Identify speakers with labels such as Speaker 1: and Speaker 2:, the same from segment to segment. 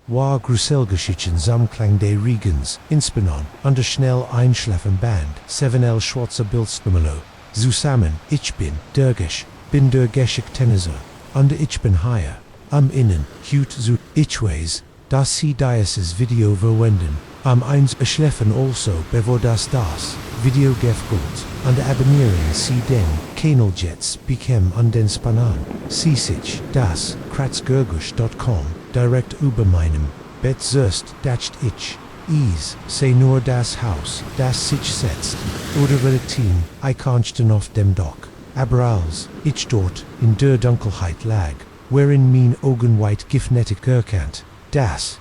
Speaker 1: Wahre Gruselgeschichten zum Regens, Inspannen, unter schnell Einschlafen Band, 7L schwarzer Bildschirm, zusammen, ich bin der Geschichten, unter ich bin hier, am Innen, hut zu, ich weiß, dass sie dieses Video verwenden, am Einschlafen also, bevor das Video gefällt, und abonnieren sie den Kanaljets bekämen und Entspannen, sie sich, das, kratzgurgusch.com, direkt über meinem Bett zuerst dacht ich, sei nur das Haus, das sich setzt, oder Team, Eikonsten auf dem Dach, aber als ich dort in der Dunkelheit lag, wherein mein Augen weit gifnetig erkannt, das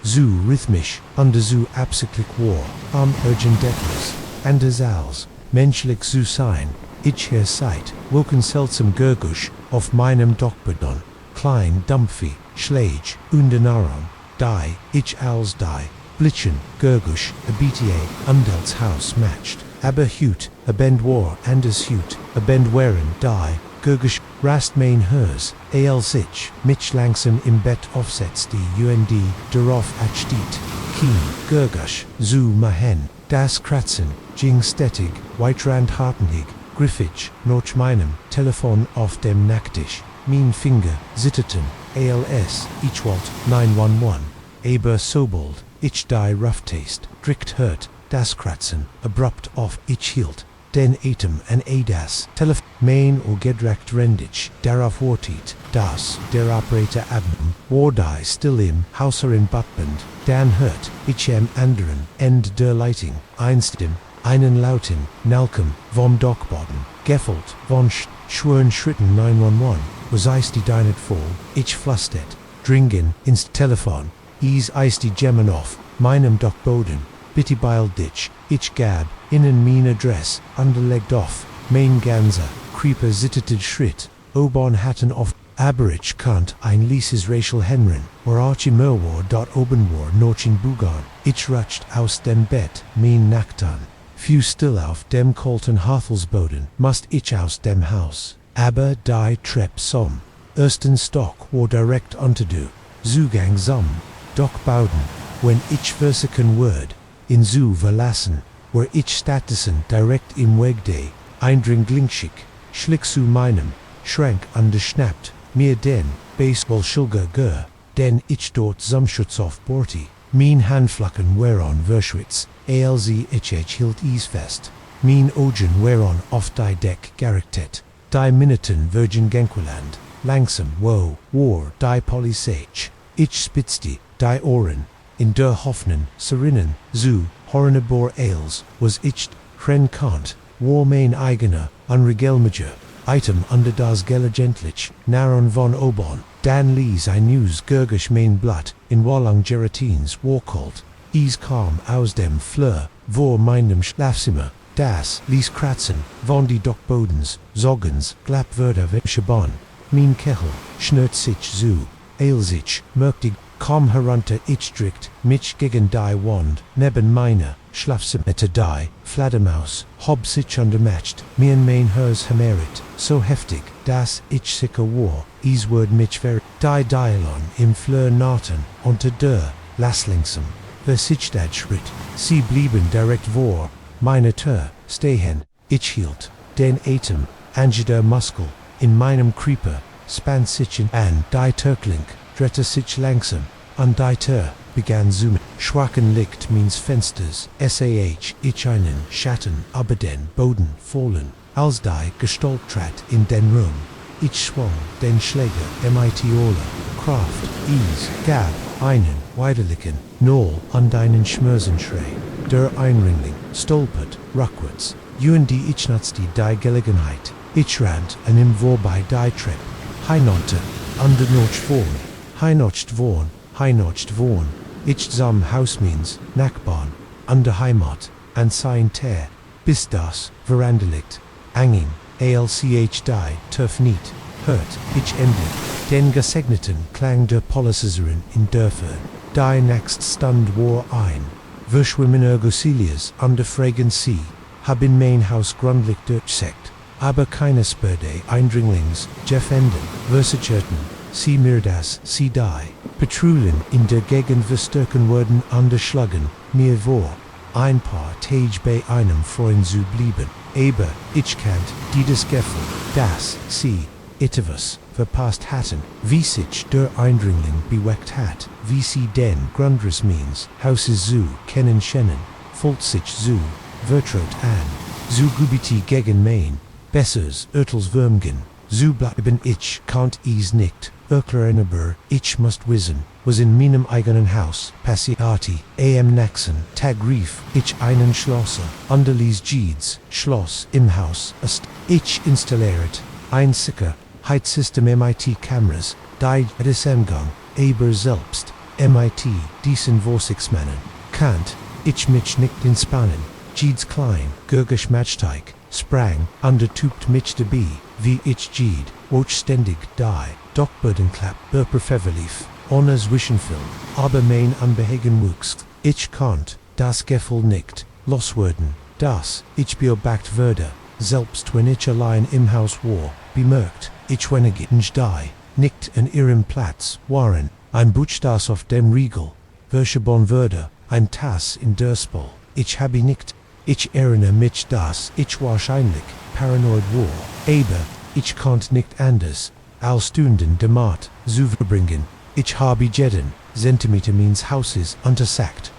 Speaker 1: so rhythmisch und so absichtlich war, am urgentdeckens, anders als menschlich zu sein, ich hier seid, woken seltsam Gurgusch auf meinem Dachboden, klein, dumpfig, schläg, undenarum, ich als Blitzen, Gurgusch, a BTA, Umdelts Haus matcht, aber hut, a bend war, anders hut, a bend waren, Gurgusch, rast mein hers, als ich, mich langsam im Bett aufsetzt die UND, darauf steht, Kien, Gurgusch, zu machen, das Kratzen, ging stettig, weitrand hartnig, griffig, nach meinem Telefon auf dem Nachttisch, mein Finger, zitterten, als, ich wollt, 911, aber sobald, ich rough taste, strikt hört, das Kratzen, abrupt auf, ich hielt, den Atem an das Telefon, mein o gedreckt rendig, darauf wartet, das, der Operator abnimmt, war still im Hauserin Buttband, dann hört, ich am anderen End der Leitung, einstem, einen lauten, Nalkem, vom Dachboden, gefolgt, von schweren Schritten 911, was eist die Dinet voll, ich flüstert, dringen, ins Telefon, eist die Gemmen auf, meinem Dachboden, bitte beeil dich, ich gab, innen mein Adress, underlegt auf, mein ganzer, creeper zitterted Schritt, oben hatten auf, aber ich kannt ein lieses Rachel Henren, or Archie Merwar dort oben war noch in Bugan, ich rutscht aus dem Bett, mein Nacktan, few still auf dem kalten Harthelsboden, must ich aus dem Haus, aber die Treppe som, ersten Stock war direkt unter du, Zugang zum Dachboden, wenn ich versichern word, in zu verlassen, where ich stattdessen direkt im Wegday, eindringlingschick, schlick zu meinem, Schrank underschnappt, mir den, Baseballschilger gör, den ich dort Sumschutz auf Borti, mein Handflacken weron Verschwitz, als ich hielt fest, mein Augen weron auf die Deck gerichtet, die Minuten Virgin Genqueland, langsam, war, die Polizei, ich spitzte, die Ohren, in der Hoffnung, Serinnen, zu, Hornebor Ales, was ich, Hren Kant, war mein eigener, unregelmiger, Item under das Gelegentlich, Naron von Obon, Dan Lees I News Gurgisch mein Blatt, in Wallang Geratins Warkult, kam aus dem Fleur, vor meinem Schlafzimmer, das ließ kratzen, von die Dachbodens, Soggens, Glappwörter Schaban, mein Kechel, schnürt sich zu, sich, merktig, komm herunter ich strikt, mich gegen die Wand, neben meiner, Schlafzimmer die, Fledermaus, hob sich untermatcht, mir mein Hers hemerit, so heftig, dass ich sicher war, word mich die Dialon im Fleur naten, unter der, lasslingsam, versichtad schritt, sie blieben direkt vor, meine Tür, stehen, ich hielt, den Atem, angeder Muskel, in meinem Creeper, span sich an die Türklink, drehte sich langsam, und die Tür, begann zoomen, schwachen Licht meines Fensters, ich einen Schatten über den Boden fallen, als die Gestalt trat in den Raum. Ich schwung den Schläger mit aller Kraft, gab einen widerlichen Null an einen Schmerzenschrei. Der Einringling stolpert rückwärts, ich nutzte die Gelegenheit, ich rannt an ihm vorbei die Treppe, heinonte, under noch vorn, ich zum Hausmins, Nachbarn, an der Heimat, an sein Teer, bis das Veranda liegt, anging, alch die Turf nicht, hört, ich endet, den gesegneten Klang der Polizeiserin in Dörfer, die nächst Stund war ein, verschwimmen Ergosilias an der Fragen See, hab in mein Haus gründlich durchseckt, aber keine Spur Eindringlings, Jeff Enden, Versicherten, sie mir das, sie die. Petrulen in der Gegend verstärken wurden unterschlagen, mir vor. Ein paar Tage bei einem Freund zu blieben. Aber ich kannt dieses Gefühl, das sie etwas verpasst hatten, wie sich der Eindringling bewegt hat, wie sie den Grundriss means, Hauses zu kennen scheinen, folgt sich zu vertraut an, zu gubiti gegen mein, bessers Urteilswürmgen, zu bleiben ich kannt is nicht, erklären aber ich must wissen, was in meinem eigenen Haus passiati, am nächsten Tag rief ich einen Schlosser, underlies Jeeds, Schloss im Haus ist, ich installiert, ein Sicker, Heizsystem MIT Cameras, die Emgang, aber selbst, MIT, diesen Vorsichtsmannen, kannt, ich mich nicht entspannen, Jeeds klein, gurgisch Matchteig, sprang, undertupt mich dabei, wie ich Jeed, och ständig die, Dockbodenklapp, ververlief, ohnes Wischenfilm, aber mein Anbehegen wuchs, ich konnt, das Gefühl nicht, loswerden, das, ich beobachtet würde, selbst wenn ich allein im Haus war, bemerkt, ich wenige die, nicht an ihrem Platz waren, ein Buch das auf dem Riegel, verschoben würde, ein Tass in der Spol, ich habe nicht, ich erinnere mich dass ich wahrscheinlich paranoid war, aber ich konnt nicht anders, als Stunden damit zu verbringen, ich habe jeden Zentimeter meines Hauses untersagt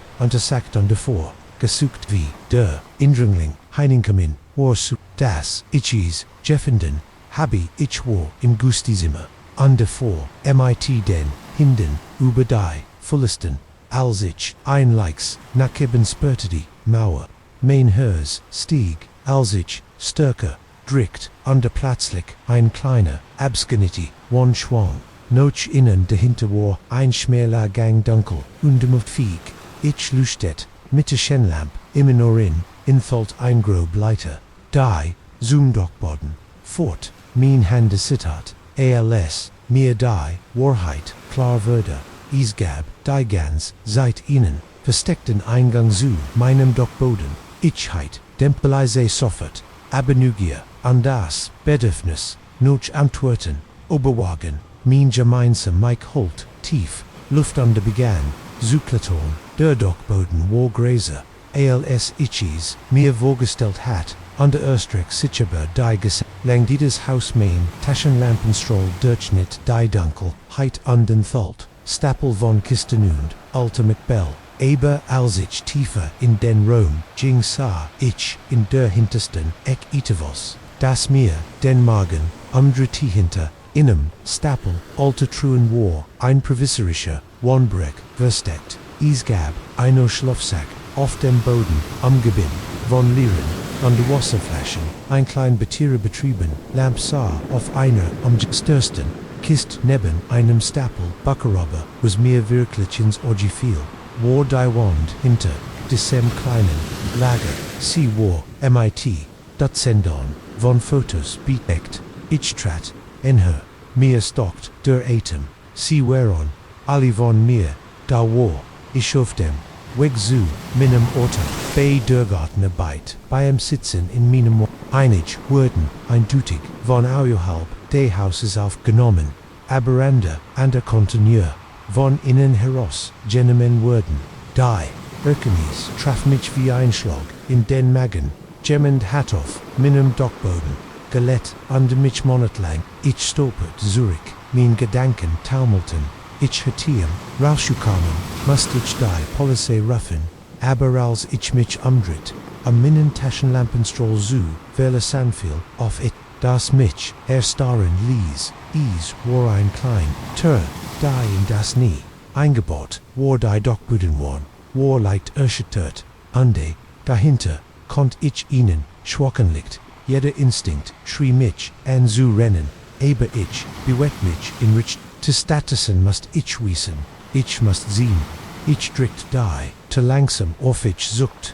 Speaker 1: davor, gesucht wie der Indringling hineinkommen war zu, das ich gefunden habe ich war im Gustizimmer, und davor MIT den Hinden über die Fullesten, als ich einleiks nach eben spürte Mauer, mein Herz stieg, als ich stärker drikt, und plötzlich ein kleiner Absgeniti, one schwang, noch innen dahinter war ein schmäler Gang dunkel, und Fieg, ich leuchtet, mit der Schenlamp, immer nur intholt ein grob Leiter, die, zum Dockboden, fort, mein Hände zittert, als mir die Wahrheit klar würde, es gab die ganz seit ihnen versteckten Eingang zu meinem Dockboden, ich heit, dempelise sofort, aber Neugier, an das Bedürfnis, noch antworten, oberwagen, mein gemeinsam Mike holt, tief, Luft under begann, zu klettern, der Dockboden war gräser, als ich mir vorgestellt hat, an der Österreich sicherbar die lang dieses Haus mein Taschenlampenstrahl durchschnitt die Dunkel, heit an den Tholt, Stapel von Kisten und alte Bell, aber als ich tiefer in den Raum ging sah ich in der hintersten Eck etwas, das mir den Magen umdrehte hinter, inem Stapel alter Truhen war, ein provisorischer Wohnbrück versteckt, es gab einen Schlafsack auf dem Boden, umgeben von Lieren, an der Wasserflaschen, ein klein Betrieben, Lamp sah auf einer störsten Kist neben einem Stapel Backerobber, was mir wirklich ins Auge fiel, war die Wand hinter diesem kleinen Lager, sie war MIT, Dutzendon von Fotos bedeckt, ich trat in her, mir stockt der Atem, sie waren alle von mir, da war ich auf dem Weg zu meinem Orte, bei der Gartenarbeit, beim Sitzen in meinem einig wurden eindeutig von außerhalb des Hauses aufgenommen, aber an der Kontinue, von innen heraus genommen wurden, die Erkenntnis traf mich wie ein Schlag in den Magen, jemand hat auf meinem Dockboden gelegt und mich monatelang, ich stolpert zurück, mein Gedanken taumelten, ich hatte rausgekommen, musste ich die Polizei rufen, aber als ich mich umdreht, am meinen Taschenlampenstrahl zu verlassen fiel, auf ich, das mich erstarren ließ, es war ein klein Tür, die in das nie eingebaut, war die Dockboden war leicht erschüttert, und dahinter konnt ich ihnen schwackenlicht, jeder Instinkt schrie mich an zu rennen, aber ich bewegt mich in Rich zu Statusen must ich wissen, ich must sehen, ich drückt die, zu langsam auf ich sucht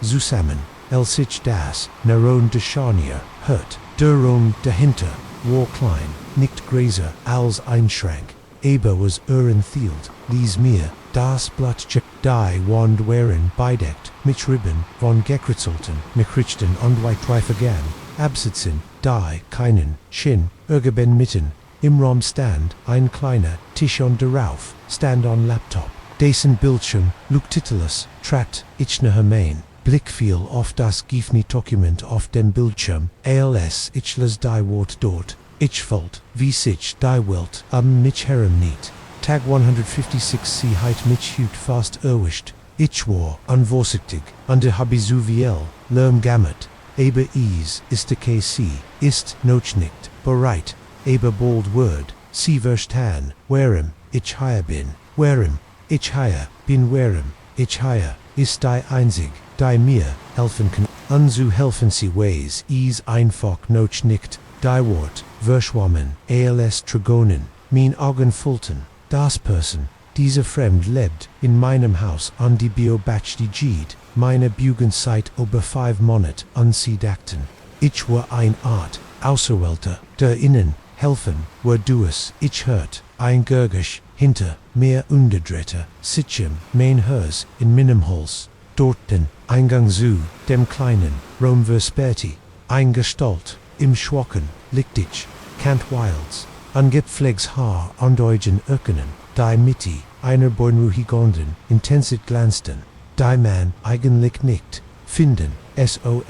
Speaker 1: zusammen, als ich das Neuron de Scharnier hört, der Raum dahinter war klein, nicht größer als ein Schrank, aber was enthielt, ließ mir das Blatt die Wand waren bedeckt, mit Ribben von gekritzelten, Mikrichten und White vergangen, absitzen, die keinen Schinn, irgendwann mitten im Raum stand, ein kleiner Tisch on darauf, stand on laptop, dessen Bildschirm, Titulus, trat, ich nahe mein, Blick fiel auf das gefne Dokument auf dem Bildschirm, als ich las die Wort dort, ich falt, wie sich die Welt mich herum niet. Tag 156 sie heit mich hut fast erwischt, ich war unvorsichtig, und habe so viel Lärm gemacht, aber es ist okay sie, ist noch nicht bereit, aber bald word, sie verstaan, warum ich hier bin, warum ich hier bin, warum ich hier ist die einzig, die mir helfen kann, und so helfen sie ways es einfach noch nicht, die Wort verschwommen, als Dragonen, mein Augen fulten, das Person, diese fremd lebt in meinem Haus an die Biobatch die Gid, meine Bugenszeit über 5 Monat an sie dachten. Ich war ein Art Außerwelter, der ihnen helfen, war du es, ich hört, ein Gurgisch, hinter mir unterdrehte, sitchem, mein Hers, in meinem Hals, dort den Eingang zu, dem kleinen, Raum versperrti, ein Gestalt, im Schwachen, liegt ich, Kant Wilds, angepflegts Haar an eugen Öckenen, die Mitte, einer beruhigenden, intensit glanzten, die man eigentlich nicht finden, sollte,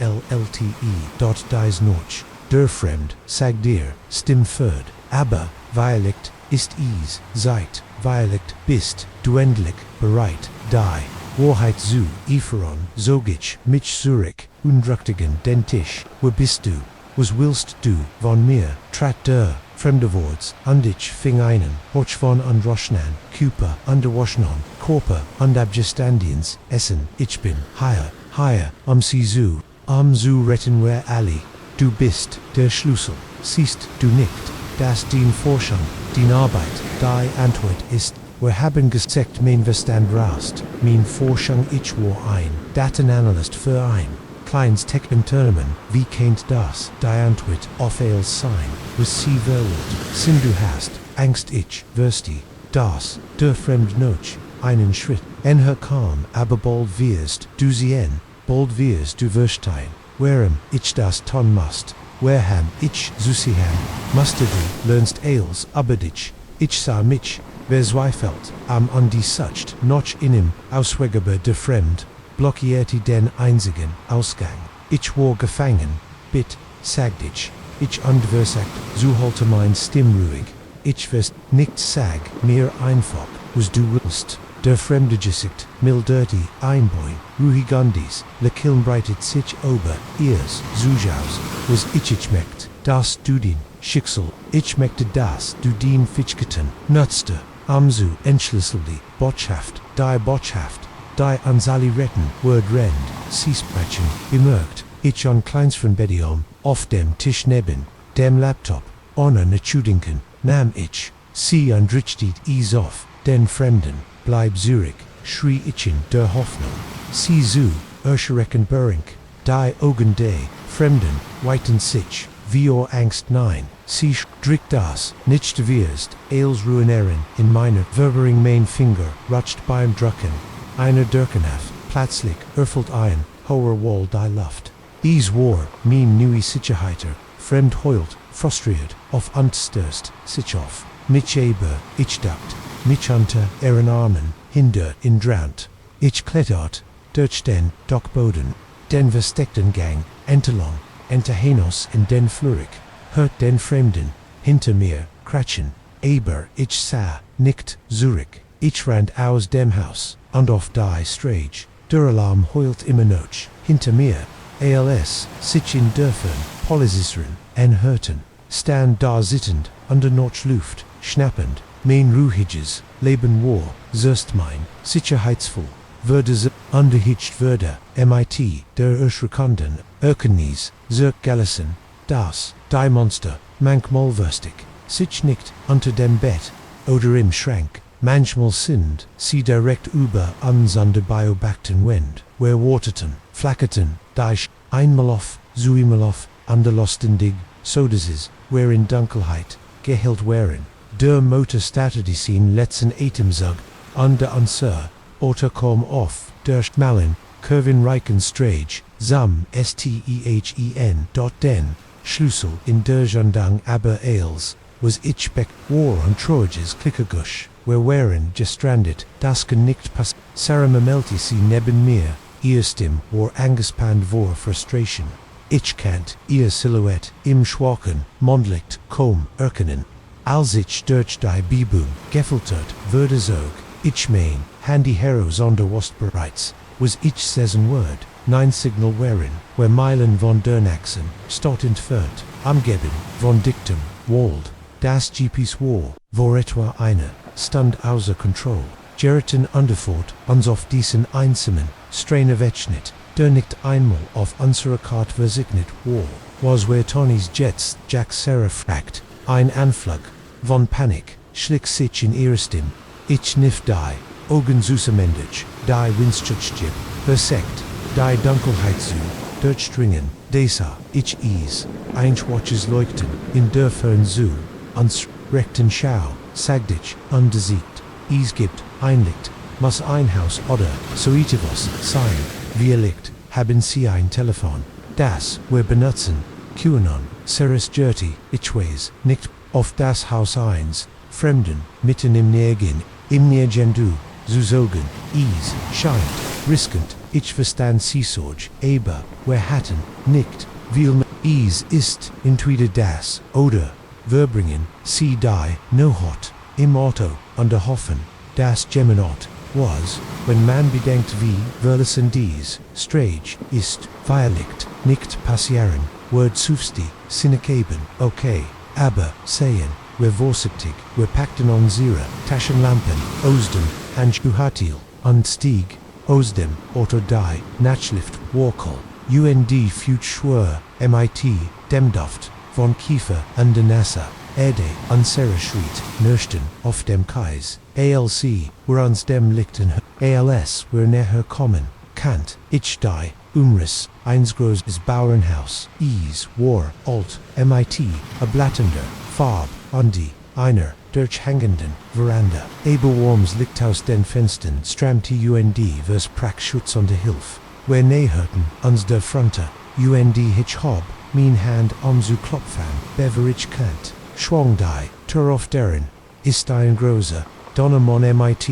Speaker 1: dort dies noch, der Fremd, sag dir, stimm förd, aber, weiligt, ist es, seid, weiligt, bist, du endlich, bereit, die Wahrheit zu, Ephron, sog ich, mich zurück, undrücktigen den Tisch, wo bist du, was willst du, von mir, trat der, fremde Words, und ich fing einen, hoch von Androschnan, Cooper, underwaschnon, Korper, und abgestandiens, Essen, ich bin, hier, sie zu, retten wir alle, du bist, der Schlüssel, siehst du nicht, dass din Forschung, din Arbeit, die Antwort ist, wir haben gesagt mein Verstand rast, mein Forschung ich war ein, Datenanalyst für ein, kleines Tech-Unternehmen, wie kennt das, die Antwort auf als sein, was sie verwirrt, sind du hast, Angst ich, wirst das, der Fremd noch, einen Schritt, kam, aber bald wirst du sehen, bald wirst du verstehen, warum ich das tun must, warham ich zu sehen, musste du, lernst als, aber dich, ich sah mich, wer zweifelt, an die Sucht, noch in ihm, ausweggeber der Fremd, blockierte den einzigen Ausgang. Ich war gefangen, bitt, sagt ich unterversagt, so halte mein Stimm ruhig, ich wirst nicht sag mir einfach, was du willst. Der Fremde Gesicht, milderte Einbein, ruhigandis, lekiln breitet sich ober, ihrs, zujaus, was ich meckt, das du din, Schicksal, ich meckte das du din Fichketen, nutzte, amzu entschlüsselte, Botschaft, die Ansali retten, Word rend, Siesbrechen, bemerkt, ich an kleins von Bedium, auf dem Tisch neben, dem Laptop, ohne Nachdenken, nahm ich, sie andrichtet es auf, den Fremden, bleib zurück, schrie ich in der Hoffnung, sie zu, erschrecken berink, die Augen der Fremden, weiten sich, wie Angst nein, sie drückt das, nicht wirst, als ruinieren, in meiner Verbering mein Finger, rutscht beim Drucken, einer Dirkenhaft, plötzlich, erfüllt ein, hoher Wall die Luft. Es war, mein neue Sicherheiter, Fremd heult, frustriert, auf Angststörst, sich auf, mich aber, ich dacht, mich unter ihren Armen, hinder, in Drant. Ich klettert, durch den Dockboden, den versteckten Gang, entlang, Henos in den Flurig, hört den Fremden, hinter mir, kratschen, aber ich sah, nicht, zurück, ich rannt aus dem Haus, und auf die Strage, der Alarm heult immer noch, hinter mir, als, sich in Dörfern, Polizisten, Anhören, stand da sitzend, unter noch Luft, schnappend, mein ruhiges Leben war, zuerst mein, sicherheitsvoll, würde sie, unterhitcht würde, mit, der erschreckenden, Erkennis, Gallison, das, die Monster, manchmal würstig, sich nicht, unter dem Bett, oder im Schrank, manchmal sind, sie direkt über uns an der Biobakten Wind, wer warteten, flackerten, die einmal auf, zweimal auf, an der Lostendig, so das ist, wer in Dunkelheit, gehüllt wären, der Motor startete sin letzten Atemzug, an der Answer, oder kom auf, der schmalen, kurvenreichen Strage, zum Stehen, dort den, Schlüssel in der Jandang aber als, was ich beck war on Trojes klickergush, where wherein gestrandet, dasken nicht pass, Sarah Mamelti sie neben mir, ihr Stim or angespanned vor frustration. Ich kant, ihr Silhouette, im Schwachen, Mondlicht, kom, erkennen. Als ich durch die Bibum, gefoltert, würde zog, ich mein, handy heroes onder was bereits, was ich sesen word, nine signal wherein, where Meilen von Durnaxen, stot entfernt, amgeben, von dictum, wald, das GP's war, vor etwa eine, stand außer Control, Geraten underfort, uns auf diesen einsamen, strain of Etchnit, der nicht einmal auf unserer Karte versignet war, was where Tonys Jets, Jack Sarah fragt, ein Anflug, von Panik, schlick sich in ihrestim, ich nif die, Ogen Susamendig, die Winstjutjib, Versekt, die Dunkelheit zu, durchdringen, Desa, ich ease, Einschwatches leuchten, in der Fern zu, ans rechten Schau, sagdich, undesiegt, Ease gibt, einlicht, muss ein Haus oder, soitivos, sein, wir liegt, haben sie ein Telefon, das, wir benutzen, QAnon, Seres Jerty, Ichways, nicht, auf das Haus eins, Fremden, mitten im Nirgin, im Nirgendu, Zuzogen, Ease, scheint, riskant, ich verstand Seesorge, aber, wir hatten, nicht, viel Ease ist, intuite das, oder, verbringen, sie die, no hot, im Auto, unterhoffen, das Geminot, was, wenn man bedenkt wie, verlassen dies, strange, ist, feierlicht, nicht passieren, word sufsti, sinekeben, okay, aber, sehen, wir vorsichtig, wir packten unsere Taschenlampen, Osdem, Handschuhatil, und Stieg, Osdem, oder die, Natschlift, Warkol, UND Futschwör, MIT, Demduft, von Kiefer, und Nasa, Erde, unsere Schritt, Nürsten, auf dem Kais, ALC, wir uns dem lichten, ALS, wir näher kommen, Kant, ich die, Umriss, eins großes Bauernhaus, Ease, War, Alt, MIT, a blattender, Farb, Undi, einer, durchhängenden, Veranda, Eberworms liegt aus den Fenstern, strammt UND vers Prackschutz und Hilf, wir näherten, uns der Fronte, UND hitch hob, mein Hand zu klopfen, beverage Kant, schwang die, Tür auf deren, ist ein großer, Donnermann MIT,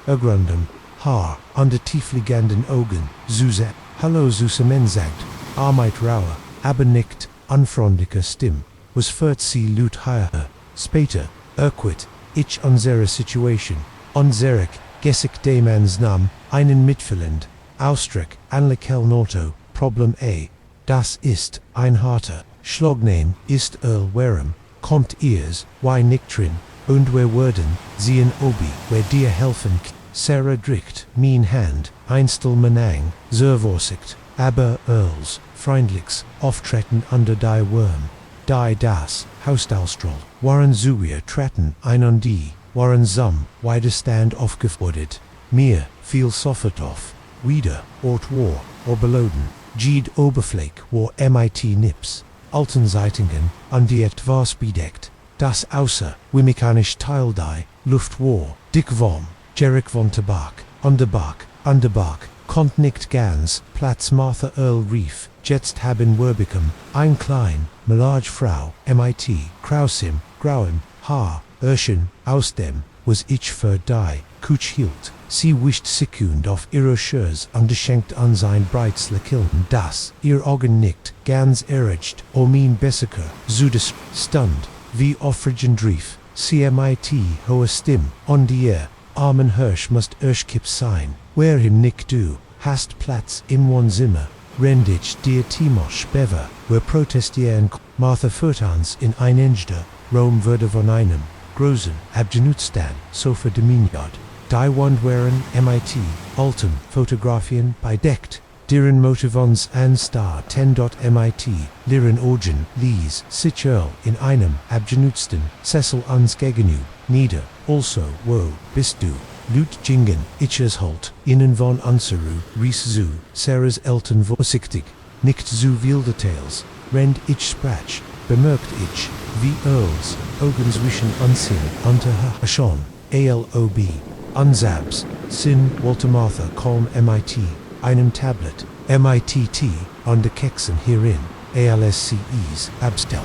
Speaker 1: ergründem, Haar, under tiefliegenden Augen, Zuzet, hallo Zusammen sagt, Arbeit rauer, aber nicht, unfreundlicher Stimm, was führt sie lut higher, später, erquit, ich unsere Situation, unserig, gessig demans Nam, einen mitfühlend, Ausdruck, anlikel Noto, Problem A, das ist, ein harter, Schlagnehm, ist warem, kommt ihrs, why nicht drin, und wir würden, sehen obi, wer dir helfen Sarah drückt, mein Hand, einstel Menang, zur Vorsicht, aber Earls, freundlichs, auftreten under die Worm, die das, Hausdaustroll, waren wir treten ein und die, waren zum, Widerstand aufgefordert, mir, viel sofort auf, wieder, ort war, oberloden, Gid Oberfläche war MIT Nips, Altenseitingen, und die etwas bedeckt, das außer, wie mechanisch Teil die, Luft war, dick vom, Jerick von Tabak, Underbach, konnt nicht ganz, Platz Martha Earl Reef, jetzt haben wir bekommen, ein klein, Melage Frau, MIT, Krausim, Grauem, Haar, Urschen, aus dem, was ich für die, Kutsch hielt, sie wischt sekund auf ihre Schurs und schenkt an sein breites Lächeln, das, ihr Augen nickt, ganz erregt, mein Bessiker, Zudes, stund, wie offrigen Drief, CMIT, hohe Stimm, und ihr, armen Hirsch must Erschkip sein, wer him nicht du, hast Platz im Wohnzimmer, rendich dir Timosch Bever, wer protestieren, Martha Furtans in ein Engster, Rom würde von einem, großen, Abgenutstan, Sofa Dominiad, die Wandwaren, MIT, Altum, Fotografien, bedeckt, deren Motivons an Star 10.MIT, Liren Orgen, Lies, sich Earl, in einem, Abgenutsten, Cecil uns Gegenüb, nieder, also, wo, bist du, Lut Jingen, Ichersholt, innen von Unseru, Ries zu, Sarah's Elton vorsichtig, nicht zu viel Details, rend ich sprach, bemerkt ich, wie Earls, Augens wischen ansehen, unter her schon, ALOB, Unsabs, Sin, Walter Martha, Calm MIT, einem Tablet, MITT, und der Kexen hierin, ALSCEs, abstellt,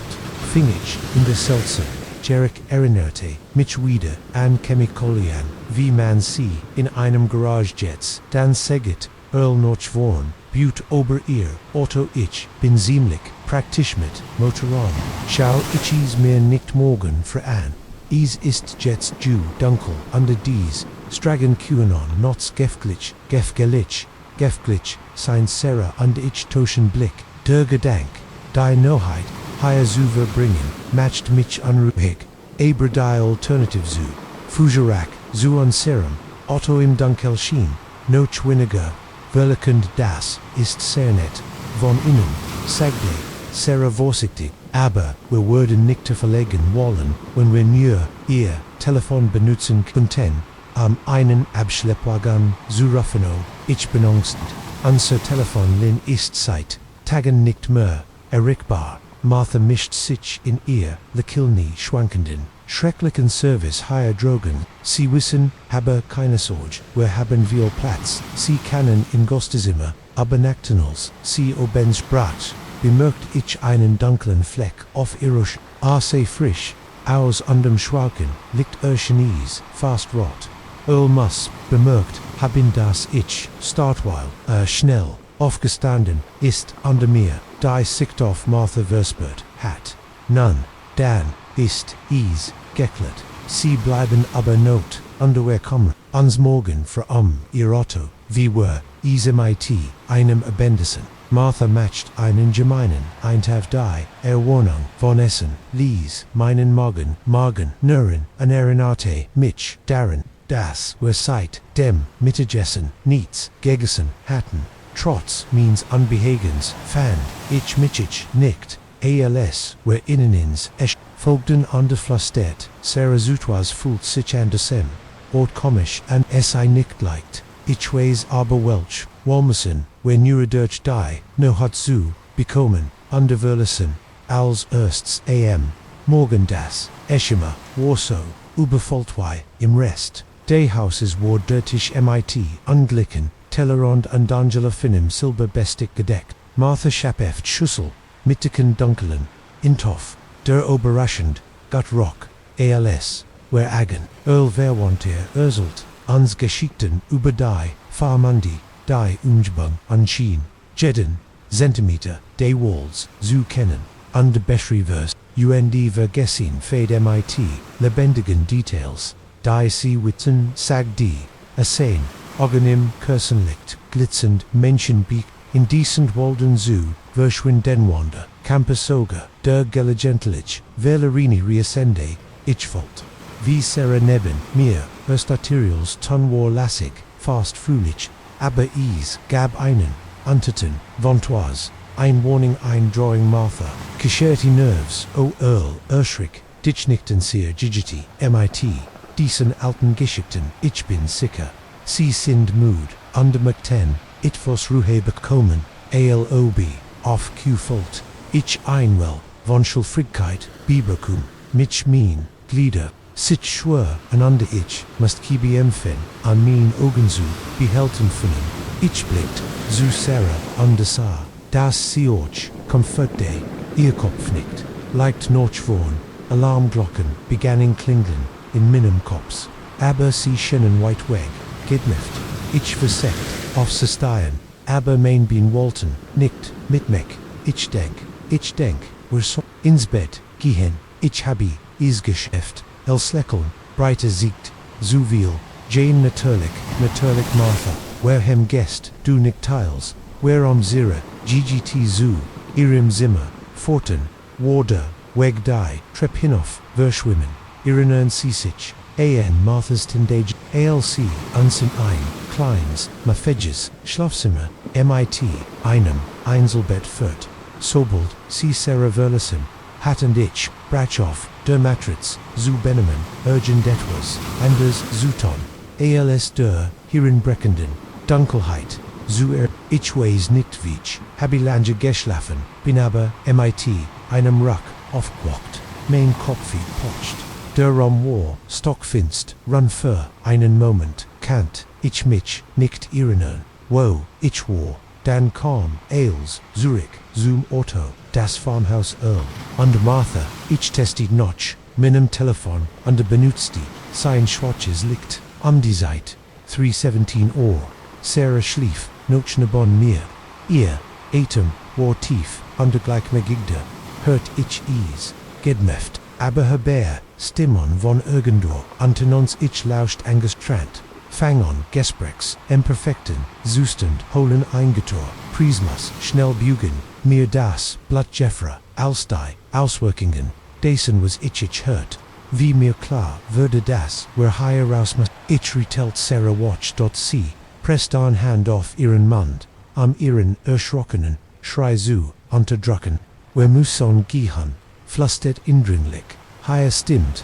Speaker 1: Fingich, in der Seltzer, Jerek Erinerte, mich wieder, an Chemikolian, wie man sie, in einem Garage Jets, dann Segit, Earl noch worn, Butte ober ihr, Otto ich, bin ziemlich, praktisch mit, Motoron, schau ich is mir nicht morgen für an. Is ist jetzt Jew, Dunkel, under dies, Stragen QAnon, nots gefglitch, sein Sarah under ich toschen Blick, der Gedank, die Noheit, higher Zuver bringen, matcht mich unruhig, aber die Alternative zu, Fugerak, zu an Serum, Otto im Dunkel schien, noch weniger, verlikend das, ist sehr nett, von innen, sagte, Sarah vorsichtig, aber wir würden nicht verlegen wollen, wenn wir nur ihr Telefon benutzen könnten, einen Abschleppwagen zu rufen. Ich bin ängstend, unser Telefonlin ist seit Tagen nicht mehr erreichbar. Martha mischt sich in ihr Lekilni schwankenden, schrecklichen Service higher Drogen. Sie wissen, aber keine Sorge, wir haben viel Platz. Sie können in Gostezimmer, aber nachtens, sie obens Brat. Bemerkt ich einen dunklen Fleck auf ihrer Arse frisch, aus unterm Schwalken, liegt Chinese, fast rot. Earl muss, bemerkt, haben das ich, startweil, schnell, aufgestanden, ist unter mir, die Sicht auf Martha verspürt, hat. Nun, dann, ist, geklärt. Sie bleiben aber not, underwear kommen, ans Morgen für ihr Otto, wie wir, mit, einem Abendessen. Martha matcht einen gemeinen, Eintav die, Erwarnung, von Essen, Lies, meinen Magen, Nüren, an Erinate, mich, Darren, das, wir seit, dem, Mittagessen, nichts, gegessen, hatten. Trotz, means unbehagens, fand, ich nicht, als, wir innenins, folgten an de Flastet, Sarah Zutwas fühlt sich an desem, Ort komisch an es nicht leicht, ich weiß aber welch, Walmesen, wir nur durch die, no hat zu, bekommen, underverlassen, als ersts morgen das, Eschima, Warsaw, überfoltwei, im Rest, de Hauses war dirtig mit, unglicken, Tellerrand und Angela Finnem silberbestig gedeckt, Martha Schapeft Schüssel, Mittiken Dunkeln, Intoff, der Oberraschend, Gut Rock, als, wer Agen, Earl Verwantier Erzählt, ans Geschichten über die, Farmandi, die Umgebung anschien, Jeden, Zentimeter, de Walls, zu kennen, und beschreibers, vergessen fade mit, lebendigen Details, die sie witten, sag die, Assane, Organim, Kursenlicht, glitzend, Menschenbeak, indecent Walden zu, verschwindenwander, Campersoga, der Gelegentlich, Valerini reascende, Ichfold. Wie Sarah neben, mir, Arterials ton war lassig, fast fröhlich, aber gab einen, Unterten, Vontoise, ein Warning ein Drawing Martha, Gescherte Nerves, o Earl, Erschrick, Ditchnichten sehr Gigiti, mit, diesen alten Geschichten, ich bin sicher. Sie sind mood, under McTen, etwas Ruhe bekommen, ALOB, auf Q-Fold, ich einwell, von Schulfrigkeit, Biberkum, mich mein, Glieder, sit schwör, einander ich, must kibi empfen, an mein Augen zu, behalten finden, ich blickt, zu Sarah, under sah, das sie euch, Comfort Day, ihr Kopf nickt, leicht noch vorn, Alarmglocken, begannen klingeln, in meinem Kopf, aber sie scheinen weit weg, Gedmift, ich versekt, auf Sesteien, aber mein bin Walton, nickt, mit mich, ich denk, wir so, ins Bett, gehen, ich habi, Geschäft, El Sleckeln, breite siegt, zu viel, Jane natürlich Martha, wer hem Guest, du nicht teils, wer Zira, GGT zu, ihrem Zimmer, Forten, Warder, weg die, Trepp hinauf, verschwimmen, ihren sich, Martha's Tindage, ALC, Unsen ein, Kleins, Mafedges, Schlafzimmer, MIT, einem, Einzelbett fort, Sobold, C. Sarah Verlassen, Hat und ich, Brachoff, der Matritz, zu Benneman, Urgent etwas, Anders Zuton, ALS der, hierin Breckenden, Dunkelheit, zu ich weiß nicht wie, Habilange geschlafen, bin aber, MIT, einem Ruck, aufgewacht, mein Kopf pocht. Der Raum war, stockfinst, run für einen Moment, kannt, ich mich, nicht erinnern, wo, ich war, dann kam, Ailes, Zurich, zum Auto, das Farmhaus Earl, und Martha, ich tested noch, Meinem Telefon, under benutzt die, sein schwarzes Licht, die Zeit, 3:17 Uhr, Sarah schlief, noch ne bon mir, ihr, Atem, war tief, under gleichmäßigte, hört ich is, gedmeft, aber Herr Stimmon von irgendwo, uns ich lauscht angestrand, fang on, Gesprex, perfekten, zustend, holen eingetor, Prismas, schnell bügen, mir das, Blatt Jeffra, Alstei, Auswirkungen, dessen was ich hört, wie mir klar, würde das, wer herausmas, ich retelt Sarah watch. Sie, presst an Hand auf ihren Mund, am ihren erschrockenen, Schrei zu, unterdrücken, wer musson gehen, flüstert indringlich, stimmt,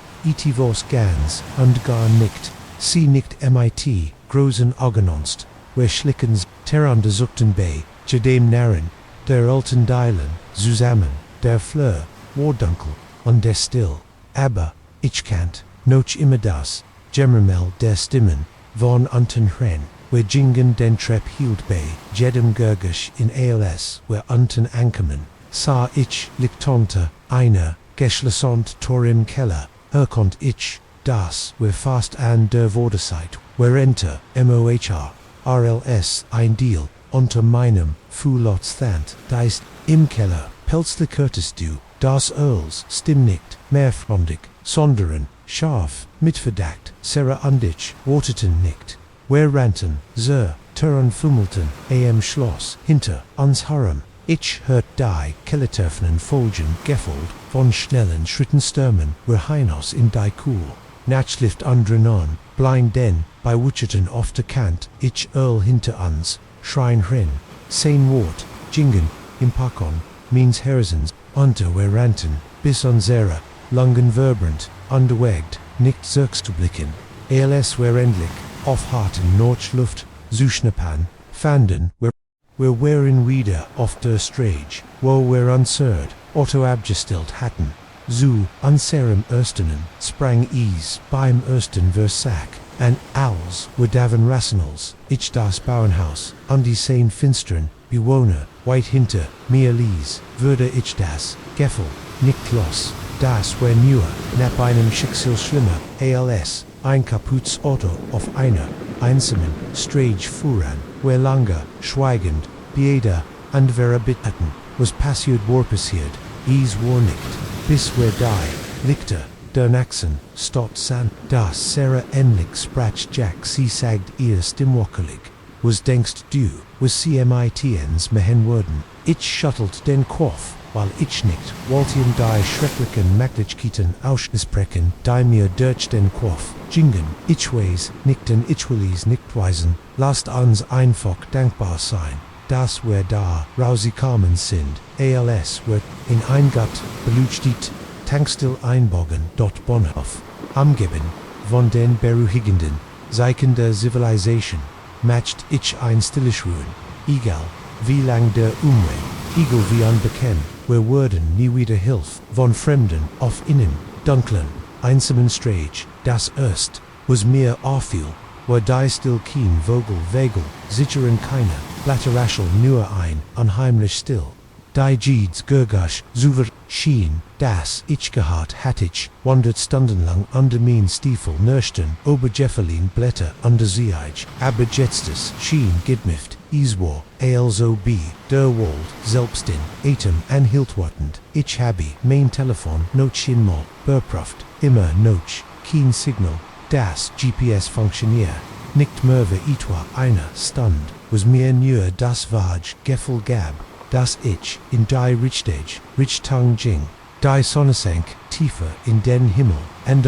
Speaker 1: vos ganz, und gar nicht, sie nicht mit, großen Augenonst, wer schlickens, terrandesuchten bei, jedem Narren, der alten Deilen, zusammen, der Fleur, war dunkel, und der still, aber, ich kannt, noch immer das, Gemmermel der Stimmen, von unten hren, wer jingen den Trepp hielt bei, jedem Gurgisch in ALS, wer unten ankommen, sah ich, lichtante, einer, geschlossont Tor im Keller, erkonnt ich, das, wer fast an der Vorderzeit, wer enter, MOHR, RLS, ein Deal, unter meinem, Fulot stand, deist, im Keller, pelzlich hörtest du, das Earls, stimm nicht, mehrfreundig, sondern, scharf, mitverdacht, Sarah und ich, warteten nicht, wer rannten, Türen fummelten, Schloss, hinter, uns herum, ich hört die Kellertöffnen folgen, gefolgt, von schnellen Schritten stürmen, wir hinaus in die Kuhl, Nachtschlift andrenon, blind denn, bei Wucherten auf der Kant, ich Earl hinter uns, schreien rin, sein Wort, jingen, im Pakon, means Herzens, unter wir rannten, bis unsere, Lungen vibrant, underwegt, nicht zurückzublicken, ALS wir endlich, auf harten Nordluft, zuschnappen, fanden, wir waren wieder auf der Strage, wo wir unser Auto abgestellt hatten, zu unserem erstenen, sprang is beim ersten Versack, an als wir daven Rassenals, ich das Bauernhaus, und die sein finstern, Bewohner, weit hinter, mir ließ, würde ich das, Geffel, nicht los, das war nur, nach einem Schicksal schlimmer, ALS, ein kaputtes Auto auf einer, einsamen, Strage fuhren, wer lange, schweigend, beida, und wer bitteten, was passiert, is war nicht, bis wir die, Lichter, der Naxen, stott san, das Sarah endlich sprach Jack, sie sagt ihr stimmwackelig, was denkst du, was CMITNs mehen würden, ich schuttelt den Kopf, weil ich nicht, Waltian die schrecklichen Möglichkeiten aussprechen, die mir durch den Kopf jingen, ich weiß nicht und ich will es nicht weisen, lasst uns einfach dankbar sein, dass wir da rausgekommen sind, ALS wird in ein Gott beleuchtet, tankstill einbogen, dort Bonhof, amgeben, von den beruhigenden, Zeichen der Zivilisation, matcht ich ein stilles Ruhen, egal, wie lang der Umweg, egal wie unbekannt, wir wurden nie wieder Hilf, von Fremden, auf innen, Dunkeln, einsamen Strage, das erst, was mir auffiel, war die still kein Vogel, Wegel, sicheren keiner, Blatteraschel nur ein, unheimlich still, die Jeeds Gurgasch, Zuver, schien, das ich gehört ich, wandert stundenlang unter mein Stiefel nörschten, oberjeffelin Blätter unter Seeige, aber jetztes, schien gedmift, iswar, also der Wald, selbst in, Atem anhiltwartend, ich habe, mein Telefon, noch einmal, beproft, immer noch, kein Signal, das GPS funktioniert, nicht mehr wie etwa einer Stund, was mir nur das Vage Gefühl gab, dass ich in die Richtung ging, die Sonne sank tiefer in den Himmel,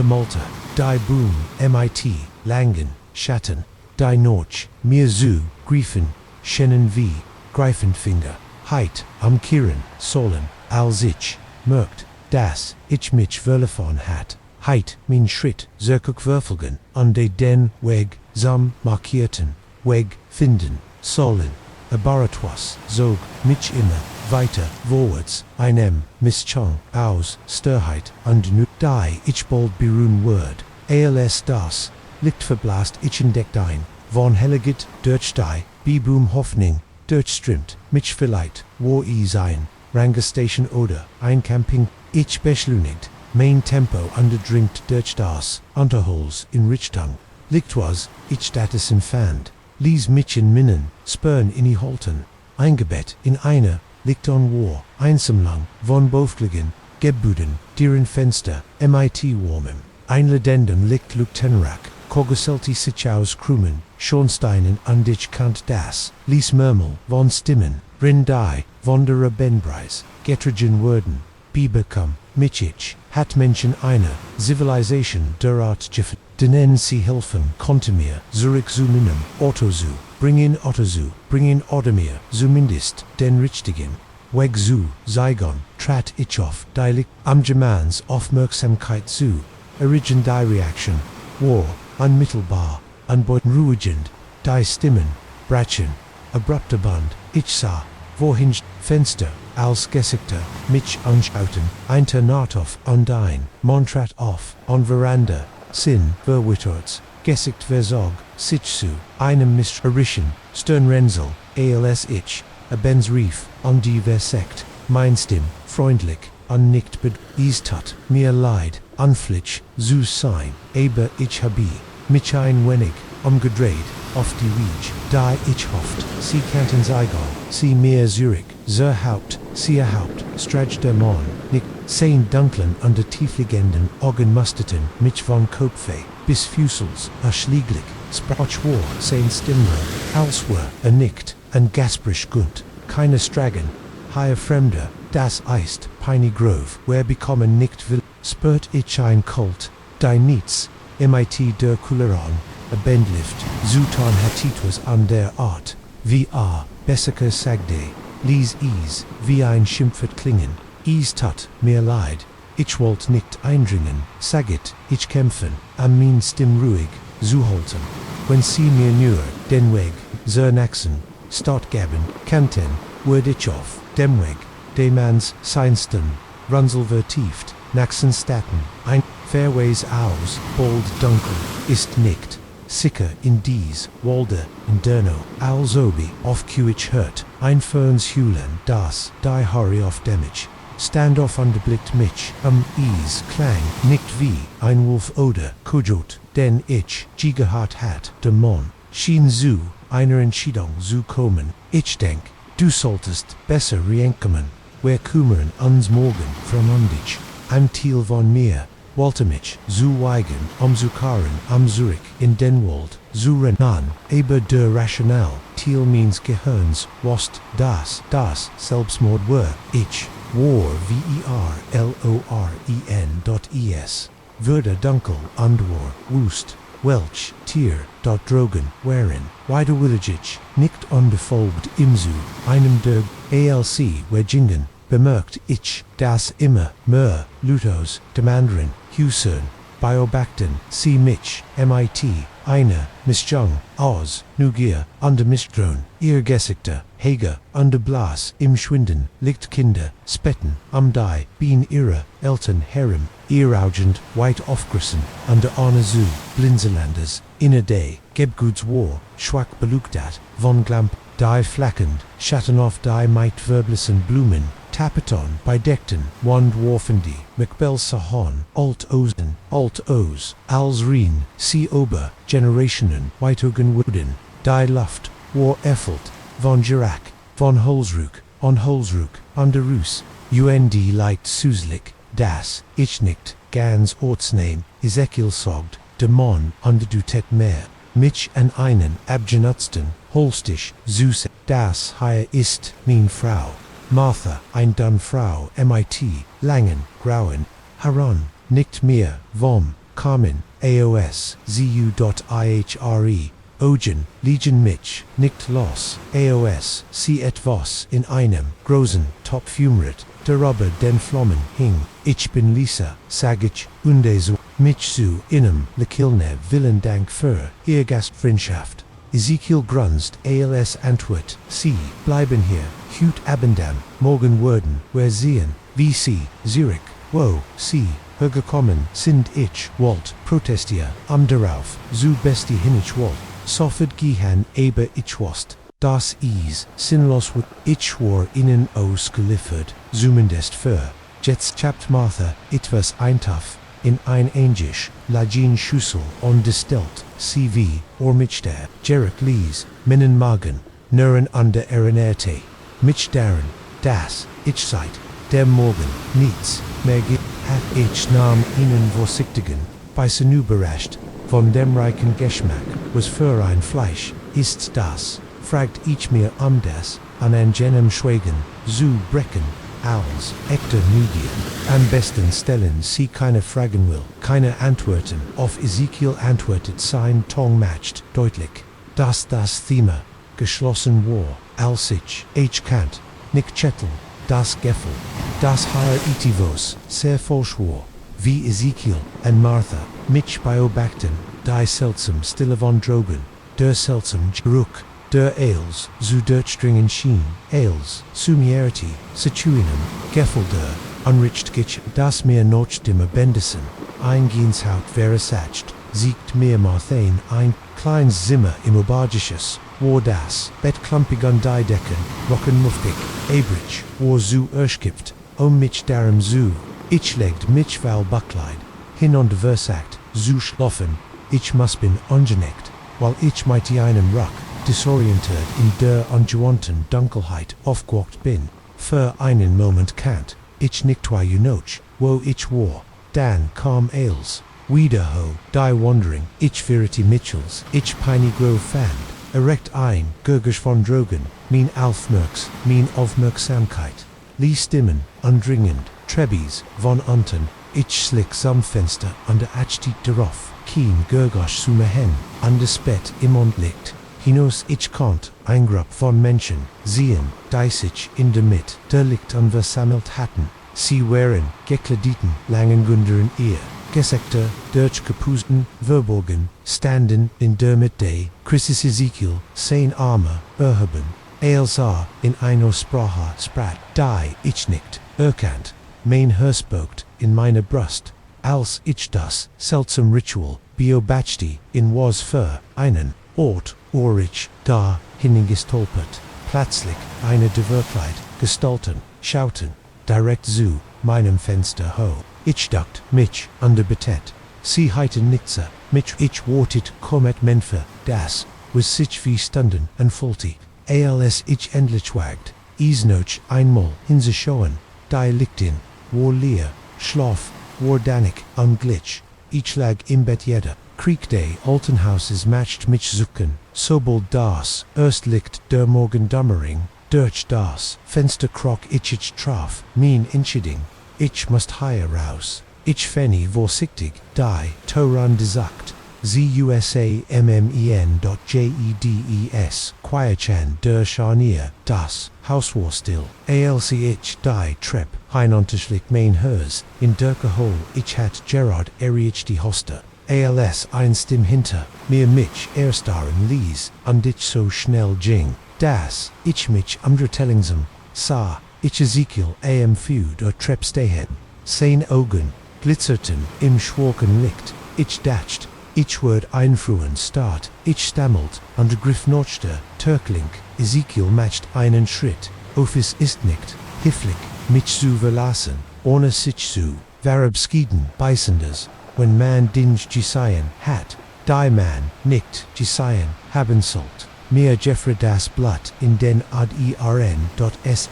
Speaker 1: Malta, die Boom, mit, Langen, Schatten, die Notch, mir zu, griefen, schennen wie, Greifenfinger, heit, am Kieren, sollen, als ich, merkt, dass ich mich verloren hat, heit, mein Schritt, zurückverfolgen, und den Weg, zum markierten, Weg, finden, sollen, aber etwas, zog, mich immer, weiter, vorwärts, einem, Mischung, aus, Sturheit, und nu, die ich bald beruhen wird, ALS das, Licht verblasst ich entdeckt ein, von Helligit, durch die, Bibum Hoffnung, durchströmt, mich vielleicht, wo I sein, Rangerstation oder, ein Camping, ich beschleunigt, main tempo underdrinkt durch das Unterholz in Richtung. Licht was, ich das empfand. Lies mich in Minnen, spern in die Holten. Eingebett in eine, liegt on war, einsamlang, von Bofligen, Gebbuden, deren Fenster, mit warmem. Ein Ledendem liegt Luktenrak, Kogeselti Sichaus Krumen, Schornsteinen und ich kant das, Lies Murmel, von Stimmen, Rindai, von der Benbreis, Getrigen Wurden, Bibekam, Michich, Hatmenschen eine, Civilization der Art Jiff, Denen sie helfen, Kontemir, Zurich zu Minem, Ottozu, bring in Odemir, zumindest, den Richtigen. Weg zu, Zygon, Trat ich auf, Dialekt, Amgermans Aufmerksamkeit zu, Origin die Reaction, War, unmittelbar, unbeunruhigend, die Stimmen, Bratchen, abrupter Band, ich sah, vorhin, Fenster, als Gesigter, mich anschauten, Internat auf, undein, Montrat auf, on Veranda, Sin, verwitterts, Gesicht versog, sich zu, einem Mischarischen, Sternrenzel, als ich, a Benz Reef, on die Versekt, mein Stim, freundlich, nicht bed, tat, mir leid, unflitsch, zu sein, aber ich habe, mich ein wenig, umgedreht, auf die Riege, die ich hofft, sie kannten Zygon, sie mir Zürich, Haupt, sie Haupt, Straj der Mon, nicht, sein Dunkeln under tiefliegenden Augen musterten, mich von Kopfe, bis Fusels, schlieglich, sprach war, sein Stimmler, als wär, nicht, ein Gasprisch Gunt, keine Stragen, higher Fremder, das Eist, Piney Grove, where bekommen nicht will, spürt ich ein Kult, die Niets, mit der Kuleron, a Bendlift, Zutan hatitwas an der Art, wie Bessiker sagde, lies wie ein Schimpfet klingen, tat, mir leid, ich wollt nicht eindringen, sagit, ich kämpfen, am min Stimm ruhig, zuhalten, wenn sie mir nur, den Weg, naxen, startgaben, kanten, word ich auf, dem Weg, demans, seinsten, Runsel vertieft, naxen staten, ein, Fairways aus, bald dunkel, ist nicht, sicker in dies, Walde, in Derno, als obi, auf Kuich hört, ein Ferns Hulen, das, die Hurry auf Damage, Standoff underblickt mich, Klang, nicht wie, ein Wolf oder, Kujot, den ich, Gigahart hat, Dämon, schien zu, einer Entscheidung zu kommen, ich denk, du solltest, besser reinkommen, wer kümmern uns morgen, from dich, am Thiel von mir, Walter mich, zu weigen, zu karen, Zurich, in Denwald, zu rennen, aber der Rational, Thiel means Gehirns, was, das, Selbstmord were, ich, war, verloren.es, würde dunkel, war, wust, Welch, Tier, dort drogen, wherein, widerwilligig, nicht unbefolgt imzu, einem der ALC, Wejingen, bemerkt ich, das immer, mer, Lutos, Demandrin, Husern, Biobacten, C. Mich, MIT, eine, Mischung, aus, Nugier, under Mischdron, ihr Gesigter, Hager, under Blas, im Schwinden, Lichtkinder, Spetten, die, Bien ihre, Eltern, Herren, ihr Augend, White aufgerissen, under Arnezu, Blinzelanders, inner Day, Gebguts War, Schwach belugdat, von Glamp, die flackend, Schatten auf die Might verblissen Blumen, Tapeton, Bedeckten, Wand Warfendi, Macbell Sahon, Alt Os, als Rien, C. Ober, Generationen, Weitogen Wooden, Die Luft, War Effelt, von Girac, von Holzruck, on Holzruck, under Rus, UND Light Suslik, Das, Ich nicht, Gans Ortsname, Ezekiel Sogt, Demon, under Dutet Meer, Mich an einen, Abgenutzten, Holstisch, Zeus, Das Higher ist, min Frau. Martha, ein Dun Frau, MIT, Langen, Grauen, Haran, nicht mehr, vom, Carmen, AOS, ZU.IHRE, Ogen, Legion Mich, nicht los, AOS, C. Vos, in einem, Großen, Top Fumrit, der Robber den Flommen, Hing, ich bin Lisa, Sagic, Undesu, mich zu, inem, Lekilne, Willen Dank für, ihr Gastfreundschaft. Ezekiel grunzt, als Antwort, Sie, bleiben hier, Hut Abendam, morgen werden, wir sehen, wie Sie, Zurich, wo, Sie, hergekommen, sind ich, Walt, protestier, darauf, zu besti hinich Walt, sofort gehen, aber ich wast, das sinnlos wird, ich war ihnen ausgeliefert, zumindest für, Jetzt chapt Martha, etwas eintaf, in ein Englisch, Lagin Schüssel, ongestellt, CV, Mitchter, Gerrit Lees, Minnen Magen, Nuren under Erinerte, Mitch Darren, Das, Ich Zeit, der Morgen, nichts, mehr gibt, hat ich nahm ihnen vorsichtigen, beißen überrascht, von dem reichen Geschmack, was für ein Fleisch, ist das, fragt ich mir das, an jenem Schweigen, zu brechen, als, echte Neugier, am besten stellen sie keine Fragen will, keine Antworten, auf Ezekiel antwortet sein Ton matcht, deutlich, dass das Thema, geschlossen war, als ich kannt, nicht Chettel, das Gefühl, das Haar Itivos, sehr falsch war, wie Ezekiel und Martha, mich beobachten, die seltsam Stille von Drogen, der seltsam Geruch, der Eils, zu Dirtstringen schien, Eils, Sumiarity, Situinem, Gefühl der, unricht Gitch, das mir Notstimme Bendison, Eingehenshaut versagt, siegt mir Marthain ein kleines Zimmer im Obadisches, war das, bettklumpig an die Decken, rockenmuftig, Abrich, war zu erschkippt, mich darum zu, ich legt mich val Buckleid, hin und versagt, zu schlafen, ich muss bin ungeneckt, while ich mit einem Ruck, disorientiert in der ungewohnten Dunkelheit aufgewacht bin, für einen Moment kannt, ich nicht noch, wo ich war, dann kam Eils, wieder ho, die wandering, ich verity Mitchells, ich Piney Grove fand, erregt ein, Gurgisch von Drogen, mein Aufmerksamkeit, Lie Stimmen, undringend, Trebbies, von unten, ich slick zum Fenster und der Achtit darauf, kein Gurgosch zu mehen, an das Bett im Mondlicht, hinaus ich konnt, ein Grupp von Menschen, sehen, die sich in der Mitte, der Licht versammelt hatten, sie waren, gekleideten, langen Gunderen ihr, Gesäckte, durchgepusten, verborgen, standen in der Mitte, Christus Ezekiel, sein Arme, erheben, sah, in einer Sprache sprat, die ich nicht, erkannt, mein Herz bogt, in meiner Brust, als ich das, seltsam Ritual, beobachte, in was für, einen, Ort, ich, da, hingestolpert, plötzlich, eine der Wirklichkeit, gestalten, schauten, direkt zu, meinem Fenster ho. Ich duckt mich under Betett. Sie heiten Nitze, mich ich wartet kommet Menfe, das, was sich wie Stunden und Fulti, als ich endlich wagt, isnoch einmal hinzuschauen, die Lichtin, war leer, schlaf, war danig, glitch, ich lag im Bett jeder, Krieg des alten Hauses matcht mich suchen, sobald das, erst Licht der Morgendämmerung, durch das Fenster kroch ich traf, mein Entscheidung, ich must higher raus, ich fenny vorsichtig, die, Toran gesagt, ZUSAMMEN.JEDES, Quietchan der Scharnier, das, Haus war still, ALC ich, die, Trepp, hinunterschlich mein Hers, in der Gehol, ich hat Gerard erich die Hoste, als ein Stimm hinter, mir mich erstaren ließ, und ich so schnell ging, das, ich mich Tellingsam, sah, ich Ezekiel am Feud or Trepp stehen, sein Augen, glitzerten, im schwarken Licht, ich dacht, ich werd einfruhen start, ich stammelt, und griff nochte, Türkling, Ezekiel matcht einen Schritt, Office ist nicht, hifflich, mich zu verlassen, ohne sich zu, verabschieden, beißendes, wenn man dinge gesehen hat, die man, nicht, gesehen, haben sollt. Mir Jeffrey das Blatt in den adern.sah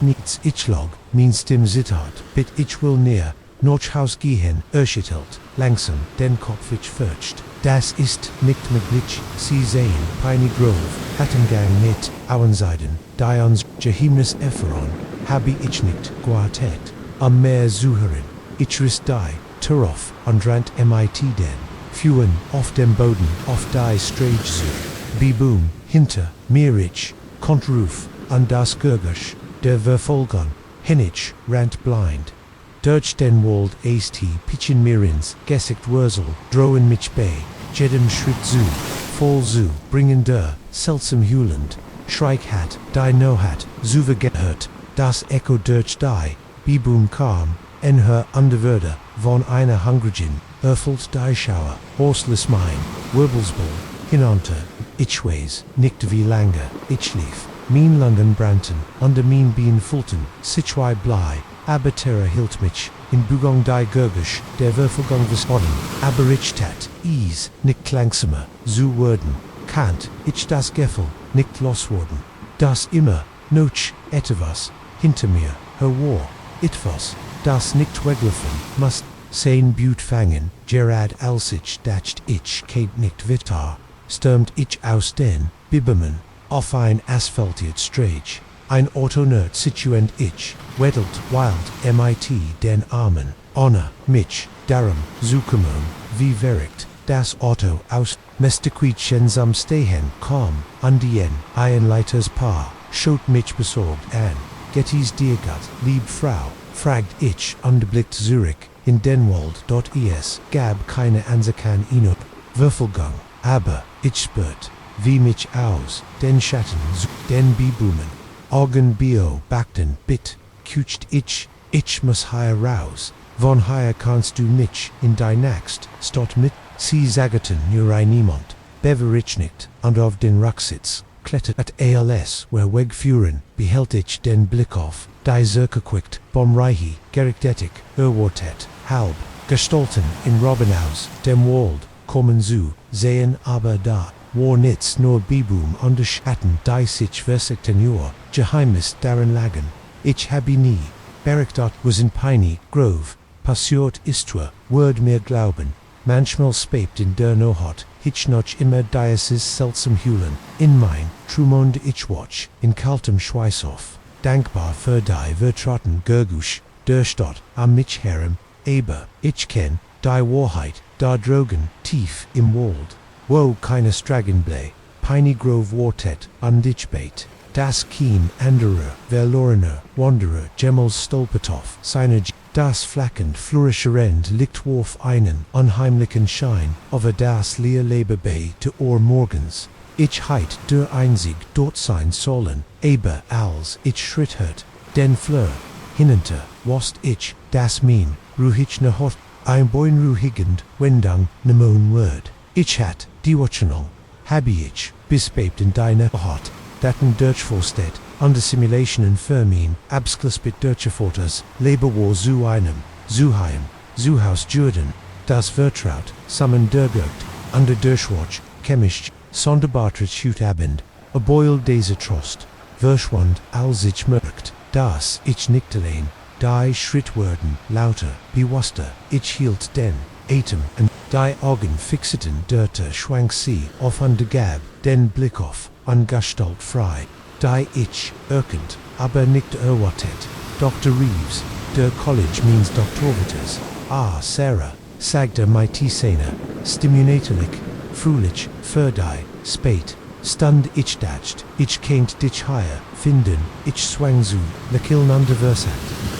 Speaker 1: nichts ich-log, min Stimm zittert, bit ich will näher, noch Haus gehen, erschüttelt, langsam, den Kopf ich fürcht. Das ist nicht möglich, Sie sehen, Piney Grove, Hattengang mit, Auenseiden, die uns Geheimnis erfahren, habe ich nicht, Quartett, am Meer suchen, ich riss die, Turoff, und rant mit den, Führen, auf dem Boden, auf die Strage zu. Biboom, hinter, Mirich, Kontruf, an das Gurgisch, der Verfolgung, Hinich, rant blind. Durch den Wald ist Pitchen Mirins, Gesickt Wurzel, drohen mich bei, jedem Schritt zu, voll zu, bringen der, seltsam hülend, Schreik hat, die no hat, zuve gehört, das Echo durch die, Biboom kam, en her Underwürde, von einer hungrigen, erfüllt die Schauer, horseless mein, Wirbelsball, hinunter, ich weiß, nicht wie lange, ich schlief, mein Lungen brannten, unter mein Bein füllten, sich blei, aber terra hielt mich, in Bugung die Gurgisch, der Würfelgang des Orden, aber ich tat, nicht langsamer, zu wurden, Kant, ich das Gefühl, nicht loswurden, das immer, noch, etwas, hinter mir, war, etwas, das nicht weglaufen, must, sein Blut fangen, Gerard als ich dacht ich kennt nicht weiter, stürmt ich aus den Bibermann, auf ein asphaltiert Strage, ein Autonerd situent ich, wedelt wild mit den Armen, honor, mich, darum, zukommen, wie verrückt, das Auto aus, mestequietchensam stehen, kaum, an dien, Einleiters Paar, schaut mich besorgt an, Gettys Diergat, lieb Frau, fragt ich, blickt Zürich, in Denwald.es, gab keine Ansakan inop, Würfelgang, aber, ich spürt, wie mich aus, den Schatten, den Biblumen, Augen bio, backten, bit, kucht ich muss hier raus, von hier kannst du mich, in dein Naxt, stot mit, sie sagten nur niemand, bever ich nicht, und auf den Rucksitz, klettert at als, where wegfuhren, behält ich den Blick auf, die Zirkequickt, Bomreihi, Gerichtetik, Erwortet, halb, gestalten, in Robbenhaus, dem Wald, kommen zu, sehen aber da, war nichts nur Bibum und de Schatten, die sich versekten nur, Geheimnis darin lagen, ich habe nie, Berikdot was in Piney Grove, passiert istua, word mir glauben, manchmal spept in der Nohot, hitch noch immer dieses seltsam Hühlen, in mein, Trumond ich watch, in kaltem Schweißhof, dankbar für die vertrauten Gurgusch, der Stadt, am mich herem, aber, ich kenn, die Wahrheit, da drogen, tief im Wald, wo keine Stragenblei, Piney Grove Quartet, und ich beit, das Keen anderer, verlorener, Wanderer, Gemmels Stolpertoff, seiner das flackend flourischerend liegt warf einen unheimlichen Schein, over das leer Leben bei te Ohr morgens, ich heit der einzig dort sein sollen, aber als ich schritt hört, den Fleur, hinunter, wast ich, das mein, ruhig ne hot, ein boin ruhigend, wendang, ne moon word, ich hat, die Watschenung, hab ich, bisbebt in deine Hot, daten Deutschvorstedt, under simulation and Fermin, abskluspit Deutscheforters, Labor war zu einem, Zuheim, Zuhaus Jürden, das Vertraut, Summon Dergert, under Derschwatch, Chemisch, Sonderbartrit Schut Abend, a boiled Daisy Trost, Verschwand, als ich merkt, das ich nicht allein, die Schrittwürden, lauter, bewusster, ich hielt den, Atem, und die Augen fixeten dörte schwank sie auf an de Gab, den Blick auf, an Gestalt frei, die ich, erkend, aber nicht erwartet, Dr. Reeves, der College means Doctorvitas, Sarah, sagte mighty Sena, stimulatorlich, frulich, für die, spät, stund ich dacht, ich kennt dich higher, finden, ich swang zu, lekiln underversat,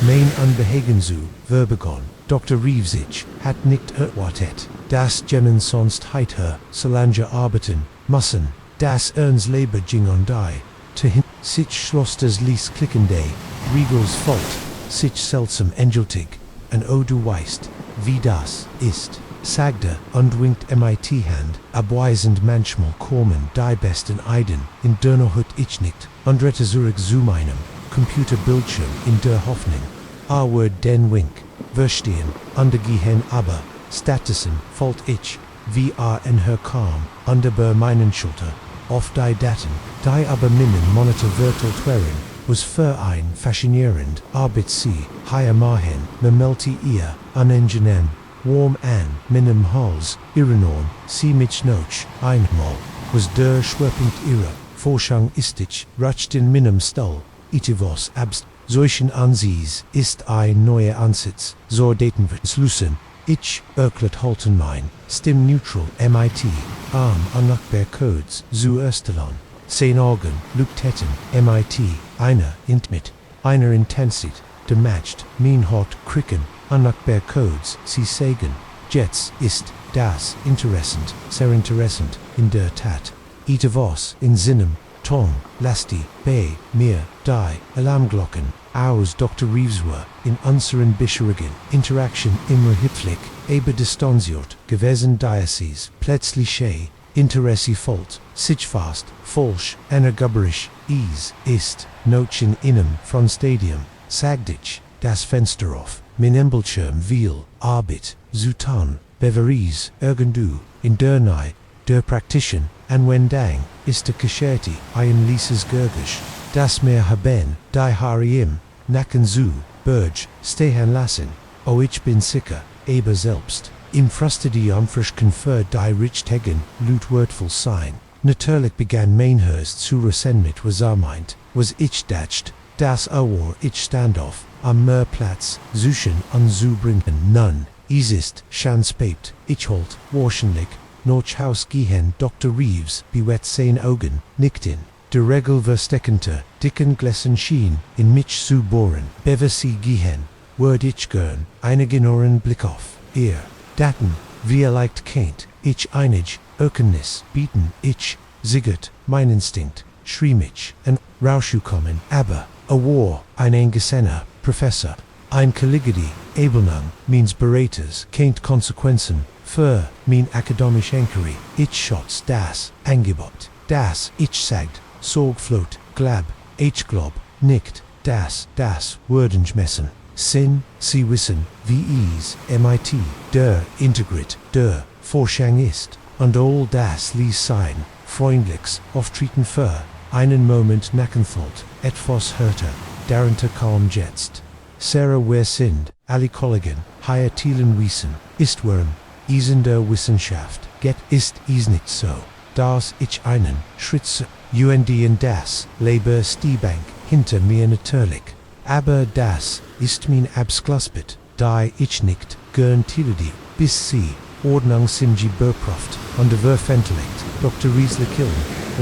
Speaker 1: mein unbehagen zu, verbegon, Dr. Reeves ich, hat nicht erwartet, das Gemmen sonst heit her, Solange arbeiten, müssen, das Ernst Leber ging on die, to hin, sich Schlosters Lies klickende, Regals Fault, sich seltsam engeltig, und o du weißt, wie das ist, sagte und winkt mit Hand, abweisend manchmal kommen die besten Eiden, in der hut ich nicht, und rette zurück zu meinem, Computerbildschirm in der Hoffnung, word den Wink, verstehen, undergehen aber, Statusen, fault ich, wie in her kam, under meinen Schulter, auf die Daten, die aber minnen Monitor virtual tweren, was für ein faszinierend, arbeit sie, higher mahen, me melti ihr, unenginen, warm an, minim Hals, Irinorm, sie mich noch, einmal, was der schwerpunkt ihrer, Forschung ist ich, rutscht in minim Stall, itivos abst, solchen Ansies, ist ein neuer Ansatz, so daten wir Slussen, ich, erklärt halten mein, stim neutral, mit, arm unlockbar Codes, zu Österlon, 10 Augen, Luktetten, mit, einer, mit, einer Intensität, matched, mein hot, kricken, unlockbar Codes, sie sagen, Jets, ist, das, interessant, sehr interessant, in der Tat, itivos, in Sinnem, Tom, lasti, bei, mir, die, Alarmglocken, aus Dr. Reeves were, in unseren Bischerigen, Interaction immer Hipflick, aber distanziert, gewesen Diocese, plötzliche, Interessi Fault, sich fast, falsch, energuberisch, ist, noch in inem, von Stadium, sagdich, das Fenster auf, mein Bildschirm viel, Arbeit, zu tun, beveries, irgendu, in der Nähe, der Praktischen, Anwendung, ist der Geschichte, ein Lieses Gurgisch, das mir haben, die Hariem, nacken zu, Burge, stehen lassen, oh ich bin sicher, aber selbst, im Fruste die frisch conferred die Richtegen, Lutwörtvoll sein. Natürlich begann Mainhurst zu resen mit was meint, was ich dacht, das war ich standoff, am Meerplatz, Suchen an zu bringen nun, ist, Schanspeit, ich holt, wahrscheinlich, noch Haus gehen Dr. Reeves, bewet sein Augen, nickten, der Regel versteckente, dicken Gläsen schien, in mich zu bohren, bever sie gehen, würd ich gern, einigen Ohren Blick auf, daten, wie leicht kennt, ich einig, Erkenntnis, bieten, ich, siggert, mein Instinkt, schrie mich, en Rauschu kommen, aber, a war, ein eingesehener, Professor, ein Collegie, Abelnung, means beraters, kennt Konsequenzen, für, mein akademisch Enquiry, ich schotz, das, Angebot, das, ich sagt, Sorgflut, glab, ich glob, nickt, das, wurden messen, Sinn, sie wissen, wie is, MIT, der, Integrit, der, Forschung ist, und all das ließ sein, freundlichs, auftreten für, einen Moment Nackenthalt, etwas hörter, darunter kaum jetzt. Sarah wer sind, alle Kollegen, hier Thielen wissen, ist worm, in der Wissenschaft, get ist nicht so, das ich einen, Schritt, UND in das, Labor Stiebank, hinter mir natürlich, aber das, ist mein Absklaspet, die ich nicht, gern Tildi, bis sie, Ordnung Simji Burproft, und der Verfentelegt, Dr. Riesle Killen,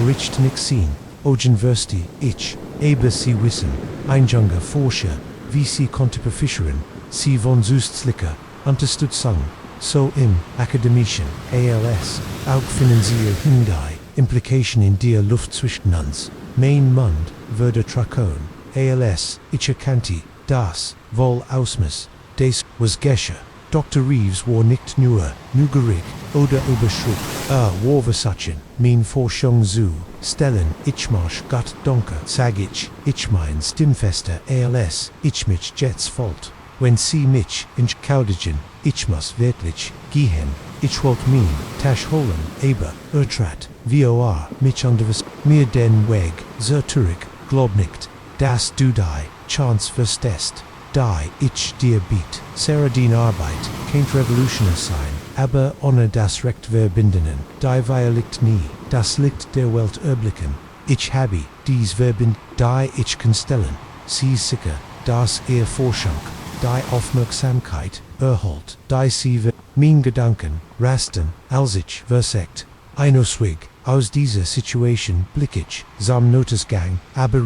Speaker 1: Oricht nix sehen, University, ich, aber sie wissen, einjunger Forscher, wie sie konnte befischern, sie von Süßslicker, Unterstützung, so im Akademischen, ALS, auch finden sie Hindai, Implication in der Luft zwischen uns, mein Mund, würde Trakon, ALS, ich erkannte, das, wohl Ausmus, des, was Gesche, Dr. Reeves war nicht nur, nugerig, oder überschritt, war Versachen, mein Forschung zu, stellen, ich marsch Gott danke, sag ich mein Stimmfester ALS, ich mich jetzt folgt, wenn sie mich, in Kaudigen, ich muss wirklich, gehen, ich wollt mein, Tasch holen, aber, vor, mich anderes, mir den Weg, zerturig, glaub nicht, dass du die, Chance verstehst. Die ich dir biet, Sarah din Arbeit, kennt Revolutioner sein, aber ohne das Recht verbinden, die liegt nie, das liegt der Welt erblicken. Ich habe, dies verbind, die ich kann stellen, sie sicher, dass Forschung, die Aufmerksamkeit, erholt, die sie mein Gedanken, rasten, als ich versekt, Einuswig, aus dieser Situation blick ich, sam Notisgang, aber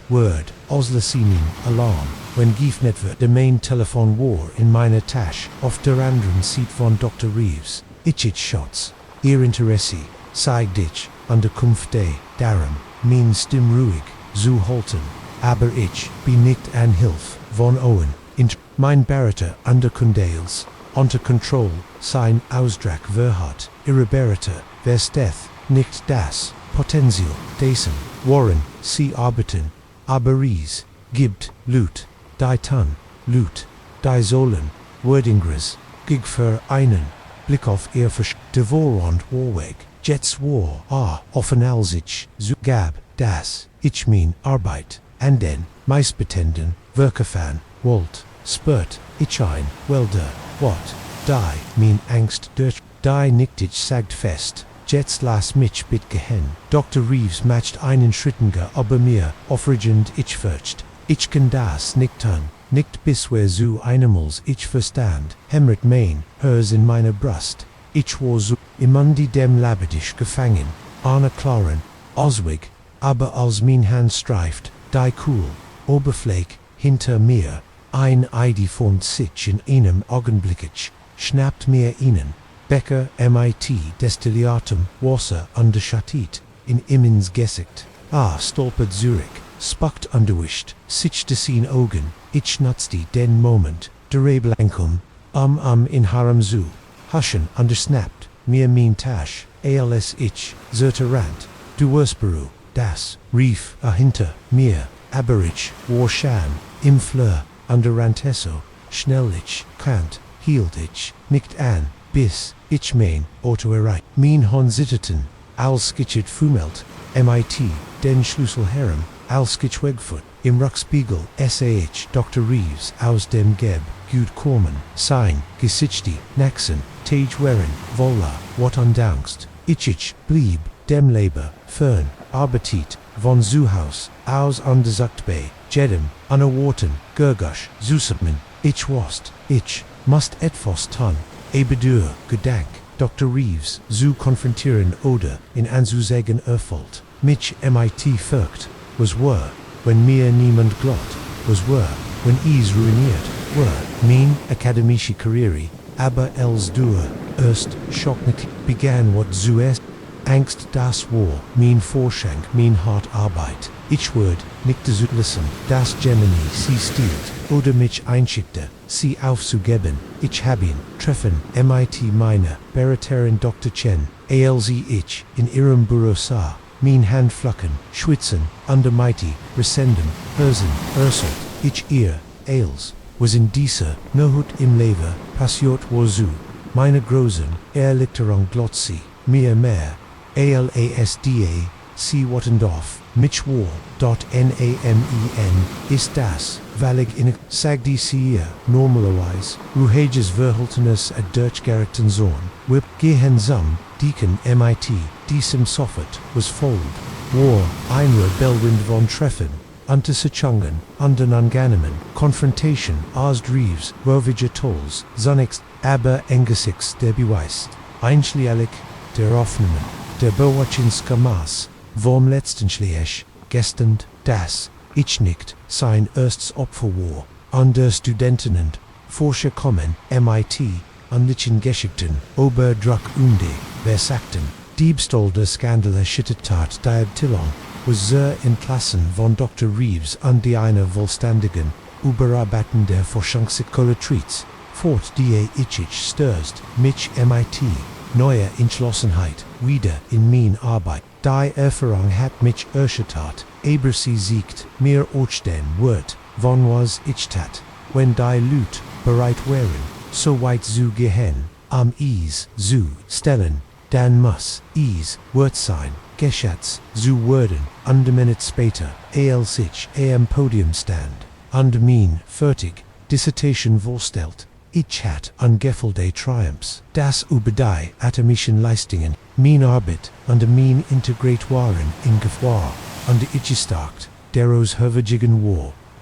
Speaker 1: word, auslösinen, Alarm, wenn geöffnet wird, der Main Telefon war in meiner Tasche, auf der anderen Seite von Dr. Reeves, ich Shots, ihr Interesse, zeigt ich, an der Kunft darum, mein Stimm ruhig, zu halten, aber ich, bin nicht an Hilf, von Owen, mein Berater, under Kundales, unter Control, sein Ausdruck verhat, irreberiter, versteth, nicht das, Potenzial, dessen, Warren, sie arbeiten, aber gibt, Lut, die Tun, Lut, die sollen, Wordingres, gig für einen, Blick auf ihr Devor und Warweg, Jets war, offen als ich, gab, das, ich mein, Arbeit, and den, meistbetenden, Werkefan, Walt, Spurt, ich ein, Welder, what, die, mein Angst, die nicht ich sagt fest, Jets las mich bit gehen, Dr. Reeves matcht einen Schrittinger aber mir, aufregend ich fürcht, ich kann das nicht tun, nicht bis wir so einmals ich verstand, hämmert mein, hers in meiner Brust, ich war so, immundi dem Labedisch gefangen, Arne klaren, Oswig, aber als mein Hand streift, die cool, Oberfläche, hinter mir, ein Eidi von sich in einem Augenblickich, schnappt mir ihnen, Becker MIT Destillatum Wasser underschattet, in immens Gesicht, stolpert Zurich, spuckt underwischt, sich desien Augen, ich nutzte den Moment, der Reblankum, in Harem zu, huschen undersnappt, mir mein Tasch, als ich, zerterant, du Ursperu, das, rief, hinter, mir, aber ich, war Schan, im Fleur, underrantesso, schnellich, kant, hielt ich, nicht an, bis, ich mein, auto erreicht, mein hon zitterten, als skitchet fumelt, mit, den Schlüsselherren, als Wegfoot, im Ruckspiegel, Dr. Reeves, aus dem Geb, Gut Korman, Sein, Gesichti, Naxen, Tage Werin, Vola, wat ondankst, ich blieb, dem Leber, Fern, Arbetit, von Zuhaus, aus underzucht bei, Jedem, unerwarten, Gurgush, Zusubman, ich wast, ich, must etwas tun, Ebedur, Gedank, Dr. Reeves, zu konfrontieren oder, in anzusegen erfolgt, mich mit fürcht, was were, wenn mir niemand glaubt, was were, wenn is ruiniert, were, mein akademische Karriere, aber els dur, erst, schocknet, begann what zuerst, Angst das war, mein Vorschank, mein hart Arbeit, ich word, nicht zulassen, das Gemini sie stiehlt, oder mich einschickte, sie aufzugeben, ich hab ihn, treffen, mit meine, Bereterin Dr. Chen, als ich, in ihrem Büro sah, mein Hand flacken, schwitzen, under mighty, resenden, hörsen, erselt, ich ihr, als, was in dieser, Nohut im Lever, passiert war zu, meine großen, Erlichterung glott sie, mir mehr, ALASDA, C. Wattendorf, Mitch War, .NAMEN, ist das, valig in sagdi sie normalerweise, ruhages verhaltenes ad Deutschgerichten Zorn, whip gehen zum, Deacon MIT, diesem Soffert, was fold, war, eine Bellwind von Treffen, unter Sichungen, under Anganemen, Confrontation, Ars Reeves, Rovige Tolls, Zunix, aber Engesix der Beweist, Einschlialik, der Offnemen, der Bewatchinska Maß, vom letzten Schleich, gestern, das, ich nicht, sein erstes Opfer war, under Studentinnen, Forscher kommen, MIT, unlichen Geschichten, Oberdruck wer sagten, Diebstahl der Skandale schittertat Diabtillung, was sehr in Klassen von Dr. Reeves an die eine vollständigen, Überarbeiten der Forschungspsychologie, fort die ich störst, mich MIT, neue Entschlossenheit, wieder in mein Arbeit, die Erfahrung hat mich erschüttert, aber sie siegt, mir ortstehen wird, von was ich tat, wenn die Lüt, bereit wären, so weit zu gehen, am is, zu stellen, dann muss, is, wird sein, geschätzt, zu werden, und Minute später, als ich am Podium stand, und mein, fertig, Dissertation vorstellt, ich hat ungefährde Triumphs, das über die atomischen Leistungen, mein Arbeit, und mein integriert waren in Gefahr, und ich starkt, der aus hervorgegangen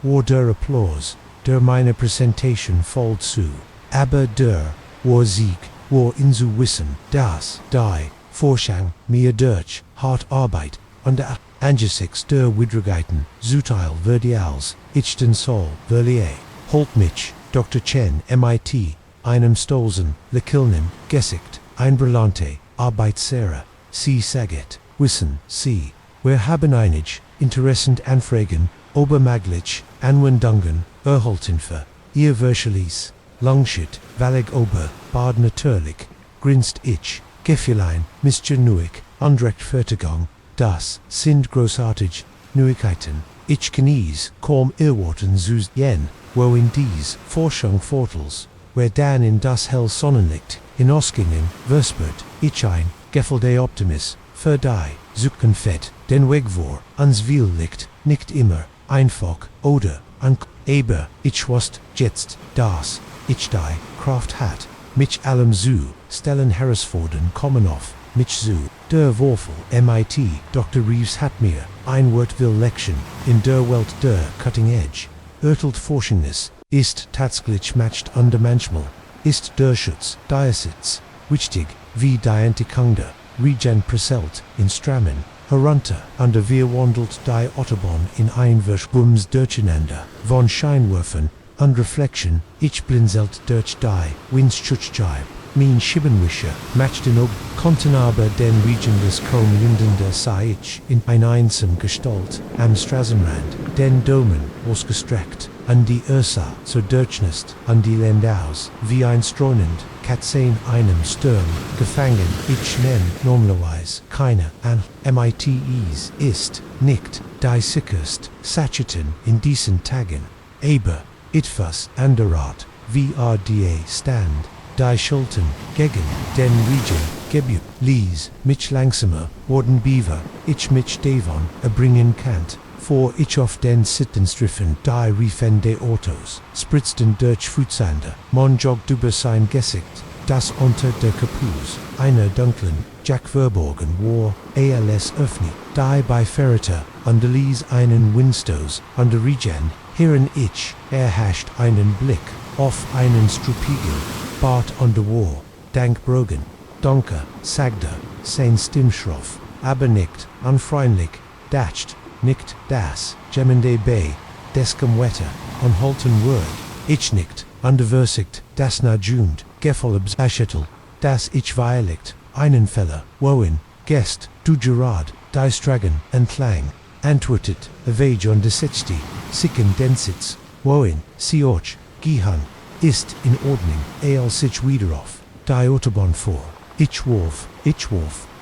Speaker 1: war der Applaus, der meine Präsentation folgt zu, aber der, war Sieg, war in zu wissen, dass, die, Forschung, mir durch, hart Arbeit, und angesichts der Widrigkeiten, zuteil wird als, ich den Soul, verliere, holt mich, Dr. Chen, MIT, einem Stolzen, Lekilnen, Gesicht, ein brillante, Arbeit Sarah, sie saget, wissen, sie, wir haben einig, interessant Anfragen, obermaglich, Anwendungen, erhalten für, ihr Verschlies, Langschit, valig ober, bad natürlich, grinst ich, Gefühlein, misgenuig, Unrechtfertigung, das sind großartig, Neuigkeiten, ich genieß, kaum erwarten zu jen, wo in dies Forschung vortels, wer dann in das hell Sonnenlicht, hinausgingen, verspürt, ich ein, gefälde Optimis, für die, Zukunft, den Weg vor, ans Ziel liegt, nicht immer, einfach, oder, aber, ich wusst, jetzt, das, ich die, Kraft hat, mich allem zu, stellen Herausfordern kommen auf, mich zu, der Würfel, MIT, Dr. Reeves hat mir, ein Wort will Lection, in der Welt der Cutting Edge, urteilt Forschungs, ist tatsächlich matcht under manchmal, ist der Schutz, Diasitz, wichtig, wie die Entdeckung der, Regen preselt, in Strammen, herunter, under wir wandelt die Autobahn in Einwurfbums durcheinander, von Scheinwerfern, und Reflection, ich blinzelt durch die, Windschutschjibe, mein Schibbenwischer, matcht in ob, konnten aber den Regen des kaum lindender sei ich, in ein einsam Gestalt, am Straßenrand, den Domen, ausgestreckt, an die Ursa, zur Durchnest, an die Landaus, wie ein streunend, Katzen einem Sturm, gefangen, ich nenn, normalerweise, keine, an, MITEs, ist, nicht, die sicherst, Satcheten, in diesen Tagen, aber, Itfas, Anderat, VRDA stand, Die Schulten, Gegen, Den Regen, Gebu, Lees, Mitch Langsamer, Warden Beaver, Ich Mitch Davon, Abringen Kant, for ich auf den Sittenstriffen die Riefen de Autos, Spritzten durch Futsander, Monjog sein Gesicht, das unter der Kapuz, einer Dunkeln, Jack Verborgen war, als öffni, die bei Ferreter, under Lees einen Winstows, under Regen, Hieren ich, hascht einen Blick, auf einen Strupigel, Bart under war, Dank Brogen, Donker, Sagda, sein Stimmschroff, aber nicht, unfreundlich, dacht, nicht das, Gemende Bay, descom wetter, unholten Word, ich nicht, underversigt, das na jund, Gefolabs Aschetel, das ich violet, einen Feller, Wohin, Guest, du Gerard, die Stragen, Entlang, antwortet, Avage on de Sechti, Sicken Densitz, Wohin, Sioch, Gihan, ist in Ordnung, sich wieder auf, die Autobahn vor, ich warf,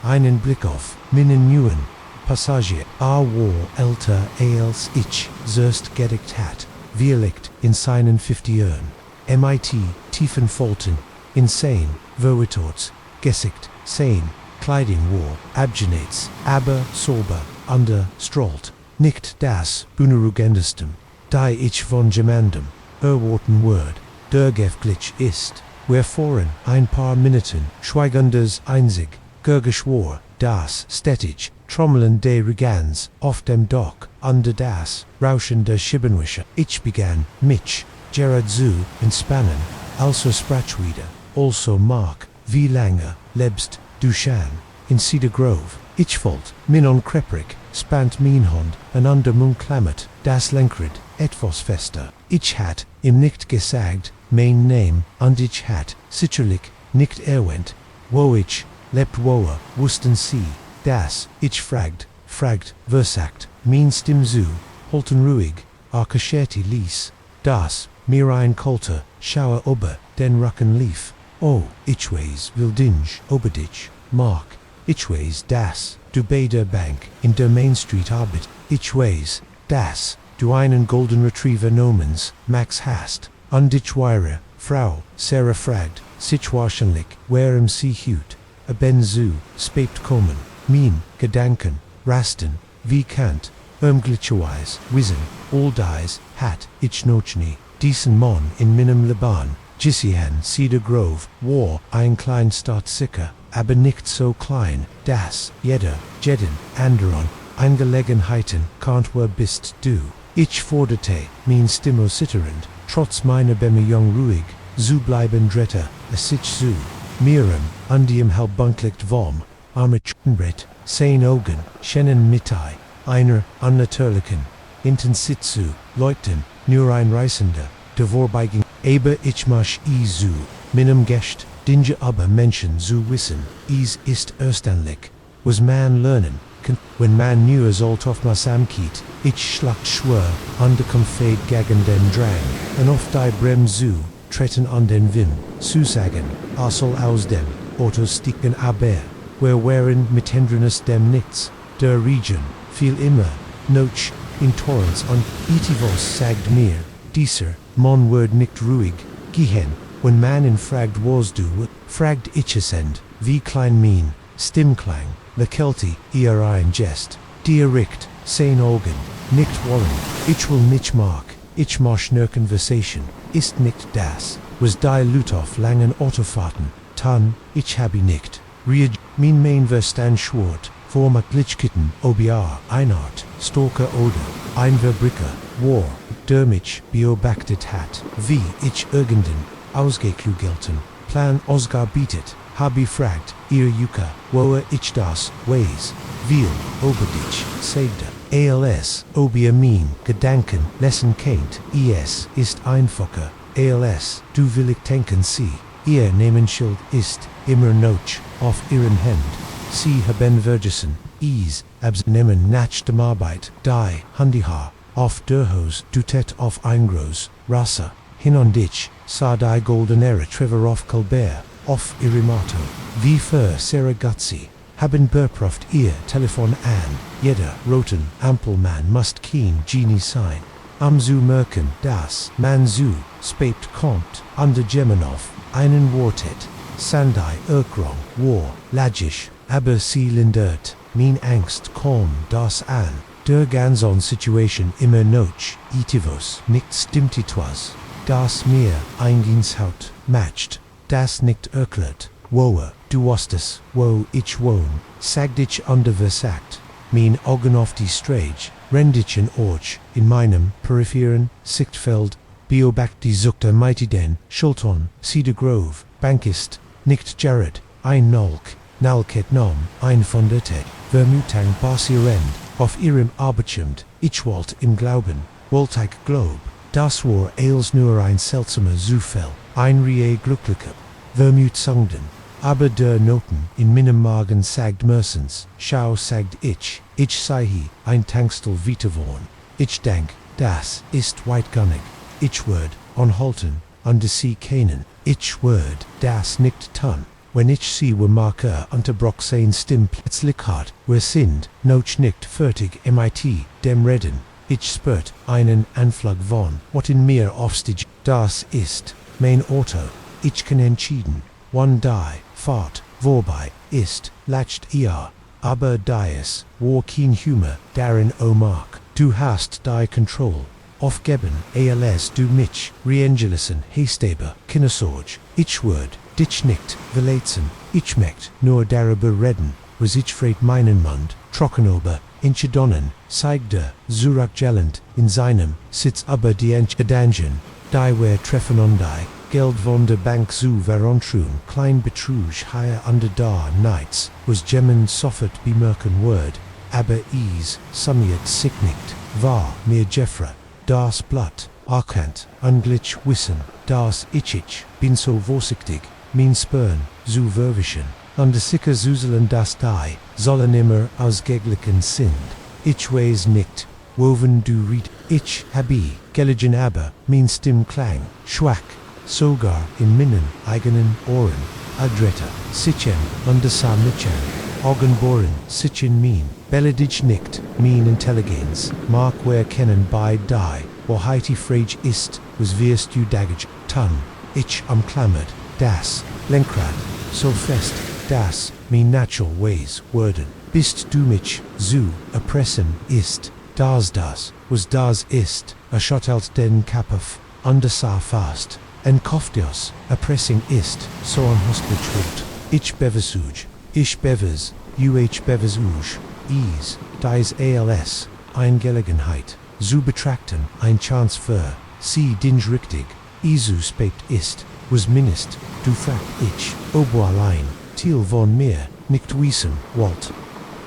Speaker 1: einen Blick auf, Minnen Neuen, Passage, war älter als ich, zuerst gedeckt hat, Violekt in seinen 50 Jahren, MIT, Tiefenfolten, insane, Verwitorts, Gesicht, sane, Kleiding war, abgenates, aber sober, under, strollt, nicht das, beruhigendestem, die ich von Gemandem, erwarten Word, der Glitch ist, wherefore ein paar Minuten, schweigendes einzig, Geschwor, das, städtisch, Trommeln de Regans, auf dem Dock, under das, Rauschen der Schibbenwischer, ich begann, Mitch, Gerard zu, Entspannen, also Sprachwieder, also Mach, wie lange, lebst, du schon, in Cedar Grove, ich wollt, min on Kreprik, spant Minhond, an under Mund klammert, das Lenkrid, etwas fester, ich hat, im nicht gesagt, mein Name, und ich hat, sicherlich, nicht erwähnt, wo ich, lebt woe, wussten sie, das, ich fragt, versagt, mein Stimm zu, holten ruhig, Arcacheti ließ, das, mir ein Kolter, schauer ober, den Racken lief, oh, ich weiß, Wildinge, oberditch, Mark, ich weiß, das, du bei der Bank, in der Main Street arbeit, ich weiß, das, du einen Golden Retriever nomens, Max hast, und ich wire, Frau, Sarah fragt, sich wahrscheinlich, warem sie hut, a ben zu, spept kommen, mein, Gedanken, rasten, wie Kant, glitcherwise, wissen, all dies, hat, ich nochni, diesen Mann in minem Liban, Gissian, Cedar Grove, war, ein klein Stadt sicher, aber nicht so klein, das, jeder, jeden, anderen, Angelegenheiten, kan't wer bist du, ich forderte, mein Stimme zitternd, trotz meiner Bemühung ruhig, zu bleiben dritter, sich zu, mirem, andiem halbbunklicht vom, Armachbrett, sein Augen, schennen Mittai, einer, unnatürlichen, Intensitzu, Leuten, nur ein Reisender, der Vorbeigung, aber ich mach zu, minem Gest, dinge aber Menschen zu wissen, ist erstaunlich, was man lernen, kann, wenn man nur sollt auf Masam kiet, ich schlacht schwör, an de Komfade gegen den Drang, und auf die Brem zu, treten an den Wim, zu sagen, soll aus dem, Auto sticken aber, wären mit Hinderness dem nichts, der Region, viel immer, noch, in Torrents und Itivos sagt mir, dieser, mon word nicht ruhig, gehen, wenn man ihn fragt was du, fragt ich es end, wie klein mein, Stimmklang, le Kelti, ihr ein Jest, direkt, sein Augen, nicht wollen, ich will nicht mag, ich mach nur Conversation, ist nicht das, was die Lutoff langen Autofahrten, tan, ich habe nicht, mein main Verstand schwort, vor Glitchkitten, OBR, Einart, Stalker oder, Einverbricker, war, der mich beobachtet hat, wie ich irgenden, ausgeklugelten, Plan Osgar bietet, habe fragt, ihr Yuka, woher ich das, weiß, viel, oberditch, sagte, als, ob ihr mein, Gedanken, lesen kennt, ist einfacher, als, du willig denken sie, ihr Namensschild ist, immer noch, auf ihren Hand, sie haben vergessen, abnehmen nach dem Arbeit, die, Handiha, auf der Hose, dutet auf Eingros, Rasa, hin und ich, sah die goldenere Trevor auf Colbert, auf Irimato, wie für Seragazzi, haben beproft ihr Telefon an, jeder roten Ampelmann must keen Genie sein, zu merken, dass man zu spät kommt, unter German auf einen wartet. Sandai Erkrong, war, lagisch, aber sie lindert, min Angst kaum das an. Der ganzen Situation immer noch, itivos, nicht stimmt etwas, das mir einginshaut, matcht, das nicht erklärt, woe, du hast es, wo ich wohn, sagt ich underversagt, min Augen auf die Strage, rendichen Orch, in meinem peripheren Sichtfeld, Bioback die Zuckter Mightyden, Schulton, Cedar Grove, Bankist, nicht Jared, ein Nolk, Nalket Nom, ein von der Ted, Vermutang basierend, auf ihrem Arbeitschamt, Ichwalt im Glauben, Wolteig Globe, das war als nur ein seltsamer Zufall, ein rie glücklicher, Vermut sangden, aber der Noten in meinem Magen sagt meistens, schau sagt ich sei hi, ein Tangstel Vitavorn, ich denk, das ist weitgannig, ich word, anhalten, under sie kennen, ich word, das nicht tun. Wenn ich sie were marker unterbroch sein Stimm plötzlich hat, wir sind, noch nicht fertig mit dem Reden, ich spürt einen Anflug von, what in mir aufstieg, das ist, mein Auto, ich kann entschieden, wann die Fahrt, vorbei, ist, latcht ihr, aber dies, war kein Humor, darin Mark, du hast die Control, aufgeben, als du mich, reangelissen, hestaber, kinnesorg, ich word, dich nicht, verletzen, ich möcht nur darüber reden, was ich freit meinen Mund, trockenober, inchedonnen, zeigte, zurückgellend, in seinem, Sitz aber die Entschedangen, die wir treffen und die, Geld von der Bank zu verontrun, klein Betrug higher under da nights, was Gemmen sofort bemerken word, aber is, summiert sich nicht, war mir Jeffra, das Blatt, erkannt, unglitch wissen, das ich bin so vorsichtig, min Spern, zu verwischen, und sicher zuselen das die, sollen immer ausgeglichen sind. Ich weiß nicht, woven du ried, ich habe, gelegen aber, min Stimm klang, schwach, sogar in meinen eigenen Ohren, adretta, sichen, under samnichan, Augenbohren, sichen min, beledig nicht, min Intelligenz, mag wer kennen bei die, wo heiti frage ist, was wirst du dagage, tun, ich umklammert, das, Lenkrad, so fest, das, min natural ways, worden, bist du mich, zu, erpressen, ist, das, was das ist, erschottelt den Kapaf, under sa fast, Enkoftios, erpressing ist, so an hospitschwut, ich bevers, bevesuj, is, dies als, Eingelegenheit, zu betrachten, ein Chance für, sie dinge richtig, isu spät ist, was minist, du fragt ich, obo allein, Thiel von mir, nicht wissen, Walt.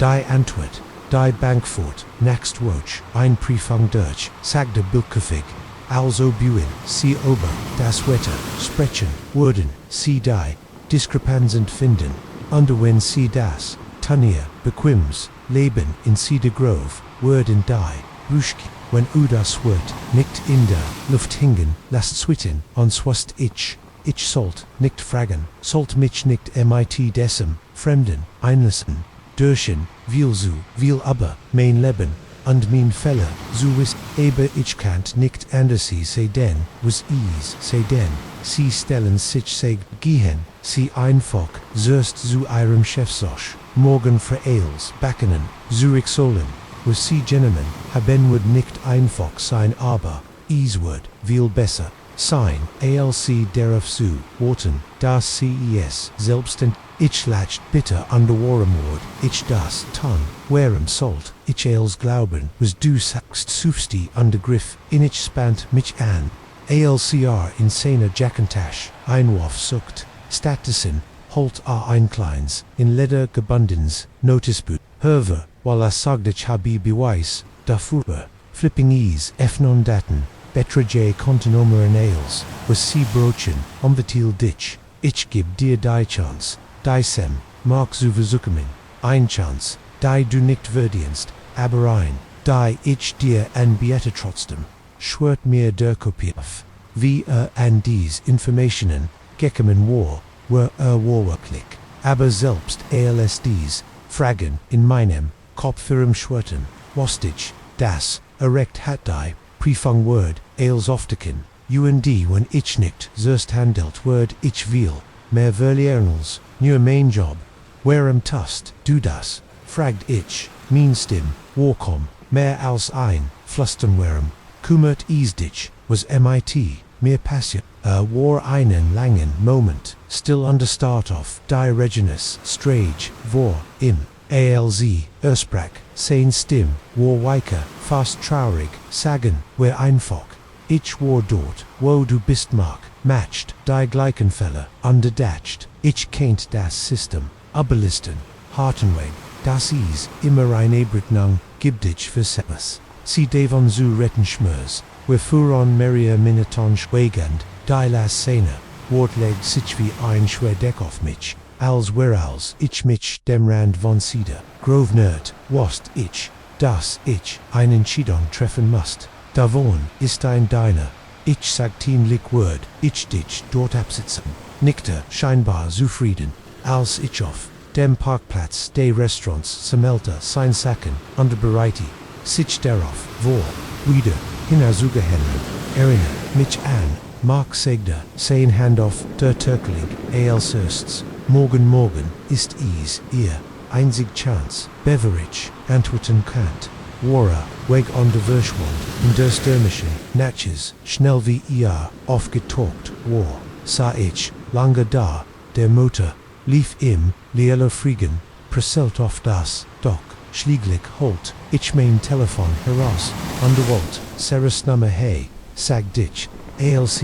Speaker 1: Die Antwort, die Bankfurt, next Woch, ein Prefang durch, sagte Bildkefig, also buin, sie ober, das Wetter, sprechen, wurden, sie die, Diskrepanzen finden, underwen sie das, Tanier, bequims, leben in Cedar Grove, wurden die, Ruschki, wenn das wird, nicht in der Luft hingen, lasst switten, on swast ich sollt, nicht fragen, sollt mich nicht mit dessen, Fremden, einlassen, dürchen, viel aber, mein Leben, und mein Fälle, so ist, aber ich kannt nicht anders sei denn, was is, sei denn, sie stellen sich sei gehen, sie einfach, zuerst zu ihrem Chefsoch, morgen vereils, backenen, zurück sollen, was sie Gentlemen, haben wird nicht einfach sein aber, is wird, viel besser, sein, alc darauf zu, warten, das ces, selbst ich latcht bitter under Warmward, ich das tun, warem sollt, ich als glauben, was du sagst sufsti under Griff, in ich spannt mich an, alcr in seiner Jackantash, einwurf sucht, Statusen, holt einkleins, in Leder gebundens, Noticeboot, Herver, while sagde ich habe beweis, dafür, flipping ease, non daten, betra j Kontenummer in Ales, was sie brochen, umvetil ditch, ich gib dir die Chance, die sem, mag zu versuchen, ein Chance, die du nicht verdienst, aber ein, die ich dir anbiete trotzdem, schwört mir der Kopie auf, wie an dies Informationen, gekommen war, wirklich, aber selbst als dies, Fragen in meinem Kopf schwörten, was ich, das, erregt hat die, Prefung word, als oftekin, und when ich nicht zuerst handelt word ich will, mehr verliernals, nur mein Job. Warum tust du das? Fragt ich, mein Stim, warkom, mehr als ein, flustern warum, kümmert es dich, was mit, mir passiert, war einen langen Moment, still under start of, die Reginus, strage, vor, im, alz, ersprach, sein Stim, war weiker, fast traurig, sagen, wir einfach. Ich war dort, wo du bist mag, matched, die gleichen Fälle, underdatched, ich kennt das System, überlisten, hartenweg, das ist immer eine Berechnung, gibt dich für etwas. Sie devon zu retten schmers, wir fuhren mehrere Minuten schweigend, die las Szene, wortleg sich wie ein Schwerdeck auf mich, als whereas ich mich dem Rand von Sieder, Grosvenor, wusst ich, dass ich eine Entscheidung treffen musst. Davon ist ein deiner. Ich sagteinlich word, ich dich dort absitzen, nickte scheinbar zufrieden, als ich auf dem Parkplatz des Restaurants sammelte sein Sacken under bereite, sich darauf, vor, wieder, hinauszugehennen, erinnere mich an, Mach sagte, sein Hand auf der Türkling, als ersts, morgen ist es ihr einzig Chance, Beverage, antworten könnt. Wahre, weg on der Verschwand, in der stürmischen, Natches, schnell wie ihr, aufgetaucht, war, sah ich, lange da, der Motor, lief im, leerer Frieden, prasselt auf das, doch, schließlich holt, ich mein Telefon heraus, underwalt, Sarahs Nummer hey, sagt ich, alc,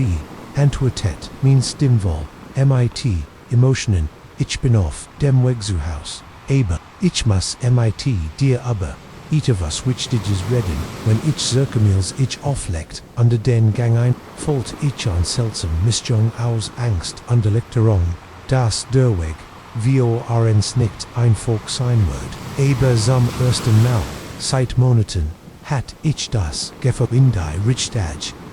Speaker 1: antwortet, mein Stimmwohl, mit, Emotionen, ich bin auf, dem Weg zu Haus, aber, ich muss mit dir aber, etwas which diges redden, when ich zirkumils ich auflegt, under den Gang ein, folgt ich an seltsam Mischung aus Angst und Erleichterung, das derweg, wir uns nicht einfach sein wird, aber zum ersten Mal, seit Monaten, hat ich das Gefühl in die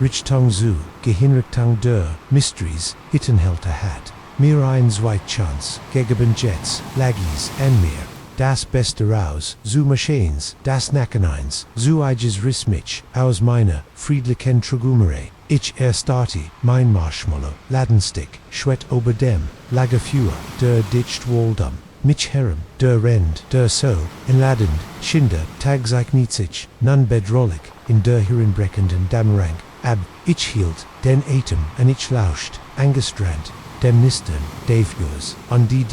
Speaker 1: Richtung zu, Gehinrichtung der Mysteries, Hittenhelter hat, mir ein Zweitchance, gegeben Jets, Laggies, und mehr. Das Beste raus, zu Machines, das Nacheneins, zu eiges Rissmich, aus meiner friedlichen Tragumere, ich erstarte, mein Marshmallow, Ladenstick, schwett ober dem, Lagerfeuer, der dicht Waldum, mich herem, der Rend, der so, enladend, Schinder, tagzeichnizig, nun bedrohlich, in der herenbrechenden Dämmerung, ab, ich hielt, den Atem, und ich lauscht, angestrengt, dem Nisten, Davgurs, an die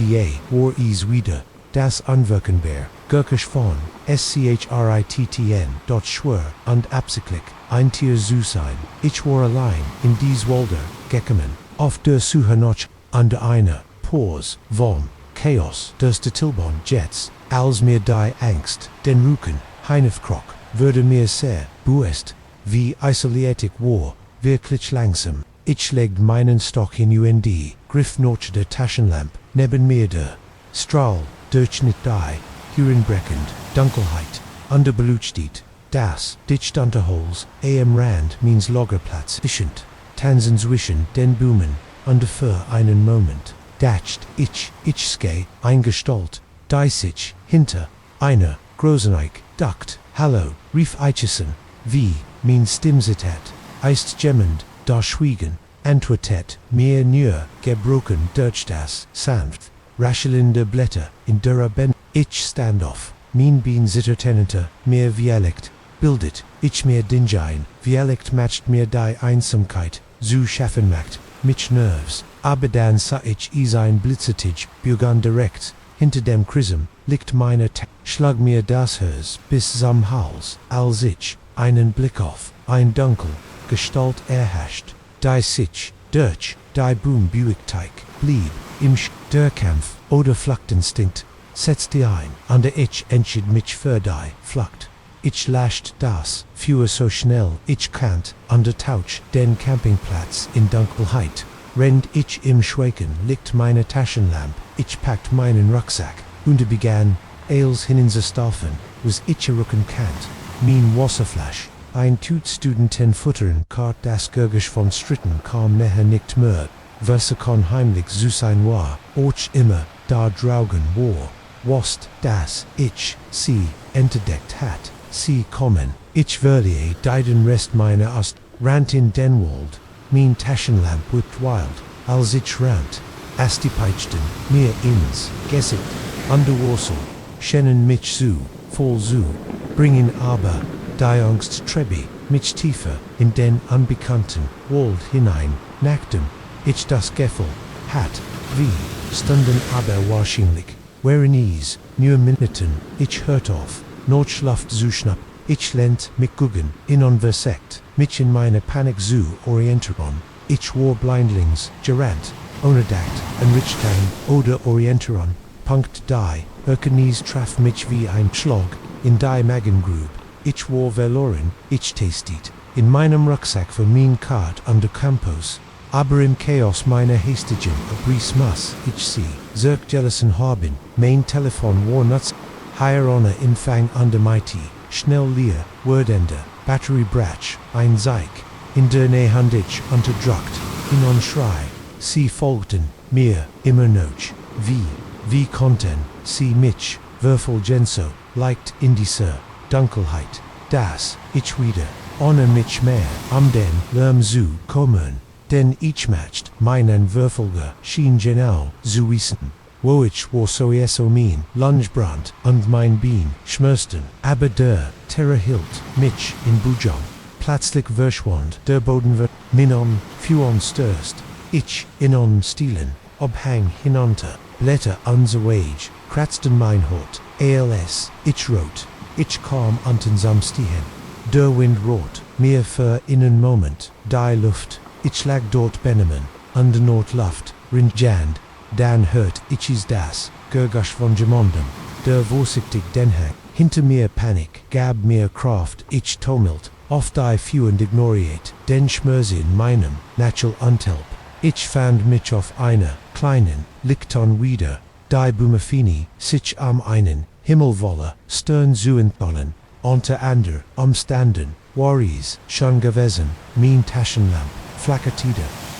Speaker 1: war es wieder, das Unwirkenbar, Gurkisch von, schrittn, dort schwör, und absichtlich, ein Tier zu sein, ich war allein, in dies Walder, gekommen, auf der Suche nach, under einer, Pause, von, Chaos, des Tilbon Jets, als mir die Angst, den Rücken, heinefkrock, würde mir sehr, bewusst, wie isoliert war, wirklich langsam, ich legte meinen Stock hin und griff nach der Taschenlamp, neben mir der Strahl, Durchschnitt die, herenbrechend, Dunkelheit, underbeleuchtet, das, dicht unterhols, am Rand means Lagerplatz, wischend, tanzen zwischen den Blumen, under für einen Moment, datscht, ich ske, eingestalt, die sich, hinter, einer, Groseneich, duckt, hallo, rief Eichessen, wie, mein Stimmzitat, eist gemmend, da schwiegen, antwortet, mir nur, gebroken durch das, sanft, raschelnde Blätter, in der Ben, ich standoff, mein Bein zittertenente, mir Dialekt, bildet, ich mir Dingein, Dialekt matcht mir die Einsamkeit, zu schaffen macht, mich Nerves, aber dann sah ich es ein Blitzertig, begann direkt, hinter dem Chrism, liegt meine schlag mir das Herz bis zum Hals, als ich, einen Blick auf, ein Dunkel, Gestalt erhascht, die sich, durch, die Buigteig, blieb, im der Kampf oder Fluchtinstinkt, setzte ein, an der ich entschied mich für die Flucht. Ich lascht das, fuhr so schnell ich kannt, an der Couch, den Campingplatz in Dunkelheit, rennt ich im Schweigen, liegt meine Taschenlamp, ich packt meinen Rucksack, und begann, als hineinzustaufen, was ich rücken kannt, mein Wasserflasch, ein Studenten futtern kart das Gurgisch von Stritten kam näher nicht mehr, was unheimlich zu sein war, och immer, da draugen war, wast, das, ich, sie, entdeckt hat, sie kommen, Ich verliere deiden Rest meiner Ast, rant in Denwald, mein Taschenlamp whipped wild, als ich rant, Astipeitschten, mir ins, Gesicht, Underwarsel, schennen mich zu, voll zu, bringen aber, die Angst Trebi, mich tiefer, in den unbekannten Wald hinein, nacktem, ich das Gefühl, hat, wie, stunden aber wahrscheinlich, wherein ease, nur Minuten, ich hört auf, Notschlaft zu schnapp, ich lent mich guggen, in versekt, mich in meine Panik zu orientieren, ich war blindlings, gerant, ohne Dacht, enrichtan, oder orientieren, Punkt die, Erkenis traf mich wie ein Schlag, in die Magengrube, ich war verloren, ich tastet, in meinem Rucksack für mein Kart under Campos, aber im Chaos meiner Hastigen, Brismas, ich sie, Zirk jealousен haben, mein Telefon war nuts, higher honor Empfang under mighty, schnell leer, Wordende, Battery Bratsch, ein Zeig, in der Nähe ich unterdrückt, in on Schrei, sie folgten, mir, immer noch, wie konnten, sie mich, Würfel Genso, leicht in dieser Dunkelheit, das, ich wieder, ohne mich mehr, am den Lärm zu kommen, denn ich matcht, meinen Würfelger, schien genau, zu wissen, wo ich war so mein, Lungebrand, und mein Bein, schmersten, aber der, Terror hielt, mich, in Bujang, plötzlich verschwand, der Boden wird, minon, fuon störst, ich, inon stielen, obhang hinunter, Blätter unser Wage, kratzten mein Hort, als, ich rot, ich kam unten samstigen, der Wind rot, mir für einen Moment, die Luft, ich lag dort benemen, under Nordluft, rinjand, dann hört ich das, Gergasch von Gemondem, der vorsichtig denhang, hinter mir Panik, gab mir Kraft, ich tumult, oft die Fuend ignoriert, den Schmerz in meinem, natural Untelp, ich fand mich auf einer, kleinen, Lichton wieder, die Bumafini, sich am einen, Himmelwolle, stern zu entfallen, unter ander, Umstanden, Worries, schon gewesen, mein Taschenlamp, flackerte,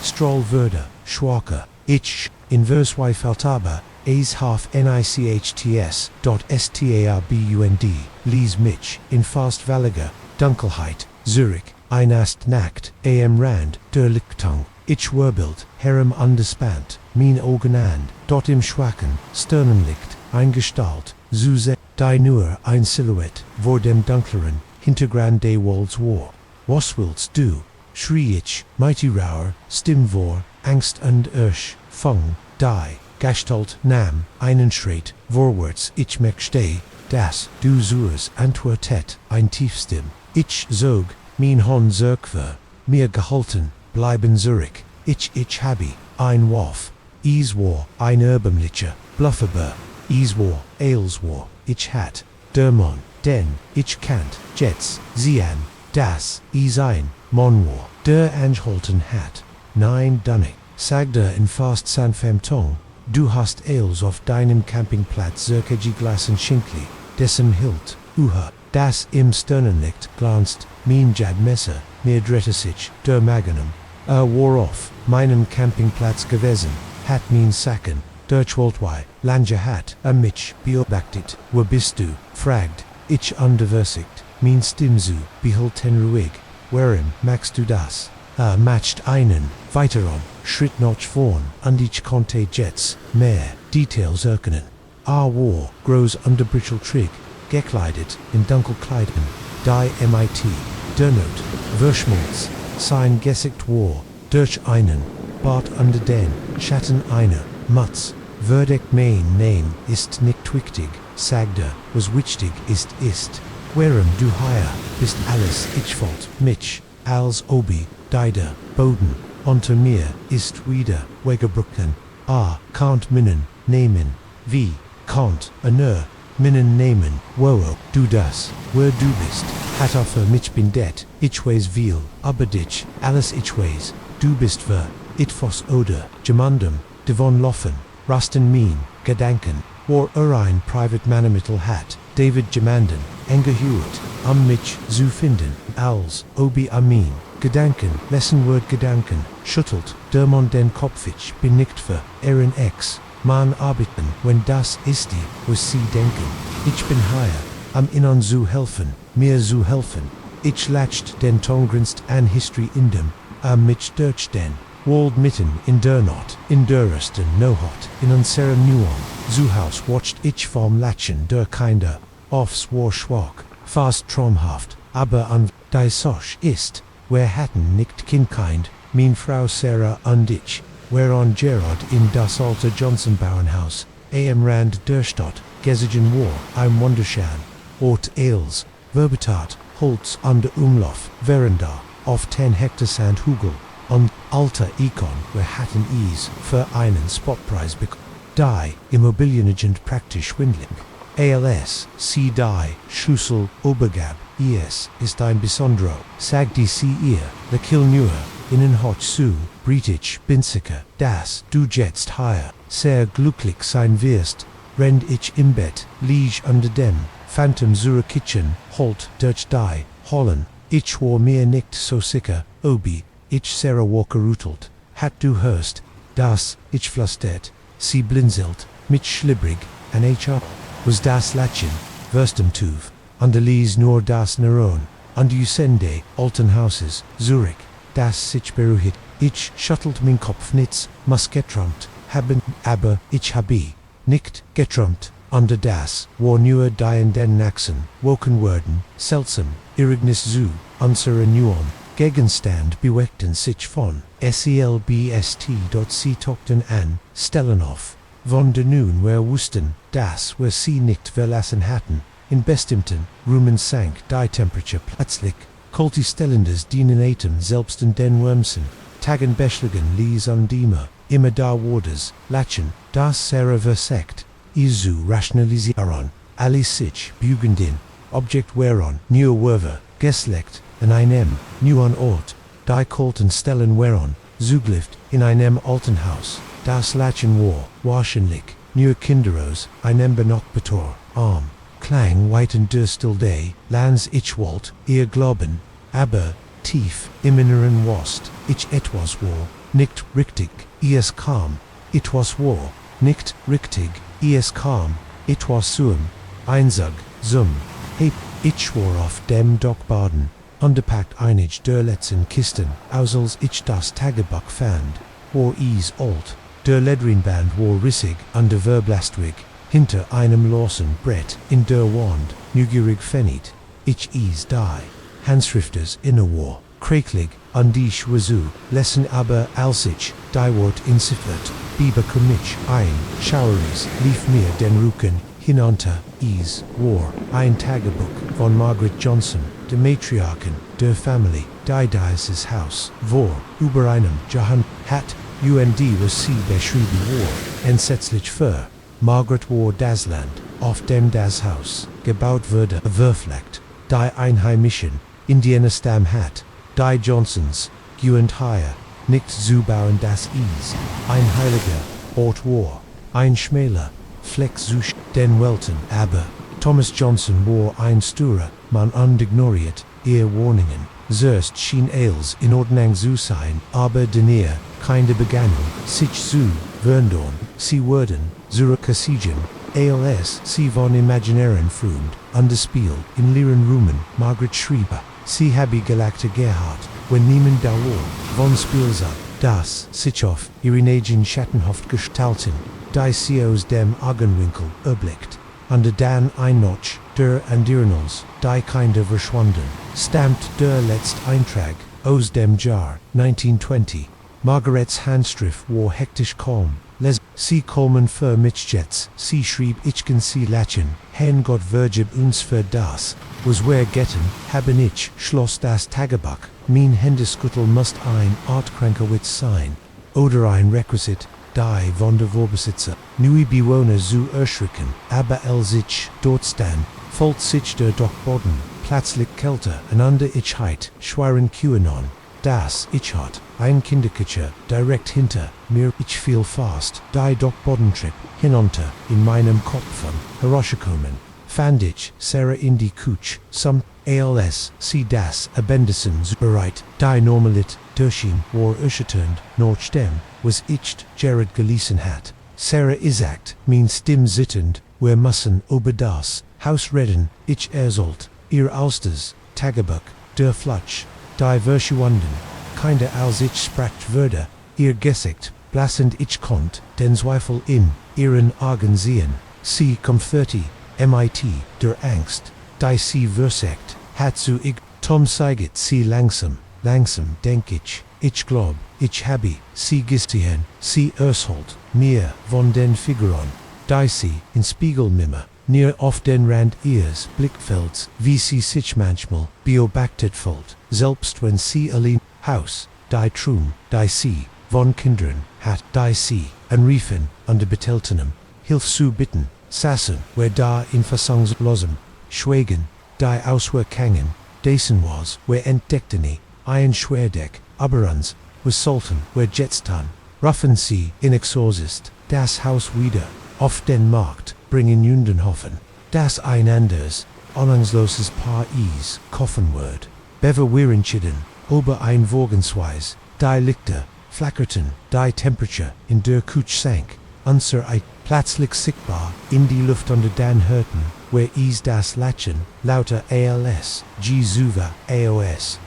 Speaker 1: stroll würde, schwacher, ich, in Versweifelt aber, es half nichts, starbund, lies mich, in fastwalliger, Dunkelheit, Zürich, einast nackt, am Rand, der Lichtung, ich wirbelt, herem underspannt, mein Augen an, dort im schwachen, Sternenlicht, ein Gestalt, Suse, die nur ein Silhouette, vor dem dunkleren, Hintergrund des Walls war. Was willst du? Schrie ich, mighty Rauer, Stimm vor, Angst und Irsch, Fung, die, Gestalt nahm, einen Schritt, vorwärts, ich mich steh, das, du sues, antwortet, ein Tiefstimm, ich sog, mein Hon zurückver, mir gehalten, bleiben zurück, ich habi, ein Waf, is war, ein erbemlicher, blufferber, is war, als war, ich hat, der Mon, denn, ich kannt, jets, sie an, das, is ein, Mon war, der angehalten hat, nein dunnig, sagte in fast sanfem Ton, du hast als auf deinem Campingplatz zirkegi glasen Schinkli, dessen hilt, das im Sternenlicht glanzt, mein Jadmesser, mir drehte sich, der Magnum, war auf meinem Campingplatz gewesen, hat mein Sacken, der Schwoltwei, Lange hat, mich beobachtet, wo bist du, fragt, ich underversigt, mein Stimmzu, behalten ruhig, warum magst du das? Matcht einen, weiteron, Schritt noch vorn, und ich konnte jetzt, mehr, Details erkennen. War, groß underbrittel trig, gekleidet, in Dunkelkleidern, die MIT, der Not, Verschmolz, sein Gesicht war, durch einen, Bart unter den, Schatten einer, Mutz, Verdict mein Name ist nicht wichtig, sagte, was wichtig ist, warum du hier, bist alles, ich wollt, mich, als Obi, deiner, Boden, unter mir, ist wieder, weggebrochen, kan't minnen, nehmen, wie, kan't, minnen nehmen, wo du das, wer du bist, hat für mich bin det, ich weiß viel, aber dich, alles ich weiß, du bist wer, etwas oder, jemandem, devon laufen, rasten mein, Gedanken, war ein private Manamittel hat, David jemanden, engehuert, mich zu finden, als, obi amin, Gedanken, Lessenwort Gedanken, schüttelt, der Mann den Kopf, ich bin nicht für, X, man arbeiten, wenn das ist die, was sie denken, ich bin hier, ihnen zu helfen, mir zu helfen, ich latcht den Tongrinst an History in dem, mich durch den, walled mitten in der Not, in der no hot, in unserem Nuon, Zuhaus watched ich vom Latchen der Kinder, offs war schwach, fast traumhaft, aber an, die Soch ist, wer hatten nicht Kindkind, mein Frau Sarah und ich, whereon Gerard in das alte Johnson Bauernhaus, am Rand der Stadt, Gesigen war, ein Wunderschön, Ort Ailes, Verbetat, Holz an der Umlauf, Veranda, auf 10 Hektar Sandhügel, und alter Ikon, wir hatten is für einen Spotpreis bekommen. Die Immobilienagent praktisch schwindlig. ALS, C. Die, Schlüssel, Obergab, IS, ist ein besondero, sagt die Sie ihr, le Kill nur, innen hoch zu, Britisch, Binsiker, das, du jetzt hier, sehr glücklich sein wirst, rend ich im Bett, lieg unter dem, Phantom zur Kitchen, holt, durch die, Hollen, ich war mir nicht so sicher, Obi, ich Sarah Walker rutelt, hat du hörst, das, ich flüstert, sie blinzelt, mit schlibrig, an HR, was das Latchen, verstem Tuv, und Lies nur das Neuron, und you sende, alten Hauses, Zurich, das sich beruhigt, ich schuttelt min Kopf nitz, muss geträumt, haben, aber, ich habe, nicht, geträumt, under das, war nur die den Nachsen, woken worden, seltsam, irrignis zu, unsere Nuon, Gegenstand beweckten sich von, selbst. Tokten an, stellen auf, von der nun wer wussten, das wir sie nicht verlassen hatten, in bestimmten, Rumen sank die Temperature plötzlich, kultistellendes dienen Atem selbst in den Wormsen, Tagen beschlagen lies und immer da wardes, Latchen, das Sarah versekt, isu rationalisieren, alle sich, beruhigenden, Objekt whereon, nur Werver, Geslegt, in einem, neuen Ort, die kalten Stellen whereon, zuglift, in einem alten Haus, das Latchen war, wahrscheinlich, nur Kinderos, einem Benokbetor, arm, Klang weiten der still day, lands ich wollt, ihr glauben, aber, tief, im Inneren wast, ich etwas war, nicht richtig, es kam, etwas war, nicht richtig, es kam, etwas zum, einsag, zum, heb, ich war auf dem Dockbaden, underpackt einig der letzten Kisten, ausals ich das Tagebuch fand, war is alt, der Ledrinband war rissig und verblastig, hinter einem losen Brett in der Wand, neugierig fenit, ich is die, Handschrifters inner war, krakelig, und ich wazu, lessen aber als ich, die Wort inziffert, Biber mich ein, schaueris, lief mir den Rücken, hinunter, is, war, ein Tagebuch von Margaret Johnson, der Matriarchin, der Family, die dieses Haus, vor, über einem, Jahan, hat, was sie beschrieben war, entsetzlich für, Margaret war das Land, auf dem das Haus, gebaut wurde, verfleckt, die Einheimischen, Indianerstam hat, die Johnsons, Guentire, nicht zu bauen das is, ein heiliger, Ort war, ein schmäler, Fleck zu den Welten, aber, Thomas Johnson war ein Sturer, man undignoriert, ihr Warnungen, zuerst schien Ailes in Ordnung zu sein, aber denier, keine Begannung, sich zu, verndorn, sie wurden, zurückgesiegen, als sie von imaginären Freund, underspiel, in leeren Rumen, Margaret Schreiber, sie habe gelagte Gerhard, wenn niemand da war, von Spielsack, das, sich auf, ihren Schattenhaft gestalten, die sie aus dem Augenwinkel erblickt, und dann ein Notch, der Andirnals, die Kinder verschwanden, stammt der letzte Eintrag, aus dem Jahr, 1920, Margarets Handschrift war hektisch kaum, sie kommen für Mitjets, sie schrieb ich kann sie latchen, hen Gott vergib uns für das, was wir getten, haben ich, schloss das Tagebuch, mein Händeskuttel must ein artkranker Witz sein, oder ein Requisit, die von der Vorbesitzer, nui Bewohner zu erschrecken, aber sich dort stand, folgt sich der Dockboden, plötzlich kälter, einander ich heit, schweren QAnon, das ich hat, ein Kinderkitscher, direkt hinter mir, ich fiel fast, die Dockbodentrip, hinunter, in meinem Kopf von, herauskomen, fand ich, Sarah in die Kutsch, some, als, sie das, Abendesen, bereit, die normalit, durchschien, war erschütternd, noch dem, was ich, Jared gelesen hat, Sarah isakt, mein Stimm zitternd, wir müssen über das, Haus reden, ich ersolt, ihr Austers, Tagebuch, der Flutsch, die Verschwunden, kinder als ich spracht würde, ihr Gesicht, blassend ich konnt, den Zweifel in ihren Augen sehen, sie comforti, mit, der Angst, die sie versagt, hat zu ich, Tom seiget sie langsam, denk ich glaub, ich habe, sie gestehen, sie erzählt, mir, von den Figuren, die sie, in Spiegelmimmer, near auf den Rand ihres Blickfelds, wie sie sich manchmal, beobachtet fühlt, selbst wenn sie allein, Haus, die Trum, die sie, von Kindern, hat, die sie, anriefen, unter beteltenem, Hilf zu bitten, sassen, wer da in Fassungslosem, schweigen, die Auswirkungen, dessen was, wer entdeckten ein Schwerdeck, aber uns, was sollten, wer jetztan, ruffen sie, inexorcist, das Haus wieder, auf den Markt, bringen Jundenhofen, das ein anders, ahnungsloses Paar is, Koffenword, beverwirrenschiden, ober ein Wogensweis, die Lichter, flackerten, die Temperature, in der Kutsch sank, unser Eit, plötzlich sichtbar, in die Luft unter den hörten, wer is das Latchen, lauter als, Jesuva AOS,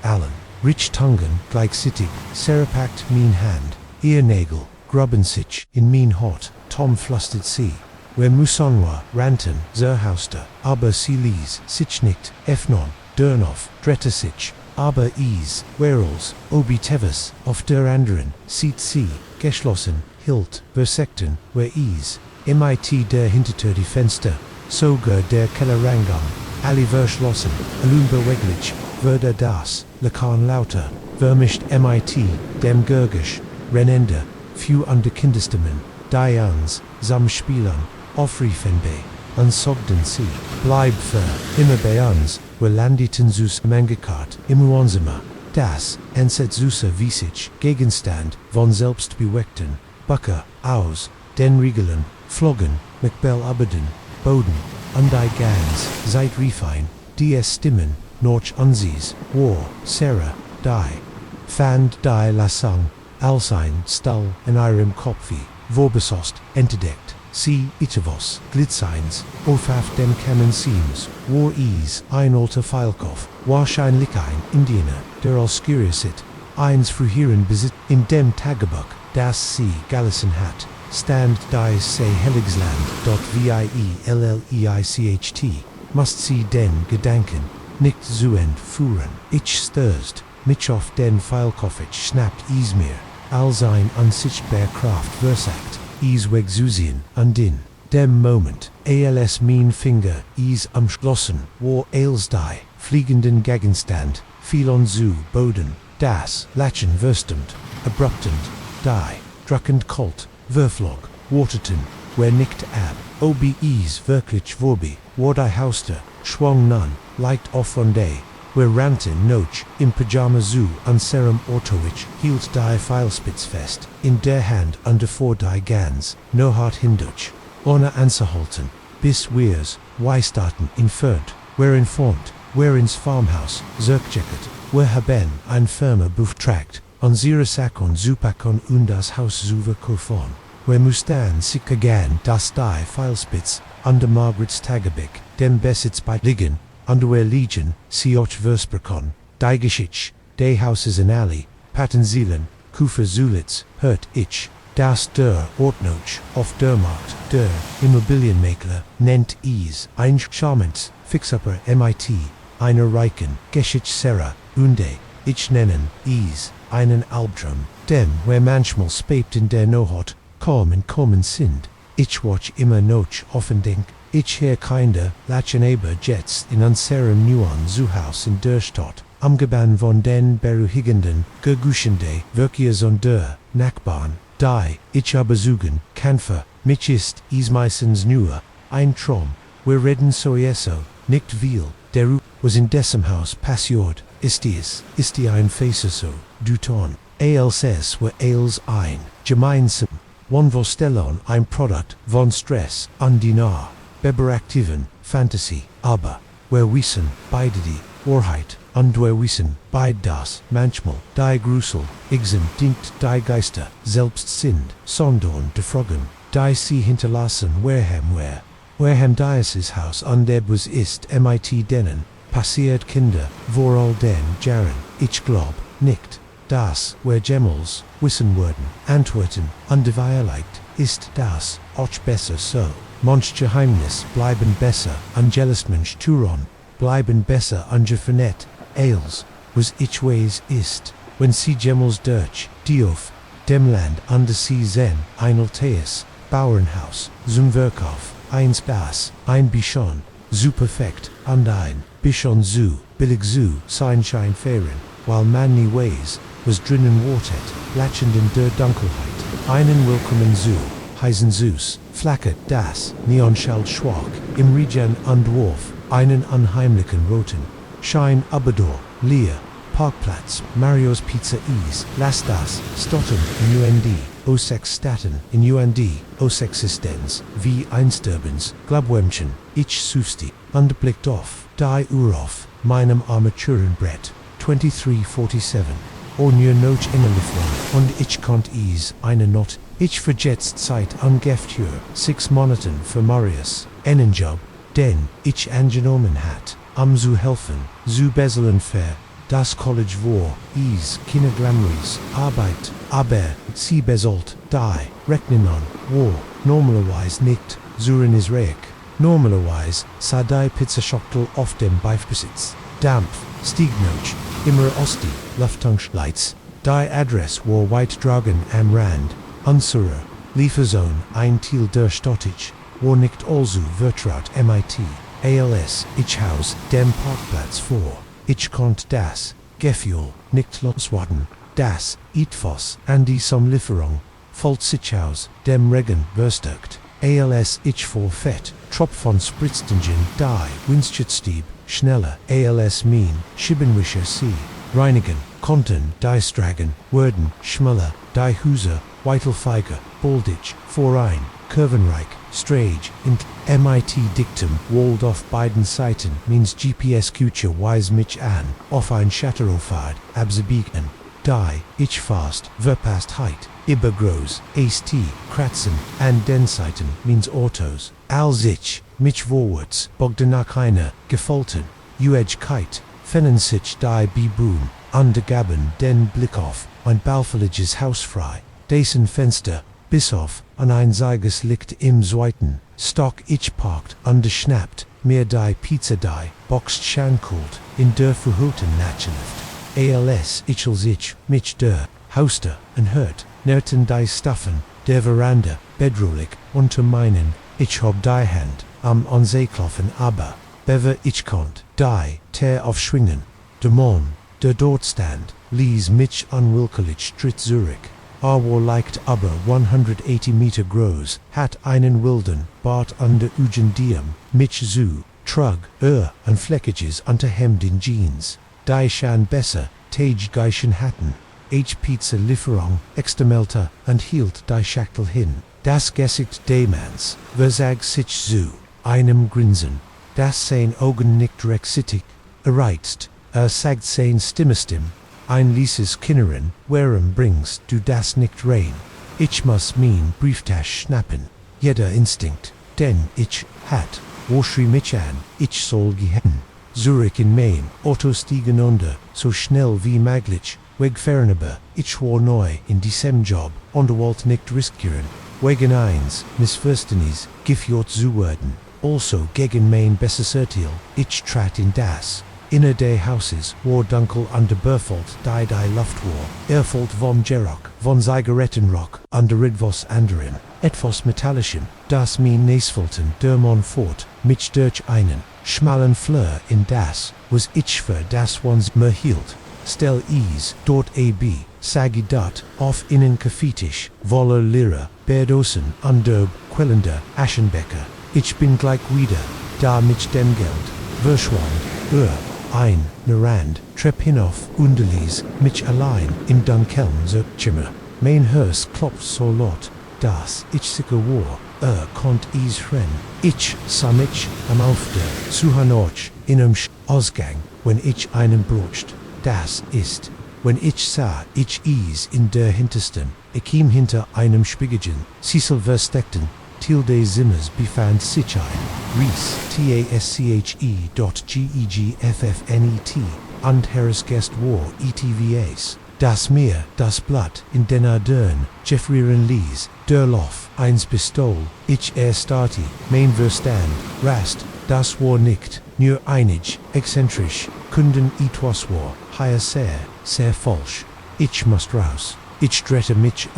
Speaker 1: allen, rich Tungen, gleichzeitig, serapakt min Hand, ihr Nägel, grubben sich, in min Hort, Tom flüstert sie, wer Musonwa, ranten, zerhauster, aber sie ließ, sich nicht, Efnon, Dörnoff, drette sich, aber is, werels, obi tevis, auf der anderen, sieht sie, geschlossen, hilt, versekten, wer is, mit der Hintertür die Fenster, sogar der Kellereingang, alle verschlossen, unbeweglich, würde das, Lakan lauter, vermischt mit, dem Gurgisch, Rennende, few under Kinderstimmen, die uns, Samspielern, aufriefen bei, ansogden sie, bleib für, immer bei uns, wir landeten sus Mangekart, im Wohnzimmer, das, entset süße Wiesig, Gegenstand, von selbstbeweckten, Bucker, aus, den Riegeln, Floggen, McBell Abaden, Boden, Undie Gans, seit Refein, die Stimmen, Norch Unsies, War, Sarah, die, Fand die Lasang, Alsein, Stall, en Irem Kopfi, Vorbesost, entdeckt, sie, Itavos, Glitzeins, auf dem Kamen Seams, War Ease, ein alter Feilkopf, wahrscheinlich ein Indiener, der als Curiousit, eins früheren Besitz, in dem Tagebuch, das sie gelassen hat, stand die se Heligsland, Viellleicht, must sie den Gedanken, nicht zu entführen, ich stürzt, mich auf den Feilkopf schnappt is mir, als ein unsichtbar Kraft versagt, is wegzusehen, und in dem Moment, als mein Finger is umschlossen, war als die, fliegenden Gegenstand, fiel on zu Boden, das Latchen verstummt, abruptend, die, druckend kalt, verflog, waterten, wer nicht ab, ob is wirklich vorbi, war die Hauster, schwung nun, leicht auf von day, wer ranten noch, im Pyjama zu unserem Ortowitsch, hielt die Pfeilspitz fest, in der Hand und vor die Gans, no hart hindurch, ohne anzuhalten, bis wir's, Weistaten entfernt, wer informt, wer ins Farmhaus, zurückgekehrt, wer haben ein firmer Beauftragt, unsere Sachen Supakon und das Haus zu verkaufen, wer mussten sich gern, dass die Pfeilspitz, under Margarets Tagebuch, dem Besitz bei liegen, under der Legion, sie auch versprochen, die Geschichte, die Hauses in Alley, Patenzielen, Kufer Zulitz, hört ich, das der Ortnoch, auf der Markt, der Immobilienmakler, nennt is, ein Charmant, Fixupper mit, einer reichen, Geschichte Sarah, und ich nennen, is, einen Albtraum, dem, wer manchmal spät in der Nohot, kommen sind, ich watch immer noch offen denk, ich her kinder, latchen aber jetzt in unserem neuen Zuhaus in der Stadt, umgeben von den beruhigenden, geguschende, Verkehrs und der Nachbarn, die, ich aber suchen, Kämpfer, mich ist, is meistens nur, ein Traum, wir reden soeso, nicht viel, der was in dessen Haus passiert, ist die ein Face so, du ton, als war als ein, gemeinsam, one Vorstellung ein Produkt von Stress, und die nah, beberaktiven, Fantasie, aber, wer wissen, beide die, Wahrheit, und wer wissen, beid das, manchmal, die Grusel, Ixen, dingt die Geister, selbst sind, sondern de Froggen, die sie hinterlassen, werham dieses Haus und der Bus ist, mit denen, passiert Kinder, vooral den Jaren, ich glaub, nicht, das, wer Gemmels, wissen würden, antworten, undevierleicht, ist das, auch besser so. Manch Geheimnis bleiben besser, angelesmensch Turon, bleiben besser ungevernet, Ailes, was ich weiß ist, wenn sie Gemmels durch, Diof, dem Land under sie zen, ein Alteus, Bauernhaus, zum Verkauf, eins das, ein Bichon, zu perfekt, und ein Bichon zu, billig zu, Seinschein fahren, while manly ways, was drinnen wartet, lachend in der Dunkelheit, einen willkommen zu, heisen Zeus, flackert das, Neonschalt schwach, im Regen und Wurf, einen unheimlichen roten, Schein Abador, Leer, Parkplatz, Mario's Pizza Ease, Las das, Stotten in UND, O6 Staten in UND, O6 Existenz, wie Einsturbens, Glabwämchen, ich Susti, Underblickt auf, die Urof, meinem Armaturenbrett, 2347. Onje noch Engelifron, und ich konnt is, eine Not, ich verjetzt Zeit ungefähr 6 Monaten für Marius, einen Job, den ich angenommen hat, zu helfen, zu beselen für das College war, is, keine Glamouris, Arbeit, aber, sie besolt, die, rechnen an, war, normalerweise nicht, zuren is reich, normalerweise, sa die Pizzaschachtel auf dem Beifbesitz, Dampf, Stiegnoch, immer Osti, Luftungslights, die Adress war White Dragon am Rand, unsere, Lieferzone, ein Teil der Stottage, war nicht also vertraut MIT, ALS, ich haus, dem Parkplatz vor, ich konnt das, Gefühl, nicht loswerden, das, Etwas, an die some Lieferung, folgt sich aus, dem Regen, verstärkt, ALS, ich vor Fett, Tropf von Spritztingen, die, Windschutzstieb, schneller, ALS mean, Schibbenwischer sie, reinigen, konnten, die Stragen, wurden, schneller, die Huser, Weitelfeiger, Baldig, Vorein, Kurvenreich, Strage, int, MIT Dictum, walled off beiden Seiten, means GPS Kutsche wise mich an, auf ein Schatterofahrt, abzubiegen, die, ich fast, verpasst heit, übergroß, AST, kratzen, an den Seiten, means autos, als ich, mich vorwärts, Bogdanach gefolten, Uegkeit, fennen sich die Bibun, undergaben den Blick auf, ein baufälliges Haus frei, dessen Fenster, bis auf, an ein seiges Licht im zweiten, Stock ich parkt, underschnappt, mir die Pizza die, boxt schankult, in der verhüllten Nachluft, ALS ichel sich, mich der, Hauster, und hört, nerten die Staffen, der Veranda, bedrohlich, unter meinen, ich hab die Hand, am Anseeklopfen aber, bever ich konnt, die, ter aufschwingen, der Mann, der dort stand, ließ mich unwillkürlich Tritt Zurich, war leicht aber 180 Meter groß, hat einen wilden Bart under Ugendiem, mich zu, trug, und fleckiges Unterhemd in Jeans, die schon besser, Tage Geischen hatten, Pizza Lieferung, extermelter, und hielt die Schachtel hin, das Gesicht Demanns, versag sich zu, einem Grinsen, das sein Augen nicht rexittig, erreizt, sagt sein Stimmestim, ein lieses Kinnerin, warum bringst du das nicht rein? Ich muss mein Brieftasch schnappen, jeder Instinkt, den ich hat, wo schrie mich an, ich soll gehen. Zurich in Main, Auto stiegen unter, so schnell wie möglich, wegfahren aber, ich war neu in diesem Job, Unterwalt nicht riskieren, wegen eins, Missverständnis, geführt zu werden, also gegen mein besseres Urteil, ich trat in das. Inner des Hauses war dunkel und befolgt die Luft war, erfolgt vom Geruch, von Zigarettenrock und etwas anderen, etwas Metallischem, das mir näsfolten der Mann fort, mich durch einen schmalen Fleur in das, was ich für das ones mir hielt, stell is, dort ab, sagi dort, auf innen kaffeetisch, voller Lira, Berdosen, und quellender Aschenbecher, ich bin gleich wieder, da mich dem Geld, verschwand, ein, Rand, trepp hinauf, ließ mich allein im Dunkeln Zimmer. Mein Herz klopft so laut, dass ich sicher war, konnt is rennen. Ich sah mich am Aufter, Zuhanoch, in einem Ausgang, wenn ich einen brucht. Das ist, wenn ich sah, ich is in der Hintersten, ich ihm hinter einem spiegigen, Cecil versteckten, tilde Zimmers befand Sichai, Ries, tasche.gegffnet, und Herausgest war ETVAs, das Meer, das Blatt, in den Ardern, Jeffrieren Lees, der Lof, eins Pistol, ich Stati, mein Verstand, Rast, das war nicht, nur einig, exzentrisch, Kunden etwas war, hier sehr falsch, ich must raus. Ich drehte mich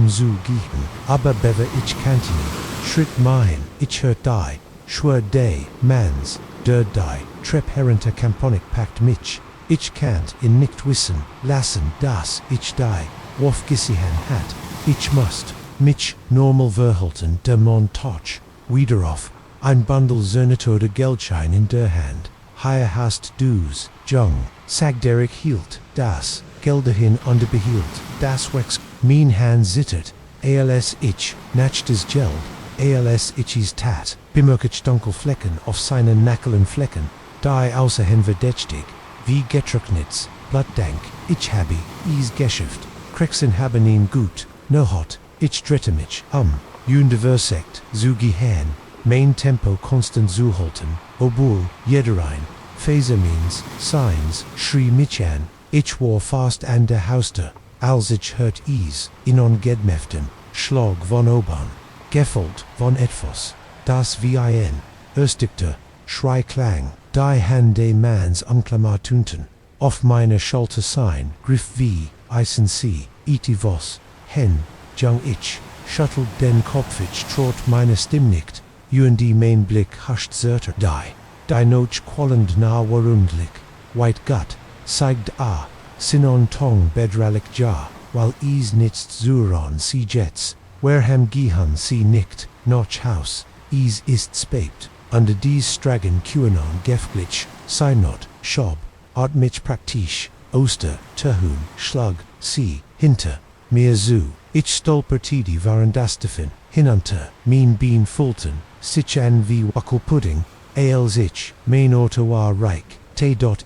Speaker 1: zu gehen, aber bever ich kannte nie. Schritt mein, ich hört die, schwör die, mans, der die, trepherente Kamponik packt mich. Ich kannt in nicht wissen, lassen, das ich die, wof gesihan hat. Ich must, mich normal verhalten, der Montage, wieder auf, ein Bundle Zernatode Geldschein in der Hand. Hier hast du's, Jung, sag Derek hielt, das, Gelderhin underbehielt, das Wex, mein Hand zittert, als ich, nach des Geld, als ich's tat, bemerkt Dunkelflecken auf seinen Nackelen Flecken, die außerhin verdächtig, wie getrocknet's, Blattdank, ich habe, is Geschäft, Krexen haben ihn gut, no hot, ich drette mich, universekt, zu gehen, mein Tempo konstant zu halten, obwohl, jederein, Phaser means, signs, schrie mich an, ich war fast an der Hauste, als ich hört is, in Gedmeften, Schlag von oben, Gefolgt von etwas, das wie ein, erstigter, Schreiklang, die Hand des Mans tunten, auf meine Schulter sein, griff wie, eisen sie, etivos, hen, jung ich, schuttelt den Kopf ich trot meine Stimme nicht, die mein Blick huscht zerter die Noch qualend na warundlich, white gut, zeigt sinon tong bedralik ja, while is nitzt zuron sie jets, werham gihan sie nicht, noch haus, is ist spept, under dies stragen QAnon gefglitch, synod, schob, art mich praktisch, oster, terhun, schlug, sie, hinter, mir zu, ich stolpertidi waren dastefin, hinunter, mein Bean Fulton, sich an wie Wackelpudding, als ich, mein Auto war reich,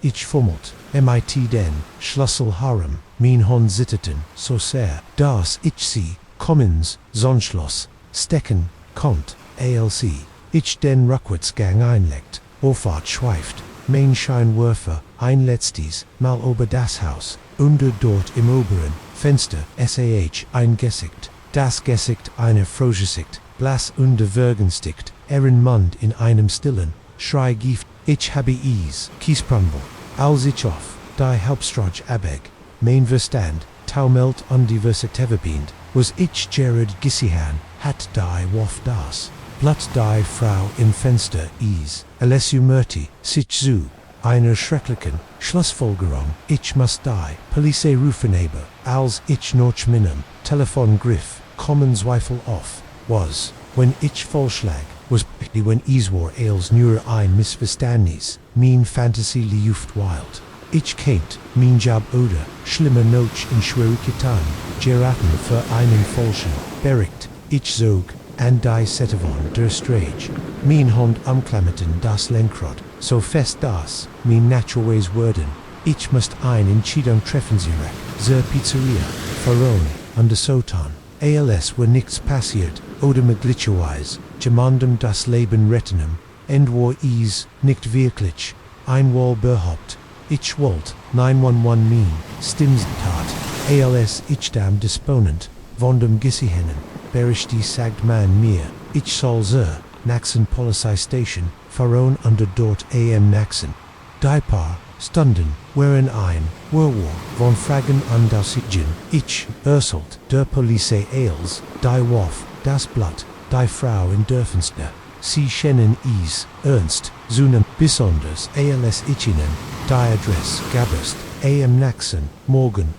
Speaker 1: ich fummelt, mit den, Schlussel harem, mein Hon zitterten, so sehr, dass ich sie, Commons, Sonnschloss, stecken, konnt, als ich den Rückwärtsgang einlegt, Auffahrt schweift, mein Scheinwerfer, ein letztes, mal ober das Haus, unter dort im oberen, Fenster, ein Gesicht, das Gesicht einer Frogesicht, blass und vergenstigt, Mund in einem stillen, Schrei gift, ich habe is, Kiesprambel, als ich auf, die Hauptstrage abeg, mein Verstand, taumelt und die Versetevebend, was ich Gerard gisihan, hat die Wof das, Blatt die Frau im Fenster is, Alessu Murti, sich zu, einer schrecklichen, Schlussfolgerung, ich muss die, Police rufen aber, als ich noch minim, Telefon griff, kommen Zweifel auf, was, when ich vollschlag, was when Iswar als nur ein Missverständnis, mein Fantasy liuft wild. Ich kennt, mein Job oder, schlimmer noch in Schwierigkeiten, geraten für einen falschen, bereit, ich zog, an die Setavon der Strage, mein Hund umklammerten das Lenkrad, so fest dass, mein naturalways wurden, ich must ein Entscheidung treffen zur Pizzeria, Verone, und Sotan, als war nichts passiert, oder möglicherweise, jemandem das Leben rettenem, war is, nicht wirklich, einmal behaupt, ich wollt, 911 mein, Stimmstat, als ich dam disponent, von dem Gisihennen, berichti sagt man mir, ich soll Naxen Polizei Station, Verone under dort Naxen. Die paar Stunden, wären ein, Werwolf, von Fragen an das ich, erselt, der Police als, die Wof, das Blatt, die Frau in der Fenster. Sie schennen is, ernst, zunem, besonders, als ich ihnen, die Adresse, gabest, Naxen, morgen,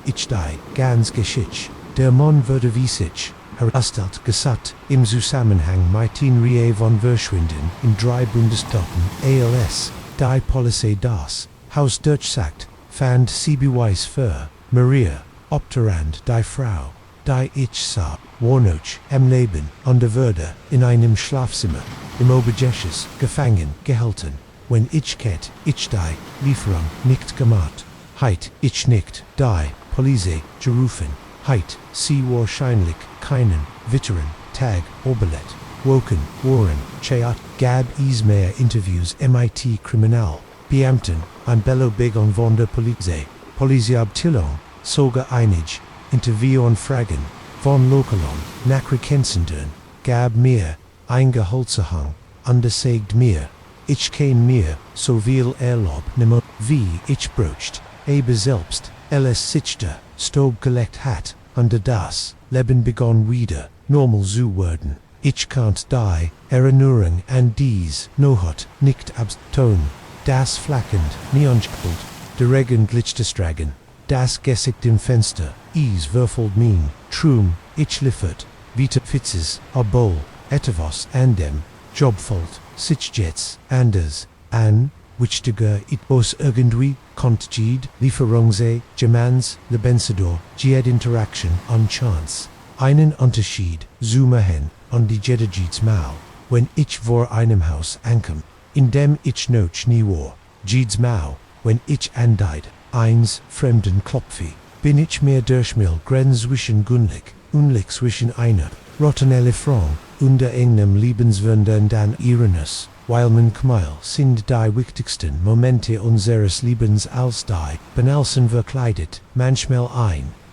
Speaker 1: ich die, ganz geschickt, der Mann würde wie sich, herastelt gesagt, im Zusammenhang mit den Rie von Verschwinden in 3 Bundesstaaten, als, die Polizei das, Haus Deutsch sagt, fand sie Beweis für, Maria, obterand die Frau, die ich sah, Warnoch, Leben, und der Würde, in einem Schlafzimmer, im Obergeschoss, gefangen, gehalten, wenn ich die, Lieferung, nicht gemacht, heit, ich nicht, die, Polizei, gerufen, heit, sie wahrscheinlich, keinen, weiteren, Tag, Orbelet, Woken, Warren, Chayat, Gab Ismayer interviews MIT Kriminal, Beamten, ein Bello Begon von der Polizei, Polizeiabteilung, Soga Einig, Interview Fragen, von Lokalon, Nachrichtensendern, Gab mir, eingeholzerhang, undersagt mir, ich kein mir, sowohl erlob, nimmer, wie ich brocht, aber selbst, alles sichte, stog gelegt hat, under das, Leben begon wieder, normal zu werden. Ich can't die, Erinnerung an dies, Nohot, nicht abston, das flackend, neonspult, der Regen glitschte stragen, das Gesicht im Fenster, würfelt min, trum, ich liefert, vita fitzes, obol, etavos andem, jobfolt, sitjets, anders, an, wichtiger itbos irgendwie, kontjid, Lieferungse, Gemans, Lebensador, Gied Interaction, on Chance. Einen Unterschied, Zoomerhen, on die Jeddajids Mau, wenn ich vor einem Haus ankam, in dem ich noch nie war, Jids Mau, wenn ich andeid, eins, fremden Klopfi, bin ich mir durchmil grenz zwischen Gunlich, unlich zwischen einer, rottenelle Frong, unter engem Liebenswunder dan Irenus, weil man Kmeil sind die wichtigsten Momente unseres Lebens als die, banalsten verkleidet, manchmal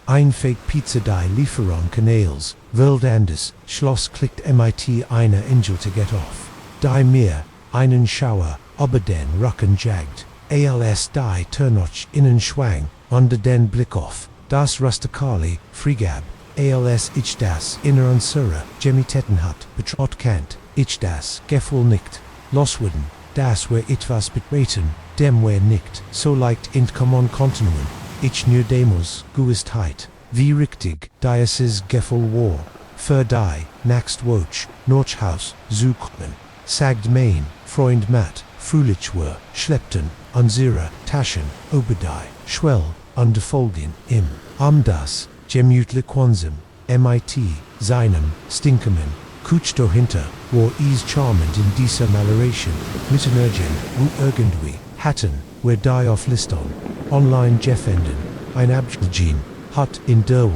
Speaker 1: ein Fake Pizza die Lieferung Kanäls, wild anders, Schloss klickt MIT einer Angel to get off. Die mir, einen Schauer, aber den Rücken jagt, als die Turnoch innen schwang, unter den Blick auf, das Rustikali, Frigab, als ich das inner unsere Gemitetten hat, betraut kant, ich das Gefühl nicht, loswurden, das wär etwas betreten, dem wär nicht, so leicht in common Kontinuen, ich nur demos, Guistheit, wie richtig, dieses Gefühl war, für die, nächst Woch, Nordhaus, zu kommen, sagt mein Freund Matt, fröhlich war, schleppten, unsere Taschen, Obadei, Schwell, und Folgen, das, gemütlich Quonsum, MIT, seinem, Stinkemen, Kuch dahinter, war charmend in dieser Maleration, Mittenergen, wo irgendwie, hatten, wir die auf Liston, online Jeffenden, ein Abgehen, hat in Derwold,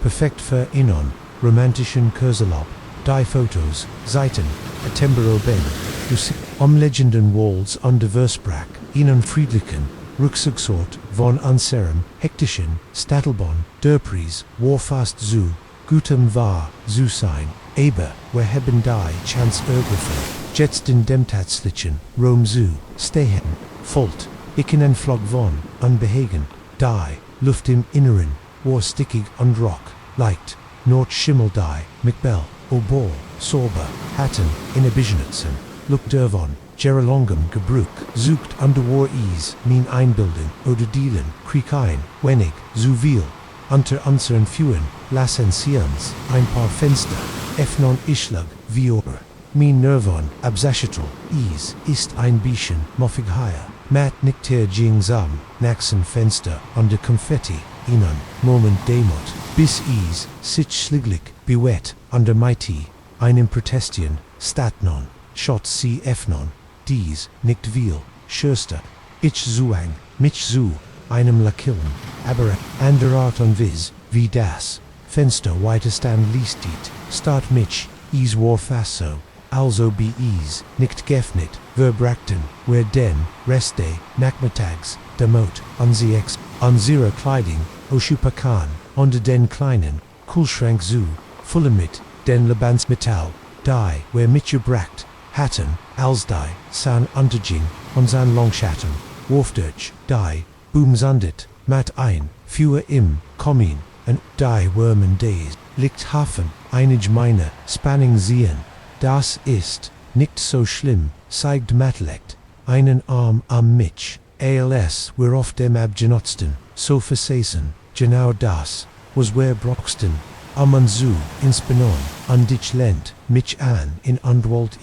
Speaker 1: perfekt für Inon, romantischen Kursalab, die Fotos, Seiten, Atembero Ben, legenden Walls under Versprach, Ihnen friedlichen, Rucksacksort, von unserem, hektischen, Stadelbon, Derpries, warfast zu, gutem war, zu sein, aber, wir haben die Chance ergriffen, jetzt in dem Tatslichen, Rom zu, stehen, Volt, Icken Flog von, unbehagen, die, Luft im Inneren, war stickig und rock, leicht, Nord Schimmel die, McBell, Obor, Sorber, Hatten, Inhibitionetzen, Look Dervon, Geralongum Gebruk, sucht under war min Einbildung, oder Dielen, Krieg ein, wenig, zu viel, unter unseren Führen, lassen Sie uns, ein paar Fenster, öffnen Ischlag, wie min Nervon, absaschitel, ist ein bisschen, moffig higher, mat nicht her jingsam, naxen Fenster, under Konfetti, ihnen, Moment Demut, bis sich schliglich, bewett, under mighty, einem Protestien, Statnon, Schott sie öffnen, dies, nicht viel, schürster, ich zuang, mich zu, einem Lakillen, aber, anderart und wie das, Fenster weitestand liestit, start mich, war fast so, also be nicht geöffnet, verbrachten, wer denn, reste, nachmittags, demot, unsere Kleidung, Oschupakan, unter den kleinen, Kühlschrank zu, volle mit, den Lebendsmetall, die, wer mitgebracht, hatten, als die, san Unterjing, und san Longschatten, Wurfdurch, die, boomsandet, mat ein, Führer im, Kommin, und die Wormen des, liegt Hafen, einig meine, Spanning sehen, das ist, nicht so schlimm, zeigt Matlekt, einen Arm am Mitch, als wir auf dem abgenutzten, so versessen, genau das, was wir broxten, man zu, inspannen, und dich lent, mich an, in Andwalt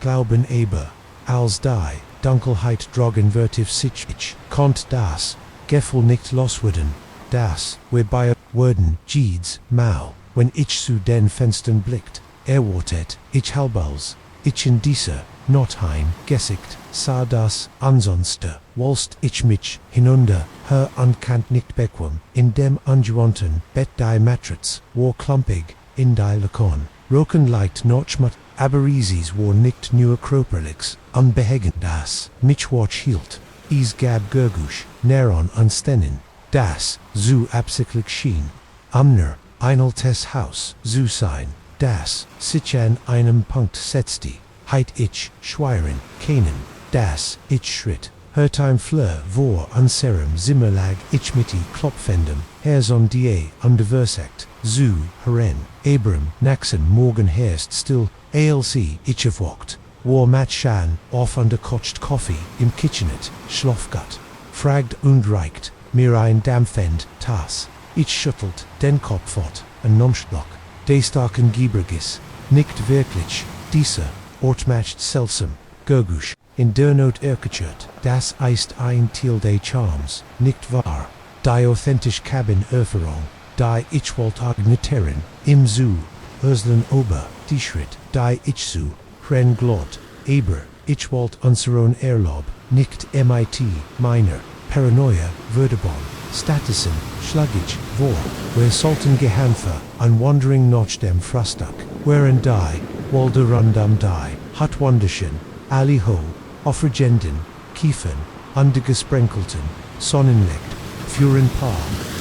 Speaker 1: glauben aber, als die, Dunkelheit drogen vertiv sich, konnt das, Gefühl nicht loswerden, das, wir bei wurden, Jids, Mau, wenn ich zu den Fenstern blickt, wartet, ich halbals, ich in dieser, Nordheim, Gesicht, sah das, ansonsten, walst ich mich, hinunter, her ankant nicht bequem, in dem ungewohnten, Bett die Matratz, war klumpig, in die Lakon, Roken leicht Notchmut, Aberizis war nicht nur Kroperlix, unbehegen das, Michwatch hielt, is gab Gurgush, Neron unstennen, das, zu absichtlich schien, Amner, Einaltes Haus, zu sein, das, sich an einem Punkt setzte, heit ich, Schweiren, Kanen, das, ich schritt, Hertime Fleur vor unserem Zimmerlag ich miti klopfendem, Herson die underversect, zu, Heren, Abram, Naxen morgen herst still, ALC, ich erwocht, war Matschan, off underkocht Coffee, im Kitchenet, Schlafgut, fragt und reicht, mir ein Dampfend, Tas, ich schüttelt, den Kopf fort, ein Nomschblock, de starken Giebergis, nicht wirklich, diese, ortmacht seltsam, Gurgusch, in der Not erkachert, das ist ein Teil des Charms, nicht wahr? Die authentisch Cabin Erfahrung, die ich wollt agneteren, im Zoo, Urslen Ober, die Schritt, die ich zu, Ren Glot, aber, ich wollt unseren Erlob, nicht MIT, meiner, Paranoia, Verdebon, Statusen, Schlugig, vor, where Sultan Gehamfer, an wandering Notch dem Frustach, wherein die, Walder Rundum die, Hut Wunderschen, Ali Ho, Offergenden, Kiefern, Undergesprenkelten, Sonnenlicht, Fuhren Paar,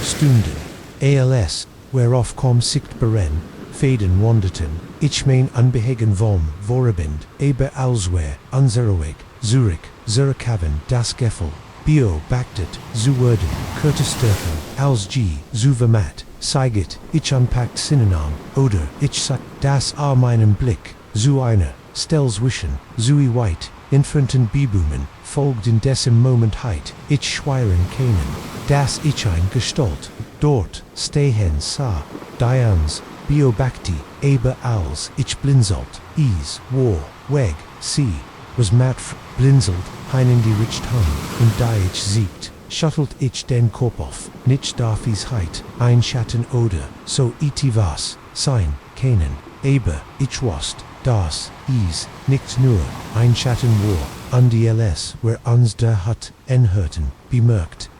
Speaker 1: Stunden, ALS, whereof kom sicht beren, Faden wanderten, ich mein unbehegen vom, Vorabend, aber elsewhere, unzeroig, Zurich, Zurikaven, das Geffel, Bio Bagdad, zu wurden, Curtis Sturfen, als G, zu vermat, Seiget, ich unpackt Synonym, oder, ich sag, das a meinem Blick, zu einer, Stells wischen, Zui White, Infanten Bibumen, folgt in dessen Moment heit, ich schweiren Kanen, das ich ein Gestalt, dort, stehen sa, Dians, Biobakti, aber als, ich blinzelt, is, war, weg, sie, was mat blinzelt, heinen die Richt han, und da ich siegt, schuttelt ich den Kopf auf, nicht darf is heit, ein Schatten oder, so iti was, sein, Kanen, aber, ich wast, das, is, nicht nur, ein Schatten war, an die LS, where uns der hat, Anhören, bemerkt,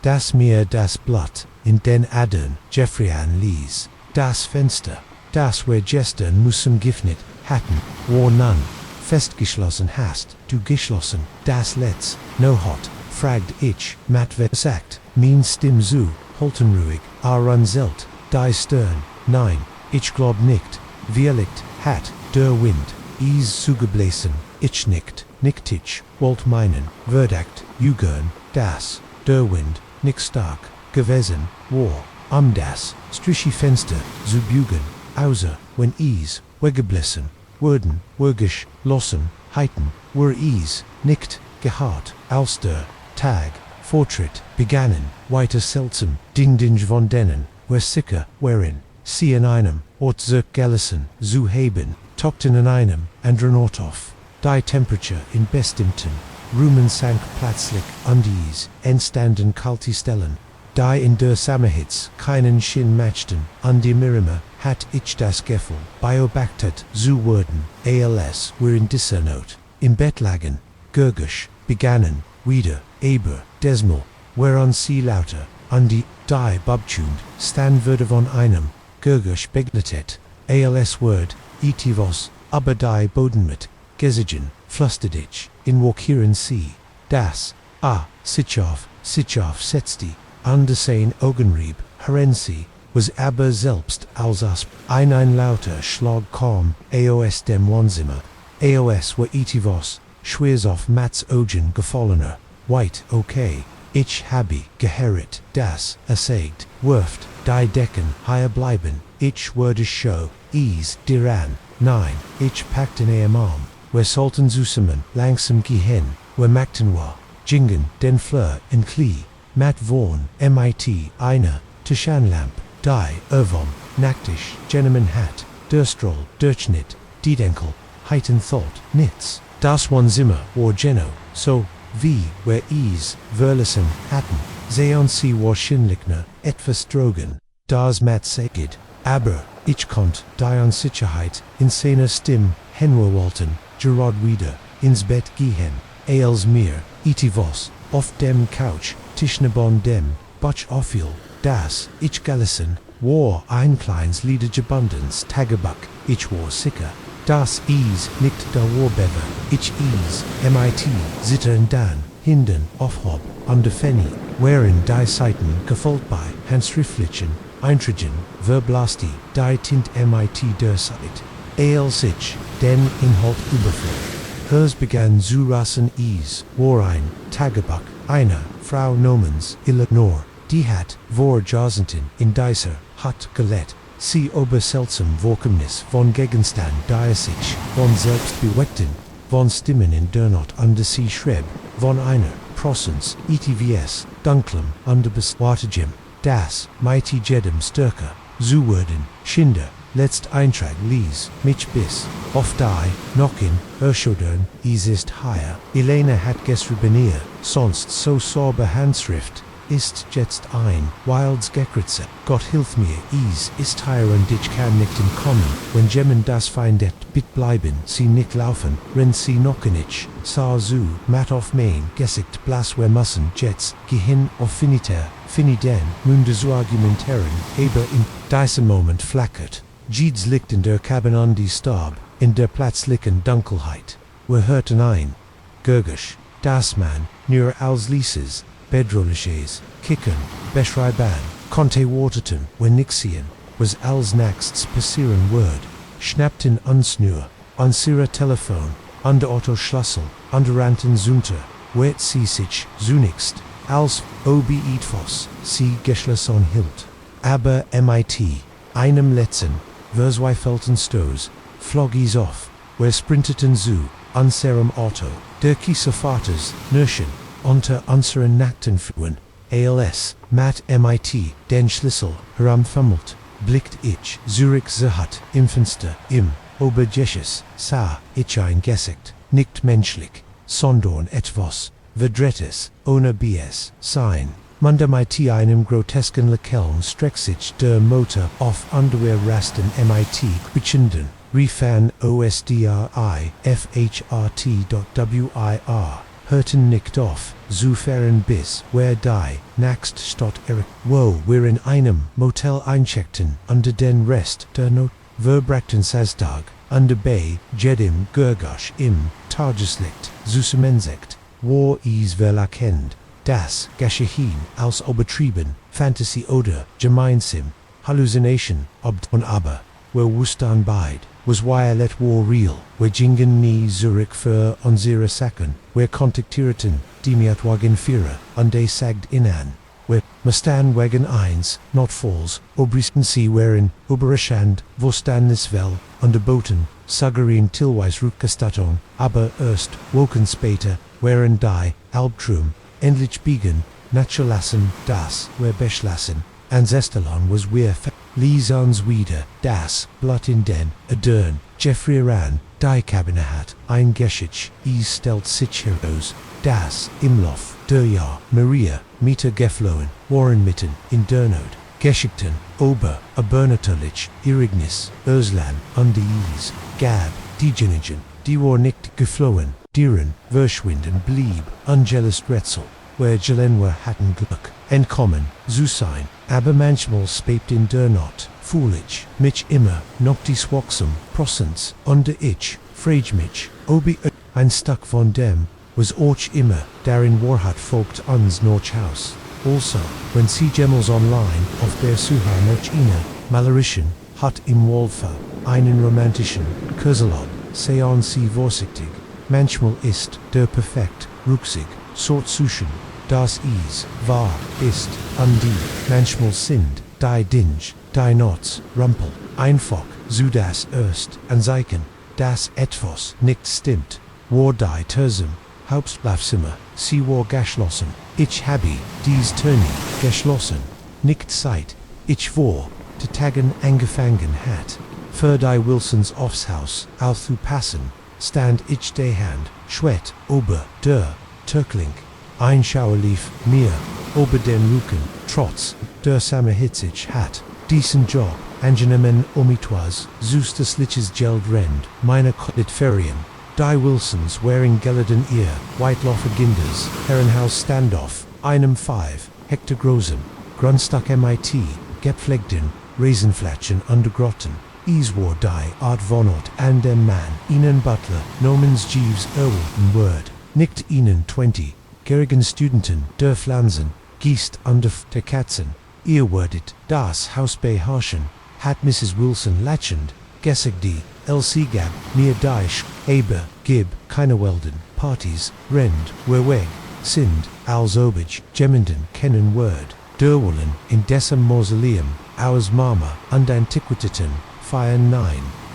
Speaker 1: das mir das Blatt, in den Adern, Jeffreyan lies, das Fenster, das where gestern müssen gifnet, hatten, war nun, festgeschlossen hast, du geschlossen, das Letz, no hot, fragt ich, mat versagt, min Stimm zu, holtenruhig, runzelt, die Stern, nein, ich glaub nicht, Wirlicht, hat, der Wind, is zugeblasen, ich nicht ich, wollt meinen, verdakt, jugern, das, der Wind, nicht stark, gewesen, war, das, Strichi Fenster, zu bügen, außer, wenn is, weggeblasen, wurden, wurgisch, lossen, heiten, were is, nicht, gehart, als der, Tag, Vortritt, begannen, weiter seltsam, ding von denen, were sicker, wherein, sie in einem, ort zirk gelissen, zu haben, tochten in einem, andronotov, die Temperature in bestimmten, Rumen sank plötzlich undies, entstanden kalte Stellen, die in der Sammerhitz keinen Sinn matchten, an die Mirime, hat ich das Gefühl, beobachtet zu werden, als wir in dieser Not, im Bett lagen, gurgisch, begannen, wieder, aber, desmal, whereon sie lauter, an die Bubtund, stand würde von einem, gurgisch begleitet, als word, itivos, aber die Bodenmit, gesigen, flüstert ich, in Walkieren sie, das, Sitchow setzte, an den Augenrieb, Herensi, was aber selbst als ein lauter Schlag kam, aus dem Wohnzimmer, aus war itivos, schwersov Mats Augen gefallener, white okay, ich habe gehört, das, sagt, wirft, die Decken higher bleiben, ich würde show, is, diran, nein, ich packten am Arm, where sollten zusammen, langsam gehen, where machten war, jingen, den Fleur, in Klee, Matt Vaughan, MIT, einer, Tischanlamp, die, Irvom, Nacktisch, Gentleman Hat, Durstrol, Durchschnitt, Diedenkel, Heiten Thought, Nitz, das Wohnzimmer, war Geno, so, wie, where is, Verlassen, hatten, sehen sie wahrscheinlichner, etwas drogen, das Matt sagid, aber, ich konnt, die Unsicherheit, in seiner Stimme, Henwerwalten, Gerard wieder, ins Bett gehen, als mir, itivos, auf dem Couch, Tischnebon dem, Butch auffiel, das, ich gelassen, war ein kleines Liedergebundens Tagebuch, ich war sicker. Das is nicht da war bever, ich is, mit, zittern dan, hinden, aufhob, under fenny, wherein die Seiten gefolgt bei, handschriftlichen, Eintragen, verblasti, die tint mit der Zeit, sich, den Inhalt überflog. Hers begann zu rasen is, war ein, Tagebuch, einer, Frau Nomens, Illinois, die hat, vor Jahrzehnten, in dieser, hat gelegt, sie oberseltsam Vorkommnis von Gegenstand die sich, von selbstbeweckten, von Stimmen in der Not under sie schrieb, von einer, Prosens, ETVS, Dunkeln, under beswartigem, das, mighty jedem stärker, zu wurden, Schinder, letzt Eintrag lies, mich bis, oft die, knocken, erschodern, ist higher, Elena hat geschrieben sonst so sauber Handschrift, ist jetzt ein, wilds Gekritze, Gott hilf mir, ist hier und ich kann nicht entkommen, wenn Gemmen das Feindet bit bleiben, sie nicht laufen, wenn sie knocken ich, sah zu, mat auf mein, Gesicht blass wir müssen jetzt, gehin auf finiten, munde zu argumentieren, aber in diesem Moment flackert, Jeeds liegt in der Cabin an die Stab, in der plötzlichen Dunkelheit, wir hörten ein, Gurgisch, das man, nur als Lieses, bedrohliches, kicken, beschreiben, konnte warteten, wenn nixien, was als nächstes passieren word, schnappten uns nur, unsere Telefon, under Otto Schlüssel, under Anton Zunter, wet sie sich, zunächst, als ob etwas, sie geschlossen hielt. Aber mit, einem letzten, verzweifelten Stoß, flog is auf, wir sprinteten zu, unserem Auto, der Kiesevaters, Nürchen, unter unseren nackten Füßen, als, mit, den Schlüssel, heramfummelt, blickt ich, Zürich hat, im Fenster, im, Obergeschoss, sah, ich ein Gesicht, nicht menschlich, sondern etwas, verdrehtes, ohne BS, sein. Munter mit einem grotesken Lächeln streckt sich der Motor auf under rasten mit, quietschenden, Riefan OSDRI, FHRT.WIR. Hörten nicht auf, zu fahren bis, wer die, nächst Stadt wo wir in einem Motel eincheckten, under den Rest der Not, verbrachten Samstag, under bei, jedem Gurgasch im, Tageslicht, Zusammensicht, war is verlakend, das, Geschehen, als übertrieben, Fantasy oder, gemeinsam, Hallucination, und aber, wir wussten beid, was violet war real, wir gingen nie zurück für unsere Sachen, wir kontaktierten, die Mietwagen Führer, und der sagt ihnen, wir mussten wegen eins, notfalls, obristen sie waren, überraschend, wussten es wel, unterboten, suggerieren Tilweis Rückgestattung, aber erst, woken später, waren die, Albtraum, endlich biegen, nachzulassen, das, wir beschlossen, Ancestralon was wir ließ uns wieder, das, Blatt in den, Adern, Jeffrey ran, die Kabine hat, ein Geschich, stellt sich heraus, das, Imlauf, der Jahr, Maria, Mieter geflohen, waren mitten, in der Not, Geschichten, Ober, Abernatürlich, Irignis, Öslan, und die gab, diejenigen, die war nicht geflohen, deren, verschwinden blieb, Angelus Rätsel, where Gelenwer hatten Glück, entkommen, zu sein, aber manchmal spebt in der Not, foolish, mich immer, noch dies wachsam, Prosens, under ich, frage mich, obi ein Stück von dem, was auch immer, darin Wahrheit folgt uns noch Haus. Also, wenn sie Gemmels online, auf der Suche nach ihnen, malerischen, hat im Wolfer, einen romantischen, Kurselob, seien sie vorsichtig, manchmal ist, der perfekt, rucksig, sort suchen, das is, wahr, ist, an die, manchmal sind, die Dinge, die Nots, Rumpel, einfach, so das erst, anzeichen, dass etwas nicht stimmt, war die Tersum, Hauptschlafzimmer, sie war geschlossen, ich habe, dies Turni, geschlossen, nicht Zeit, ich war, zu tagen angefangen hat, für die Wilsons aufs Haus, zu passen, stand ich de Hand, schwett, ober, der, Türkling, ein Schauer lief mir, ober den Rücken, trotz, der Samme Hitzig hat, diesen Job, angenehmen Omitois, zustes liches Geld rend, meine Kotlet Ferien, die Wilsons wearing geleden ihr, Whiteloffer Ginders, Herrenhaus Standoff, einem 5, Hektar Großen, Grundstock mit, gepflegten, Raisenflatschen undergrotten, War die Art vonort and dem man, ihnen Butler, nomens Jeeves Erwalden Word, nicht ihnen 20, gerigen Studenten, der Flansen, Geest under der Katzen, Earwordet, das Haus beherrschen, hat Mrs. Wilson lachend, Gessig die, LC Gab, near Deich, Aber, Gib, Keinewelden, Parties, Rend, Werweg, Sind, Alzobage, Jemenden, Kennen Word, Derwallen, in Dessem Mausoleum, Ours Mama, und Antiquiteten, Feiern 9,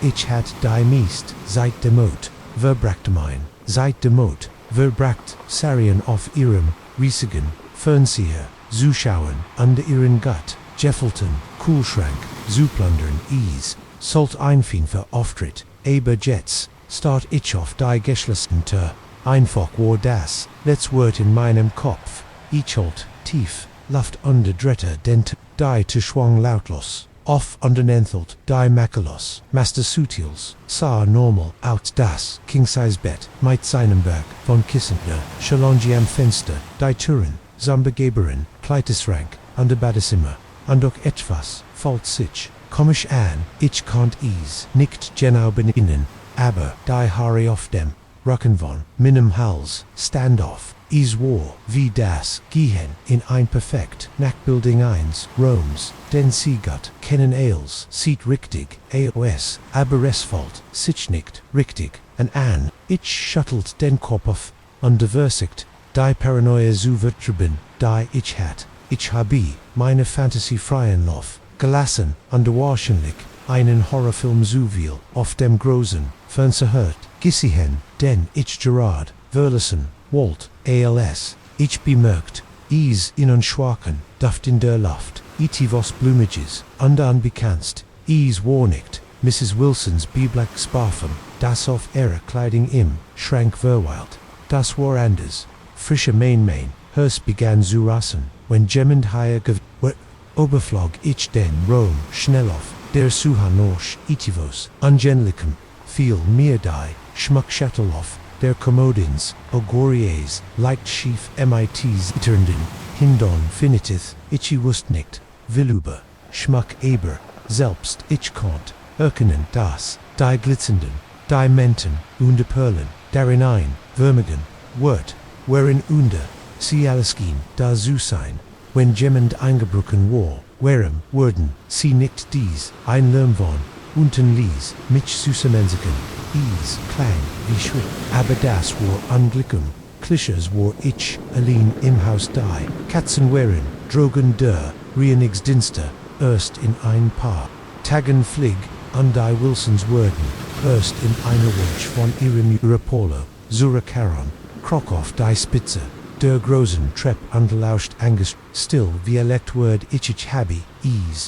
Speaker 1: Ich hat die Meest, seit demot, Verbrachtemine, seit demot, Verbracht, Sarien auf ihrem, Riesigen, Fernseher, Zuschauen, under ihren Gut, Jeffelton, Kühlschrank, Zuplundern, Ease, Salt Einfin für Auftritt, Aber Jets, Start ich auf die Geschlesten Tür, Einfach war das, let's Wort in meinem Kopf, ich halt, tief, Luft under Dretter dent, die zu schwang lautlos, off undernenthelt, die makelos, Master Sutils, sa normal, out das, King-Size Bett, Meit Seinenberg, von Kissender, Schalongi am Fenster, die Türen, Zambegeberin, Kleitisrank, under Badezimmer, und auch etwas, fällt sich, komisch an, ich kannt is, nicht genau beninnen, aber, die Haare auf dem, Rücken von, meinem Hals, Standoff, war, wie das, gehen, in ein perfekt, Nachbildung 1, Roms, den Siegut, kennen Ales, sieht richtig, AOS, aber es fällt, sich nicht, richtig, an, ich schuttelt den Kopf auf, und diversigt, die Paranoia zu vertreiben, die ich hat, ich habe, meine Fantasie freien Lauf, gelassen, und wahrscheinlich, einen Horrorfilm zu viel, auf dem großen, Fernseher gesehen, den ich Gerard, Verlassen, Walt, ALS, ich bemerkt, is in schwachen, Duft in der Luft, was Blumiges, und unbekannst, war nicht, Mrs. Wilsons Black Sparfum, das auf ihrer Kleidung im Schrank verweilt, das war anders, frische Main, Hers begann zu rasen, wenn jemand higher Oberflog ich den Rom, schnell auf, der Suhanosch, itivos, angelicum, viel mehr die, Schmuckschatteloff, der Commodins, Ogoriers, leicht schief MITs Iternden, Hindon finitith, ich wusst nicht, Villuber, Schmuck aber, selbst ich konnt, erkennen das, die glitzernden, Diamanten, und Perlen, darin ein, Würmigen, Wort, wherein unter, sie alles ging, da zu sein, wenn jemand eingebrochen war, wherein, wurden, sie nicht dies, ein Lärm von, unten ließ, mich zusammensicken, klang, wie Schritt, aber das war Anglicum, Klischers war ich, allein im Haus die, Katzen wären, drogen der, Dienste, erst in ein paar Tagen flieg, und die Wilsons wurden, erst in einer Watch von ihrem Rapolo, Zurakaron, Krokow die Spitze, der großen Trepp und lauscht Angus, still Violett word ich habe,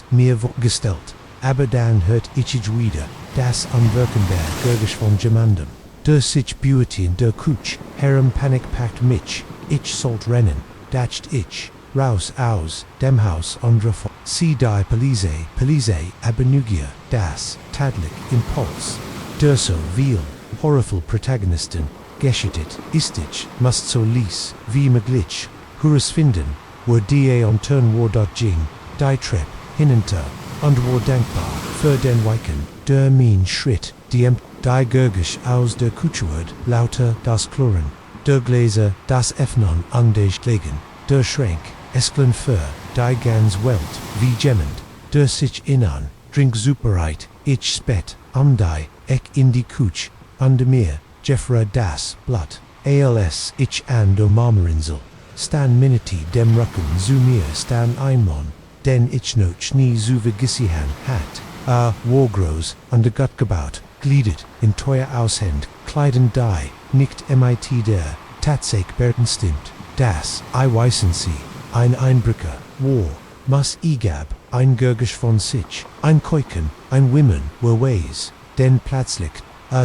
Speaker 1: mir gestellt, aber dann hört ich wieder, das am Wirkenberg Gergisch von Gemandem, der sich Beauty in der Kutsch, Herem Panik packt mich, ich sollt rennen, dacht ich, raus aus, dem Haus andre vor, sie die Police, aber Nugia, das, tadlich, Impuls, der so viel, horrorful Protagonisten, geschittet, ich, must so lies, wie möglich, Hures finden, wo die on turn war dort ging, die Trepp, hinunter, und war dankbar, für den Weiken, der mein Schritt, die Gergisch aus der Kutschword, lauter das Klirren, der Gläser, das Öffnen an der Legen, der Schrank, Esklen für, die ganz Welt, wie jemand, der sich innan, drink supereit, ich spät, die, ek in die Kutsch, und mir, Jeffra das Blatt, ALS ich an der Marmerinsel, stan miniti dem Rücken zu mir stan einmon, den ich noch nie zu vergissihan hat, wargroß an der Gut gebaut, gliedet, in teuer Aushend, Kleiden die, nicht mit der, Tatsek Berten stimmt, das, weißen sie, ein Einbrücker, war, mas igab, ein Gergisch von sich, ein Keuken, ein Wimmen, ways, den plötzlich,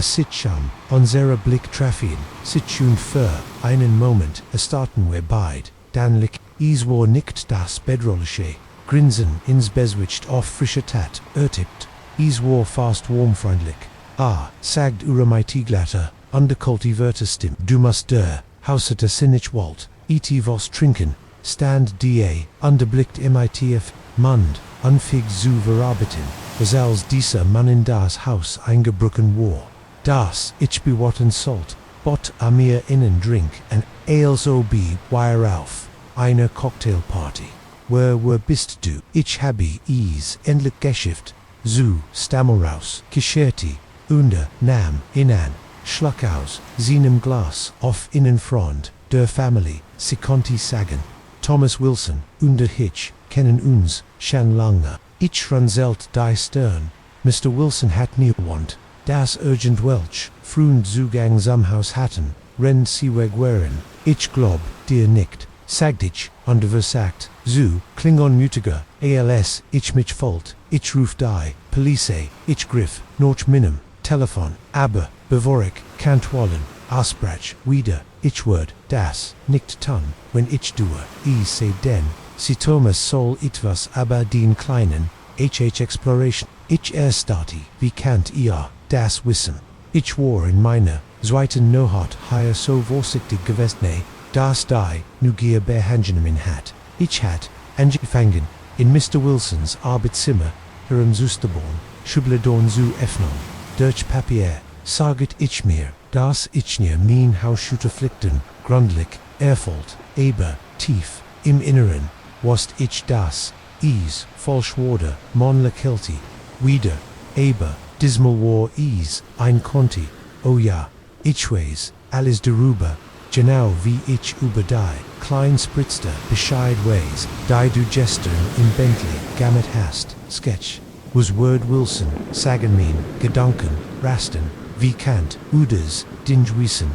Speaker 1: Sitcham, unserer Blick trafien, Sitchun für, einen Moment, starten wir beid, dann lick, war nicht das Bedrollische, Grinsen ins Beswitcht auf frische Tat, ertippt, war fast warmfreundlich, sagt Uramaiti-Glatter, underkultivierter Stim, du musst der, Hausete Sinich Walt, was trinken, stand da, underblickt mitf, Mund, unfig zu verarbeiten, was als dieser Mann in das Haus eingebrochen war. Das ich bewaten sollt, bot a mir innen drink and ales ob wire auf, eine Cocktailparty. Where bist du? Ich habe es endlich geschafft, zu Stammelraus, Geschichte, unter Nam, inan, Schluckhaus, seinem Glas, auf Innenfront, der Family, sie konnte sagen. Thomas Wilson, unter Hitch, kennen uns, schon lange. Ich ranzelt die Stern. Mr. Wilson hat nie want, das urgent Welch, frühen Zugang zum Haus hatten, rennt sie weg waren. Ich glaub, dir nicht. Sagt ich, versagt, zu, Klingon mutiger, als, ich mich fault, ich ruf die, Police, ich griff, noch minim, Telefon, aber, bevor ich, can't wollen, Asprach, wieder, ich word, das, nicht tun, wenn ich tue, se denn, sie Thomas soll etwas aber den kleinen, Exploration, ich erstarte, wie kannt ihr, das wissen, ich war in meiner, zweiten Nohat higher so vorsichtig gewesen, das die, Nugier behangen hat, ich hat, angefangen, in Mr. Wilsons Arbeitszimmer, Zusterborn, Schubladon zu öffnen, durch Papier, saget ich mir, das ich mir mein Haus flickten, grundlich, erfolgt, aber, tief, im Inneren, was ich das, falsch wurde, mon kilti, wieder, aber, dismal war ein Conti, oh ja, ich weiß, alles darüber, genau wie ich über die, klein spritzte, Bescheid weiß, die du gestern in Bentley, gammet hast, Sketch, was Word Wilson, sagen mein, Gedanken, rasten, wie kannt, udes, dinge wissen,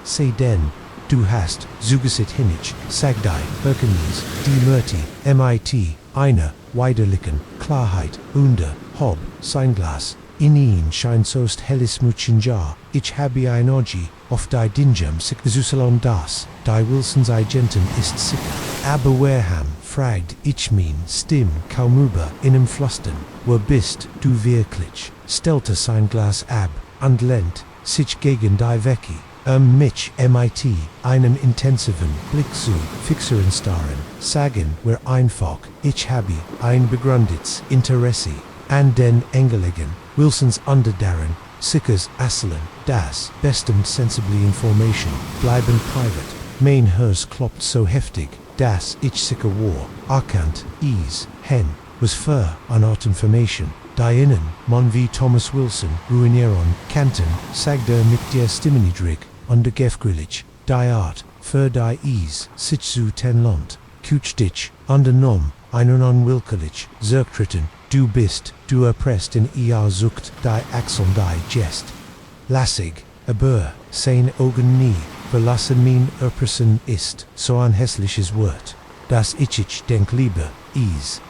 Speaker 1: se denn, du hast, zugesit hinich, sag die, Hercules, die Murti, MIT, eine, weiderlichen, Klarheit, unter, Hob, Seinglas, in ihn scheint sost helles Muchinjar, ich habe ein Ogi, auf die Dingem sick Zusalon das, die Wilsons Agenten ist sicker, aber Wareham, fragt ich mein, Stim, kaum über, inem Flüstern, wo bist du wirklich, stellte sein Glas ab, und lehnt sich gegen die Wecke, mich, MIT, einem intensiven Blick zu, fixeren Starren, sagen wir einfach, ich habe ein begründetes Interesse an den Engeligen, Wilsons Underdarren, Sickers Asseln, das, bestimmt sensibly Information, bleiben private, mein Herz kloppt so heftig, dass ich sicker war, erkannt, hen, was für eine Art Information, die innen, man wie Thomas Wilson, ruinieren, kannten, sagt mit der Stimmenidrig, und der Gefgrillig, die Art, für die sich zu ten Land, Kutstich, unternommen, einen unwillkürlich, zurücktreten, du bist, du erpresst in ihr sucht, die Achseln die Jest. Lassig, aber, sein Augen nie, verlassen mein Erpressen ist, so ein hässliches Wort, das ich denk lieber,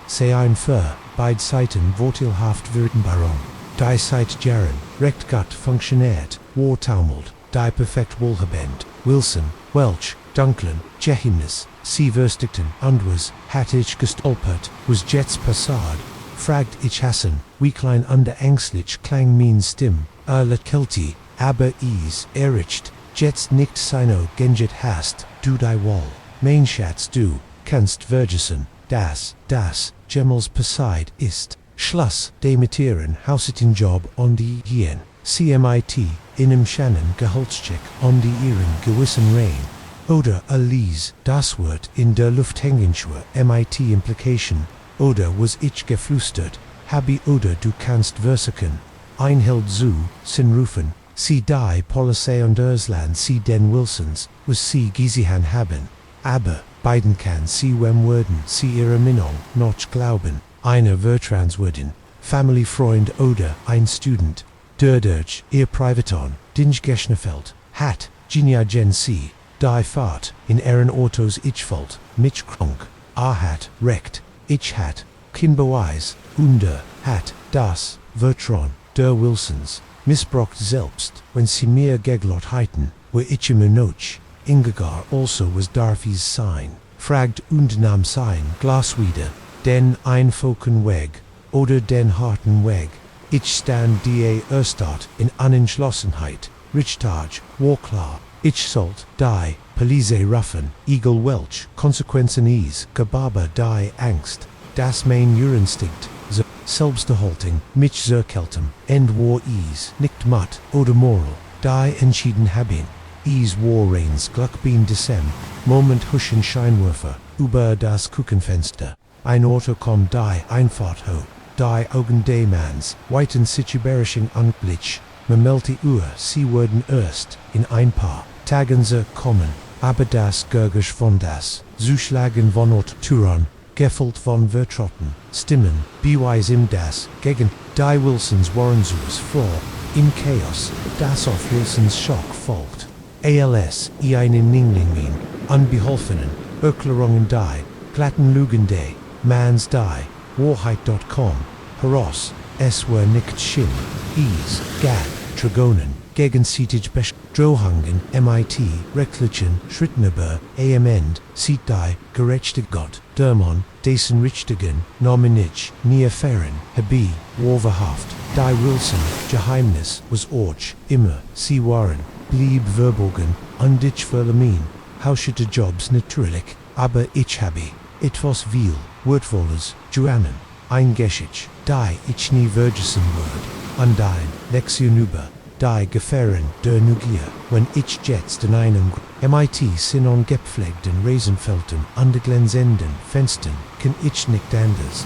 Speaker 1: sei ein für, beid Seiten vorteilhaft werden Baron, die Seit Jaren, recht gut funktioniert, war taumelt, die perfekt wohlhabend, Wilson, Welch, Dunkeln, Jehimnis, sie verstigten, und was, hat ich gestolpert, was jets passad, fragt ich hassen, wie klein under ängstlich klang mein Stimm, kilti, aber erricht, jets nicht seino genjet hast, du die Wall, mein Schatz du, kannst vergessen, das, Gemmels Poseid ist, Schluss, demitieren Hausiten Job on die Hien, CMIT, inem Shannon Gehaltscheck on die ihren gewissen Rein, oder Alice, das Wort in der Luft hängen schwur, MIT Implication, oder was ich geflüstert, habe oder du kannst versiken, einheld zu, sin rufen, sie die Polizei und Ersland sie den Wilsons, was sie Gisihan haben, aber, beiden kann sie werden, sie ihre Meinung noch glauben, einer Vertranswürden, Family Freund oder ein Student, Durdurch, ihr Privaton, Dinge Geschnefeld, hat, Genia Gen C, die Fahrt, in ihren Autos ich fault, mich krank, hat, recht, ich hat, Kinbeweis, hat, das, Vertron, der Wilsons, missbraucht selbst, wenn sie mir geglot heiten, wo ich immer noch, Ingegar also was Darfys sign, fragt und nahm sein Glas wieder, den einfoken Weg, oder den harten Weg, ich stand die Erstadt in Unentschlossenheit, Richtag, war klar, ich sollt, die, Police ruffen, Eagle Welch, Konsequenzen Gebaber die Angst, das mein Urinstinkt, so selbsterhalting, mich zerkeltem, end war ease, nicht matt, oder moral, die entschieden haben. Ease war reigns Gluckbeam Decem, Moment huschen Scheinwerfer, über das Kuchenfenster. Ein Auto kommt die Einfahrt ho, die Augen des Manns, weiten situberischen Anblick, memelti Uhr, sie wurden erst, in ein paar Tagen sie kommen, aber das Gurgisch von das, Zuschlagen von Ort Turan, Gefolgt von Vertrotten, Stimmen, beweis im das, gegen, die Wilsons Warrensus vor, im Chaos, das auf Wilsons Schock folgt. ALS, einen Ninglingmin, unbeholfenen, Erklärungen die, glatten Lügen die, Mans die, Wahrheit.com, Heraus, es war nicht schön, Ease, Gag, Dragonen, gegenseitig Besch, Drohangen, MIT, Recklichen, Schrittneber, Amend, Sieht die, gerechte Gott, Dermon, Dessen Richtigen, Nominich, Nieferen, Habi, Warverhaft, die Wilson, Geheimnis, was Orch, immer, sie waren, blieb verborgen, undich verlamin, hauschte Jobs natürlich, aber ich habe, etwas viel, Wordvolles, Joannen, eingeschickt, die ich nie vergessen word, undein, Lektion über, die Gefahren der Neugier, wenn ich jetzt in einem MIT sind gepflegten Raisenfeldern an den glänzenden Fenstern, kann ich nicht anders,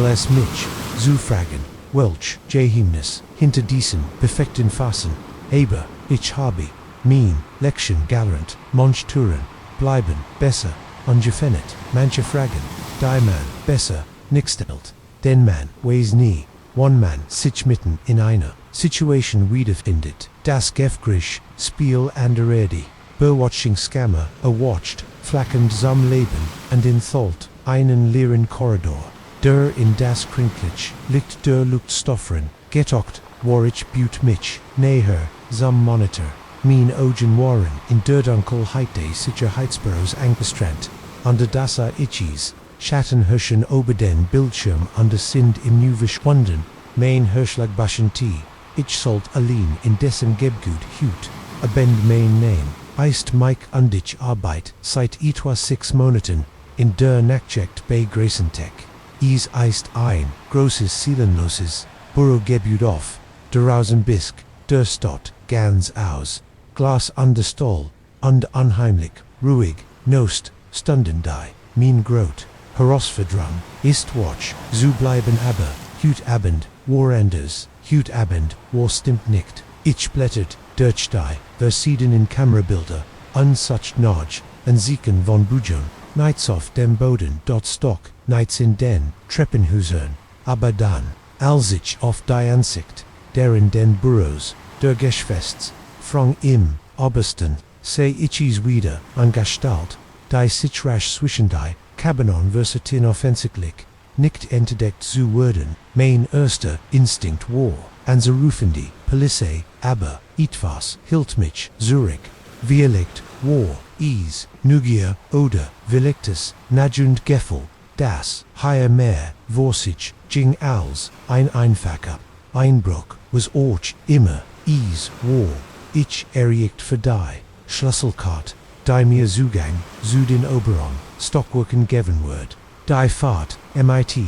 Speaker 1: als mich, zu fragen, welch Geheimnis hinter diesen perfekten Fassen, aber ich habe, mein Lektion gelernt, manche Touren bleiben besser, ungefährdet, manche Fragen, die man besser nicht stellt, denn man weiß nie, wann man sich mitten in einer Situation wiederfindet, das Gefgrisch, Spiel an der Erde, Bewatching Scammer, erwatcht, flackend zum Leben, und entholt, einen leeren Korridor, der in das Krinklich, liegt der Luftstoffren, getocht, war ich büt mich, näher, zum Monitor, mein Augen waren in der Dunkelheit des Sicherheitsbüros angestrengt, under das Itchies, Schattenhirschen ober den Bildschirm under sind im Nu verschwunden, mein Hirschlag Baschenti, ich sollt allein in dessen Gebgut hut, abend mein Name, eist Mike und ich Arbeit, seit etwa 6 Monaten, in der Nachtschicht bei Gracentech. Is eist ein, großes seelenloses, Bürogebut auf, der Rausenbisk, der Stott, ganz aus, Glas an der Stall, und unheimlich, ruhig, nost, stunden die, mein Grot, Herausforderung, ist watch, zu bleiben aber, hut Abend, war anders, hut Abend, war stimmt nicht, ich blättert, durch die, verschiedenen Kamerabilder, unsucht Nodge, und Sieken von Bujon, nights auf dem Boden, dort Stock, nights in den Treppenhäusern, aber dann, als ich auf die Ansicht, der in den Büros, der Geschwätz, frang im Obersten, seh ich wieder, an Gestalt, die sich rasch zwischen die, Kabinon versatin offensichtlich, nicht entdeckt zu werden, mein erster Instinkt war, anzurufen die Polizei, aber etwas hielt mich zurück, vielleicht war es Neugier oder vielleicht Najund Gefühl, das higher mehr vor sich ging als ein einfacher Einbruch, was auch immer es war, ich erregt für die Schlüsselkarte, die mir Zugang zu den oberen Stockwerken geben wird, die Fahrt, MIT,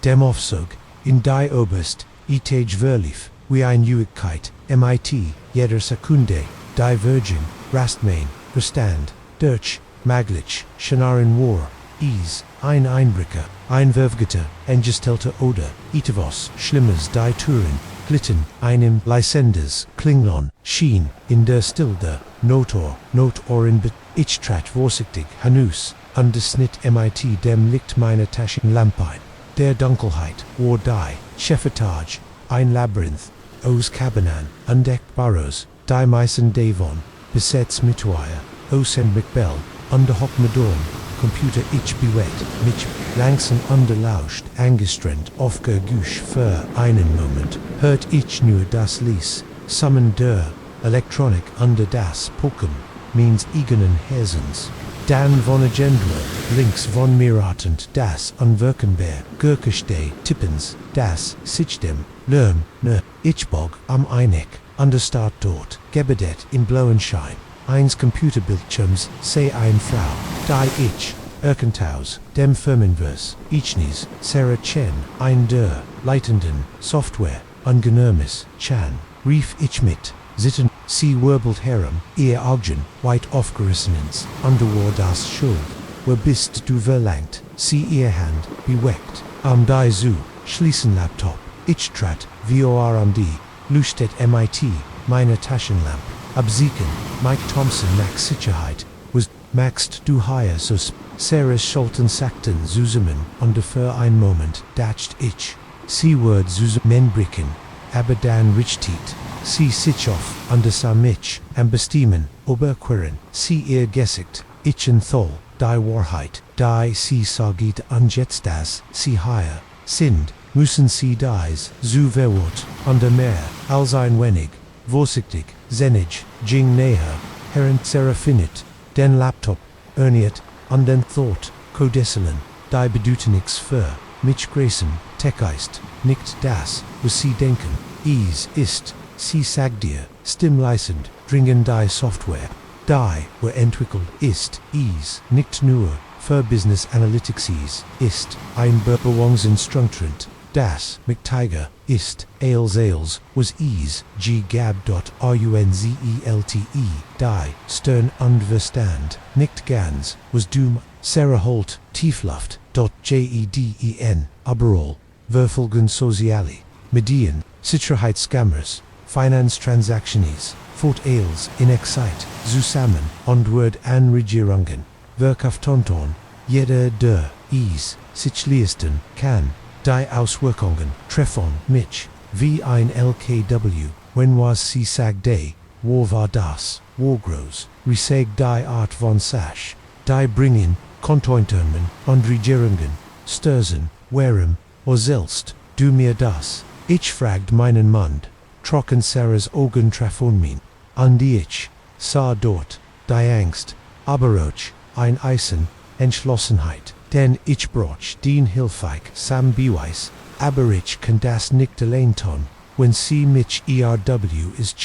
Speaker 1: dem Aufzug, in die oberst Etage verlief, wie eine Ewigkeit, MIT, jeder Sekunde, die Virgin, Rastmain, Verstand, durch, maglich, Schnarren war, ein Einbricker, ein Verwgeter, eingestellter oder, etwas Schlimmes die Touren, glitten, einem Leisendes, Klinglon, schien, in der Stille, Notoren ich trat vorsichtig, Hanus, und es nicht MIT dem Licht meiner Taschenlampe ein. Der Dunkelheit, war die, Chefetage, ein Labyrinth, aus Kabinen, undeckt Barrows, die meisten davon, besetzt mit Wire, aus und McBell, underhock Madorn, Computer ich bewegt, mich langsam underlauscht, angestrengt, aufgegusch für einen Moment, hört ich nur das Lies, Summon der Elektronik under das Poken, means eigenen Herzens. Dan von Agendler, links von Miratend, das Unwirkenbär, Gurkeste, Tippens, das Sichdem, Lärm, ne, Ichbog, am Eineck, understart dort, Gebedet im blauen Schein, eins Computerbildschirms, sei ein Frau, die ich, Erkenthaus, dem Firmenvers, Ichnis, Sarah Chen, ein der, leitenden, Software, ungenömes, Chan, Rief ich mit, Sitten, sie wirbelt herum, ihr Augen, weit aufgerissens, underwar das Schuld, wo bist du verlangt, sie ihr Hand, beweckt, die zu, schließen Laptop, ich trat, VORMD, Leuchtet MIT, meine Taschenlamp, absiegen, Mike Thompson Max Sicherheit, was, maxed du higher so Sarah's Scholten sagten zusammen, und für ein Moment, dacht ich, sie word zusammenbrechen, aber dann richtet, sie sich auf, sah mich, bestimmen, oberqueren, sie ihr Gesicht, ich enthol, die Wahrheit, die sie sagt jetzt das, sie higher, sind, müssen sie dies, zu verwort, mehr, als ein wenig, vorsichtig, sennig, ging näher, herrend Sarah findet, den Laptop, erniert, den Thought, codeselen, die bedeuten nix für, mich Grayson, Techeist, nicht das, was sie denken, ist, sie sagt dir, stimmleisend, dringen die Software, die, wo entwickelt ist, nicht nur, für Business Analytics ist, ein Bewegungsinstrument, das, McTiger, ist, Ales, was gab.runzelte, die, stern und Verstand, nicht ganz, was dumm, Sarah Holt, Tiefluft.jeden, überall, Verfolgen Soziale, Medien, Sicherheitsscammers, Finanztransaktions, Fort Ales, in Excite, zusammen, und Word Anregierungen, Verkauftonton, jeder der, sich leisten, kann, die Auswirkungen, treffen mich, wie ein LKW, wenn was sie sagte, wo war das, wo groß, reseg die Art von Sasch, die bringen, Kontointermen und Regierungen, Sturzen, warum, o selbst, du mir das, ich fragt meinen Mund, trocken Sarahs Augen treffen mich, und ich, sah dort, die Angst, aber auch, ein Eisen, Entschlossenheit, denn ich broch den hilfreich sam Beweis, aber ich kann das nicht allein tun, wenn sie mich ERW ist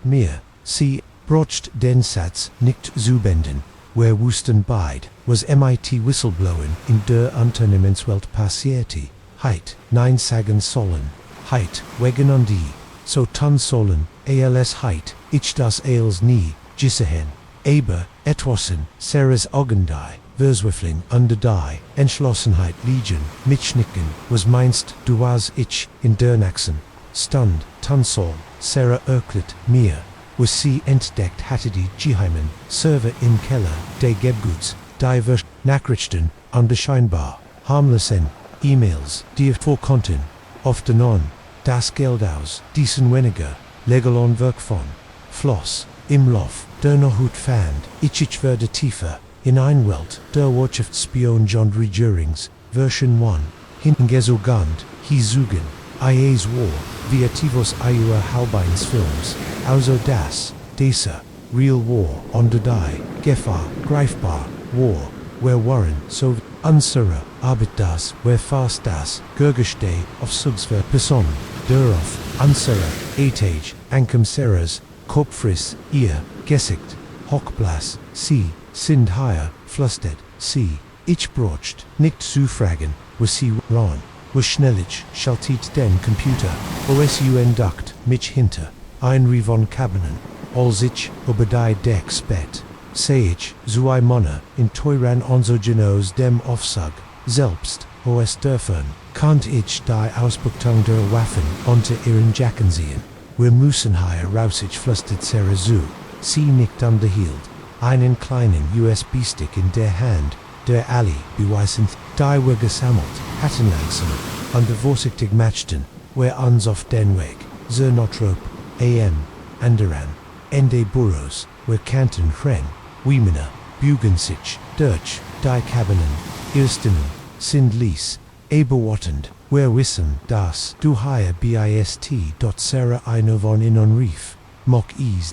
Speaker 1: mir, sie brocht den Satz nicht zubinden, wer wussten beid, was MIT Whistleblowing in der Unternehmenswelt passierte, heit, nein sagen sollen, heit, wegen an die, so tun sollen, als heit, ich das als nie, gesehen, aber, etwasen, Sarahs Augen die, Verswiffling under die, Entschlossenheit liegen, mitschnicken, was meinst du was ich, in der Naxen, stund, Tansol, Sarah erklärt mir, was sie entdeckt hatte die geheimen Server im Keller, der Gebguts, die Nachrichten, unbescheinbar, harmlosen, E-Mails, die vorkonnten, oft anon, das Geld aus, diesen weniger, legal on Werk von, floss, im Lauf, der Nohut fand, ich werde tiefer, in ein Welt, der Wirtschaftsspion und Regierungs, Version 1, hingesogant, hiesugen, IA's War, viativos iua halbeins Films, also das, dieser, Real War, on the die, Gefahr, greifbar, War, wer waren, so, unsere, arbeit das, wer fast das, Gurgesteh, auf subsver Person, darauf, unsere, Etage, Ankem Sarahs, Kopfriss, ihr, Gesicht, Hockblas, sie, sind higher, flustet, sie, ich brocht, nicht zu fragen, was sie ran, was schnellig, schaltet den Computer, OSUN duckt, mich hinter, ein von Kabinen, als ich, über die Deck spät, seh ich, so ein Monner, in teuren Onsogenos dem Aufsag, selbst, OS dürfen, kannt ich die Ausbuchtung der Waffen unter ihren Jacken sehen, wir müssen hier raus, ich flustet Sarah zu, sie nicht underhielt, einen kleinen USB-Stick in der Hand, der alle beweisen, die wir gesammelt hatten langsam, und vorsichtig matchten, wir uns auf den Weg, Zernotrop, AM, Anderan, Ende Burros, wir kannten Hren, Wimena, Bugen sich, Deutsch, die Kabinen, Irstinnen, sind lies, eberwartend, wir wissen, dass du hier bist, Sarah eine von ihnen rief, Mach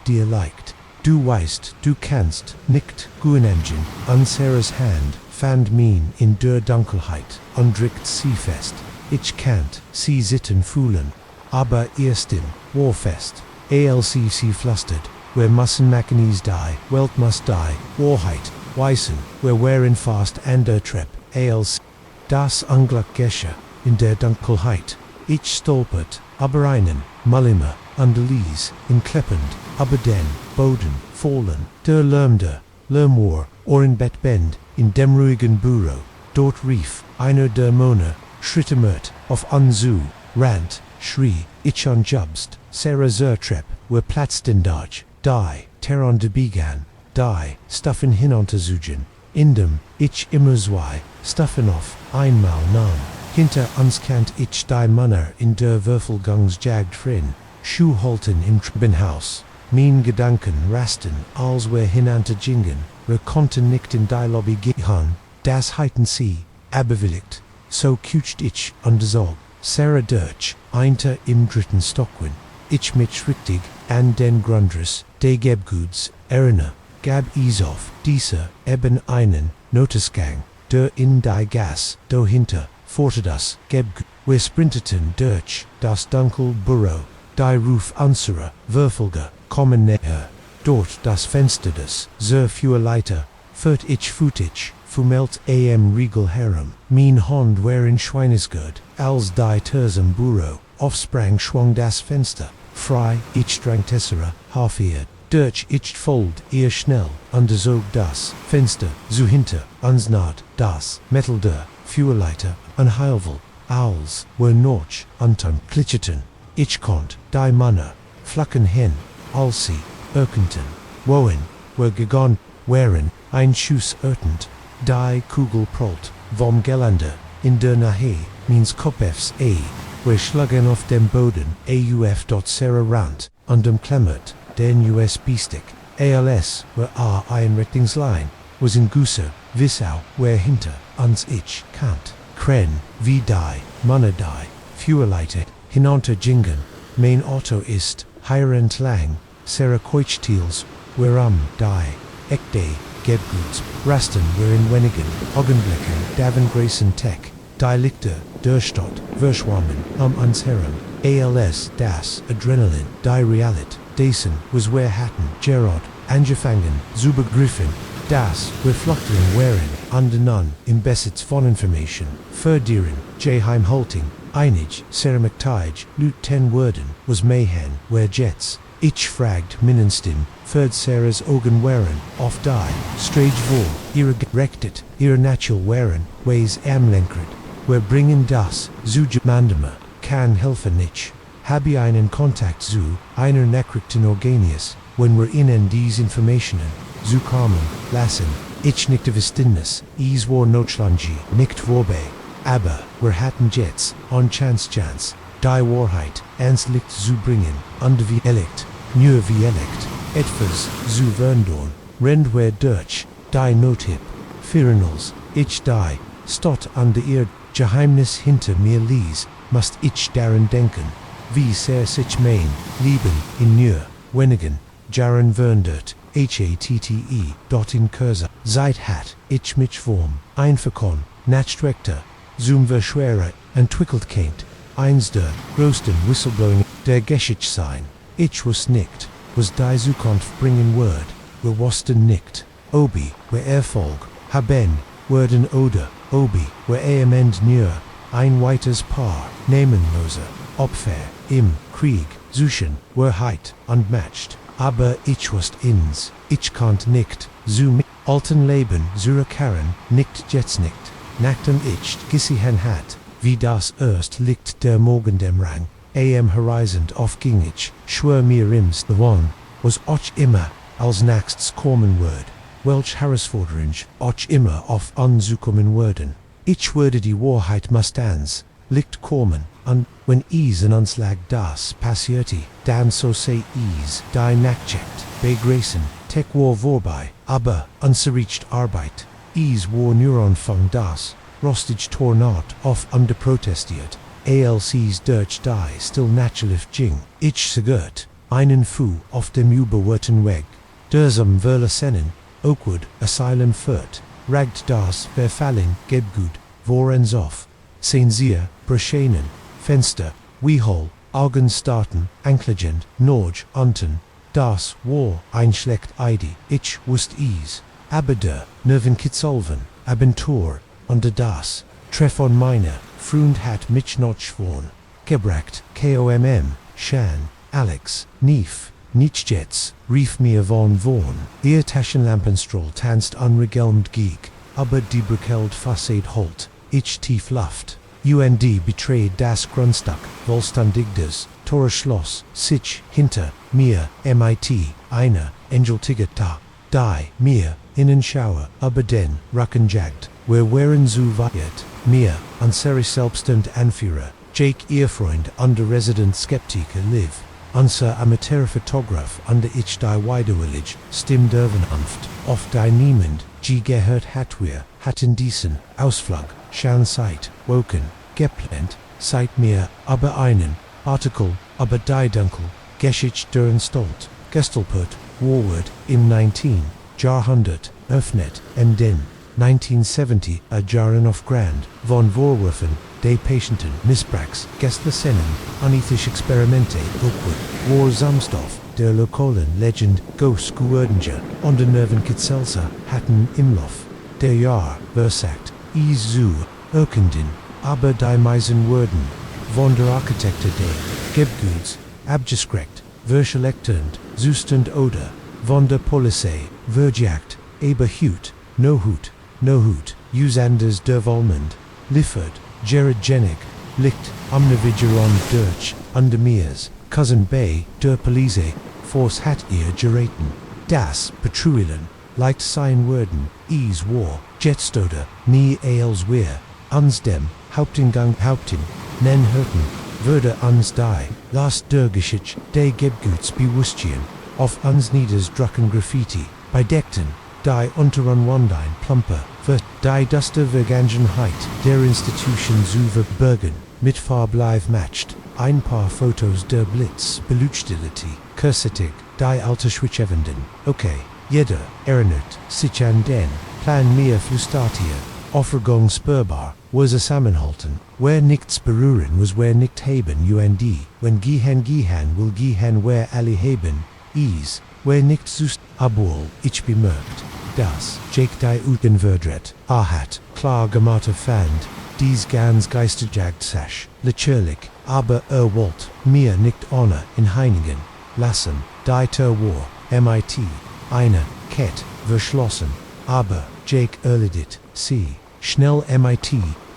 Speaker 1: dir leicht. Du weißt, du kannst nicht Gutenachtgeschichten, an Sarahs Hand, fand min in der Dunkelheit, und drückt sie fest. Ich kannt sie sitten fühlen, aber erst warfest, sie flüstert, wir müssen machen die, Welt muss die, Wahrheit, weißen, wir wären fast an der Treppe, das Unglück geschah, in der Dunkelheit, ich stolpert, aber einen, Malima, underlies, inkleppend, aber den, Boden, fallen, der Lärmde, Lärmor, or in Bett Bend, in dem ruhigen Büro, dort rief, einer der Mona, Schrittemert, auf Anzu, Rant, Schrie, ich anjubst, Sarah Zertrep, wer Platztendage, die, Teron de Began, die, Stuffen hinunterzugen, indem, ich immer zwei, Stuffen auf, einmal nahm, hinter uns kannt ich die Manner in der Würfelgangs jagd frin, Schuhholten im Treppenhaus, mein Gedanken rasten, als wir hinuntergingen, wir konnten nicht in die Lobby gehen, das heiten sie, aberwilligt, so kucht ich an der Sorg, Sarah Dirch, einter im dritten Stockwen, ich mich richtig, an den Grundriss, de Gebguds, Erna, gab Isov, Diese, eben einen, Notisgang, der in die Gas, do hinter, Fortadas, Gebgud, wir sprinteten durch, das Dunkel Büro, die Ruf unserer, Würfelge, kommen näher, dort das Fenster des, sehr viele Leiter, führt ich Futich, fumelt am Regal Harem, mein Hond wär in Schweinesgurt, als die Tersam Büro, aufsprang schwung das Fenster, frei, ich drang Tessera, halfiert, durch ich fold, ihr schnell, untersog das Fenster, zu hinter, uns naht, das Metal der, Fuhrleiter, unheilvoll, als, were noch, untum, klitscheten, ich konnt, die Manner, flacken hin, als sie, erkennten, wohin, were gegangen, wären, ein Schuss ertend, die Kugel prollt, vom Gelände, in der Nähe, means Kopfs wir schlagen auf dem Boden, auf. Sarah Rand, dem klemmert, den USB-Stick, als, were Einrichtungsline, was in Gusse, Wissau, where hinter, uns ich, kannt, Kren, wie die, Manner die, Fuhrleiter, hinuntergingen, mein Auto ist, hier entlang, Sarah Koichtiels, die, Ekde, Gebguds, Rasten were in Wenigen, Augenblicken, Davin Grayson Tech, die Lichter, der Stadt, Verschwommen, uns herum, als, das, Adrenalin, die Realit, Dason, was where hatten, Gerard, angefangen, zu begriffen, das, wir fluchten wären, under none, im Besitz von Information, verdieren, Jeheim Halting, einig, Sarah McTige, Lut 10 Wurden, was Mayhen, where Jets, ich fragt Minenstin, third Sarah's Augen wären, auf die, Strage vor, ihre gerechtet, ihre natural wären, ways amlenkert, wir bringen das, zu Mandama, kann helfen nicht, habe einen Kontakt zu, einer Nachrichten Organis, wenn wir ihnen diese Informationen, zu kommen, lassen, ich nicht Vistinnes, is war Notschlangi, nicht vorbei, aber, wir hatten Jets, on Chance, die Wahrheit, ans Licht zu bringen, und wie elect, nur wie elect, etwas, zu verndorn, rend wer durch, die Nothip, Firenals, ich die, stott an der ihr, Geheimnis hinter mir lies, must ich daran denken, wie sehr sich mein, lieben, in nur, wenigen, Jaren verndert, HATTE, dort in Kursa, seit hat, ich mich form, einverkon, nachstreckter, zum verschwerer, entwickelt kennt, eins der, größten Whistleblowing, der Geschichte sein, ich was nicht, was die Zukunft bringen wird, wir wussten nicht, obi, wir Erfolg, haben, werden oder, obi, wir am Ende nur, ein weites Paar, namenloser, Opfer, im Krieg, suchen, wir heit, unmatched, aber ich wusst ins, ich konnt nicht, zu mit, alten Leben, zurückkehren, nicht jetzt nicht, nachdem ich gesehen hat, wie das erst liegt der Morgen dem Rang, am Horizont auf ging ich, schwör mir ims the one, was och immer, als nächstes kommen wird, welch Herausforderung och immer auf anzukommen würden. Ich würde die Wahrheit must ans, liegt kommen, und, wenn is an uns lag das passierte, dann so sei is, die nachcheckt, begräßen, tech war vorbei, aber, unserricht Arbeit, is war nur Anfang das, rostig Tornat auf protestiert, ALCs durch die still naturlich ging, ich segert, einen Fu auf dem überwurten Weg, dersam Verlasennen, Oakwood, Asylum führt, ragt das Verfallen, Gebgut, vorens auf, sehen Sie, Breschenen, Fenster, Wiehol, Augen starten, Anklegend, Norge, unten, das war ein schlecht Idee, ich wusst is, aber der, Nerven kitzelven, Abentur, unter das, Treff on meiner, Freund hat mich noch schworn, gebracht, komm, Shan, Alex, Neef, Nichtjets, rief mir von vorn, ihr Taschenlampenstrahl tanzt unregelmt Geek, aber die Brückeld Fassade holt, ich tief Luft. UND betrayed das Grundstück, Wohlstandigdes, Tore Schloss, sich, hinter, mir, MIT, einer, Angel Tigata, die, mir, Innenschauer, aber den, Rackenjagd, wären zu weit, mir, unsere selbstend Anführer, Jake ihr Freund under Resident Skeptiker live, unser Amateurfotograf under ich die Widerwillig, Stim Dervenanft, oft die niemand, G gehört hat wir, hatten diesen, Ausflug, Schanzeit, woken, geplant, seit mir, aber einen, Artikel, aber die Dunkel, Geschicht deren Stolt, Gestelput, Warward, im 19, Jahrhundert, öffnet, den, 1970, a Jaren of Grand, von Vorwürfen, de Patienten, Missbrauchs, Gestlesennen, unethisch Experimente, Oakwood, War Samstoff, der Lokolen Legend, Ghost Guerdinger, und der Nervenkitzelser, hatten Imlof, der Jahr, versagt, zu, Ökenden, aber die Meisen wurden, von der Architekte de, Gebguts, abgeschreckt, verschlecternd, zustend oder, von der Polizei, verjagt, eberhut, no hut, usanders der Volmond, Lifford, Jared Jenick, Licht, Omnivigeron Dirch, under Mears, Cousin Bay, der Police, Force hat ihr geraten, das, Petruilen, leicht sein würden, war, Jetstoder, nie Aelswehr, uns dem, Hauptingang Hauptin, nen hörten, würde uns die, last der Geschichte, de Gebguts bewusstien, auf uns nieders Drucken Graffiti, bei Deckten, die unteren Wandein Plumper, wird die Duster Vergangenheit der Institution zu verbergen, mit Farb live matched, ein paar Fotos der Blitz, Belutstellity, Kursetig, die alte Schwitzevenden, okay, jeder, erinnert, sich an den, Plan mir flüstatier, Offergang spürbar, was a Sammenhalten, where nichts berühren was where nicht haben und, when gihan will gihan where alle haben, where nicht zust, obwohl, ich bemerkt, das, Jake die Utenverdret, hat, klar gemachte fand, dies ganz geisterjagd sasch, lecherlich, aber wollt, mir nicht ohne, in Heinigen, lassen, die war, MIT, eine, Ket, verschlossen, aber, Jake erledigt, sie, schnell MIT,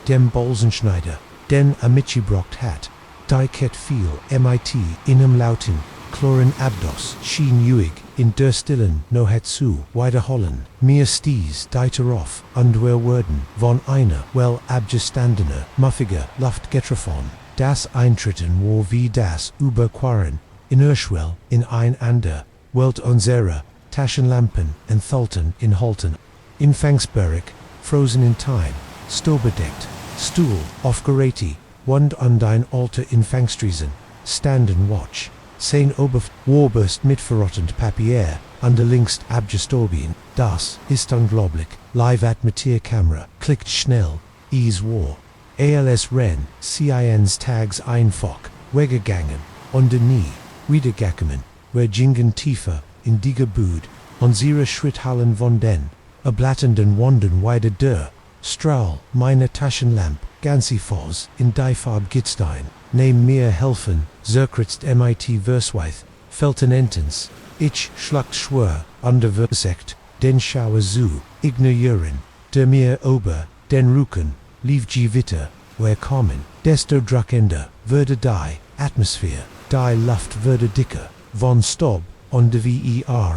Speaker 1: dem Bolzenschneider, den mitgebracht hat, die Ket viel, MIT, inem lauten, Chlorin abdos, schien juig, in der Stillen no het zu, wiederholen, mir sties, deiteroff, und wer wurden, von einer, well abgestandener, muffiger, Luftgetrophon, das Eintritten war wie das Überquaren, in Urschwell, in ein ander, Welt unserer, Taschenlampen, enthalten, in Holten, in Fangsberg, frozen in time, stobedeckt, Stuhl, aufgerati, wand an dein Alter in Fangstriesen, standen watch, sein Oberf, Warburst mit verrottend Papier, an der linkst abgestorben, das ist unglaublich, live Atmosphäre-Kamera, klickt schnell, war, als Ren, CINs Tags einfach, weggegangen, und nie, wiedergekommen, wir gingen tiefer, in die Gebüd, unsere Schritthallen von den, erblattenden Wanden weiter der, Strahl, meine Taschenlamp, Gansifos, in die Farb Gitstein, nehm mir helfen, zerkritzt MIT Versweith, felten Entens, ich schlacht schwör, under versekt, den Schauer zu, ignorieren, der mir ober, den Ruken, lief Witter, wer kommen, desto druckender, würde die, Atmosphäre, die Luft würde dicker, von Stob, on de VERFALL.VEI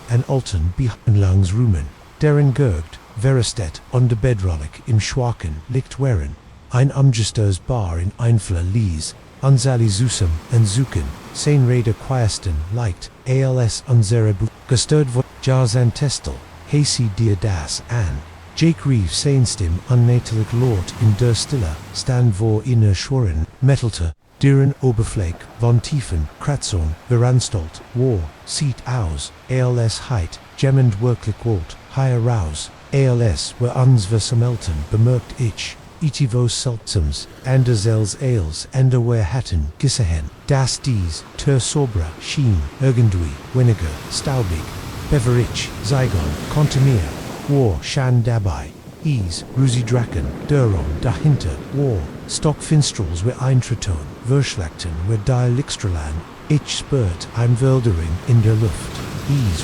Speaker 1: an Alten behanlangs Rumen, deren Gurgt, Verestet, on de Bedrollig im Schwaken, liegt weren, ein Umgesters Bar in Einfler Lies, Unsali Zusum and Zuken, sein Rede Quaesten, leicht, als unsere Bu, gestört von Jarzan Testel, Hasey dir das an. Jake Reeve seinstim unnatelig Lord in der Stille, stand vor inner Schworen, Mettelte, deren Oberfläche, von Tiefen, Kratzon, Veranstalt, War, sieht aus, als Heit, gemmend wirklich Wort, higher raus, als wir uns versammelten, bemerkt ich, itivos seltsams, andersels als, wer hatten, gesehen, das dies, ter sobra, schien, irgendwie, weniger, staubig, beverich, Zygon, konnte mir, war, shan dabei, Rusidraken, Duron, dahinter, War, Stockfinstrels wir Eintriton, Verschlachten wir die Lickstralan, ich spürt ein Wildering in der Luft,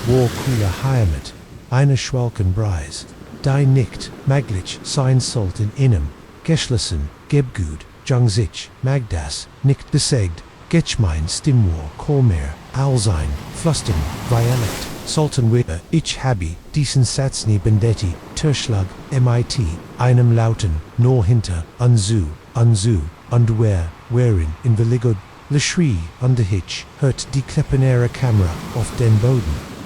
Speaker 1: War cooler Heimat, eine Schwalkenbreis, die nicht, Maglich, sein Salt in Innem, Geschlossen, Gebgut, Jungsich, Magdas, nicht besegt, Getschmein, Stimwar, Kolmer, Alsein, Flusten, Violett, Sultan Witter, Ich Habi, Diesen Satzny Bendetti, Terschlag, MIT, einem Lauten, Nor hinter, Unzu, Underwear, Wherein, in Veligod, Leschrie, Underhitch, hört die Kleppenere Kamera, auf den Boden,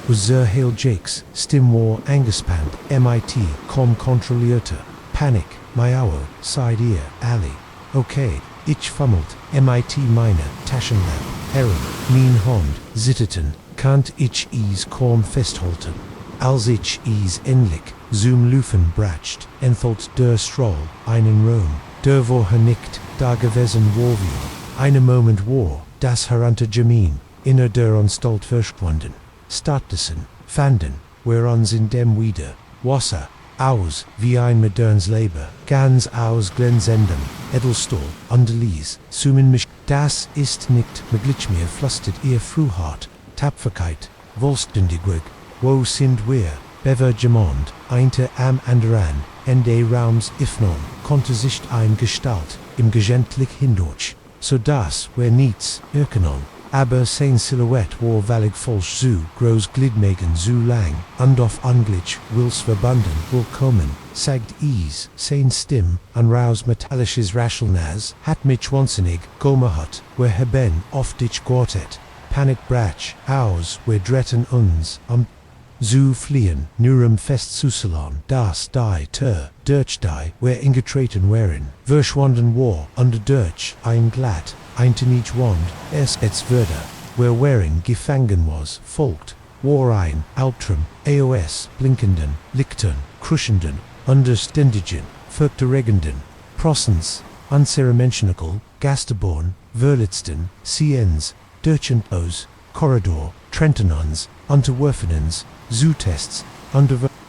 Speaker 1: Uzer Hail Jakes, Stimwar, Angespannt, MIT, Com Kontrollierte, Panic, Miawo, Side Ear, Ali, Okay, Ich fummelt, MIT Miner, Taschenlamp, Herren, Mien Hond, Zitterten, Kant ich is kaum festhalten. Als ich is endlich, zum Lufen bracht, entholt der Stroll, einen Rom, der vorher nicht, da gewesen war wir. Einen Moment war, das herunter Jamin, inner der Anstalt verschwunden. Stattdessen, fanden, wir uns in dem wieder, Wasser, aus, wie ein modernes Leben, ganz aus glänzendem, Edelstahl, Underlies, Sumen mich, das ist nicht möglich mehr flüstert ihr Frühhart, Tapferkeit, Wohlständigweg, wo sind wir, Bevergemond, einte am anderen, Ende Raums ifnon, konnte sich ein Gestalt, im Gegentelich hindurch, so dass wir nichts erkennen, aber sein Silhouette war vallig falsch so groß glidmegen so lang, und auf Anglitsch wills verbunden willkommen, sagt is, sein Stimm, anraus metallisches Raschelnas, hat mich wahnsinnig gemacht, wir haben oft dich gortet, Panik brach, aus, wir dretten uns, zu fliehen, nurem fest Susalon, das die durch die, wir ingetreten wären, verschwunden war, under durch, ein glatt, einten each wand, es würde, wir wären gefangen was, folgt, war ein, Albtraum, AOS, blinkenden, Lichtern, kruschenden, underständigen, verregenden, Prossens, unceremonial, Gasterborn, Verlitzten, Ciens, Durchentos, Korridor, Trentonons, Unterwerfenens, Zootests,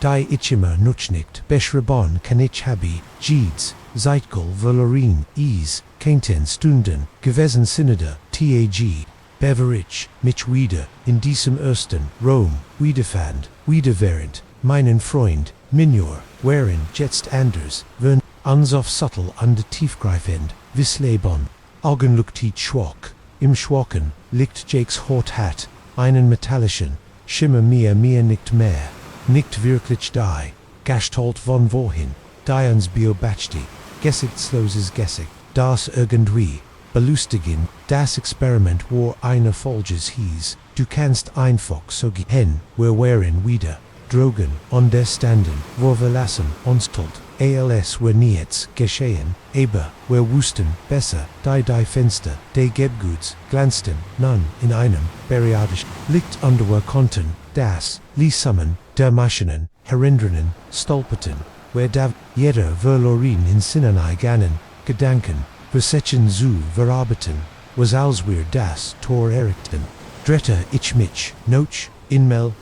Speaker 1: die Ichima Nutschnicht, Beschrabon kann ich habi, Jeeds, Zeitgel Valorin, Is, Keinten Stunden, gewesen Synode, TAG, Beverage, mich wieder, in diesem ersten, Rom, wiederfand, wiederwährend, meinen Freund, Minor, wherein jetzt anders, wenn, uns auf subtle und tiefgreifend, Wislebon, Augenluktit schwach, im Schwachen, liegt Jakes Horthat, einen metallischen, Schimmer mir nicht mehr, nicht wirklich die, Gestalt von wohin, die uns beobachtet, Gesichtstloses Gesicht, das irgendwie, belustigen, das Experiment war eine Folges hieß, du kannst einfach so gehen, wir wären wieder, drogen, understanden, wir verlassen, Anstalt, als wir nichts geschehen, aber, wir wussten, besser, die Fenster, die Gebguts, glanzten, nun, in einem, periodisch, Licht under wir konnten, das, Liesammen, der Maschinen, herindern, stolperten, wir jeder verloren in Sinnenei gannen, Gedanken, Versetzen zu verarbeiten, was als wir das Tor errichten, dritter ich mich, noch, inmel,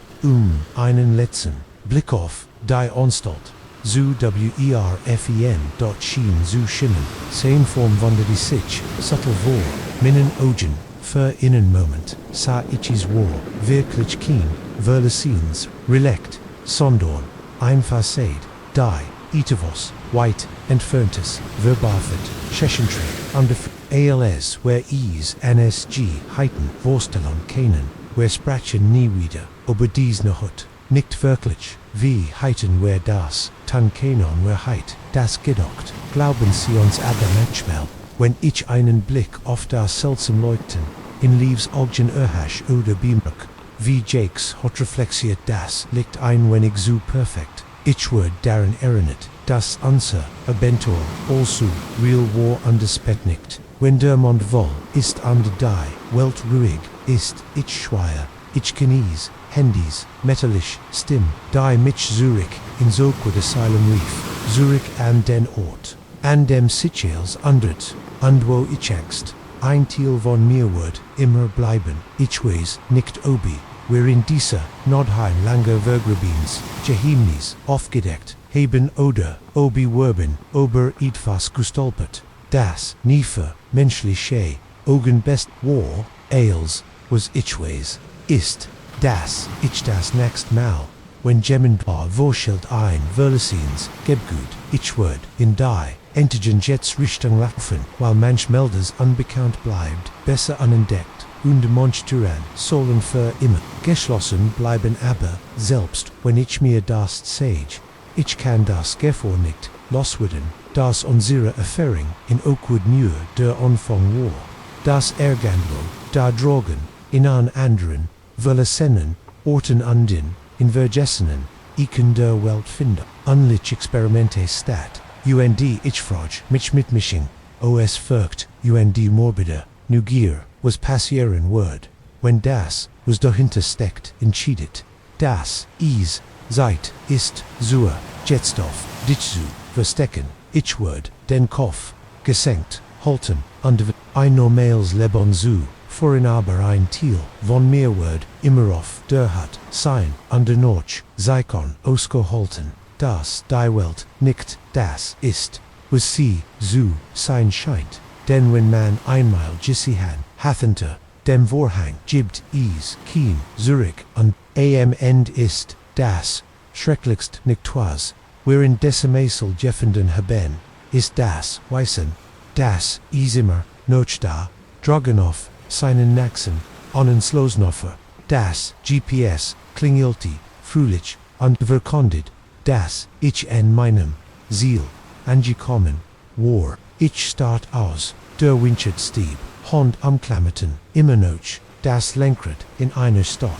Speaker 1: einen letzten, Blick auf, die Anstalt, zu werfen dort schien zu schimmern, sein Form wandert die sich, subtle vor, minnen Augen, für einen Moment, sah ich es war, wirklich keen, verlesins, relekt, sondorn, einfach seid, die, Itavos, white, entferntes, verbafet, Scheschentre, under als, where ease, NSG, heiten, Vorstellung, keinen, where sprachen nie wieder, aber dies noch hut, nicht wirklich, wie heiten where das, tan kenon where heit, das gedacht, glauben sie uns aber manchmal, wenn ich einen Blick auf das seltsam leuchten, in Leaves Augen erhasch oder Beamrück, wie Jakes hat reflexiert das, liegt ein wenig so perfekt, ich würde daran erinnert, das unser Abentur, also, real war underspetnicht, wenn der Mond voll ist und die Welt ruhig ist, ich schweier, ich genieß, Handys, metallisch, Stimm, die mich Zurich, in Zoquid Asylum Reef, Zurich an den Ort, an dem Seychelles undert, und wo ich ängst, ein Teil von mir wird immer bleiben, ich weiß nicht obi, wherein Diese, Nordheim, Langer Vergrabins, Jehimnis, aufgedeckt, haben oder, obi werben, ober etwas gestolpert, das, Niefe, menschliche, Augen best, war, Ailes, was itchways, ist, das, ich das next mal, when Gemmenbar vorschelt ein, Verlesins, Gebgut, Ichword, in die, Entigen Jets Richtung laufen, while manch Melders unbekannt bleibt, besser unentdeckt, und Monsturan, sollen für immer, geschlossen bleiben aber, selbst, wenn ich mir das sage, ich kann das Gefahr nicht, loswerden, das unsere Erfahrung in Oakwood nur der Anfang war, das Ergandlo, da Drogen, in an anderen, Verlesenen, Orten anden, in Vergessenen, Iken der Welt finden, unlich Experimente stat, UND Ichfrage, mich mitmisching, OS Furcht, UND morbide, Nugier, was passieren word, when das, was dahinter steckt, entschiedet, das, is, seit, ist, zur, Jetstoff, Ditchzu, verstecken, Ichword, den Kopf, gesenkt, halten, under, ein normales Leben zu, vorin aber ein Thiel, von Meerword, immer auf, der hat, sein, under Norch, Zeikon, Osko halten, das, die Welt, nicht, das, ist, was sie, zu, sein scheint, denn wenn man einmal gesihan, hathenter, dem Vorhang, gibt, is, keen, Zurich, und, am End ist, das, schrecklichst nicht was, wherein Decimasel Jeffenden haben, ist das, Weißen, das, Isimmer, Nochda, Drogonoff, seinen Naxen, Onnenslosnoffer, das, GPS, Klingilti, Fröhlich, und verkondet, das, ich en meinem, Ziel, angekommen, war, ich start aus, der Winchert Stieb, Hond umklammerten, immer noch, das Lenkrad, in einer Stadt,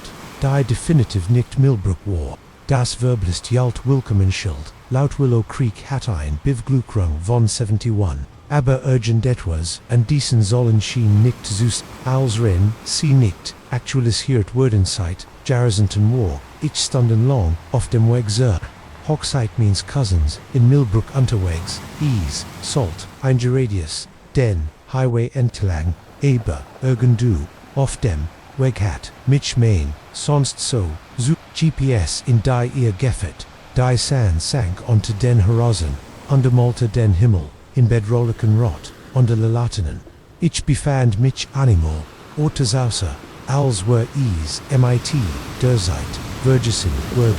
Speaker 1: die definitiv nicht Millbrook war, das Verblist Jalt Willkommenschild, laut Willow Creek hat ein Bivgluckrung von 71, aber urgent etwas, und diesen sollen schien nicht zus, als ren, sie nicht, aktualisiert Wordenzeit, Jarzenten war, ich standen lang, auf dem Weg zur, Hochzeit means cousins, in Millbrook unterwegs, ease, salt, eingeradius, den, Highway entlang, aber, irgendu, auf dem, Weg hat, mich mein, sonst so, zu, GPS in die ihr Geffert, die Sand sank onto den Horizon, undermalte den Himmel, in bedrohlichen Rot, unter Latinen. Ich befand mich animal, ortes außer, als were ease, mit, der Zeit, Vergessen, Wurden,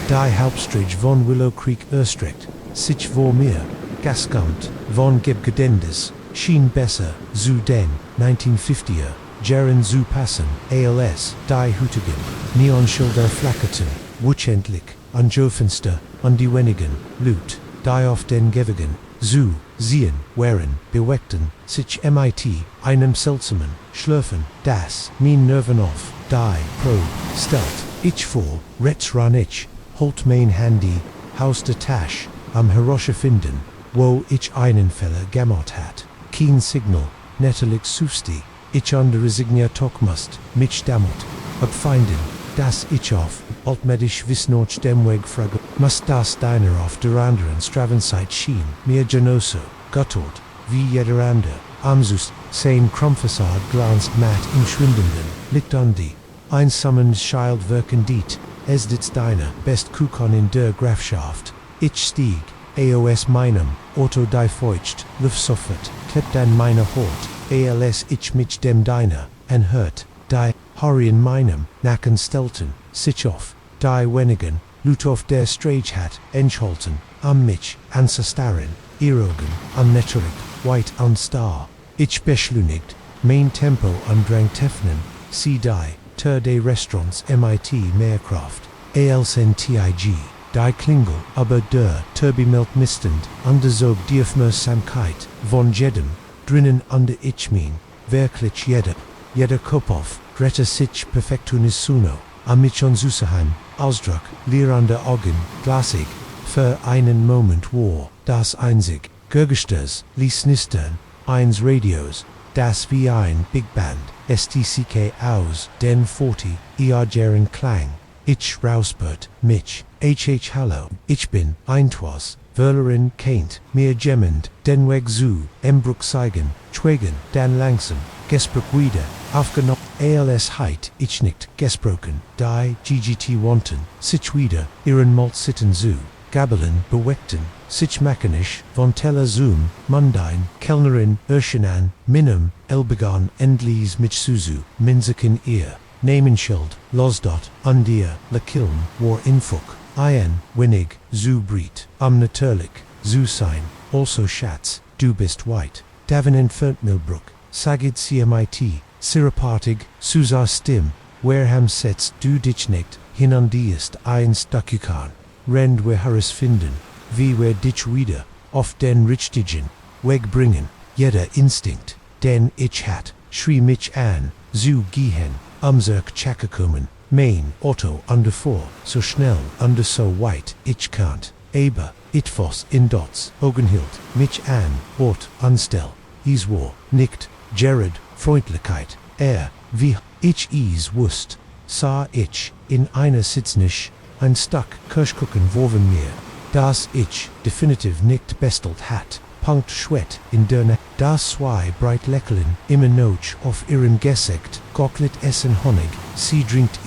Speaker 1: die Hauptstrich von Willow Creek erstreckt, sich vor mir, Gascount, von Gebgedendes, schien besser, zu den, 1950er, Jaren zu passen, als, die Hütigen, Neonschilder flackerten, wuchentlich, an Jofenster, an die wenigen, Lut, die auf den Gewigen, zu, sehen, wären, beweckten, sich mit, einem seltsamen, Schlürfen, das, min Nerven auf, die, pro, stelt, ich vor, Retz ran ich, holt mein Handy, Haus der Tasch, am Hiroshi finden, wo ich einen Fälle gemacht hat, kein Signal, nettelig susti, ich under resignia tokmust, mich damit, abfinden, das ich auf, altmedisch wissnoch dem Weg frage, must das deiner auf der anderen Stravenzeit schien, mir genoso, Gottort, wie jeder andere, amsus, sein Krummfassad glanzt matt im Schwindenden, liegt an die, einsamen Schild wirken diet, es dit deiner, best Kukon in der Grafschaft, ich stieg, aos meinem, Otto die feucht, Luftsoffert, klebt an meiner Hort, als ich mich dem deiner, en hört, die, Harry in meinem, Nacken stelten, sich auf, die wenigen, Lut auf der Strachhat, Enschholten, am mich, Ancestarin, Erogen, unnetterig, White an Star, ich beschleunigt, mein Tempo andrang Tefnen, sie die, de Restaurants mit Mehrkraft, alsntig, die Klingel, aber der Turbimelt mistend, undersog Diefmersamkeit, von jedem, drinnen under ich mein, wirklich jeder Kopf, Greta sich perfektunissuno, amich on Susahan, Ausdruck, leerende Augen, glasig, für einen Moment war, das einzig, Gurgesters, ließ nistern, eins Radios, das wie ein Big Band, stck aus, den 40, jaren Klang, ich Rausbert, mich, hallo, ich bin, eintwas, Verlerin Kaint, mir gemmend, den Weg zu, Embrook zeigen, Schwegen, dan langsam, Gesbrook wieder, Aufgenommen. ALS Heit, ich nicht, gesproken, die, GGT wanton, sich wieder, ihren Malt sitten zu, gabeln, beweckten, sich mechanisch, von Teller zoom, mundine, Kellnerin, Urschanan, Minum, Elbegan, Endlies mit Suzu, Minziken ear, Namenschild, Losdot, Undir, La Kiln, War Infuk, Ian, Winnig, Zu Breet, Natürlich, Zu Sein, also Schatz, Du bist white, Davin Entfernt Millbrook, Sagid CMIT, Sirapartig, Susar Stim, Wareham Sets Du dich nicht, Hinandiest eins Dakukan, Rend we Harris finden, wie we dich wieder, auf den Richtigen, Weg bringen, jeder Instinkt, den ich hat, schrie mich an, zu gehen, Zirk Chakakumen, Main, Otto under vor, so schnell, under so weit, ich kan't, aber, itfos in dots, Ogenhild, mich an, Ort, anstel, Iswar, nicht, Gerard, Freundlichkeit, wie, ich wust, sah ich, in einer Sitznisch, ein Stück Kirschkuchen worven mir, das ich, definitiv nicht bestelt hat, Punkt Schwett in der Nacht, das zwei breit Leckerlen, immer noch auf ihren Gesekt, Gocklet essen Honig, sie trinkt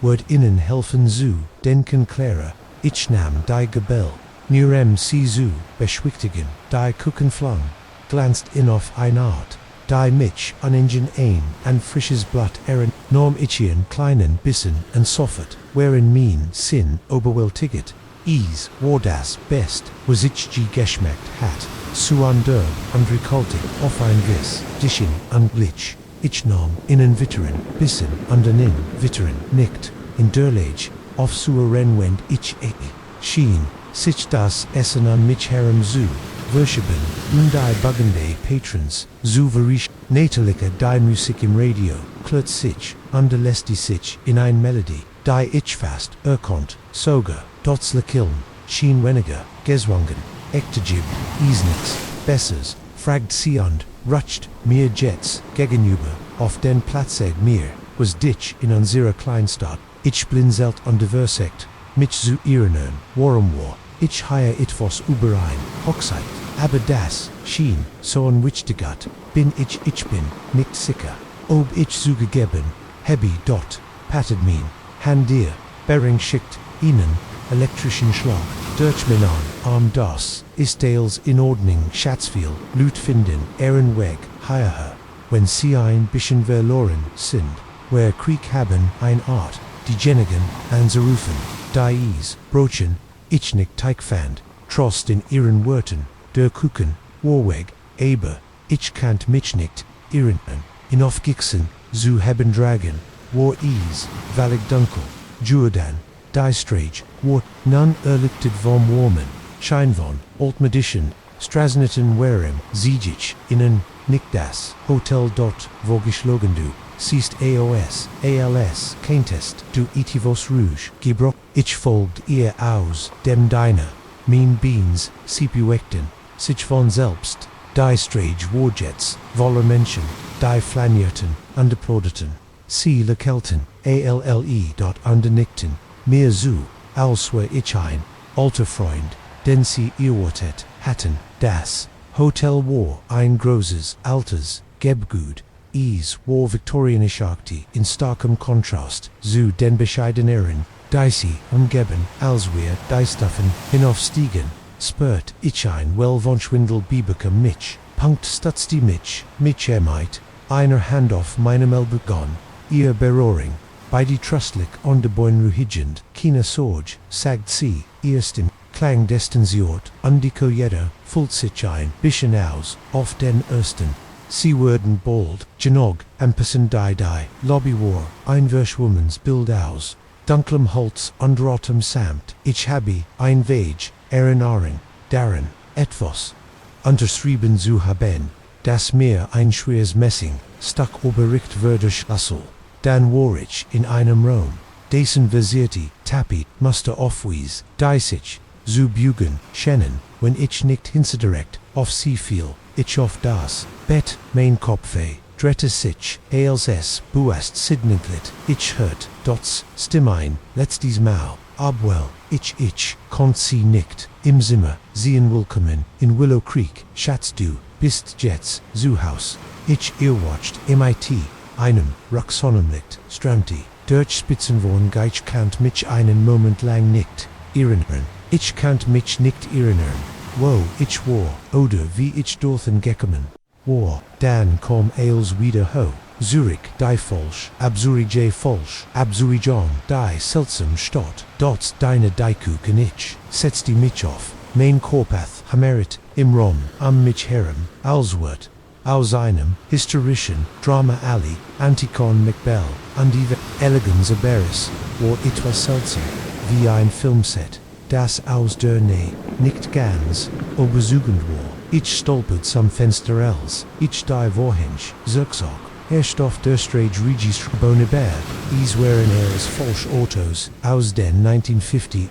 Speaker 1: wird ihnen helfen zu, denken Clara, ich nahm die Gebell, nurem sie zu, beschwichtigen, die Kuchenflang, glanzt in auf ein Art, die mich an Ingen ein frisches Blatt norm ichien kleinen Bissen und soffert, wherein mein Sinn oberwältiget, war das best, was ich geschmeckt hat, zu ander und rekultig auf ein Wiss, dischen und glitch, ich nahm innen Witteren, Bissen und in Witteren nicht, in der Lage, auf zu renwend ich schien, sich das Essen an mich herem zu, Worshipben, die Bugende Patrons, zu verisch, natalica die Musik im Radio, klut sich, underlesti sich, in ein Melodie, die ich fast, sogar, dots la kiln, schien weniger, geswangen, ektejib, isnix, bessers, fragt sie und, rutscht, mir jets, gegenüber, auf den Platzeg mir, was dich in unserer Kleinstadt, ich blinzelt und diversekt, mich zu erinnern, warum war, ich hire itfos überein, Hochzeit, aber das, schien, so unwichtigat, bin, nicht sicher, ob ich zugegeben, hebi dort, pattet min, hand dir, Bering schickt, ihnen, elektrischen Schlag, Deutschminan, das, ist Dales in Ordnung, Schatzviel, Lüt finden, Weg, hire, wenn sie ein bisschen verloren sind, where Krieg haben ein Art, die Jenigen, anzurufen, Dies, Brochen, ich nicht Teigfand, Trost in ihren Worten, der Kuchen, Warweg, aber, ich kannt mich nicht, irrenten, in aufgixen, zu haben Dragon, War Valig Dunkel, Jordan, Die Strage, War, nun erlichtet vom Warmen, Scheinvon, Altmedischen, Strasnitten Warem, Zijic, innen, nicht das, Hotel dort, wo geschlagen du, siehst ALS, Keintest, du itivos Rouge, Gebrock, ich folgt ihr aus, dem deiner, mein Beans, Sipuekten, sich von selbst, die Strage Warjets, voller Menschen, die Flanierten, underplaudeten, sie lekelten, dort undernickten, mir zu, als wär ich ein, alter Freund, den sie erwartet hatten, das Hotel war ein großes, altes, Gebgut, war viktorianische Akte in starkem Kontrast zu den bescheideneren, die sie umgeben, als wir die Stufen hinaufstiegen, spürt ich ein Wellwonschwindel Biberke mich, Punkt stutzt die mich einer Hand auf meinem Ellbogen, ihr Berohring, bei die trustlich onderboin ruhigend, kina Sorge, sagt sie, ihr Stim, Klang destensiort, undiko jeder, fullt sich ein, bisschen aus, auf den ersten, sie wurden bold, genog, ampersand die, Lobby war, ein Verschwomens Bild aus, dunklem Holz under autumn samt, ich habe, ein Weg, Aring, Darren, etwas, unterschrieben zu haben, das mir ein schweres Messing, stuck obericht würde Schlüssel, dann war ich in einem Raum, dessen versierte, Tapet, Muster aufwies, die sich, zu bügen, schennen, wenn ich nicht hinzudirekt, auf sie fiel, ich auf das, Bett, mein Kopfe, drehte sich, als buast sidninklet, ich hört, dots, Stimmein, letztes Mal, abwell, ich, konnt sie nicht, im Zimmer, sehen willkommen, in Willow Creek, Schatz du, bist jetzt, zu Haus, ich watched, MIT, einem, Sonnenlicht, Stramti, durch Spitzenwohn Geich kannt mich einen Moment lang nicht erinnern. Ich kannt mich nicht erinnern. Wo ich war, oder wie ich dorthin gekommen war. Dann kom als wieder ho. Zurich, die falsch, absurige falsch, absurigon, die seltsam Stadt. Dort deine Dikuken ich, setz die mich auf. Mein Korpath, Hamerit, im Rom, am mich herem, Alswort. Aus einem historischen Drama Ali, Antikon McBell, und die Elegans Aberis, war etwas seltsam, wie ein Filmset, das aus der Nähe nicht ganz überzeugend war. Ich stolpert some Fensterels, ich die Vorhenge, Zirksog, Herstoff der Strage Regis Bonibert, is waren als falsch Autos, aus den 1950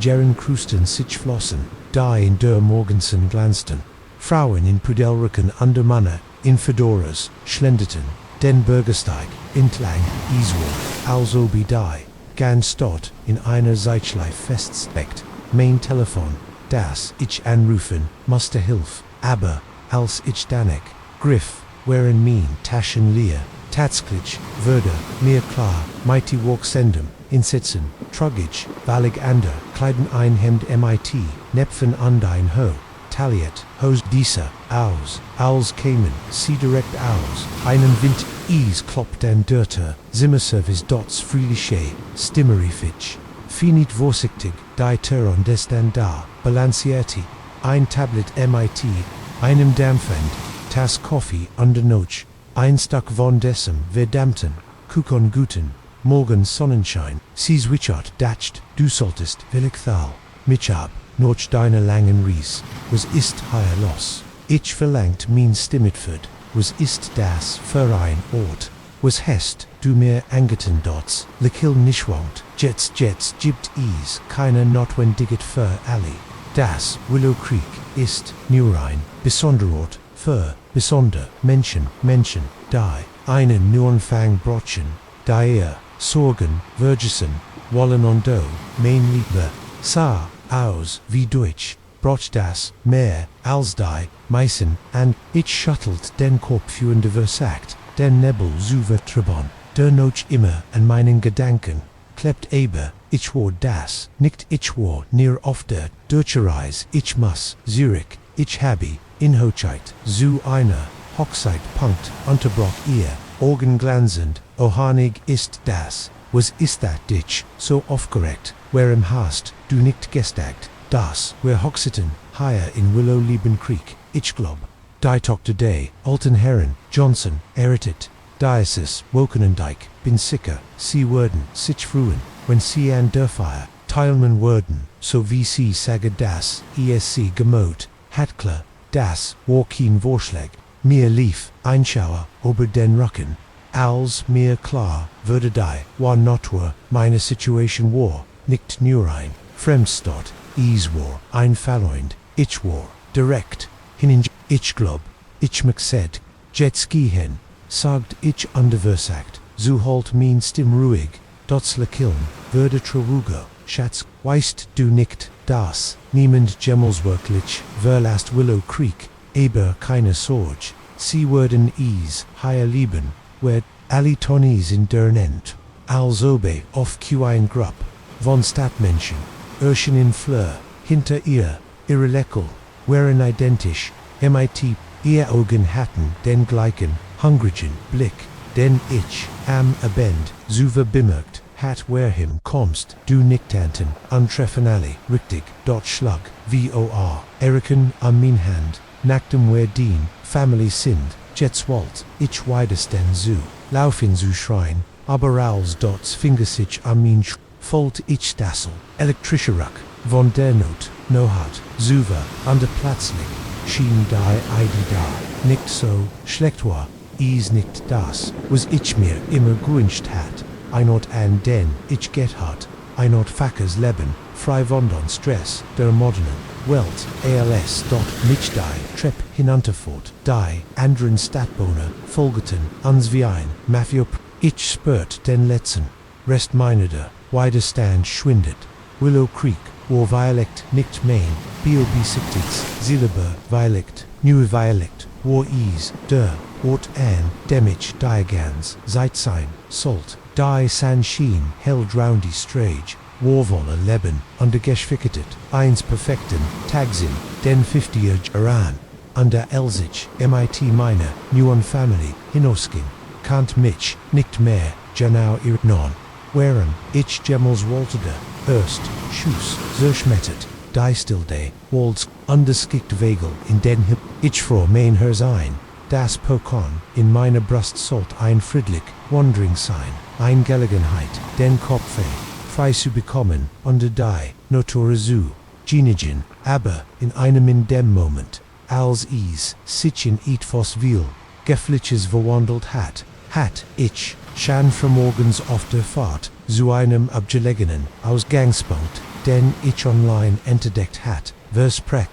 Speaker 1: Jaren Krusten sich flossen, die in der Morgensen glanzten. Frauen in Pudelrücken under Manner, in Fedoras, schlenderten, den Bürgersteig, entlang, Iswar, also wie die, ganz dort, in einer Zeitschleif feststeckt, mein Telefon, das ich anrufen, musste Hilf, aber, als ich danach, griff, waren mein Taschen leer, tatsächlich, würde, mir klar, mighty walk sendem, insitzen, trugig, wallig ander, kleiden ein Hemd mit, nepfen andein ho. Taliet, hos diese, aus, als kämen, sie direkt aus, einen Wind, kloppt den Dörter, Zimmerservice dots frieliche, stimmerifich, finit vorsichtig, die Turon des dann da, balancierte, ein Tablet mit, einem Dampfend, Tas Coffee under Noche, ein Stück von dessen verdammten, Kukon guten, Morgen Sonnenschein, sies Wichart dacht, du solltest, Willigthal, mich ab. Noch deine langen Ries, was ist hier los? Ich verlangt mein Stimmitford, was ist das für ein Ort? Was hast du mir angeten dots, lekil nischwangt, jets gibt is, keine notwendiget für alle. Das Willow Creek ist nur ein besonderort für besonder Menschen, die einen Neuanfang brauchen, die Sorgen, Vergessen, wollen und do, mein Lieber, sa. Aus, wie Deutsch, braucht das, mehr, als die, meisten, and ich schuttelt den Kopf für ein Versagt, den Nebel zu vertreiben, der Noch immer an meinen Gedanken, klebt aber, ich war das, nicht ich war, near auf der, deutsche Reise, ich muss, Zurich, ich habe, in Hochzeit, zu einer, Hochzeitpunkt, unterbroch ihr, Augen glanzend, Ohanig ist das, was ist dat dich, so aufgeregt, warum hast du nicht gestagt, das, wir hoxiten, hier in Willow Lieben Creek, ich glaub, die Dr. Day, alten Herren, Johnson, erritet, Diocese, Wokenendijk, bin sicher, sie würden, sich frühen, wenn sie an der Feier, teilmen würden, so wie sie sagen das, ESC gemot, hat klar, das, war kein Vorschlag, mir lief, Einschauer, über den Rücken, als mir klar, würde die, war notwar, meine Situation war, nicht nur ein Fremdstadt, is war, ein Verleund, ich war, direkt, hinein, ich glaub, ich mich said, Jetski hin, sagt ich underversagt, so halt mein Stimm ruhig, dots lekiln, würde trarugo, Schatz, weißt du nicht, das, niemand Gemmelswirklich, verlast Willow Creek, aber keine Sorge, sie würden is, hier lieben, wer, alle Tonnies in der Nent, als obe, auf ein Grupp, von Stadtmenschen, Urschen in Fleur, hinter ihr, ihre Leckel, waren identisch, mit, ihr Augen hatten den gleichen, hungrigen Blick, den ich, am Abend, so bemerkt, hat werhim kommst, du nicht anten, antreffen alle, richtig, dort schlag, vor, Eriken am min Hand, nacktem wer dien, Family sind, Jetswalt, ich weides den zu, laufen zu schreien, aber als dots fingersich am min Folt ich Dassel, elektrische Ruck, von der Not, no hat, Suva, an der Platzlich, schien die Eide da, nicht so, schlecht war, is nicht das, was ich mir immer gewünscht hat, ein Ort an den ich get hat, ein Ort Fackers Leben, frei von den Stress, der modernen Welt, als dort mich die Trepp hinunterfort, die anderen Stadtbewohner folgten uns wie ein Mafia, ich spürt den letzten, Rest meiner der, Widerstand schwindet, Willow Creek, war Dialekt nicht mein, BOB 60, Silber Dialekt, New Dialekt, war is, der, Ort an, demich, diagans, Zeitsein, salt, die san schien, held roundy strage, warvolle leben, undergeschficketet, eins perfekten, tagsin, den 50er Iran, under Elzich, MIT minor, Nuon family, Hinoskin, Kant mich, nicht mehr, Janau non, Waren, ich Gemels Waltede, Erst, Schuss, Zerschmettert, die Stilde, Walds, underskickt Vagel, in den Hip, ich froh mein hers ein, das Pokon, in meiner Brust salt ein Friedlich, wandering sign, ein Gelegenheit, den Kopfe, frei zu bekommen, under die, notore zu, Genigen, aber, in einem in dem Moment, als is, sich in etwas will, gefliches verwandelt hat, ich, Schan vermorgens auf der Fahrt, zu einem abgelegenen Ausgangspunkt, den ich online entdeckt hat, versprech,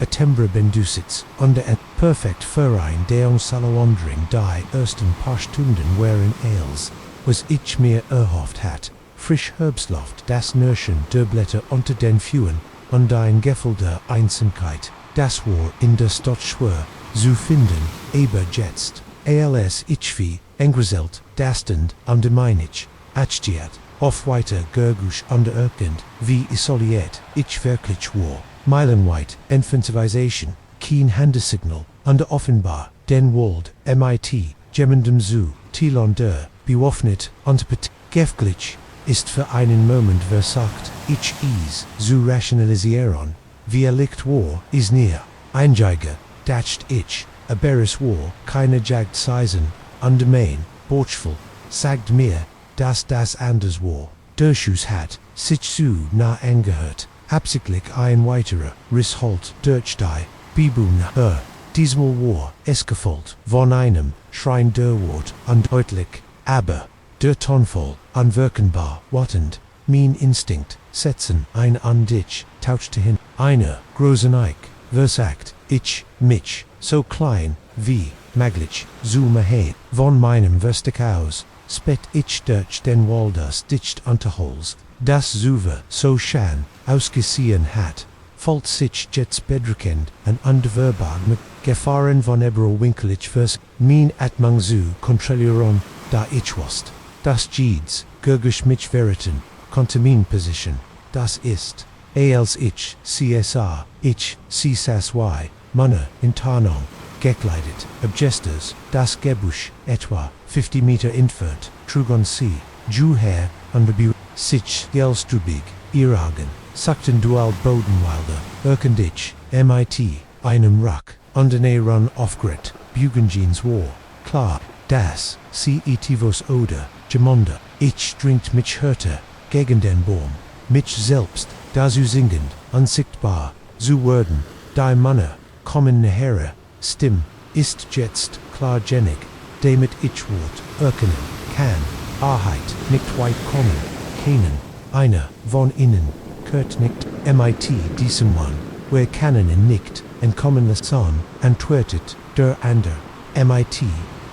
Speaker 1: Atembre bendusitz, under ein perfekt Verein der Salawandering die ersten paar Stunden wären als, was ich mir erhofft hat, frisch Herbstluft, das Nirschen der Blätter unter den Fühen, und ein Gefühl der Einsamkeit, das war in der Stadt schwer, zu finden, aber jetzt, als ich wie, engruselt, dastend, undermeinig, achgiert, auf weiter Gergusch undererkend, wie isoliert, ich wirklich war, meilenweit, Infantilization, keen Handesignal, under offenbar, den Wald, MIT, Gemendem zu, Tilon der, bewaffnet, und gefglitsch, ist für einen Moment versagt, ich is, zu rationalisieren, wie licht war, is näher, einjeiger, dacht ich, beres war, keine jagt seisen, undermain, borchful, sagt mir, dass das anders war, Derschus hat, sich zu nah angehört, absichtlich ein weiterer, Rissholt, Dirchdei, Bibum nach diesmal war, es gefolgt, von einem, Schrein der Wort, undeutlich, aber, der Tonfall, unwirkenbar, wattend, mein Instinkt, setzen ein an dich, tauchte hin, einer, Groseneich, versagt, ich, mich, so klein, wie, maglich, zu mahe, von meinem Verstik aus, spett ich durch den Walders dicht unterholz, das Suve, so schan, ausgesehen hat, folgt sich jetzt bedrückend, an underverbag mit Gefahren von Ebro Winkelich vers, mein Atmung zu kontrollieren, da ich wast, das Jeeds, Gurgisch mich veriten, konnte mein Position, das ist, als ich, CSA, ich, CSASY, Manne, in Tarnung, gekleidet, Abgesters, das Gebusch, etwa, 50 Meter entfernt, Trugon See, Juher, underbu, sich, Gelstrubig, Iragen, Suckten Dual Bodenwilder, Erkendich, MIT, einem Ruck, underne Run Offgrit, Bugenjeans War, klar, das, Etivos Oder, Gemonda, ich dringt mich hörte, gegen den Baum, mich selbst, da zu singend, unsichtbar, zu wurden, die Manne, kommen nachher, Stimm, ist jetzt, klargenig, damit ich wort, erkennen, kann, Wahrheit, nicht weit kommen, kennen, einer, von innen, kurt nicht, MIT, diesem Mann, wer kennen nicht, entkommen lassen, antwortet, der ander, MIT,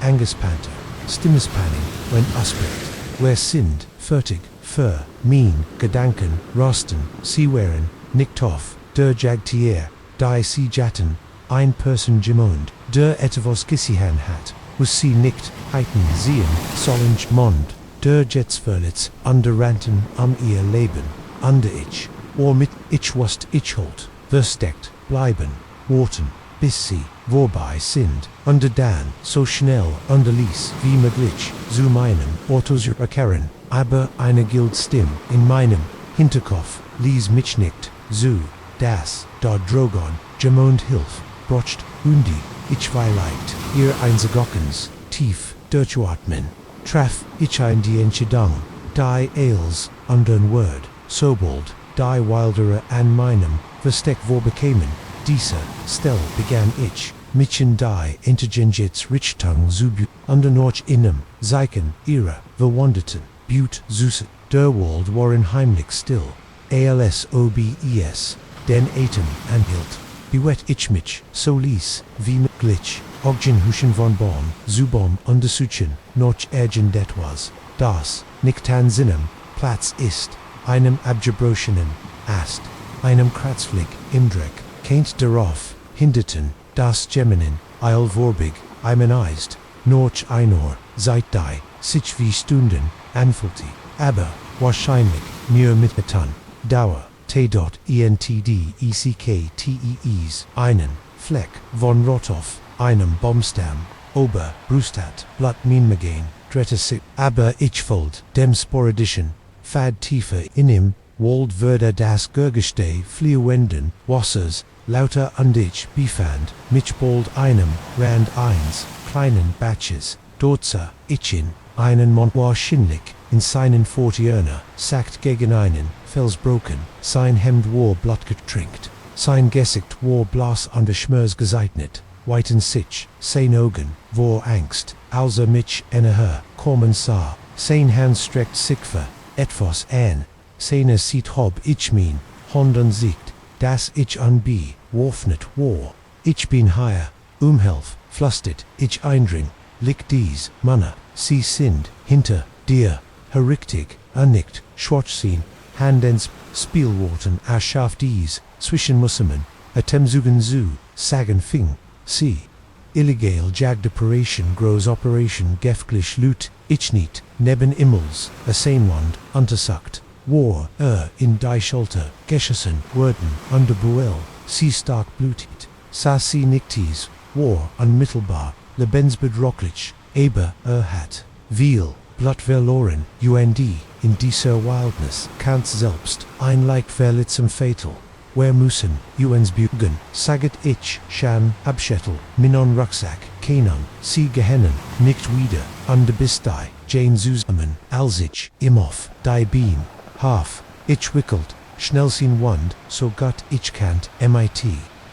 Speaker 1: angespannter, Stimmespanning, wenn aspekt, wer sind, fertig, für, mein, Gedanken, rosten, sie wären, nicht auf, der Jagtier, die sie jatten, ein Person gemond, der etwas gesihan hat, was sie nicht, heiten sehen, sollen mond, der Jetsverlitz, underranten, ihr Leben, under ich, or mit, ich wast ich holt, versteckt, bleiben, warten, bis sie, vorbei sind, under dan, so schnell, underließ, wie möglich, zu meinem, Ortos erkennen, aber eine Guildstimm, in meinem, Hinterkopf, ließ mich nicht, zu, das, da Drogon, gemond hilf, brocht, undi, ich weileicht, ihr einzigockens, tief, durchwatmen, treff, ich ein die Entscheidung, die Ales, undern Word, sowohl, die Wildere an meinem, Versteck vorbekämen, diese, Stell begann ich, mich in die Intelligenzits Richtung zu under noch innem, Zeichen, ihrer, verwanderten, Butte, Süße, der Wald war unheimlich still, alsobes, den Atem anhielt, bewett ich mich, so ließ, wie mit Glitch, Oggen Huschen von Baum, Zubom untersuchen, noch etwas, das, nicht an Sinem, Platz ist, einem abgebrochenen, Ast, einem Kratzflick, im Dreck, keint darauf, hinderten, das Geminin, Eilvorbig, Eimenized, Norch Einor, seit die, sich wie Stunden, anfühlte, aber, wahrscheinlich, mir mitgetan, Dauer, t.entdeckttees, einen, Fleck, von Rothoff, einem Baumstamm, Ober, Brustat, Blatt Minmagen, Drettersip, aber ich fold, dem Sporadischen, Fad tiefer in ihm, Wald würde das Gergesteh fliehwenden, Wassers, lauter und ich befand, mich bald einem, Rand eins, kleinen Batches, Dorzer, Itchen, einen Mond wahrscheinlich, in seinen Fortierner, sagt gegen einen, Felsbroken, sein Hemd war blattgetrinkt, sein Gesicht war blass an der Schmörs gesegnet, weiten sich, sein Augen, war Angst, also mich her, kommen sah, sein Hand streckt sich für, etwas an, seine sieht hob ich mein, Honden siegt, das ich an bi, warfnet war, ich bin hier, helf, flustet, ich eindring, lick dies, Manner, sie sind, hinter, dir, richtig, annickt, schwarzsehen, Handens, Spielworten, schaff dies, zwischen Musseln, Atemzugen zu, sagen fing, sie. Illegal jagd operation grows operation gefglich lüt, ich nicht, neben Immels, Seinwand, untersucht, war, in die Schulter, geschossen, wurden, under Buell, sie stark blutet, sa sie nickties, war, unmittelbar, lebensbedrohlich, aber, hat, viel, Blatt verloren, und, in dieser Wildnis, Kant selbst, ein leicht verletzem Fatal, wer müssen, uns bügen, saget ich, Shan, Abschettel, Minon Rucksack, Kenan, sie gehennen, nicht wieder, under bis die, Jane Zusammen, als ich, Imhoff, die Bean, Half, ich wickelt, schnell sin wand, so gut ich kannt, mit,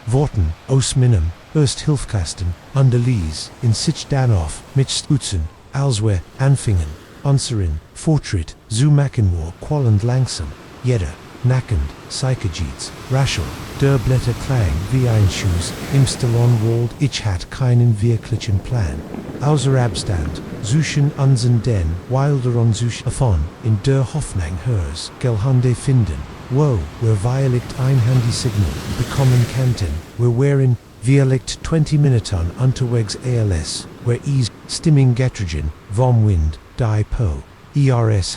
Speaker 1: Worten, aus meinem, Hilfkasten, under Lies, in sich danoff, mit Stutzen, als wir, anfingen, unseren, Fortschritt, zu machen war qualend langsam, jeder, nackend, psychogeets, raschel, der Blätter klang wie ein Schuss, im Stallon Wald, ich hat keinen wirklichen Plan. Außer Abstand, suchen unseren den, wilder on such davon, in der Hoffnung hers, Gelhande finden, wo, wir violet ein Handy-Signal, bekommen kannten, wir wären, violet 20 Minuten unterwegs als, where ease, stimming Getrogen, vom Wind, die Po,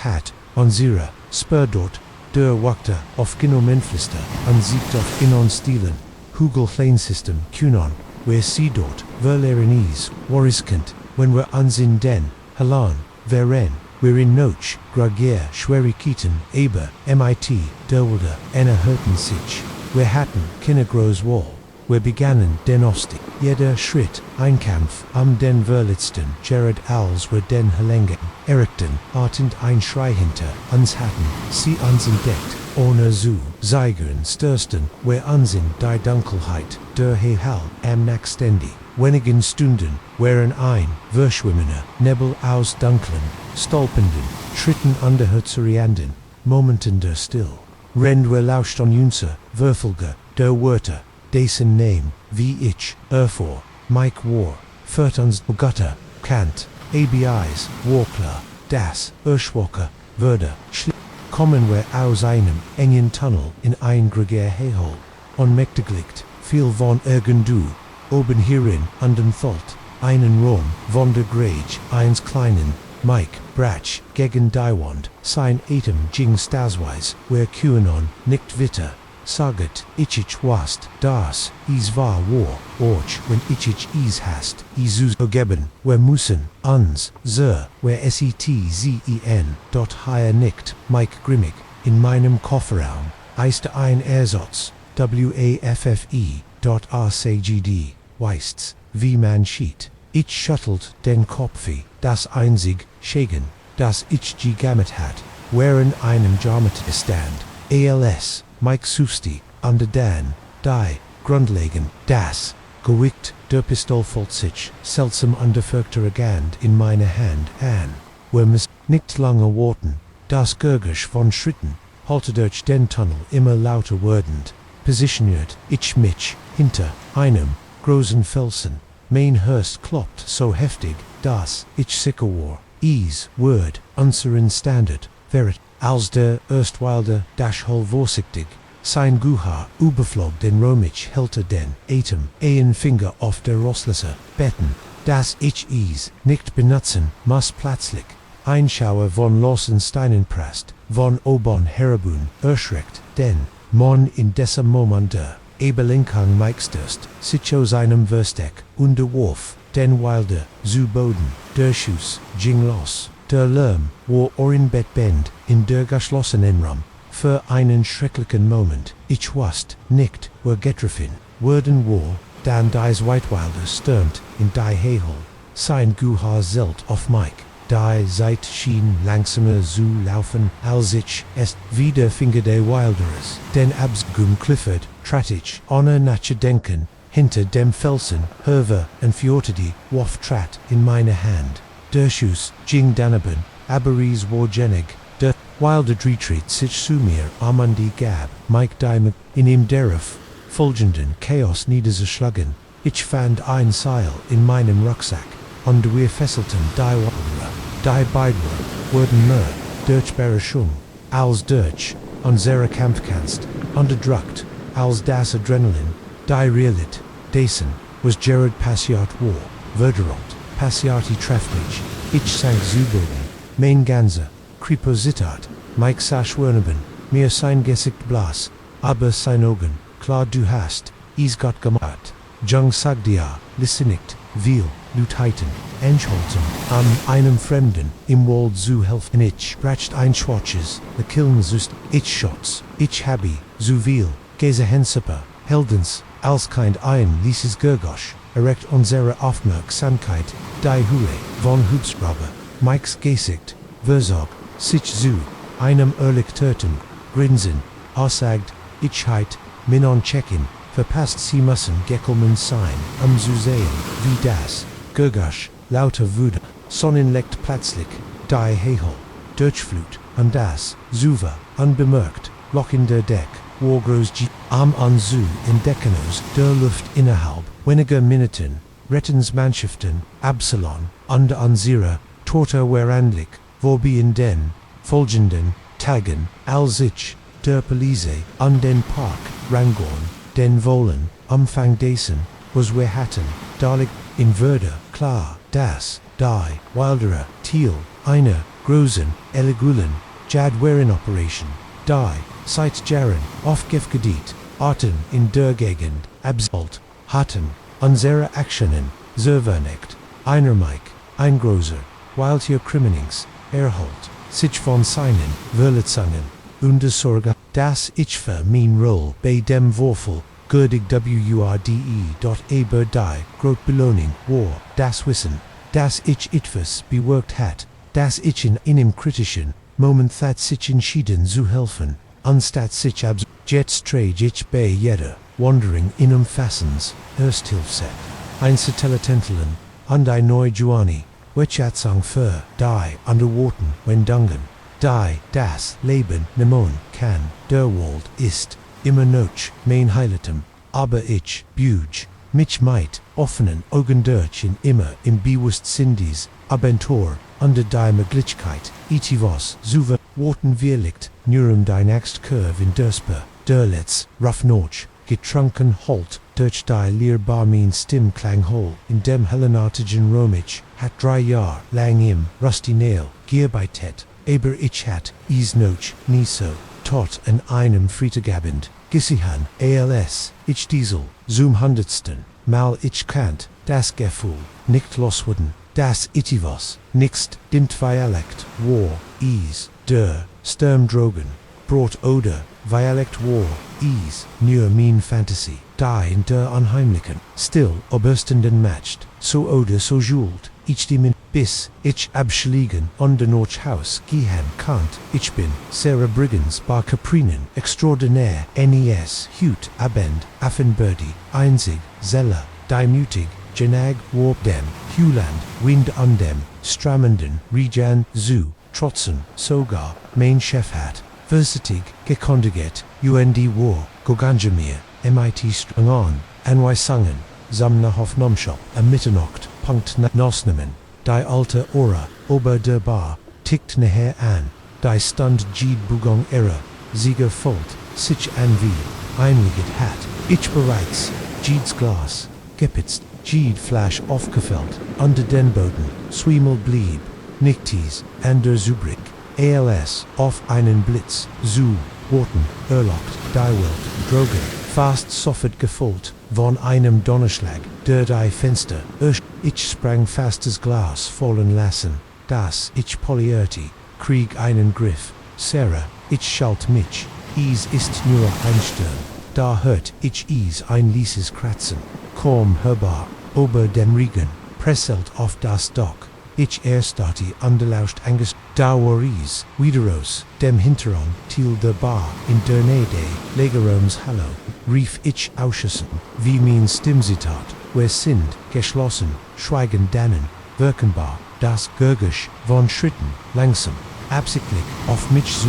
Speaker 1: hat, unsere, spur dort, der Wachter, auf Genomenflister, und siegt auf Inon Stielen, Hugel-Klein-System, Kunon, where sie dort, verleren ease, wariskent, wenn wir unsinn den, Halan, veren, wir in Noch, Gragier, Schwerikiten, aber, mit, derwilder, hörten sich, wir hatten, Kindergroß Wall, wir begannen den Osti, jeder Schritt, ein Kampf, am den Verletzten, Jared als wir den Helengen, erregten, atend ein Schrei hinter, uns hatten, sie uns entdeckt, ohne zu zeigern, störsten, wir unsinn die Dunkelheit, der Hehal, am Nackstendi, wenigen Stunden, wären ein, verschwimmener, Nebel aus Dunkeln, stolpenden, Schritten under Herzurianden, Momenten der Still, rend wir lauscht on unser, Würfelge, der Wörter, dessen Name, wie ich, vor, Mike war, führt uns Gutter, Kant, ABIs, Warklar, das, Urschwacker, würde, kommen wir aus einem engen Tunnel in ein Gregär Hehol, unmächtiglicht, viel von irgendu, oben hierin, anden Tholt, einen Raum, von der Grage, eins kleinen, Mike, Bratsch, gegen die Wand, sein Atem ging stasweis, wer QAnon, nicht witter, saget, ich wast, das, is war orch, wenn ich is hast, isus ogeben, wer müssen, uns, wer setzen, dort hier nicht, Mike grimmig, in meinem Kofferraum, eiste ein Ersatz, waffe, dort rcgd, weists, wie man schiet, ich schuttelt den Kopfi, das einzig, Schegen, das ich gegamet hat, während einem Geometrie stand, als, Mike Susti, under Dan, die, Grundlegen, das, gewickt, der Pistol folgt sich, seltsam underfürchter Gand in meine Hand, an, wir müssen nicht lange warten, das Gurgisch von Schritten, halte durch den Tunnel immer lauter werdend, positioniert, ich mich, hinter, einem, großen Felsen, mein Hurst kloppt so heftig, dass, ich sicher war, word, unseren Standard, verit, als der erstwilder, hol vorsichtig, sein Guha, überflog den Romich hält den Atem, ein Finger auf der Rostlöser, Betten, das ich es nicht benutzen muss plötzlich. Einschauer von Lossensteinenprast, von Obon Herabun, erschreckt, denn, mon in dessem Momente, Ebelinkang Meikstöst, sich aus einem Versteck, unterworf, den Wilder, zu Boden, der Schuss, ging los, der Lärm, wo in Bett bend, in der geschlossenen Raum, für einen schrecklichen Moment, ich wusste nicht, wo getroffen, wurden wo, dann dies Whitewilder stürmt, in die Hehel, sein Guha zelt auf Mike. Die Zeit schien langsamer zu laufen, als ich es wieder Finger der Wilderes, den Absgum Clifford, trat ich, ohne nachzudenken, hinter dem Felsen, Herve und Fjortidi, Woff trat in meine Hand. Der Schuss ging daneben, aber es war genig, der Wilder retreat sich zu mir Amandi gab, Mike Diamond, in ihm darauf, folgenden Chaos niederzuschlagen. Ich fand ein Seil in meinem Rucksack. Und wir fesselten die Wilderer, die beiden wurden mehr durch Berechung, als durch unsere Kampfkunst, unterdrückt, als das Adrenalin, die Realität dessen, was Gerard passiert war, verderot, passiati trefflich, ich sank zu Boden, mein ganze Krepositat, Mike Saschwerneben, mir sein Gesicht blass, aber sein Augen, klar du hast, es Gott gemacht, Jung sagt dir, listenigt, viel, Lutheiten, Entschuldigung, an einem Fremden, im Wald zu helfen. Ich bracht ein Schwarzes, the killen zust, ich Schotz, ich habi, zu viel, Gesehensuppe, Heldens, als kind ein lieses Gergosch, erregt unsere Aufmerksamkeit, die Hure, von Hubschrauber, Mikes Gesicht, Versog, sich zu, einem Erlichteten, Grinsen, aussagt, ich heit, Minon checken, verpasst sie müssen Geckelmann sein, zu sehen, wie das, Gergosch, lauter Wude, Sonnenlicht plötzlich, die Hehel, Durchflut, und das, Suva, unbemerkt, Loch in der Deck, war groß am Anzu in Deckenos, der Luft innerhalb, weniger Minuten, Rettensmannschaften, Absalon, und unsere, Torte wahrscheinlich, vorbei in den, folgenden, Tagen, als ich, der Police, an den Park, Rangon, den Wollen, Umfang dessen, was wir hatten, darlich, in Würde, klar, das, die, Wilderer, Thiel, eine, Großen, Eligulen, Jadwaren Operation, die, seit Jahren, aufgefgediet, Arten in der Gegend, absolt, hatten, unsere Aktionen, zervernecht, einer Mike, ein großer, Wildtier Criminings, erholt, sich von seinen, Verletzungen, und Sorge, das ich für mein Roll bei dem Vorfall, Gürdig WURDE. Die, Grot Belohnung, war, das Wissen, dass ich etwas bewirkt hat, dass ich in einem kritischen Moment that sich entschieden zu helfen, anstatt sich jetzt trage ich bei jeder Wandering in umfassens, Ersthilfset, ein Satellitentelen, und ein neu Juani, Wechatzang für, die, underwaten, wenn Dunkeln, die, das Leben nemon kann, der Wald ist, immer noch, mein Heiligtum, aber ich, Buj, mich meid, offenen Augen durch in immer im Bewusstsein dies, Abentur, unter die Möglichkeit, etivos, zuver, Worten wirlicht, nurem die next curve in Dersper, derletz, rough notch, getrunken halt, durch die leerbar mein Stimmklang hol, in dem hellenartigen Romich, hat 3 Jahr lang im, rusty nail, Gierbeitet, aber ich hat, is noch, nie so, tot an einem Freitagabend, gesihan, als, ich Diesel, zum Hundertsten, mal ich kannt, das Gefühl, nicht loswurden, das itivos, nixt, dem Dialekt, war, is, der, Sturmdrogen, Brot oder, Dialekt war, is, nur mein Fantasy, die in der unheimlichen, still, oberstenden matcht, so oder so jult, ich dem bis, ich abschliegen, under noch Haus gehen kannt, ich bin, Sarah Briggins bar Caprinen, extraordinaire, NES, Hut, Abend, Affenbirdie, einzig, Zeller, die mutig, Janag, warp dem, Hewland, Wind an dem, Strammenden, Rejan, zu, trotzen, sogar, mein Chef hat, versitig, gekondiget, UND war, Goganjamir, MIT strung on, NY sangen, Samna Hoffnomshop, am Mitternacht, Punkt Nosnemen, die alte Ora, ober der Bar, tickt nachher an, die Stund Jid Bugong Era, Sieger Folt, sich an wie, einliget hat, ich bereits, Jids Glas, aufgepitzt, Jede Flash aufgefällt, unter den Boden, Zwiemel blieb, Nichties, ander Zubrik, als, auf einen Blitz, zu, wurden, erlockt, die Welt, drogen, fast sofort gefolgt, von einem Donnerschlag, der die Fenster, ich sprang fast das Glas fallen lassen, das ich polierte, krieg einen Griff, Sarah, ich schalt mich, is ist nur ein Sturm, da hört ich is ein leises Kratzen, kaum hörbar, ober dem Regen, presselt auf das Dock, ich erstarrte underlauscht Angus, da war is, wieder aus, dem Hintergrund, til der Bar, in der Nähe Legeroms Hallo, rief ich ausschussen, wie mein Stimmzitat, wir sind, geschlossen, schweigen dannen, wirkenbar, das Gurgisch, von Schritten, langsam, absichtlich, auf mich zu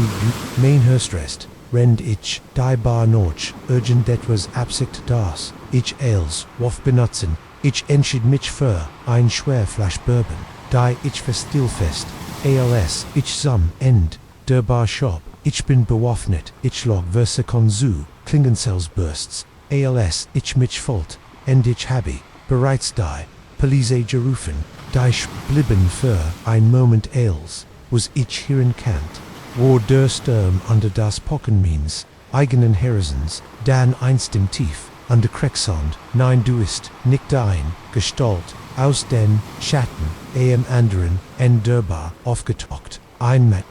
Speaker 1: mein Hörstrest, rend ich, die Bar noch, urgent etwas Absicht das, ich als, wof benutzen, ich entschied mich für, ein Schwerflasch Bourbon, die ich verstillfest, als, ich zum End, der Bar Shop, ich bin bewaffnet, ich log Versekon zu, Klingenzelsbursts, als, ich mich volt, and ich habe, bereits die, Police gerufen, die blieben für ein Moment als, was ich hören kannt, wo der Sturm under das Pocken means, eigenen Herzens, dann einst im Tief, under Krecksand, nein du ist, nicht ein, Gestalt, aus den Schatten, anderen, enderbar, aufgetaucht, ein Matt,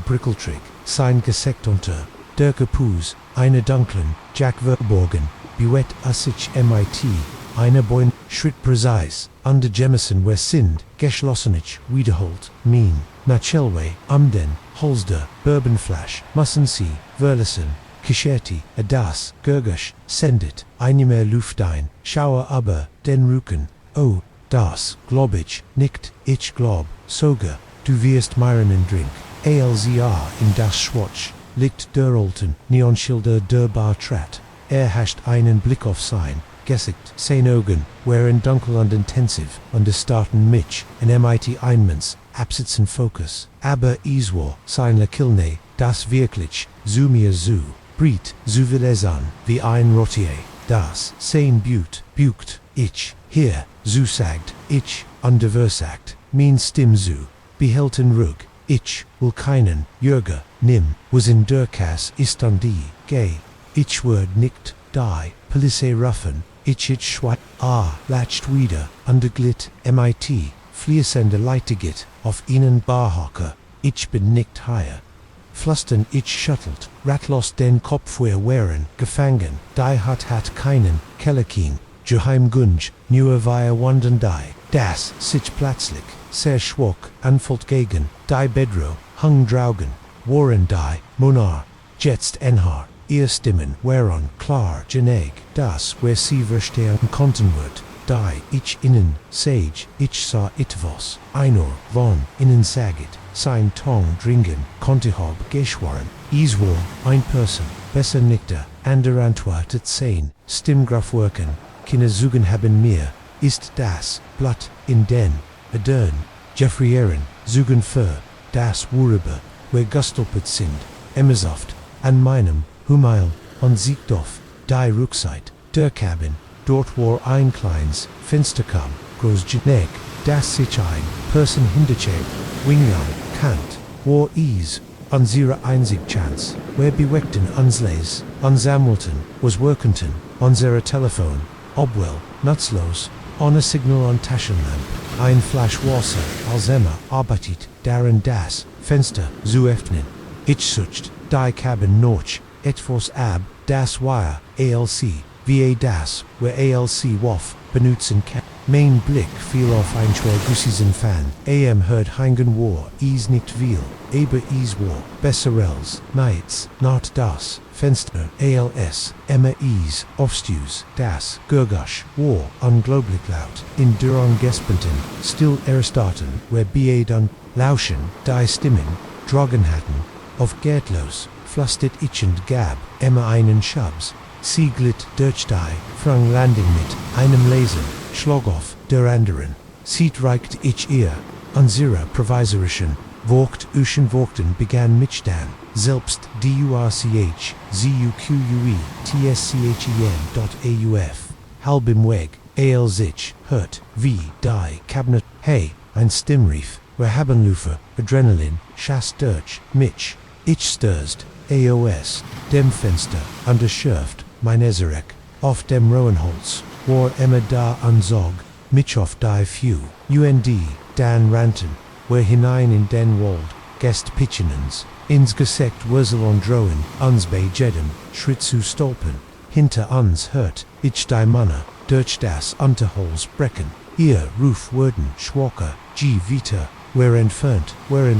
Speaker 1: Brickeltrick, sein Gesekt unter, der Kapuz, eine Dunkeln, Jack Verborgen, Buet Assich MIT, eine Boin, Schritt präzise, under Jemison wer sind, geschlossenich, wiederholt, mean, Nachelway, Amden, Holster, Bourbonflash, Mussen Sie, Verlesen, Kischerti, Adas, Gurgisch, Sendet, einmal Luft ein, Schauer aber, den Rücken, oh, das, glaub ich, nicht, ich glaub, sogar, du wirst meinen Drink, alzr in das Schwatsch, liegt der Olten, Neonschilder der Bar Trat, hascht einen Blick auf sein, Gesigt, sein Augen, wären dunkel und intensiv, und es starten mich, in MIT Einmans, absitzen Fokus, aber iswo, sein Kilne, das wirklich, zu mir zu, Brit, zu Vilesan, wie ein Rotier, das, sein bucht, ich, hier, zu sagt, ich, underversagt, mein Stimm zu, behelten Rug, ich, will keinen, Jürger, nimm, was in der Kass ist an die, gay, ich word nicht, die, Police ruffen, ich schwat, latcht wieder, underglit, MIT, fließende Leitegit, auf ihnen Barhocker, ich bin nicht hier. Flustern ich schuttelt, ratlos den Kopf wir wären, gefangen, die hat keinen, Kellerkin, Geheim Gunj, nur wir wandern die, das, sich plötzlich, sehr schwach, anfolgt gegen, die Bedro, hung draugen, waren die, Monar, jetzt enhar, ihr Stimmen wären klar geneg, das, wer sie verstehen konnten wird, die ich innen, sage, ich sah etwas, einer, von, innen saget, sein Tong dringen, konnte hab geschworen, iswar, ein Person, besser nichter, ander antwortet sein, Stimmgrafwerken, keine Zugen haben mir, ist das, Blatt, in den, Adern, Jeffrieren, Zugen für, das worüber, wir gestolpert sind, emmersaft, an meinem, Humail, und Siegdorf, die Rückseite, der Cabin, dort war ein kleines, Fenster kam, groß genug, das sich ein, Person hintercheck, Wingang, Kant, war is, unsere einzig Chance, wir beweckten uns les, ansammelten, was workenten, unsere Telefon, obwohl, nutzlos, ohne Signal und Taschenlamp, ein Flash Wasser, als immer, arbeitet, darin das, Fenster, zu öffnen, ich sucht, die Cabin noch, etwas ab, das Wire, ALC, VA das, wer ALC wof, benutzen kann. Mein Blick fiel auf ein schwer Fan, hört heingen war, is nicht viel, aber is war, besserels, nights, not das, Fenster, als, immer is, aufstus, das, Gurgasch, war, unglaublich laut, in der Gespenten, still erstarten, wer BA dann, lauschen, die Stimmen, drogen hatten, auf Geldlos, flustet itchend gab, immer einen Schabs, sie glitt durch die, Frang Landing mit, einem Lesen, schlug auf, der anderen, sieht reicht ich ihr, unsere provisorischen, Vogt uschen Vogten begann mich dann, selbst DURCH, ZUQUE, TSCHEN.AUF, halb im Weg, sich, hurt, wie, die, cabinet, hey, ein Stimmrief, wir haben Lufer, Adrenalin, Schass durch, mich, ich stürzt, AOS, dem Fenster, underschürft, mein Ezerek, auf dem Rohenholz, war immer da Ansog, mich auf die Few, UND, Dan Ranten, wer hinein in den Wald, Gest Pitchenens, ins Gesekt Wurzelon drohen, uns bei jedem, Schritt zu stolpen, hinter uns hört, ich die Manne, durch das Unterholz brechen, ihr Ruf wurden, Schwacher, G Vita, wer entfernt, wer,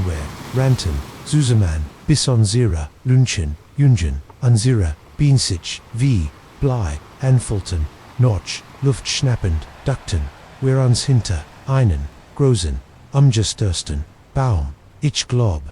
Speaker 1: Ranten, Susaman, bis unsere, Lünchen, Jungen, unsere, Biensich, wie, Blei, Anfulten, Notch, Luft schnappend, Duckten, wer uns hinter, einen, Grosen, umgestürsten, Baum, ich glob,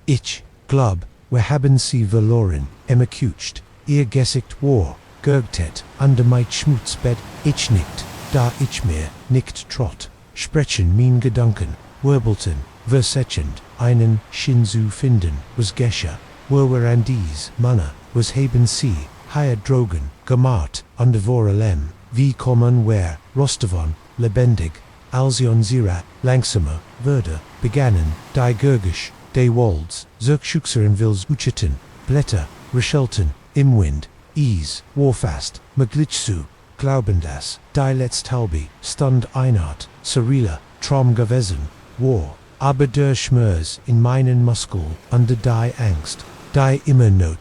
Speaker 1: wir haben sie verloren, kucht, ihr Gesicht war, Gurgtet, under mein Schmutzbett, ich nicht, da ich mir, nicht trott, sprechen mein Gedanken, wirbelten, versetchend, einen, Shinzu finden, was Gescher, wir an dies, Manne, was haben sie, hier drogen, gemacht, under vorelem, wie kommen wer, Rostovon, lebendig, als unsere, langsamer, würde, begannen, die Gurgisch, die Walds, Zirkschuxeren wills Ucheten, Blätter, Rechelten, im Wind, Ease, Warfast, Maglitschsu, Glaubendas, die Letzthalbe, Stund Einart, Surrealer, Traum gewesen, War, aber der Schmerz in meinen Muskel, under die Angst, die immer noch,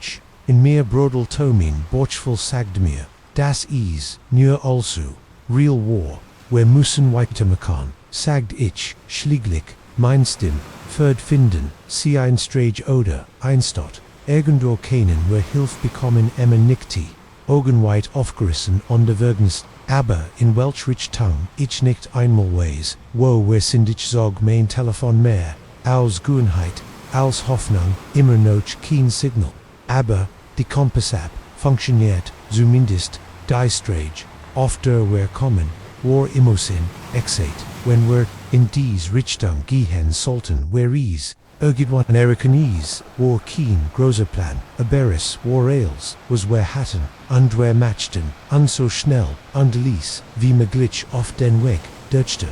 Speaker 1: in mir brodel Tomin, borchful sagd mir, das Ease, nur also, real War, wer müssen weitermachen, sagd ich, schlieglich, mein Stimm, Ferd finden, sie ein Strage oder, einstot, irgendwo keinen wer Hilf bekommen immer nickti, augenweit aufgerissen on der Würgnis, aber in welch rich tongue, ich nicht einmal weiß, wo wer sind ich sog mein Telefon mehr, als Guenheit, als Hoffnung, immer noch kein Signal, aber, die Kompass-App, funktioniert, zumindest, die Strage, oft wer kommen, war immerhin, exit, wenn wir in dies Richtung gehen sollten, wer is, irgendwann Amerikanese, war kein großer Plan, Aberis, war Rails, was wer hatten, und wer matchten, und so schnell, und ließ, wie möglich auf den Weg, ditcht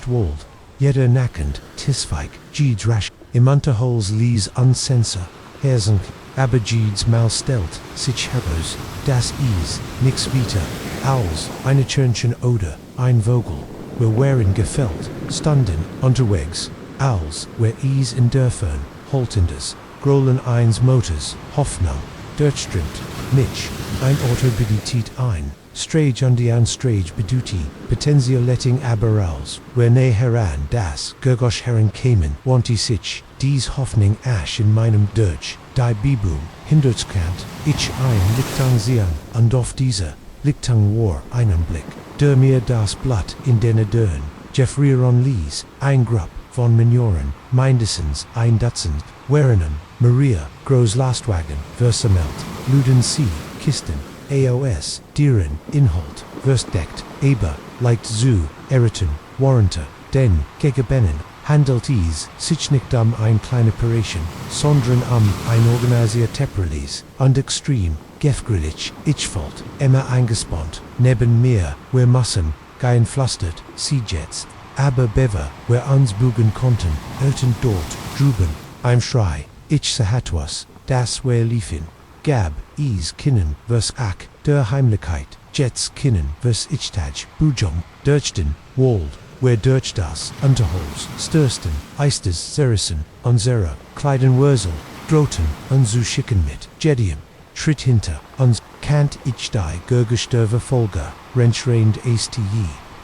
Speaker 1: Wald, jeder nackend, tisfeig, Jeeds rasch, im Unterholz ließ Unsenser, Hersen, aber Jeeds mal stellt, sich heraus, das is, nix wieder, als, eine Chörnchen oder, ein Vogel, wir wären gefällt, stunden, unterwegs, als, wer is in Dörfern, haltendes, grollen eins Motors, Hoffnung, durchströmt, mich, ein Auto bedeutet ein, Strage und die Strage beduti, Potenzio letting aber als, wer ne heran das, Gurgosch heran kämen, want sich, dies Hoffnung asch in meinem Durch, die Bibum, Hindertskant, ich ein Lichtang sehen, und auf dieser, Lichtang war einen Blick, der mir das Blatt in den Dörren, Jeffrey Ron Lees, ein Grupp, von Minoren, mindestens ein Dutzend, Werenum, Maria, Groß Lastwagen, Versamelt, Luden Sie, Kisten, AOS, Dieren, Inhalt, Verstdeckt, Eber, Leicht zu, Eriten, Warrante, Den, Gegebennen, handelt sich nicht ein kleine Operation, sondern ein organisierter Release, und extrem, gefgrillig, ich-Fault, immer eingespannt, neben mir, wir müssen, geinpflastert, Seejets, aber Bever, wer uns bugen konnten, Elten dort, drüben, ein Schrei, ich sahatwas, das wer liefen, gab, kinnen, vers der Heimlichkeit, Jets kinnen, vers Ichtaj, Bujong, Durchten, Wald, wer durch das, Unterholz, Stürsten, Eistes, Zerrissen, unsere, Kleiden Wurzel, Droten, und zu schicken mit, Jedium, Schritt hinter, uns, kant ich die Gurgestöve Folge, Renschreind asti,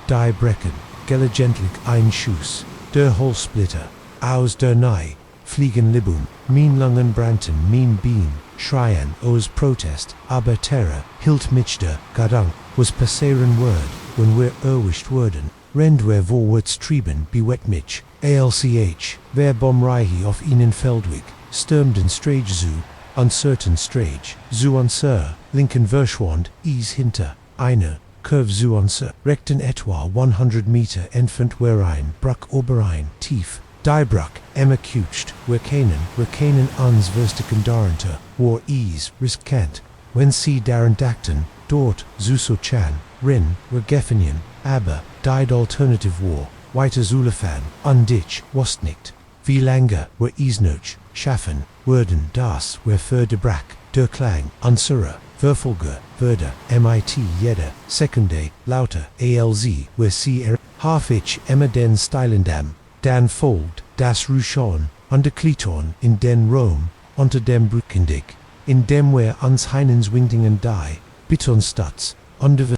Speaker 1: die Brecken, gelegentlich ein Schuss, der Holzsplitter, aus der Nei, fliegen Libum, mein Lungen brannten, mein Bein, schreien aus Protest, aber Terror, hielt mich der Gedank, was passieren wird, wenn wir erwischt wurden, rend wir vorwärts trieben, bewett mich, ALCH, wer Bomreihi auf ihnen Feldweg, stürmden Strage zu, uncertain Strage, zu unser, linken Verschwand, hinter, einer, Curve zu unser, rechten etwa 100 Meter entfernt werein, Bruck oberein, tief, die Bruck, kucht, wir kennen uns verstiken darunter, war riskant, wenn sie daran dachten, dort, so chan, rin, wir gefenien, aber, died alternative war, weiter Zulefan, unditch, was nicht, wie lange, wer isnoch, schaffen, wurden, das, wer für de Brack, der Klang, unsere, Verfolge, Würde, mit jeder, Sekunde, lauter, alz, wer sie half-ich, immer den Stylendam, dan folgt, das Ruchon, unter Kliton, in den Rom, unter dem Brückendig, in dem wer uns heinens Wingdingen die, Bitonstads,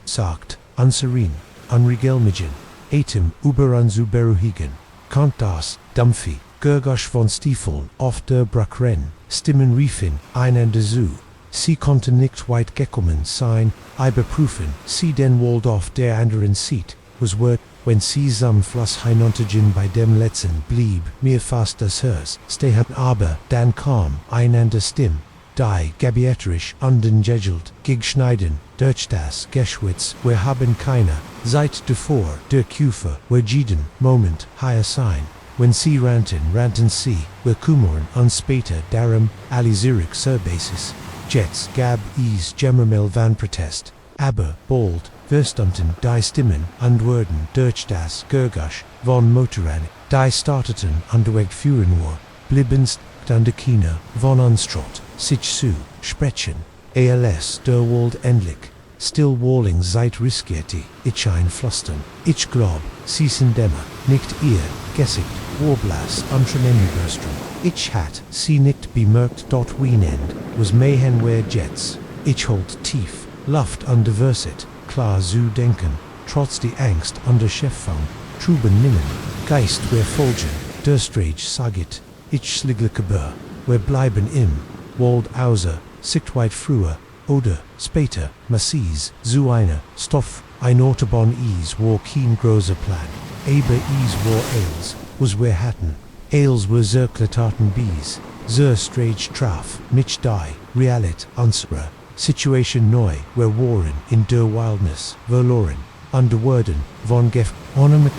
Speaker 1: sagt, unserin, unregelmigen, atem, überan zu beruhigen, kant das, Dampfi, Gergosch von Stiefeln, auf der Brackren, Stimmen riefen, einander zu. Sie konnten nicht weit gekommen sein, überprüfen, sie den Waldorf der anderen sieht, was wird, wenn sie zum Fluss hinuntergehen bei dem letzten blieb mir fast das Herz stehen, aber dann kam einander Stimm, die gebieterisch undengegelt, gigschneiden, durch das Geschwitz, wir haben keine, seit davor, der Küfe, wir jeden Moment, hier sein. Wenn sie rannten sie, wir kümmern uns später darum, alisierig zur Basis. Jets gab es Gemmermel van Protest, aber bald, verstummten die Stimmen und wurden durch das Gergosch von Motoren, die starteten unterweg führen nur, bliebenst an der Kina von Unstrott, sich zu sprechen, als der Wald endlich, still walling seit riskierte, ich einflüstern, ich glaub, sie sind immer, nicht ihr, gesigt, Warblast Unternehmerstrom. Ich hat sie nicht bemerkt dort Wienend, was mehen wer Jets. Ich holt tief, Luft und Diversit, klar zu denken, trotz die Angst und der Cheffang, truben Ningen, Geist wer folgen, der Strage sagit, ich sligliche Bör, wer bleiben im, Wald außer, sicht weit früher, oder, später, Massis, zu einer, Stoff, ein Autobahn war kein großer Plan, aber war Ailes, was wir hatten. Ailes were zirkeltaten bees, strage traf, mich die, realit, unsere, Situation neu, wir waren in der Wildnis, verloren, under Worden, von Gef, onem,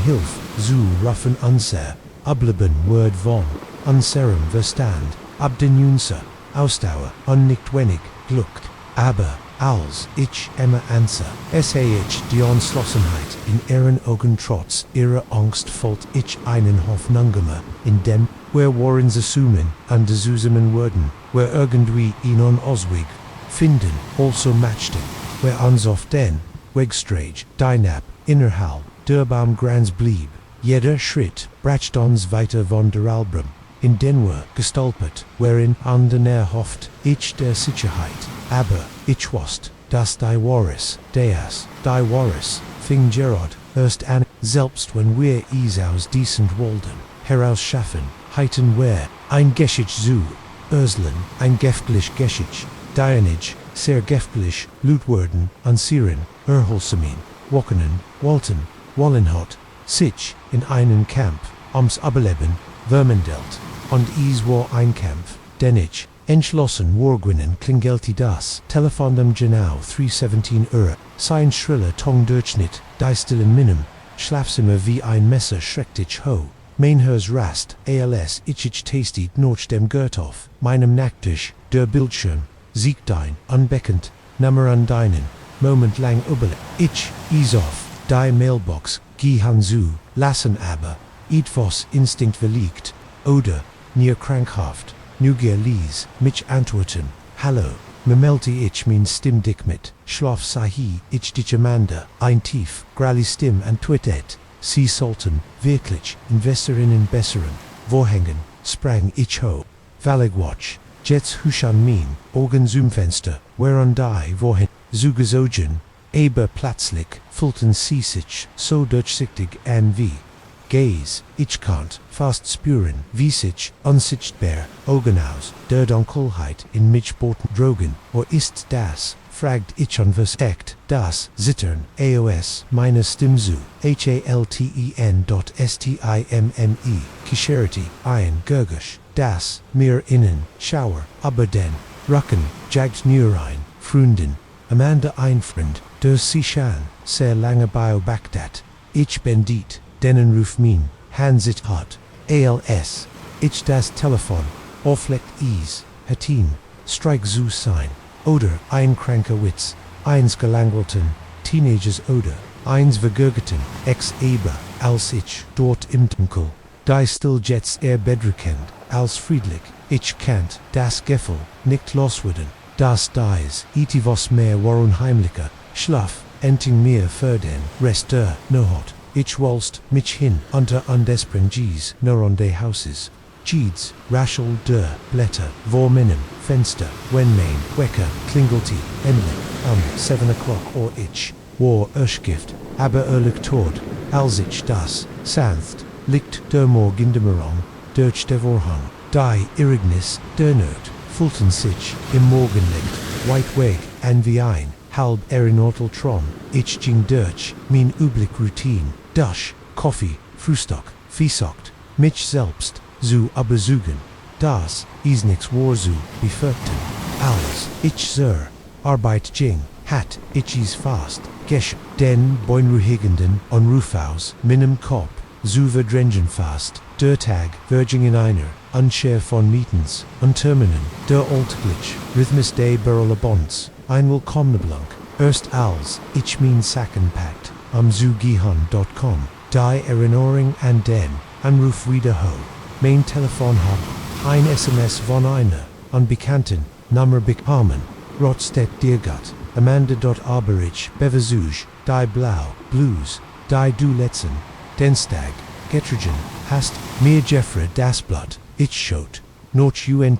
Speaker 1: Hilf, zu ruffen unser, ableben Word von, unserem Verstand, abdenunser, Ausdauer, nicht wenig, gluckt, aber, als ich immer answer, die Entschlossenheit in ihren Augen trotz ihrer Angst folgt ich einen Hoffnunggemer, in dem, wir waren assumen, und zusammen würden, wir irgendwie einen Ausweg finden, also matchten, wir uns auf den Wegstrage, dynap, innerhalb, der Baum Grans blieb, jeder Schritt bracht uns weiter von der Album, in den wir gestolpert, wherein an der hofft, ich der Sicherheit, aber, ich wusste, dass die Wahres, die Wahres, fing Gerard, erst an, selbst wenn wir es aus decent Walden, herausschaffen, heiten wir, ein Geschicht zu, Urslen, ein geftlich Geschicht, Dianage, sehr geftlich, Lutwerden, Ansieren, Erholsamin, Wockenen, Walten, Wallenhot, sich, in einen Kampf, ums Überleben, Vermendelt, und es war ein Kampf, den ich, entschlossen wargwinnen klingelte das Telefon dem genau 3:17 sein schriller Tongdurchschnitt, die stillen Minim, Schlafzimmer wie ein Messer schreckt ich ho, mein Herz rast, als ich tastet noch dem Gürtof, meinem Nacktisch, der Bildschirm, siegt ein, unbekannt, Nummer an deinen, Moment lang überle, ich, auf, die Mailbox, gehen zu, lassen aber, etwas Instinkt verliegt, oder, near krankhaft, Neugier ließ mich antworten, hallo, memelte ich min Stimm dick mit, schlaf sahi, ich dich Amanda, ein tief, grali Stimm antwortet, sie sollten, wirklich, Investorinnen besseren, vorhängen, sprang ich ho, Valigwatch, Jets Hushan min, Augen zum Fenster, whereon die wohin, zugezogen, aber plötzlich, fühlten sie sich, so durchsichtig an wie, Gaze, ich kannt, fast spüren, wie sich, unsichtbar, Augen aus, der Dunkelheit in mich boten drogen, or ist das, fragt ich unverseckt, das, Zittern, AOS, meine Stimme zu, halten.stimme, Kischerity, ein Gergisch, das, mir innen, Schauer, aber den, Rucken, jagt Neurein, Fründen, Amanda ein Freund, der Sichan, sehr lange bio Bagdad, ich bin dit, denen ruf min, Hansit hat, als, ich das Telefon, auflegt is, hatin, streik zu sein, oder ein kranker Witz, eins gelangweilten, Teenagers oder, eins vergurgeten, ex eber, als ich, dort im Dunkel, die Stilljets bedrückend, als friedlich, ich kannt, das Gefühl, nicht loswerden, das dies, was mehr war unheimlicher, schlaf, enting mir für den Rest der Nohot, ich wolst mich hin, unter andespring Gs, nur an de Houses. Cheeds, Rachel der Blätter, vor meinem Fenster, wenn mein Wecker klingelte, endlich, 7 o'clock or ich, war Erschgift, aber tot, als ich das, sanft, liegt der Morgendämmerung, durch der Vorhang, die Irrignis, der Not, fulten sich, im Morgenlicht, weit weg, an wie ein, halb Erinnertel Tron, ich ging durch, mein üblich Routine, Dusch, Kaffee, Frühstück, Viehsocht, mich selbst, zu überzeugen, das ist nichts war zu befürchten, als ich zur Arbeit ging, hat ich es fast, den beruhigenden Anruf meinem Kopf, zu verdrängen fast, der Tag verging in einer Unschär von Mietens, Unterminen, der Alltäglich, Rhythmus de Berlabons, ein willkommener Blank, erst als ich mein Sacken packt, zugehan.com, die Erinnerung an den Anruf wieder ho. Mein Telefon hat ein SMS von einer unbekannten Nummer bekommen. Rotstedt Dirgat, Amanda.Aberich, Beversuge, die Blau, Blues, die du letzten, Denstag, Getrigen, hast mir Jeffrey das Blatt, ich schot, unten.auf,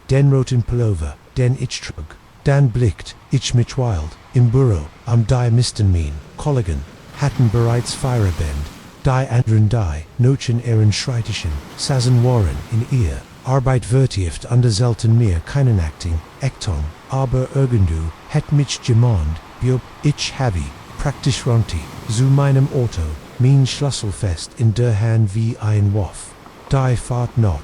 Speaker 1: den roten Pullover, den ich trug, dann blickt, ich mich wild, im Büro, die Misten mein, Kollegen, hatten bereits Feierband, die anderen die Nochen schreitischen, saßen waren in ihr, Arbeit vertieft und selten mehr keinen Acting, Ekton, aber irgendu, het mich gemahnt, biob, ich habe, praktisch runti, zu meinem Auto, mein Schlüssel fest in der Hand wie ein Waff. Die Fahrt noch,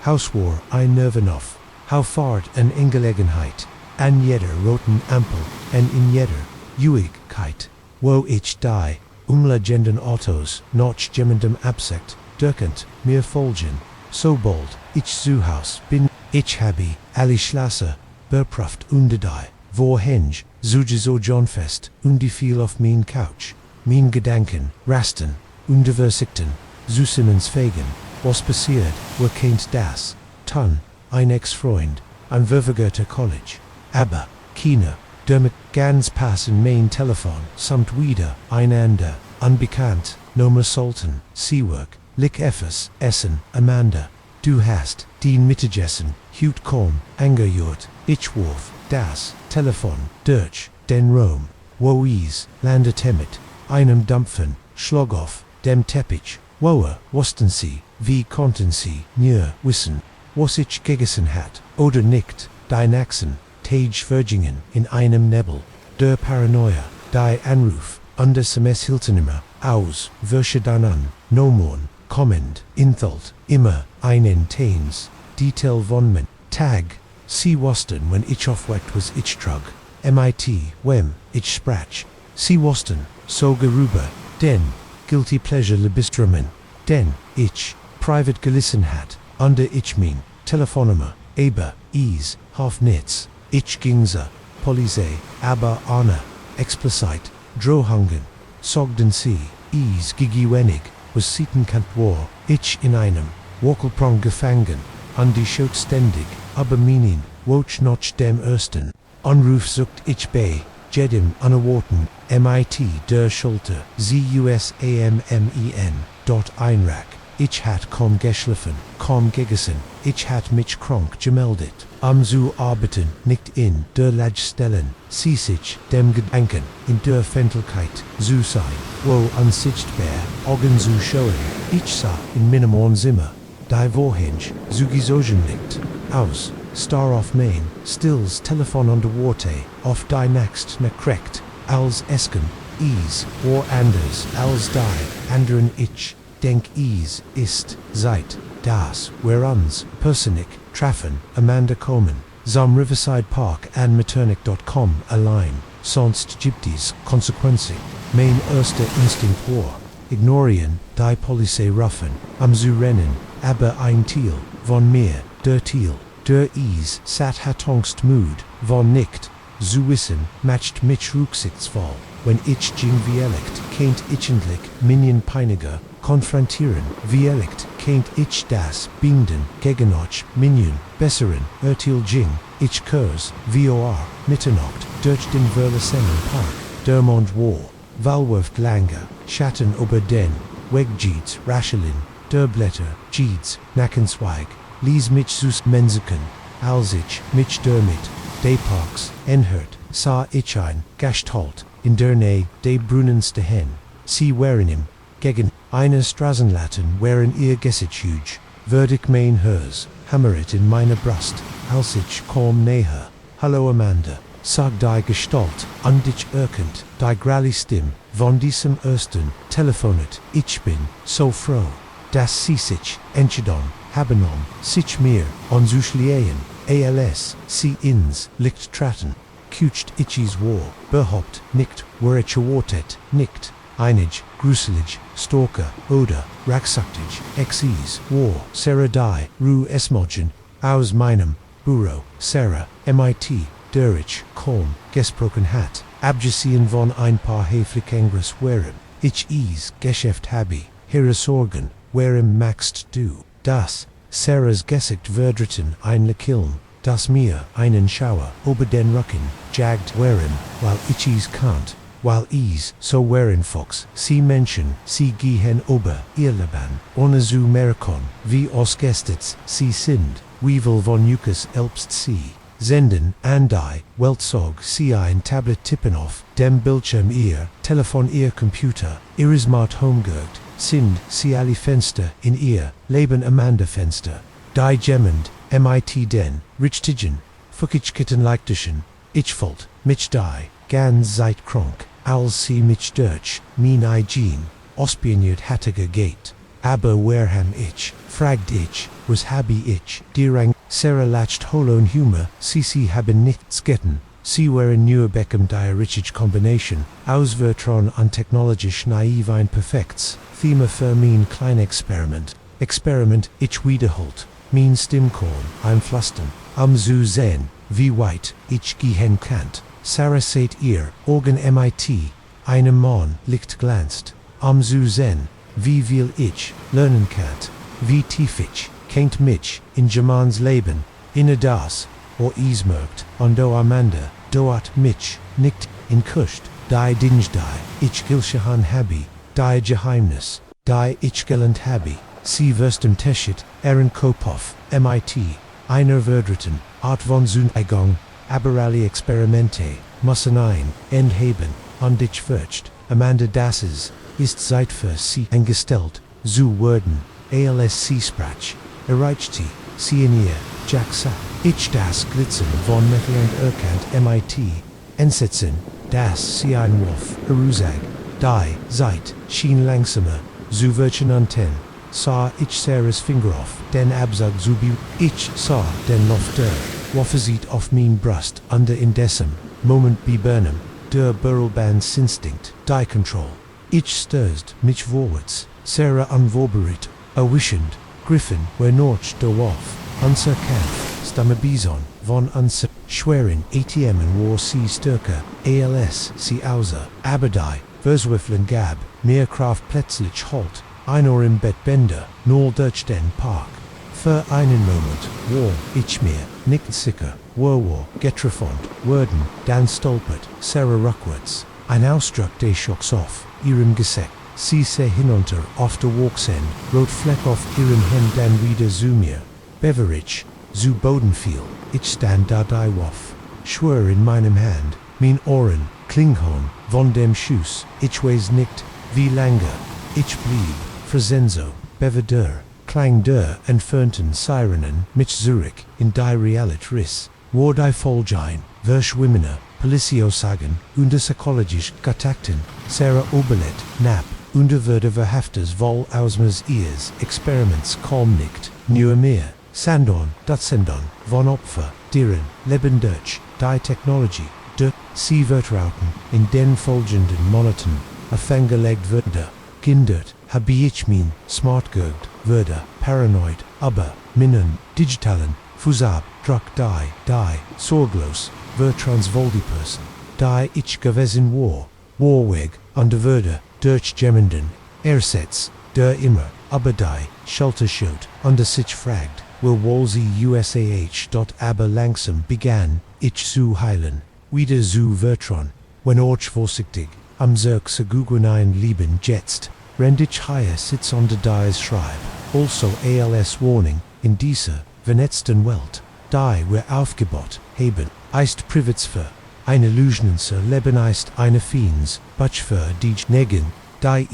Speaker 1: Hauswar ein Nervenoff, Haufahrt an Ingelegenheit, an jeder roten Ampel, an in jeder Juigkeit, wo ich die, Legenden Autos, noch jemandem absect, dürkend, mir folgen, sobald, ich zu Haus bin, ich habe, alle Schlösser, beprüft die, wohin, so John fest, die viel auf mein Couch, mein Gedanken, rasten, versikten, Simmons fegen, was passiert, wo kennt das, Ton, ein Ex-Freund, ein verwirrter College, aber, China, damit ganz passen mein Telefon, samt wieder, einander, unbekannt, Nummer sollten, Seawork, Lick Effes, Essen, Amanda, du hast, den Mittagessen, Hut kaum, angehört, ich warf, das, Telefon, durch, den Rom, wo is, landet mit, einem Dampfen, schlug auf, dem Teppich, woher, wussten sie, wie konnten sie, nur wissen, was ich gegessen hat, oder nicht, dein Achsen, Tage Vergingen in einem Nebel, der Paranoia, die Anruf, und SMS Hiltenimmer, aus, welche dann an, Nomon, kommend, Inthalt, immer, einen Tains, Detail von men, Tag, sie wussten, wenn ich aufweckt was ich trug, MIT, wem, ich sprach, sie wussten, so gerüber, denn, guilty pleasure lebistremen, denn, ich, private gelissen hat, under ich mein, Telefonnummer, aber, is, half nits, ich gingse, Police, aber Anna, explicit, drohungen, sogden sie, is gigiwenig, was sieten kant war, ich in einem, Wackelprong gefangen, an die Schot ständig, aber meinen, woch noch dem ersten, Anruf sucht ich bei, jedem unerwarten, MIT der Schulter, ZUSAMMEN, dort einrack, ich hat kaum geschlafen, kaum gegessen, ich hat mich krank gemeldet, zu arbeiten, nicht in der Lage sie sich dem Gedanken, in der Fentelkeit, zu sein, wo unsichtbar, Augen zu schauen, ich sah in meinem Zimmer, die wohin, zu gesogen liegt, aus, Star auf Main, stills Telefon an der Worte, auf die Nacht nekreckt, als Esken, is, or anders, als die, anderen ich, denk is, ist, seit, das, where uns, personik, treffen, Amanda kommen, zum Riverside Park an Maternik.com allein, sonst gibt es Konsequenzen, mein erster Instinkt war, ignorieren, die Polizei rufen, zu rennen, aber ein Thiel, von mir, der Thiel, der is, sat hat Angst Mut, von nicht, zu wissen, matcht mich rücksichtsvoll, wenn ich ging Dialekt, kennt ichentlich, minion peiniger, konfrontieren, Dialekt, kennt ich das, binden, gegen euch, minion, besseren, ging, ich kurs, vor, Mitternacht, durch den verlassenen Park, der Mond war, Walwurft lange, Schatten über den, Weg Jeeds, Raschelin, der Blätter, Jeeds, Nackenzweig, lies mich sus Mensiken, als ich, mich dermit, de Parks, enhört, sah ich ein, Gestalt, in der Nähe, de Brunnenste Hen, sie waren im, gegen, eine Straßenlatten wären ihr Gesicht, würde ich mein hers, hammeret in meine Brust, als ich komm näher, hallo Amanda, sag die Gestalt, an dich erkennt, die gralli Stimme, von diesem ersten, telefonet, ich bin, so froh, dass sie sich, entschieden, haben sich mir, on zuschließen, als, sie ins, licht traten, kucht ichis war, behaupt, nicht, were ich erwartet, nicht, einig, gruselig, stalker, oder, racksaktig, exes, war, Sarah die, ru esmogen, aus meinem, Büro, Sarah, MIT, Derich, Kolm, gesprochen hat, abgesehen von ein paar Heflikengres wären, ich Geschäft habe, ihre Sorgen, wären maxst du, das, Sarahs Gesicht verdritten ein Kilm, das mir einen Schauer über den Rücken jagt wären, weil ich kannt, weil so wären Fox, sie Menschen, sie gehen über ihr Leben, ohne zu merken, wie ausgestetzt sie sind, wieviel von Jukas erlebst sie. Senden, an die, Weltzog, sie ein Tablet tippen auf, dem Bildschirm ihr, Telefon ihr Computer, ihre Smart Homegird, sind, sie alle Fenster, in ihr, Leben Amanda Fenster, die gemmend, MIT den, Richtigen, Fukichkitten leichtischen, ich volt, mich die, ganz seit krank, als sie mich durch, mein Jean, ospioniert hattige geht, aber werham ich, fragt ich, was habe ich, dirang, Sarah latcht holon Humor, sie haben nichts getten, sie waren nur Beckham die richtige Kombination, ausvertron an technologisch naiv ein perfekts, Thema für mein klein Experiment, ich wiederholt, mein Stimmkorn, ein Pflastern, am zu sehen, wie weit, ich gehen kannt, Sarah seht ihr, Organ MIT, einem Mann, Licht glänzt, am zu sehen, wie viel ich, lernen kannt, wie tief ich, kennt mich, in Germans Leben, inne das, o ismerkt, und do Amanda, doat mich, nicht, in Kuscht, die Dinge die, ich gilschahan habi, die Geheimnis, die ich gelernt habi, sie wirsten Teschit, Aaron Kopov, MIT, einer verdritten, Art von Zuneigung, aber alle Experimente, müssen ein, Endheben, und ich fürcht, Amanda Dasses, ist seit für sie eingestellt, zu wurden, als sprach, erreichte, sie in ihr, Jack sa, ich das Glitzen von Metal und Erkant MIT, entsetzen, das sie einwurf, herusag, die, seit, schien langsamer, zu wirchen anten, sah ich Sarahs Finger auf, den Absag zubi, ich sah den Lofter, waffesiet auf mein Brust, under indessem, Moment bibernum, der Burrelbands-Instinct, die Control, ich stirst, mich vorwärts, Sarah unvorbereitet, erwischend, Griffin, wer Norch der Wolf, unser Kampf, Stamme Bison, von unser, Schwerin, ATM und war sie stärker, als sie außer, aber die, Verswiffeln gab, mehr Kraft plötzlich halt, einer im Bett Bender, nur durch den Park. Für einen Moment, war ich mir, nicht sicher, war getroffen, wurden, dann stolpert, Sarah rückwärts, ein Ausdruck des Schocks auf, ihrem Gesicht. Sie sah hinunter auf der Walksend, rot Fleck auf ihrem Hemd dann wieder zu mir. Beverage, zu Boden fiel, ich stand da die Waff. Schwör in meinem Hand, mein Ohren, Klinghorn, von dem Schuss, ich weiß nicht, wie lange, ich blieb, Fresenzo, Beverder, Klang der entfernten Sirenen, mit Zurich, in die Realit Riss, war die Folgein, Verschwimmener, Policio sagen, unter psychologisch Gatakten, Sarah Oberlet, Nap, unter würde verhaftes vol ausmers ears, Experiments kaum nicht, nur mehr, Sandorn, Dutzendon, von Opfer, Dieren, Leben durch, die Technology, sie vertrauten, in den folgenden Monaten, aufgelegt würde, gindert, habe ich mein, smartgird, würde, paranoid, aber, minnen, digitalen, fusab, druck die, sorglos, vertransvoldi person, die ich gewesen war, Warweg, Underwürde, durch Jemanden, Ersatz, der immer, aber die, Schulterschoot, under sich fragt, will Wolsey USAH. Aber langsam begann, ich zu heilen, wieder zu vertrauen, wenn ich vorsichtig, am Zirk zu Guggenheim lieben jetzt, rend ich hier sitz on de dies schreib, also als Warning, in dieser, vernetzten Welt, die wir aufgebaut, haben, ist Privats für, eine Illusionense Leben ist eine Fiends, Butch für die Negen, die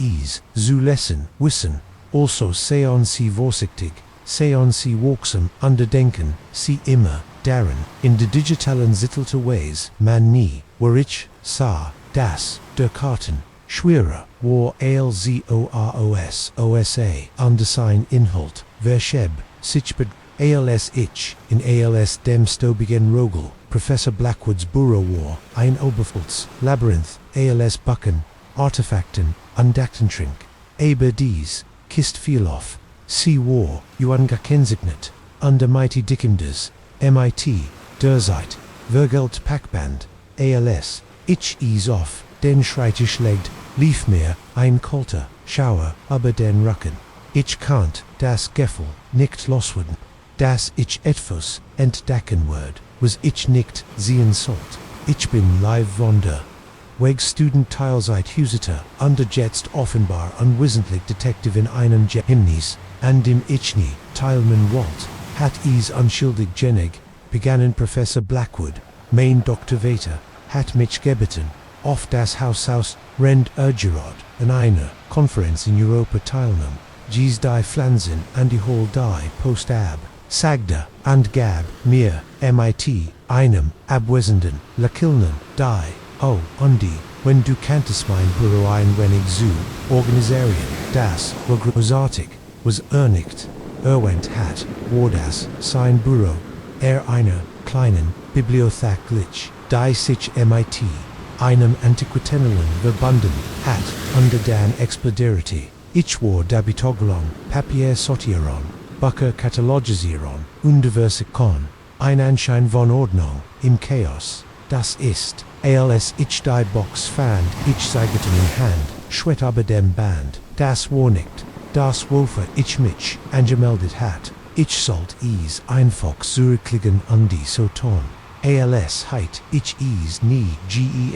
Speaker 1: zu lesen, wissen, also seien sie vorsichtig, seien sie wirksam, underdenken, sie immer, darin, in de digitalen Zittelte Ways, man nie, were ich, sah, das, der Karten, schwerer, war alzoros, osa, undersign Inhalt, verscheb, sichbed, als ich, in als dem Stobigen Rogel, Professor Blackwood's Burrow War, ein Oberfulz, Labyrinth, als Bucken, Artefakten, Undaktentrink, aber dies, kist viel auf, sie war, ungekennzeichnet, under mighty Dickenders, MIT, Derzeit, Vergelt Packband, als, ich auf, den schreit ich legt, lief mir, ein kalter, Schauer, aber den Rücken. Ich kannt, das Gefühl, nicht loswerden, dass ich etwas entdecken wird, was ich nicht sehen sollt. Ich bin live Wunder. Weg Student Teilzeit Huseter, under jetzt offenbar unwissentlich Detective in einem Geheimnis, an dem ich nie teilnehmen wollt, hat unschuldig genig, begannen Professor Blackwood, mein Dr. Vater, hat mich gebeten, auf das Haus aus, rend Gerard, an einer Konferenz in Europa teilnehmen, dies die Flansen an die Hall die Post ab, sagda, and gab, mir, MIT, einem, abwesenden, lakilnen, die, oh, undi, wenn du kanntest mein Büro ein wenig zu, organisarieren, das, war großartig, was nicht, erwähnt hat, war das, sein Büro, einer, kleinen, Bibliothek glitch, die sich MIT, einem Antiquitänen verbunden hat, under den Expedierte, ich war Dabitoglon, Papier sortieren, Bücher katalogisieren, Universikon, ein Anschein von Ordnung, im Chaos, das ist, als ich die Box fand, ich zeigte in Hand, schwett aber dem Band, das war nicht, das wofür ich mich angemeldet hat, ich sollt einfach zurücklegen an die so tun. Als heit ich nie gesehen.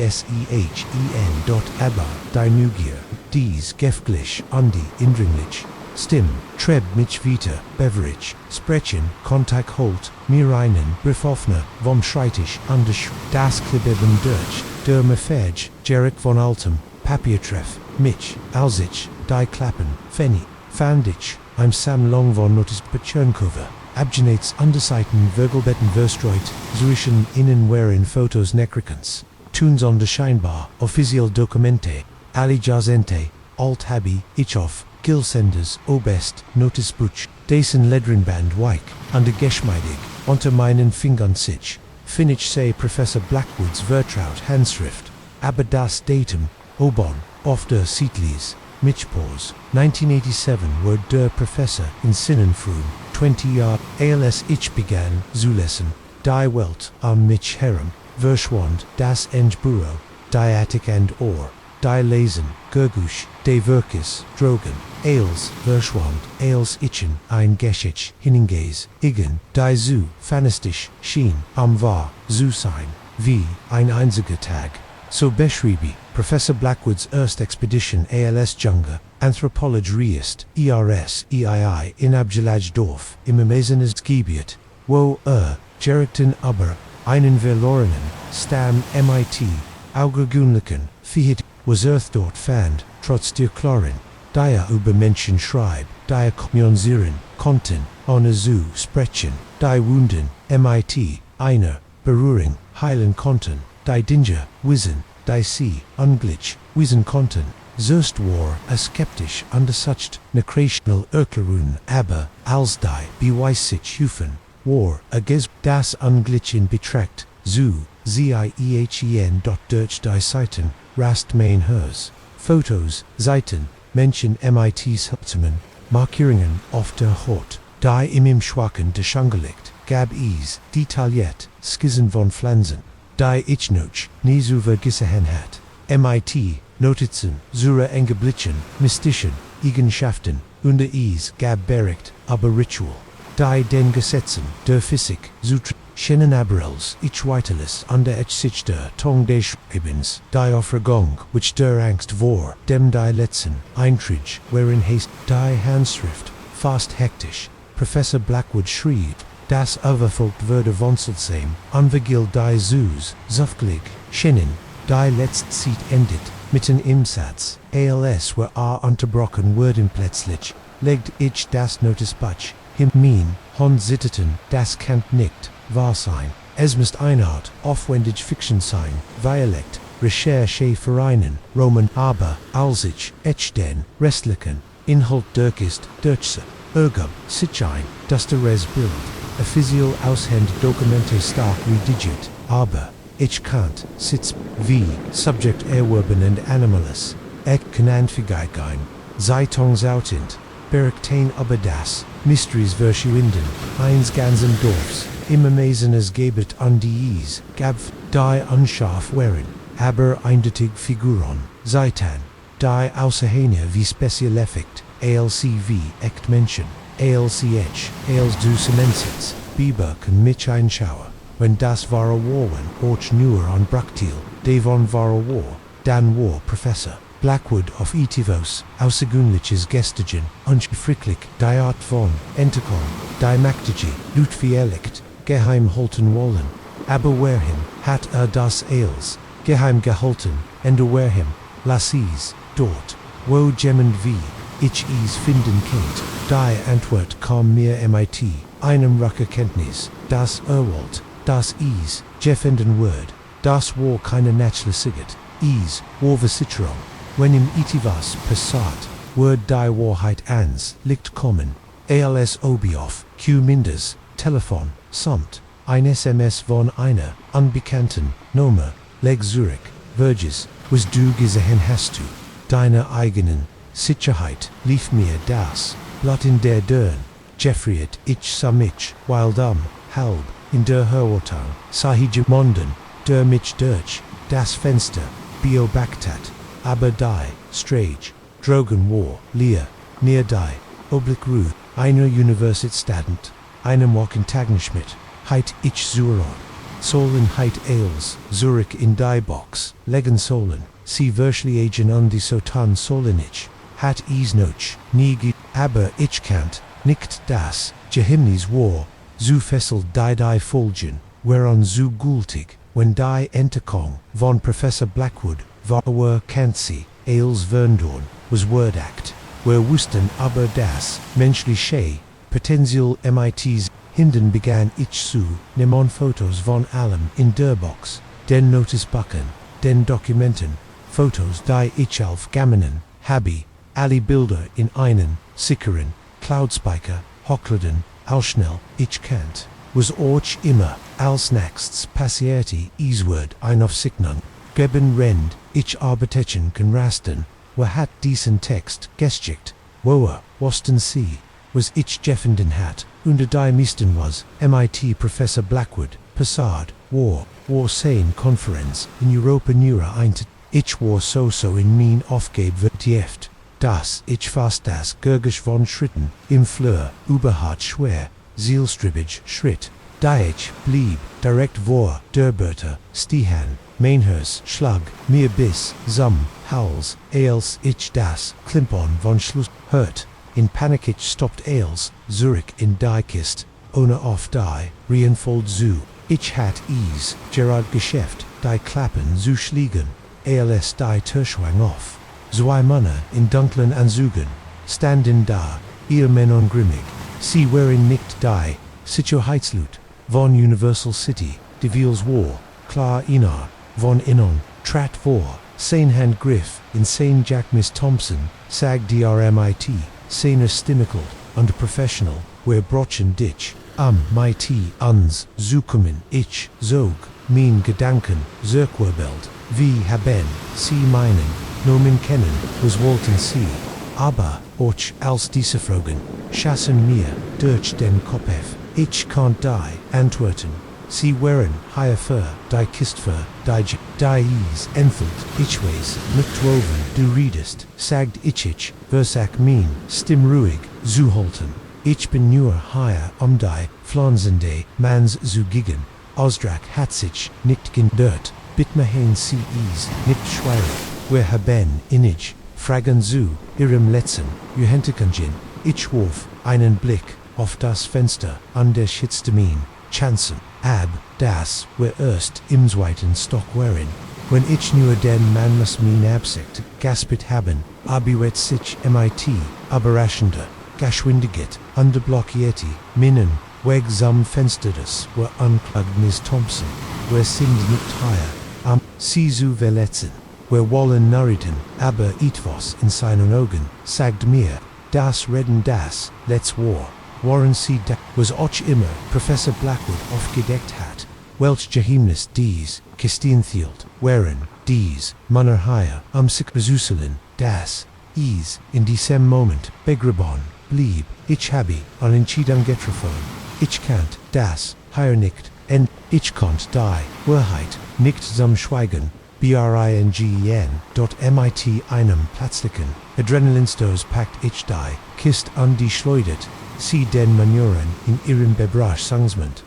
Speaker 1: Aber die Neugier, dies gefglich an die indringlich, Stimm, treb mich wieder, beverage, sprechen, Kontakt holt, mir einen Brief offner, vom Schreitisch anders, das Klibeben durch, der Mefage, Jerek von Altem, Papiertreff, mich, als ich, die Klappen, Fenny, fand ich, I'm Sam Long von Notis Petschernkover, abgenates Underseiten Virgelbetten Verstreut, zwischen Innenwehren Fotos Nekrikens, Tunes on de scheinbar, official Dokumente, Ali Jazente, Alt Habi, Ichoff, Gilsenders, Obest, Notis Butch, Dasen Ledrinband Weik, under Geschmeidig, unter meinen Fingern sich, Finich sei Professor Blackwood's Vertraut Handschrift, aber das Datum, Obon, auf der Siedlis, Mitchpors, 1987 were der Professor in Sinnenfrüh, 20 Jahre, als ich begann zu lesen, die Welt am mich herum, verschwand das Endbureau, die Attic and Ohr, die Lesen, Gergusch, de Virkis, Drogen, als verschwand, als ichen, ein Geschich, Hinninges, Igen, die zu, fanastisch, schien, am war, zu sein, wie, ein einziger Tag. So beschrieb Professor Blackwood's erst Expedition als Junge, Anthropologie Reist, ERS, in Abgelajdorf, im Amazonas Gebiet, wo Gerrichten aber, einen verlorenen, Stamm MIT, Augergunlichen, Fiat, was dort fand, trotz der Chlorin, die über Menschen schreibt, die kommunizieren konnten, ohne zu sprechen, die Wunden, MIT, einer, Berührung, heilen konnten, die Dinge, wissen, die sie, unglitch, wissen konnten, zuerst war skeptisch undersucht, necrational Erklärung, aber, als die beweislich hufen, war das Unglitchen beträgt, ziehen. Durch die Seiten, rast mein Hers, Fotos, Seiten, Menschen MITs Hiltungen, Markierungen auf der Haut, die im Schwachen geschangelegt, gab detailliert, Skizzen von Pflanzen, die ich noch nie so vergessen hat. MIT, Notizen, Zure Engeblitzen, Mystischen, Eigenschaften, unter is, gab bereit, aber Ritual. Die den Gesetzen, der Physik, Sutra, Schenenabrels, ich weiterles, under sich der Tong des Schreibens, die Aufregung, which der Angst vor, dem die Letzen, Eintrich, wherein haste, die Handschrift, fast hektisch, Professor Blackwood schrieb, das Overfolgt würde von Seltsam, unvergill die Zus, Zufglig, Schennen, die letzt Seat endet, mitten im Satz, als were unterbrochen wurden plötzlich, legt ich das Notice Butch, him mean, hon zitteten, das Kant nickt, wahr sein, es müsst eine Art, aufwendig Fiction sein, Dialekt, Recherche vereinen, Roman, aber, als ich, den, restlichen, Inhalt ist, Deutsche, Ergab, sich ein, das der Res Bild, a physio aushend Dokumente stark redigiert, aber, ich Kant, sitz, wie, Subject erwerben and animalis, kann anfigeigein, Zeitungs outint, Berechtain aber das, Mysteries verschwinden, eins ganzen Dorfs, immer Masenes gebet an die Is, gab, die unscharf wären, aber eindeutig Figuron, Zeitan, die außerhähne wie Special Effekt, ALCV, echt Menschen, ALCH, als du Semensitz, Biber kann mich einschauer, wenn das wahre Warwen, och nur an Brachtil, devon wahre War, dan War Professor, Blackwood of Etivos, außergewöhnliches Gestagen, unfricklich, die Art von, Enterkon, die Maktige, Lutvielicht, geheim halten wollen, aber werhim, hat das als, geheim gehalten, und werhim, lasses, dort, wo jemand wie, ich is finden kennt, die Antwort kam mir MIT, einem Rackerkenntnis, das Erwalt, das is, jeffenden Word, das war keine Nachlässiget, is, war Versicherung, wenn im Itivas passat, Word die Wahrheit ans, liegt kommen, als Obioff, Q Minders, Telefon, samt, ein SMS von einer, unbekannten, Nome, leg Zurich, Verges, was du gesehen hast du, deine eigenen, Sicherheit, lief mir das, Blatt in der Dörn, Jeffreyet, ich sah mich, wild halb, in der Herortang, sahige Monden, der mich durch, das Fenster, Biobactat, aber die, Strage, Drogen war, Lear, near die, Oblique Rue, einer Universität Stadent, einem Walken Tagenschmidt, heit ich Zuron, Solen heit Ales, Zurich in die Box, Legen Solen, sie verschliegen die Sotan Solenich, hat is noch, nie aber ich kannt, nicht das, Jehimnis war, zu fesselt die Folgen, whereon zu gültig, wenn die Enterkong, von Professor Blackwood, war kannt sie, als Verndorn, was Wordact, where wussten aber das, menschliche, potential MITs, hinden begann ich zu, nehmen Fotos von allem in der Box, den Noticebuchen, den Dokumenten, Fotos die ich aufgenommen habe, alle Bilder in einen, sicheren, Cloudspeicher, hochladen, schnell, ich kannt, was auch immer, als nächstes passierte, Isword ein Aufsignung, geben Rend, ich arbeitechen kann rasten, wo hat diesen Text, geschicht, woer, wosten sie, was ich jeffenden hat, unter die meisten was, MIT Professor Blackwood, passad, war sein Konferenz, in Europa Nura eint, ich war so in mein Aufgab vertieft, das ich fast das Gurgisch von Schritten, im Fleur, überhart schwer, Zielstribig, Schritt, da ich blieb, direkt vor, der Börter, Stihan, Mainhers, Schlag, mir bis, Hals, als ich das, Klimpon von Schluss, hört, in Panik ich stoppt als, Zurich in die Kist, ohne auf die, Reihenfold zu, ich hat is, Gerard Geschäft, die Klappen zu schliegen, als die Terschwang auf. Zwei Männer in dunklen Anzügen, standen da, ihr Männer grimmig, sie waren nicht die, Sicherheitslut, von Universal City, die Wheels war, klar inar, von innen, trat vor, sein Handgriff, in sein Jack Miss Thompson, sag DRMIT, seiner Stimmicald, und professional, where brochen dich, mighty, uns, zukommen, ich, zog, mein Gedanken, zirkwerbelt, wie haben, sie meinen, Nomen kennen, was wollten sie, aber, och als diese Fragen, schassen mir, durch den Kopf, ich kann die, antworten, sie wären, higher fur, die Kistfur, die ease, enthielt, ichways, nicht woven, du readest, sagd ich, versak mean, stim ruhig, zuholten. Ich bin nur higher, die, flansende, mans zu gigen, Osdrak hatzich, nicht dirt, bitmahane ease, nicht schweire, wer haben, innig, fragen zu, ihrem letzten, juhentikangin, ich warf, einen Blick, auf das Fenster, an der Schitzdemin, Chanson, ab, das, wer erst, im zweiten Stock wären, wenn ich nur den man muss mein Absicht, gaspit haben, abiwet sich mit, überraschender, geschwindiget, underblockieti, minnen, weg zum Fenster des, wer unclugged Miss Thompson, wer sind nicht higher, am, sie zu verletzen, wer wollen narriten, aber etwas in seinen Augen, sagt mir, das Reden das, let's war. Warren sie da, was auch immer Professor Blackwood aufgedeckt hat, welch Geheimnis dies, Kistenfield, wären, dies, Manner higher, sich besuseln, das, in diesem Moment, begraben, blieb, ich habe, an Entscheidung getroffen, ich kannt, das, higher nicht, ich konnt die, Wahrheit, nicht zum Schweigen, mit einem plötzlichen, Adrenalinstoß packt ich die, Kist an die schleudert, sie den Manuren in ihrem Bebrach Sangsment,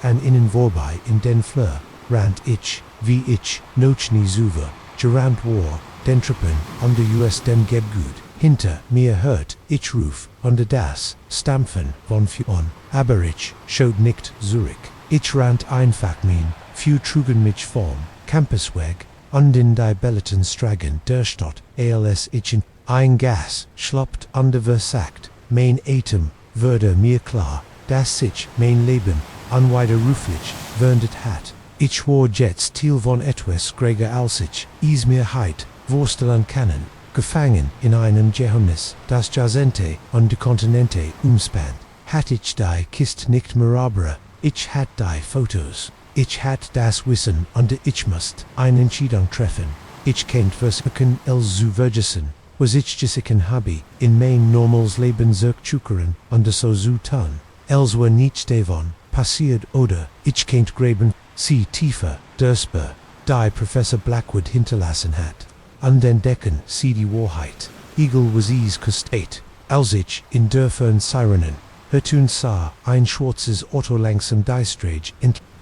Speaker 1: an innen vorbei in den Fleur, rand ich, wie ich, nochni zuver, gerant war, den Treppen, an der US den Gebgut, hinter mir hört, ich ruf, under das, stampfen, von an, aber ich, schaut nicht zurück, ich rant einfach mein, few trugen mich vom, Campusweg, an den die Belleten Stragen der Stadt, als ich in, ein Gas, schloppt under versagt, mein Atem, würde mir klar, dass sich, mein Leben, an weiter ruflich, werndet hat. Ich war jetzt Teil von etwas greger als ich, mir heit, vorstellen können, gefangen in einem Geheimnis, das Jahrzehnte und die Kontinente umspannt. Hat ich die Kist nicht merabere, ich hat die Fotos, ich hat das Wissen und ich musst eine Entscheidung treffen. Ich kennt versuchen zu vergessen, was ich gesichen habe, in mein normals Leben zurückzukehren und so zu tun, als war nichts davon passiert oder, ich kennt graben, sie tiefer, derspur, die Professor Blackwood hinterlassen hat. An den Decken sie die Wahrheit, egal was kostet, als ich in Dörfern Sirenen, Hörtun sah, ein schwarzes Auto langsam diestrage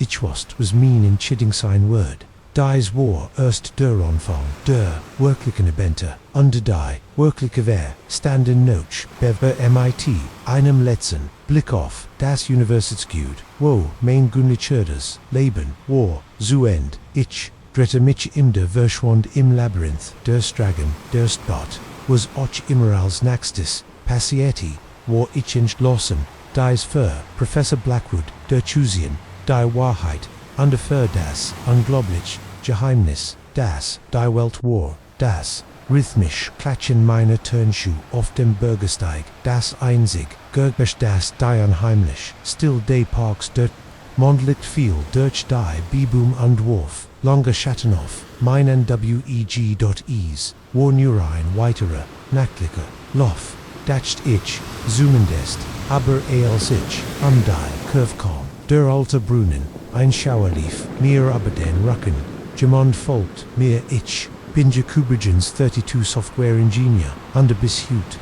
Speaker 1: ich was mean in Chidding sein Word. Dies war erst der Anfang, der wirklichen Evente, under die wirkliche Wer, standen noch, bever mit, einem letzten Blick auf das Universitätsgut, wo mein günliches Leben war, zu End, ich, drehte mich der Verschwand im Labyrinth, der Stragen, der Spot, was auch immer als nächstes, passierte, war ich entschlossen, dies für Professor Blackwood, der Zusehen, die Wahrheit, under für das, unglaublich, Geheimnis, das, die Welt war, das, rhythmisch Klatschen meiner Turnschuh auf dem Bürgersteig, das einzig, Gerbisch das, die unheimlich, still day Parks dort, Mondlicht viel durch die Bibum und Wurf, lange Schatten auf, meinen weg.ease, war nur ein weiterer, nachtlicher, Lauf, dacht ich, zoomendest, aber als ich, die Curve kam, der alte Brunnen, ein Schauer lief, mir aber den Rücken, Jemand folgt mir ich, bin Jakubigens 32 Software Engineer, under bis hut,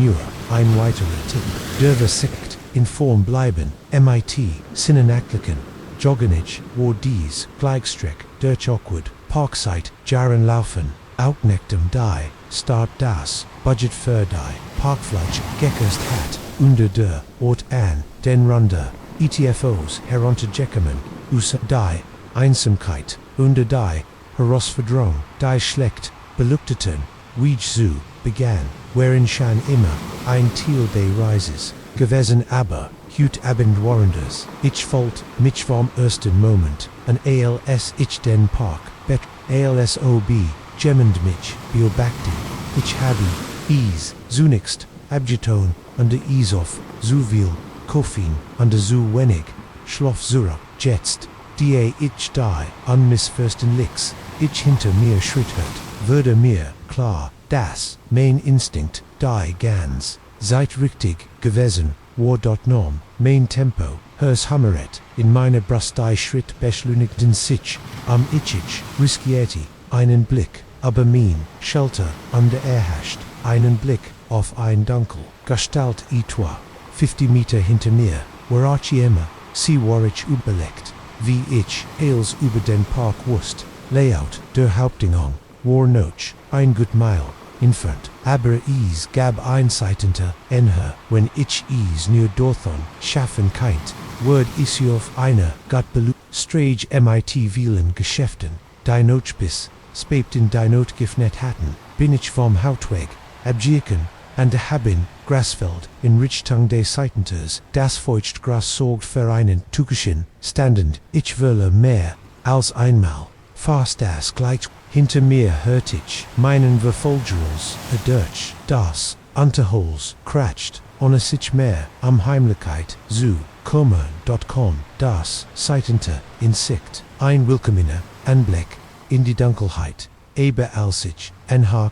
Speaker 1: nur, ein weiterer Tipp, der Versicht, in Form bleiben, mit, Sinnenacklichen, Joggenich, war dies, Gleichstreck, durch awkward, Parkside, Jaren laufen, Outnektem die, Start das, Budget für die, Parkflutsch, Geckerst hat, unter der, Ort an, den Runde, ETFOs, herunter Jeckerman, die, Einsamkeit, unter die, Herausforderung, die schlecht, Belüfteten, wie zu, begann, wherein schon immer, ein Teil des Reises, gewesen aber, hut Abend warenders, ich folgt, mich vom ersten Moment, an als ich den Park, bet, als ob, gemmend mich, beobachtet, ich habe, zunächst, Abjeton, under auf, zu viel, Koffein, under zu wenig, Schlaf zurück, jetzt, die ich die, an Miss Fürsten Licks, ich hinter mir schritt hört, würde mir, klar, das, mein Instinkt, die ganz, seid richtig, gewesen, war dort nom, mein Tempo, Hers Hammeret, in meine Brustei Schritt beschleunigten sich, am Itchich, riskierte, einen Blick, aber mein Shelter, under erhascht, einen Blick, auf ein Dunkel, Gestalt etwa, 50 Meter hinter mir, warachi immer, sie warich überlegt, wie ich, als über den Park wusst, Layout, der Hauptingang, war noch, ein gut Mile, entfernt, aber es gab einseitente, Enher, wenn ich es nur dorthon, schaffen keint, word is auf einer, Gottbelu, Strage mit vielen Geschäften, die Notspiss, spebt in die Notgift hatten, bin ich vom Hautweg, abgirken, an der Habin, Grasfeld, in Richtung des Seitenters, das Feuchtgras sorgt für einen Tuchischen, standend, ich will mehr, als einmal, fast das gleich, hinter mir hört ich, meinen Verfolgerals, durch, das, Unterholz, kratscht, ohne sich mehr, Unheimlichkeit, zu, kommen.com, das, Seitenter, Insekt, ein willkommener, Anblick, in die Dunkelheit, aber als ich,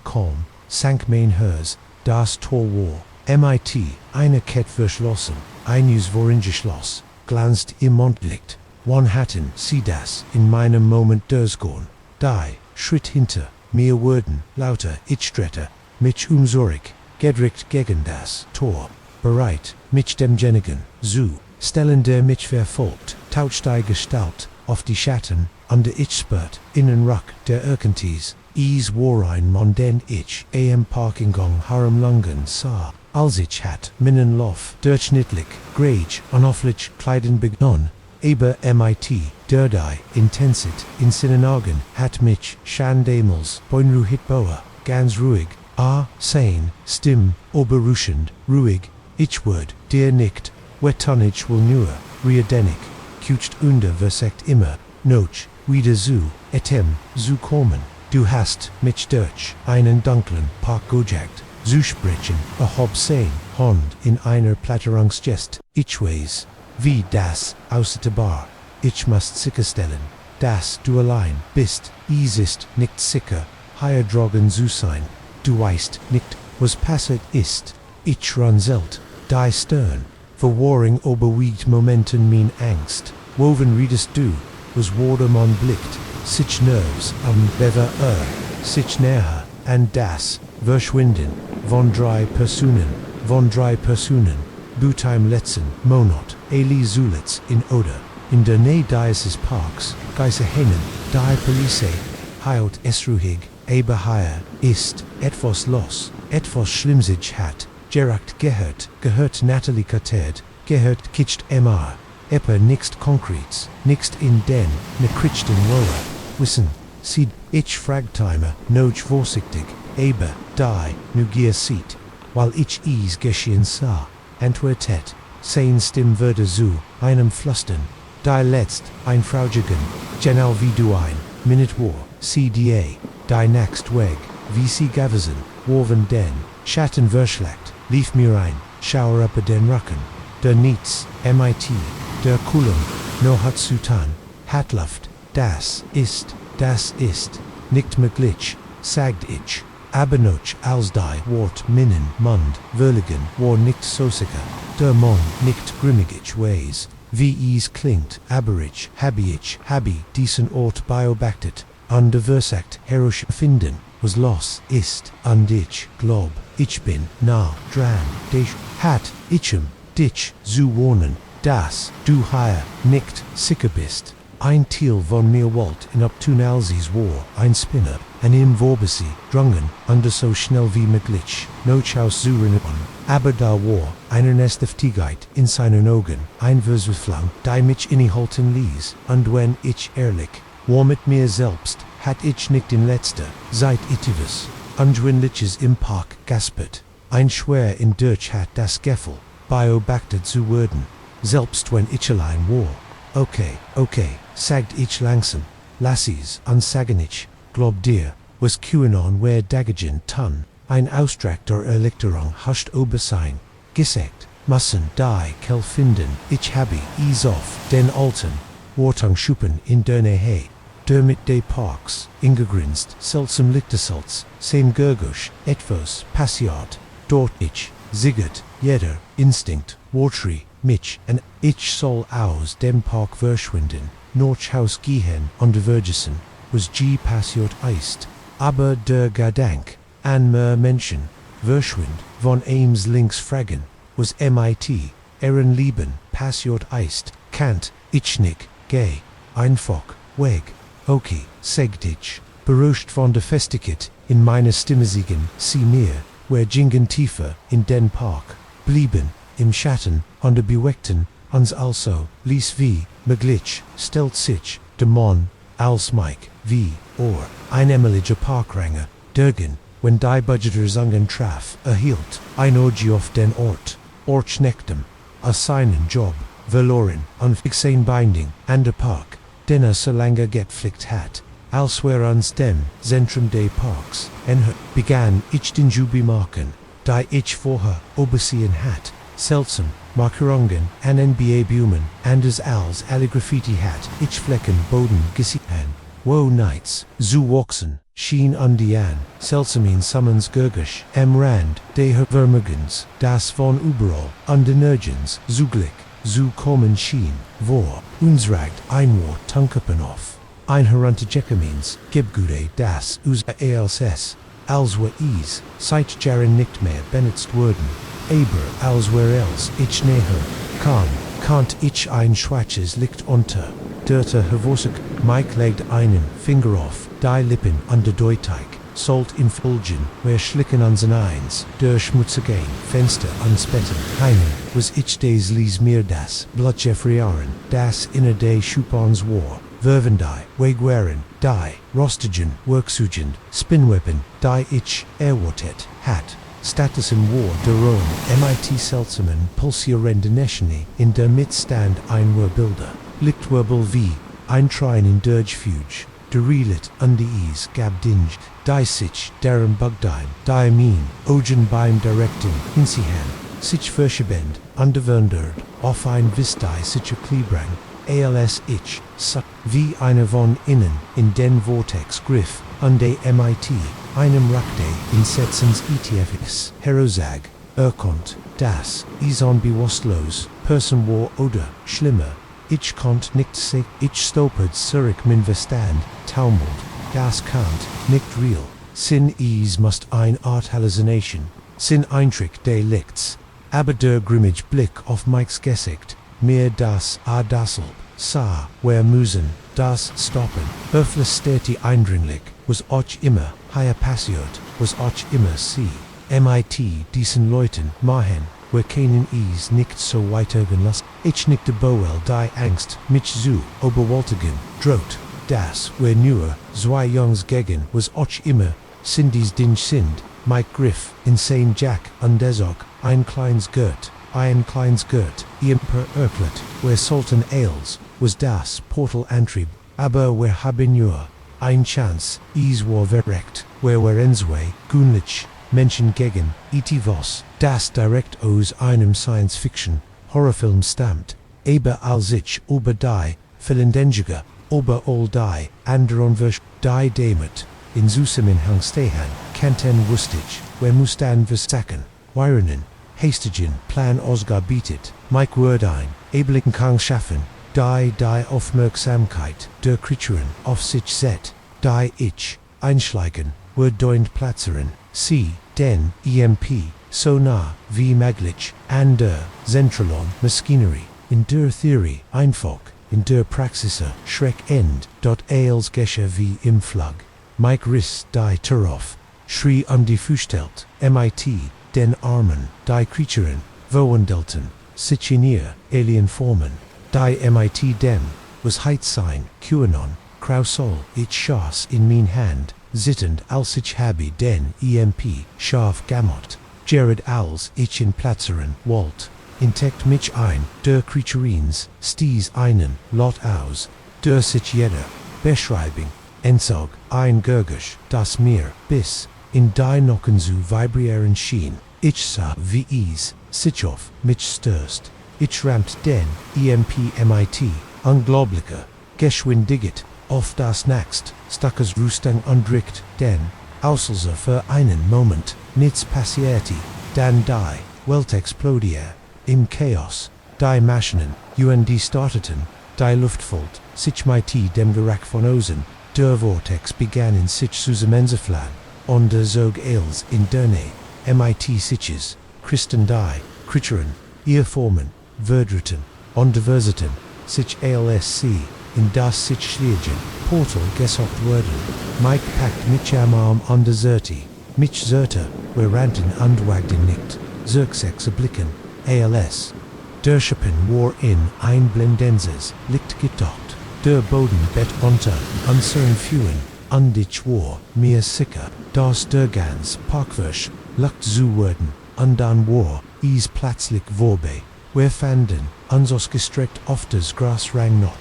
Speaker 1: kaum, sank mein Herz, das Tor war, mit, eine Kette verschlossen, eines Schloss, glanzt im Mondlicht, wann hatten sie das, in meinem Moment durchgehen, die, Schritt hinter, mir wurden, lauter, ich trete, mich zurück, gedrückt gegen das Tor, bereit, mich demjenigen, zu, stellen der mich verfolgt, taucht die Gestalt, auf die Schatten, an der ich spürt, Innenruck der Irkenties, es war ein Mann, den ich, am Parkingang herumlangen sah, als ich hat, Minnenlauf, durchschnittlich, grage, unauflich Kleiden begonnen, aber mit, der die, Intensit, in seinen Augen, hat mich, schandemals, beunruhigt boa, ganz ruhig, sein, stimm, oberruschend, ruhig, ich würd, dir nicht, wettonich will nur, readenig, kucht unter versekt immer, noch, wieder zu, zu kommen, du hast, mich durch, einen dunklen Park gejagt, zu sprechen, erhob sein, Hand in einer Platterungsgest, ich weiß, wie das, außer der Bar, ich muss sicherstellen, dass du allein bist, es ist nicht sicher, hier drogen zu sein, du weißt nicht, was passiert ist, ich runzelt, die Stern, verwaring oberwiegt Momenten mein Angst, woven redest du, was wurde man blickt, sich nerves am Bever sich näher, an das, verschwinden, von drei Personen, Butheim letzten Monat, Eli Zulitz in Oder, in der Nähe dieses Parks, Geise Hennen, die Police, heilt es ruhig, aber hier ist etwas los, etwas Schlimmsig hat, Gerakt gehört Natalie Katet, gehört Kitcht MR, Epper nichts Konkrets, nichts in den, ne Krichten Roller, wissen, sieht, ich fragtimer, noch vorsichtig, aber, die, nu gier sieht, weil ich es geschehen sah, antwortet, sein Stimm würde zu, einem Flüstern, die letzt, ein Fraujigen, genau wie du ein, Minute war, CDA, die nächst weg, wie sie gewesen, warven den, Schatten verschlagt, lief mir ein, schauer über den Rücken, der Niets, mit, der Kulum, no hat zutan, hat Luft, das ist, nicht möglich, sagt ich, aber noch als die Wort Minnen, Mund, Würligen, war nicht so sicher, der Mond nicht grimmig weiß, wie es klingt, aber ich, habe diesen Ort beobachtet, und der Versagt herrisch finden, was los ist, und ich glaub, ich bin nah dran, dich hat dich zu warnen, dass du hier nicht sicher bist. Ein Teil von mir wollt in abtun als es war, ein Spinner, und im wurde sie, drungen, und so schnell wie möglich, noch aus zu rennen, aber da war, eine Nestiftigkeit in seinen Augen, ein Versflang, die mich innehalten ließ, und wenn ich ehrlich war mit mir selbst, hat ich nicht in letzter Zeit itives, undwindliches im Park gaspert, ein Schwer in Deutsch hat das Gefühl, beobachtet zu werden, selbst wenn ich allein war. Okay, sagt ich langsam, lass es, und sagen ich, glaub dir, was QAnon wer Dagagen tun, ein Ausdruck der Erleichterung huscht ober sein, gesagt, müssen die Kell finden, ich habe es auf den alten, Wortung schuppen in der Nähe, der mit de Parks, ingegrinst, seltsam Lichtersalz, sem Gurgusch, etwas passiert, dort ich, siggert, jeder, Instinkt, Wartri, mich, en ich soll aus dem Park verschwinden, noch Haus gehen und vergessen, was passiert ist, aber der Gedank an mir Menschen, verschwind, von Ames links fragen, was mit, ihren Lieben, passiert ist, Kant, ich nicht, geh, einfach, weg, okay, sag dich, beruhigt von der Festigkeit, in meine Stimme siegen, sie mir, wir gingen tiefer, in den Park, blieben, im Schatten, und beweckten, uns also, ließ wie, möglich, stellt sich, de Mann, als Mike, wie, einemmeliger Parkranger, Durgen, wenn die Budgeter sangen traf, erhielt, ein Orgie auf den Ortschnechtem, a seinen Job, verloren, und fixen Binding, an der Park, den so lange gepflegt hat, als wir uns dem Zentrum des Parks, begann ich den Jubi machen, die ich vorher übersehen hat, seltsam, Markerungen, an NBA-Bumen, anders als alle Graffiti hat, ich Flecken, Boden, gesehen, wo nights, zu wachsen, schien an die an, seltsamen Summons Gurgisch, am Rand, des Vermögens, das von überall, an den Nirgens, zugleich, zu kommen schien, wo, unsragt, einwort, tunkepen auf, einherunte Jekemins, Gebgude, das, als wir seit Jaren nicht mehr benutzt wurden, aber als wir else, ich näher, kant ich ein schwaches Licht unter, Dörte Havosik, Mike legt einen Finger auf, die Lippen an der Deuteig, sollt im Fulgen, wir schlicken an sein Eins, der schmutzigen Fenster ans Betten, heinen, was ich des lies mir das, Blutjeffriaren, das inner des Schupans war, Vervendai, Wegwaren, die, Rostigen, Worksugen, Spinweapon, die ich, erwartet, hat, Status im War der Rome, mit seltsamen pulsierende Neschene, in der Mitstand einwer Bilder, Lichtwirbel wie, ein Trein in Dirge-Fuge, der Relit an die Ease gab Dinge, die sich, deren Bugdime, die Mean, Ogen beim Directen, hinsiehen, sich verschibend, underwundert, auf ein Vistei sicher Klebrang, als ich, wie eine von innen, in den Vortex griff, an de mit, einem Rakte, in Setzens ETFX, Herosag, das, ison bewusstlos, Person war oder, schlimmer, ich konnt nicht sich, ich stolpert zurück min Verstand, taumelt, das kannt, nicht real, sin must ein Art Hallucination, sin Eintrick de Lichts, aber der grimmige Blick auf Mikes Gesicht, mir das dasselb, sah, wer müssen, das stoppen, öffentlich eindringlich, was euch immer, higher passiert, was euch immer sie, mit diesen Leuten, machen, wir keinen nicht so weitergehen lassen, ich nickte Boel die Angst, mich zu, oberwältigen, droht, das, wir nur, zwei Jungs gegen, was euch immer, Cindy's Dinge sind, Mike Griff, insane Jack, und desog, ein kleines Gurt, Imper Erklet, wir sollten Ailes, was das Portal Antrieb, aber wir haben nur, ein Chance, war verreckt, wir ensway, Gunlich, Menschen gegen, was, das direkt aus einem Science-Fiction, Horrorfilm stammt, aber als ich über die, Philendengiger, über all die, anderen die damit, in Zusammenhang stehen, kannten wustig, wir mussten versacken, Weirenen, hastigen, Plan Osgar bietet, Mike Wordine, Eblichen kann schaffen, die Aufmerksamkeit, der Creaturen, auf sich set, die ich, einschleichen, Worddoint platzeren, sie, den, so nah, wie möglich, an der, Zentralon, Maschinerie, in der Theorie, einfach, in der Praxisse, Schreck end, als Gesche wie im Flug, Mike riss die Tür auf, schrie an die Fußstelt, mit, den Armen, die Creaturen, Wohendelten, Sicinier, Alienformen, die mit dem, was heit sein, QAnon, Krausol, ich schoss in mein Hand, zittend als ich habe den scharf gamot, Jared als ich in Platzeren, Walt, intekt mich ein, der Creaturins, stieß einen, Lot aus, der sich jeder, Beschreibung, Enzog, ein Gurgisch, das mir, bis, in die Nocken zu vibrieren schien, ich sah wie sich auf, mich störst, ich rammt den, mit, unglaublicher, geschwindiget, auf das Naxt, Stackers Rüstung undrückt, denn, außer für einen Moment, nichts passierte, dann die, Welt explodier, im Chaos, die Maschinen, und starteten, die Luftfalt, sich mit dem Gerak von Ozen, der Vortex begann in sich zusammenzufallen, und der Zog Eils in der Nähe, mit siches, Christen die, Kritteren, ihr Formen, Verdruten, und Diversiten, sich ALSC, in das sich Schliegen, Portal gesocht wurden, Mike packt mich am Arm an der Zerti, mich Zerter, wir ranten und wagten nicht, Zirksex blicken, ALS. Der Schippen war in ein blendenses Licht getaucht, der Boden bett unter, unseren Fühlen, und ich war mir sicher, dass der ganz Parkwirsch, lucht zu werden, und dann war is plötzlich vorbei. Wir fanden uns ausgestreckt auf das Gras rang noch,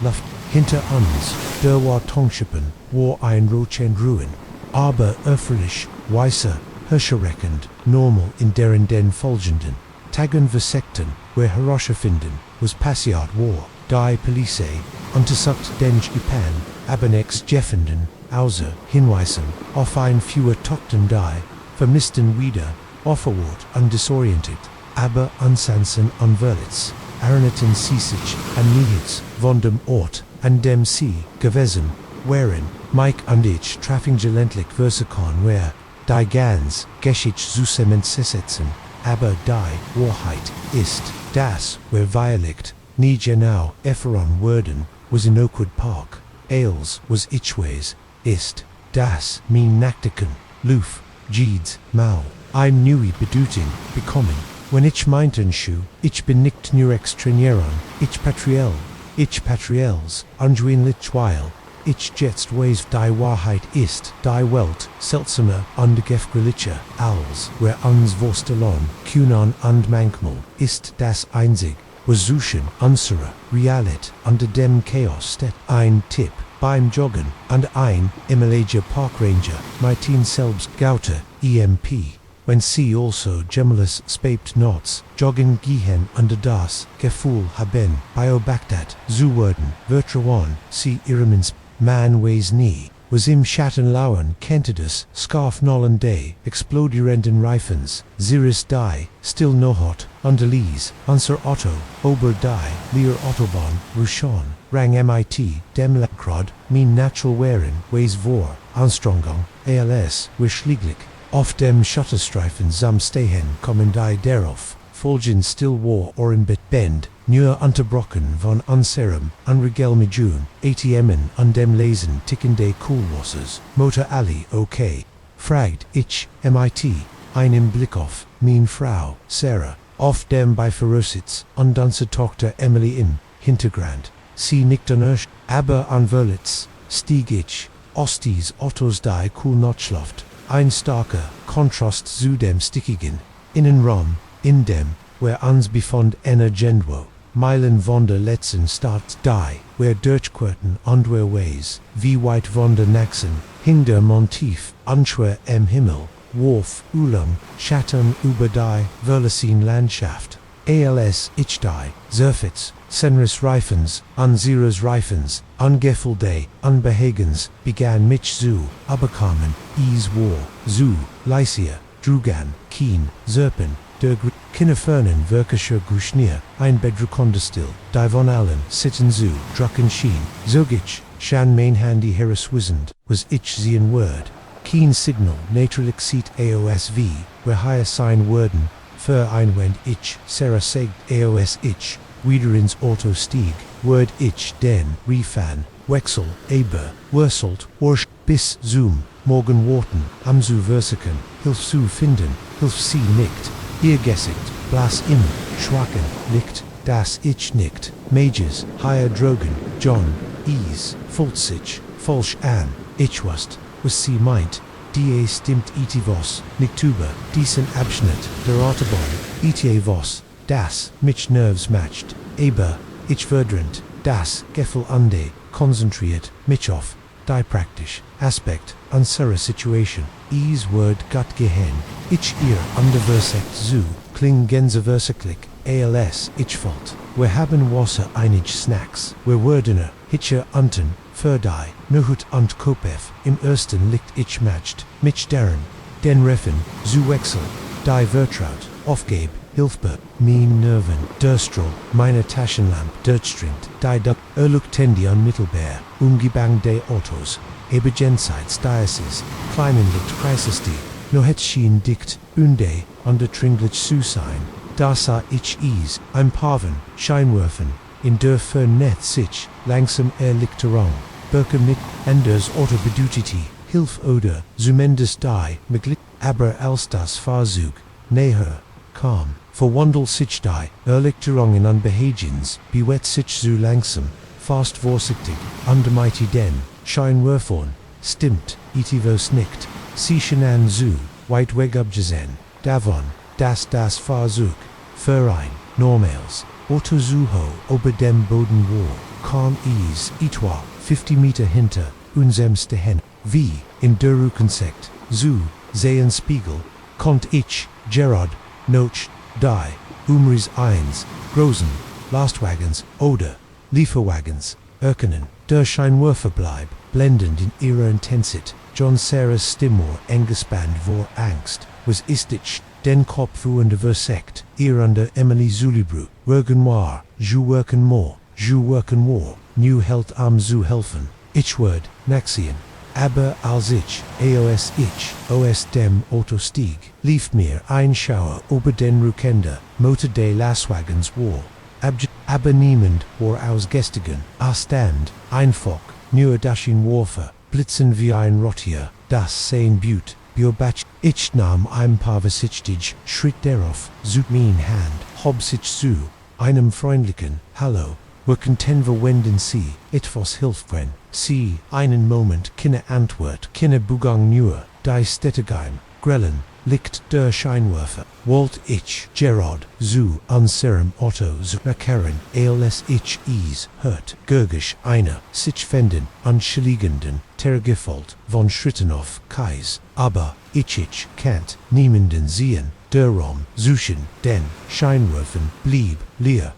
Speaker 1: Luft hinter uns, der war Tongschippen, war ein Rochend Ruin, aber öffentlich, weißer, hirscherreckend, normal in deren den folgenden Tagen versekten, wir herausfinden, was passiert war, die Police, untersucht den Japan, aber nichts Jeffenden, außer Hinweisen auf ein fewer Tochten die, vermissten wieder, offerwort und disorientiert, aber ansonsten unverletzt, erinnerten sie sich an nichts von dem Ort, an dem sie gewesen wären, Mike und ich trafen gelegentlich Versikon where, die ganz Geschichte zusammenzusetzen, aber die Wahrheit ist, dass wir Violicht, nie genau erfahren würden, was in Oakwood Park, Ailes was Itchways, ist, das mein Nachtiken, Luf, Jeeds, Mau, ein neue Bedeutung bekommen, wenn ich meinten schu, ich bin nicht nur extranieron, ich patriels, anjuin litchweil, ich jetzt weiß die Wahrheit ist, die Welt, seltsamer und gefährlicher, als wir uns vorstellen, können und manchmal, ist das einzig, was zwischen unserer Realität und dem Chaos steht, ein Tipp, beim Joggen, und ein Emelager Parkranger, mit ihn selbst Gaute, EMP. Wenn sie also gemelles spät nots, joggen gehen und das Gefühl haben, beobachtet zu werden, vertrauen sie ihrem man weiß nie, was im Schatten lauern, kennte das, scarf nollen day, explodierenden Reifens, Ziris die, still nohot, underlies, unser Otto, ober die, leer Autobahn, Rushon, rang mit, dem Lakrod, mein natural wären, weiß vor, Anstrengung, ALS, wischlieglich. Auf dem Schotterstreifen zum Stehen kommen die darauf, folgen still war or im Bend, nur unterbrochen von unserem, unregelmäßigen, ATMen und dem Lesen tickende Coolwassers, Motor Alley okay, fragt ich, mit, einem Blick auf, mein Frau, Sarah, auf dem Beifahrersitz, und unsere Tochter Emily im Hintergrund, sie nickt unerst, aber unverletzt, stieg ich, aus dies Ottos die cool notschlaft, ein starker Kontrast zu dem stickigen Innenraum, in dem, where uns befand Genwo, Meilen von der letzten Stadt die, where Durchquerten und where ways, wie weit von der Naxen, hing der Montief, unschwer im Himmel, Wurf, Ulam, Schatten über die Verlassene Landschaft, ALS ich die, Surfits, Senris Reifens, Unseres Reifens, Ungefilde, Unbehagens, begann mich zu, Aberkamen, is war, zu, Lycia, Drugan, Keen, Zerpen, der Kinnefernen Wirkischer Guschnier, ein Bedruckondestil, die von allen, sitten zu, Drucken schien, Zogich, Shan main handy Hereswisend, was ich sehen word, Keen Signal, naturlich sieht AOSV, where higher sign worden, für einwend ich, Sarah sagt AOS ich, wieder ins Auto stieg, word ich den, Refan, Wechsel, Aber, Wurselt, Orsch, bis Zoom, morgen warten, am zu versiken, hilf zu finden, hilf sie nicht, ihr gesigt, blas im, schwachen, nicht, das ich nicht, Mages, higher drogen, John, Is, Fulzig, falsch an, ich was sie meint, die stimmt itivos, nicht über, diesen Abschnitt, der Autobahn, itivos, das, mich nerves matched, aber, ich verdrängt, das, Gefühl ande, konzentriert, mich auf, die praktisch, Aspekt, unsere Situation, is word gut gehen, ich ihr underversekt zu, kling gänseversiklich, ALS, ich falt, wir haben Wasser einig Snacks, wir würdener, hitcher unten, für die, Nuhut und Kopef, im ersten liegt ich matched, mich deren, den Reffen, zu Wechsel, die vertraut, Aufgabe, Hilfbe, Mien Nerven, Durstrol, meine Taschenlampe, Dirtstrind, die Duck, Erluktendi an Mittelbeer, Umgebang de Autos, Ebe Jenseits Diocese, Kleinenlicht Kreisesti, Nohetschien dikt, Unde, under Tringlich Susein, Dasa ich is, I'm Paven, Scheinwerfen, in der Fern sich, langsam Lichterung, Birkenmit, Enders Autobedutiti, Hilf oder, Zumendes die, Meglit, aber als das Fahrzeug, näher, kam, verwandelt sich die, Erlichterung in Unbehagens, bewet sich zu langsam, fast vorsichtig, undermighty den, Scheinwerfern, stimmt, itivos nicht, siechen an zu, weitweg abgesehen, davon, das Fahrzeug, Verein, normals, Autosuho ober dem Boden war, kam is, etwa, 50 Meter hinter, unserem Stehen, wie, in der Rückensicht, zu, sehen Spiegel, konnt ich, Gerard, noch, die, Umris 1, großen, Lastwagens, oder, Lieferwagens, erkennen, der Scheinwerfer bleib, blendend in ihrer Intensität, John Sarahs Stimmor engespannt vor Angst, was ist ich, den Kopf ruhende versekt, ihr under Emily Zulibru, Wergen war, ju werken war, nu helt am zu helfen, ich word, Naxien, aber als ich, os dem Autostieg, lief mir ein Schauer über den Rückender, Motor de Lastwagens war, aber niemand war ausgestiegen, stand, einfach, nur Daschin Warfer, blitzen wie ein Rottier, das sehen Butte, Biobach, ich nahm ein paar versichtig, Schritt darauf, zut min Hand, hob sich zu, einem freundlichen, Hallo, wirken tenver wenden sie, etwas hilfren, sie, einen Moment, keine Antwort, keine Bugang nur, die Städtegeim, grellen, liegt der Scheinwerfer, Walt ich, Gerard, zu, unserem Otto zu erkennen, als ich is, hört, Gurgisch, einer, sich fenden, anschliegenden, Tergefolt, von Schritten auf, Kais, aber, ich, kennt, niemanden sehen, darum, suchen, den, Scheinwerfen, blieb, leer,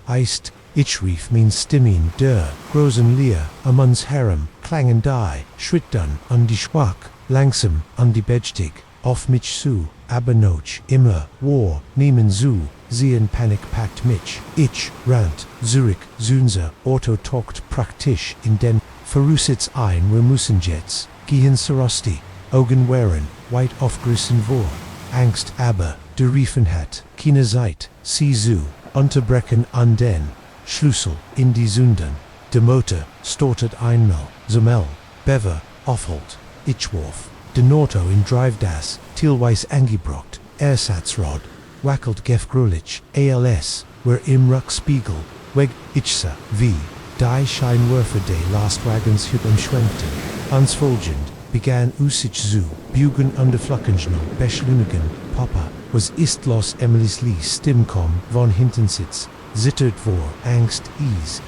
Speaker 1: heißt, ich rief min Stimmen der, großen leer, amons Herren, klangen die, Schritt dann, an die Schwach, langsam, an die Bedstig, auf mich zu, aber noch, immer, war, nehmen zu, sehen Panik packt mich, ich, rant, Zurich, Zunser, Auto taucht praktisch in den, verrusset's ein, wir müssen jetzt, gehen Sarosti, Augen wären, weit aufgerissen vor, Angst aber, der riefen hat, keine Zeit, sie zu, unterbrechen an den, Schlüssel, in die Sünden, der Motor, stortet einmal, Zamel, Bever, aufholt, ich warf, den Auto in Drive das, teilweise angebracht, Ersatzrad, wackelt gefgrülich, als, wer im Rückspiegel, weg, ichsa, wie, die Scheinwerfer de Lastwagens umschwenkten, ansfolgend, begann usich zu, bugen under Flackenschnell, beschleunigen, Papa, was ist los Emilys Lies Stimmkom, von hinten sitz, zittert vor, Angst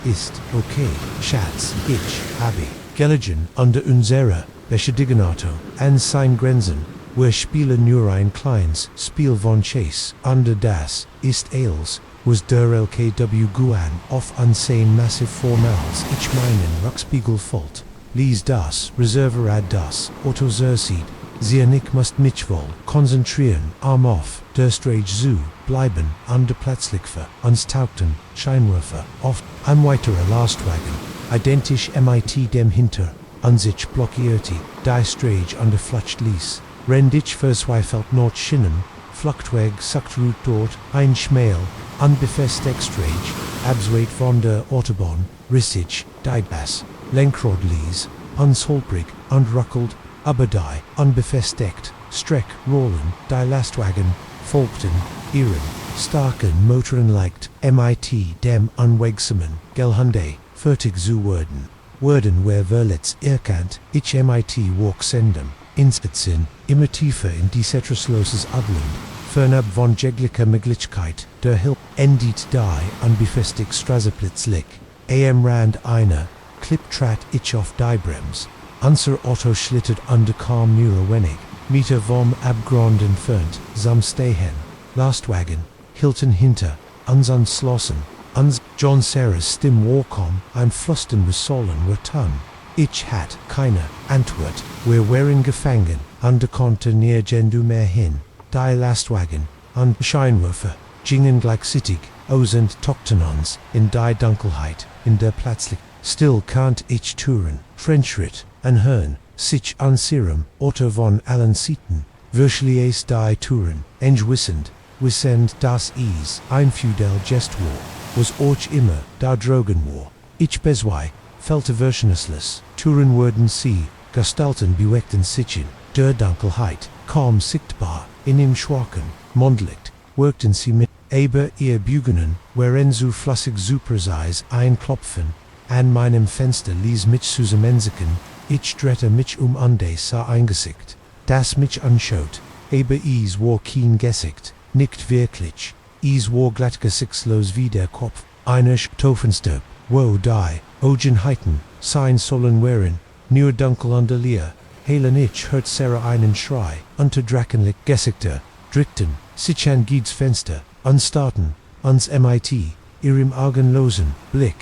Speaker 1: ist, okay, Schatz, ich, habe, gelegen, under unserer, Beschädignato, an sein Grenzen, wir spielen nur ein kleines Spiel von Chase, under das, ist als, was der LKW Guan, auf ansehen massiv formals, ich meinen Rückspiegel folgt, lies das, Reserverad das, Autosersid, ich must mich wohl konzentrieren, Arm auf, der Strage zu, bleiben, under Platzlichtver, uns taugten, Scheinwerfer, oft, ein weiterer Lastwagen, identisch mit dem hinter, an sich blockierte, die Strage under flutscht ließ, rend ich verzweifelt not schinnen, Fluchtweg suckt Route dort, ein Schmäel, unbefestigt Strage, absweit von der Autobahn, rissig, die Bass, Lenkrad ließ, uns holprig, und ruckelt, aber die, unbefestigt, Streck, rollen, die Lastwagen, folgten, ihren, starken Motoren leicht, mit dem unwegsamen, Gelhunde, fertig zu werden wer verletzt erkannt, ich mit walk sendem, inspitzen, immer tiefer in die Setresloses Adland, fernab von jeglicher Möglichkeit, der Hilfe, endit die unbefestigt Straßenplitzlich, Rand einer, klipp ich auf die Brems, unser Auto schlittert under kaum nur wenig, Meter vom Abgrund entfernt, sam stehen, Lastwagen, Hilton hinter, uns anslossen, uns, John Sarahs Stimm warkom, ein Flusten besollen return. Ich hat keine Antwort, wir wären gefangen, under konnte nirgendwo mehr hin, die Lastwagen, an Scheinwerfer, gingen gleichzeitig, aus und tochten uns, in die Dunkelheit, in der plötzlich, still can't ich touren, Frenchrit, Anhören, sich an Serum, Otto von allen Seiten, virtuelles die Touren, wissend das is, ein Feudal Gestwar, was auch immer, da Drogen war, ich bezwei, felte versionless, Touren wurden sie, gestalten beweckten sich in, der Dunkelheit, kaum sichtbar, in dem schwachen, Mondlicht, wirkten sie mit, aber ihr Bugenen, wären so flassig superseis einklopfen, an meinem Fenster ließ mich zusammensicken, ich drehte mich ande sah eingesicht, das mich anschaut, aber is war kein Gesicht, nicht wirklich, is war glatt gesichtslos wie der Kopf, einer Stoffensterb, wo die, Augenheiten, sein sollen wären, nur dunkel und leer, helen ich hört Sarah einen Schrei, unter Drakenlich Gesichter, drückten, sich an Gieds Fenster, anstarten, ans MIT, ihrem augenlosen Blick,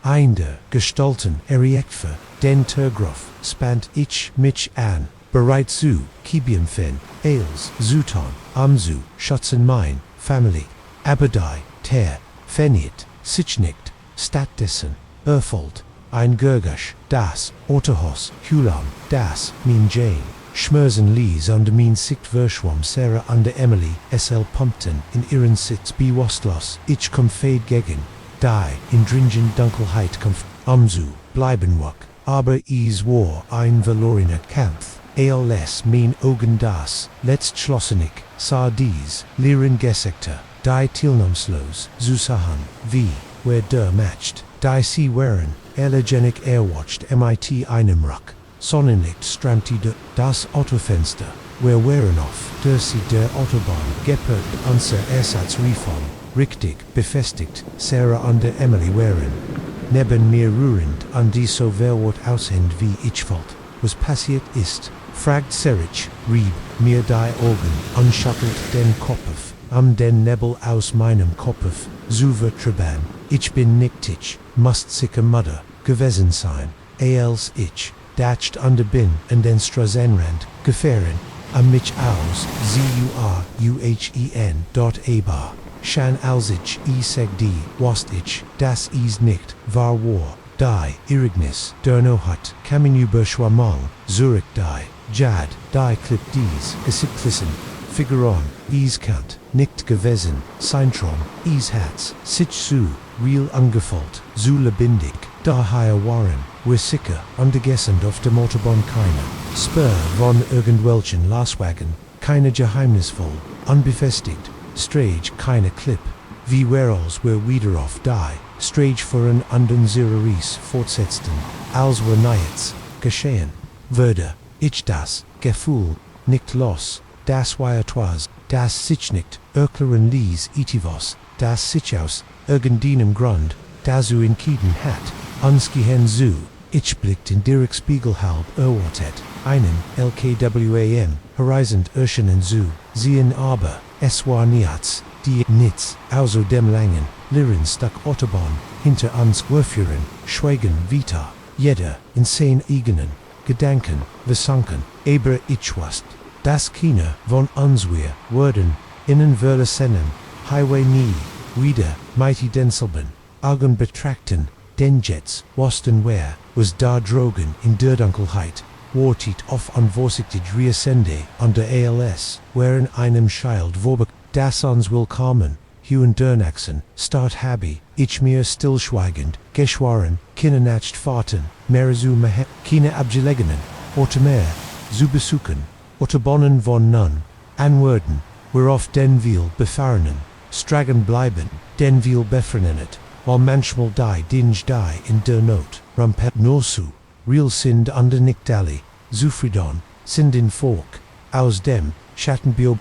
Speaker 1: Einde, Gestalten, Eriekfe, den Tergrof, spannt ich mich an, bereit zu, Kibium fin, Ailes, Zuton, Amzu, Schatzen mein, Family, Abadai, Ter, Feniet, Sichnicht, Stattdessen, Erfold, ein Gurgasch, das, Otterhos, Hulam, das, min Jane, Schmerzen lies under min sicht Verschwam Sarah under Emily, SL Pumpton, in ihren Sitz bewusstlos, ich kom fade gegen, die, in dringend Dunkelheit kommt, Amzu, bleiben wach, aber is war ein verlorener Kampf, als min Augen das, letztschlossenig, sah dies, leeren Gesichter, die teilnahmslos, zu sahen, wie, wer der matcht, die sie wären, elegenic erwatcht MIT einem Rock, Sonnenlicht strammte das Autofenster, wer wären auf, der sie der Autobahn, geparkt unser Ersatzreform, richtig, befestigt, Sarah und der Emily wären, neben mir rührend an die so verwort aussehend wie ich fällt, was passiert ist, fragt Serich, rieb mir die Augen, anschattelt den Kopf, am den Nebel aus meinem Kopf, zu vertraben, ich bin nichtig, must sicher Mutter, gewesen sein, als ich, dacht under bin und den Straßenrand, gefahren, am mich aus, zuruhen.ebar. Shan als ich sag die, was ich, das is nicht, wahr war, die, Irignis, Dernohat, Kamenüberschwammung, Zurich die, Jad, die Clip dies, Gesichtlissen, Figuron, is Kant, nicht gewesen, Seintron, is Hats, sich zu, real angefolgt, zu lebendig, daher waren, wir sicher, undergessend auf dem Autobahn keine, Spur von irgendwelchen Lastwagen, keine geheimnisvoll, unbefestigt, Strage keine Clip, wie whereals wir wieder auf die, Strage fuhren anden Zereries fortsetzten, als wir nichts, geschehen, würde, ich das, Gefühl, nicht los, das war etwas, das sich nicht, erklären ließ itivos, das sich aus, irgendeinem Grund, dazu entschieden hat, ansgehen zu, ich blickt in direkt Spiegel halb erwartet, einen, LKWAM, Horizont erscheinen zu, sehen aber, es war nichts, die nichts, außer dem langen, leeren Stück Autobahn, hinter uns vorführen, schweigen weiter, jeder, in seinen eigenen, Gedanken, versunken, aber ich wusste, dass keiner von uns wir, würden, innen verlassen, Highway nie, wieder, mighty denselben, Augen betrachten, den Jets, wussten wer, was da drogen in der Dunkelheit, wartet auf unvorsichtig Reascende an der ALS, während einem Schild vorbei, das uns willkommen, Huen Dernaxen, start habi, ich mir stillschweigend, geschwaren, kinnenacht fahrten, mehr zu mehe, keine abgelegenen, oder mehr, zu besuchen, oder bonnen von nun, anwerden, worauf den wir befahrenen, stragen bleiben, den wir befrenet, weil manchmal die Dinge die in der Not, rampet nosu, real sind under nicht alle, zufrieden, sind in Volk, aus dem, Schattenbio,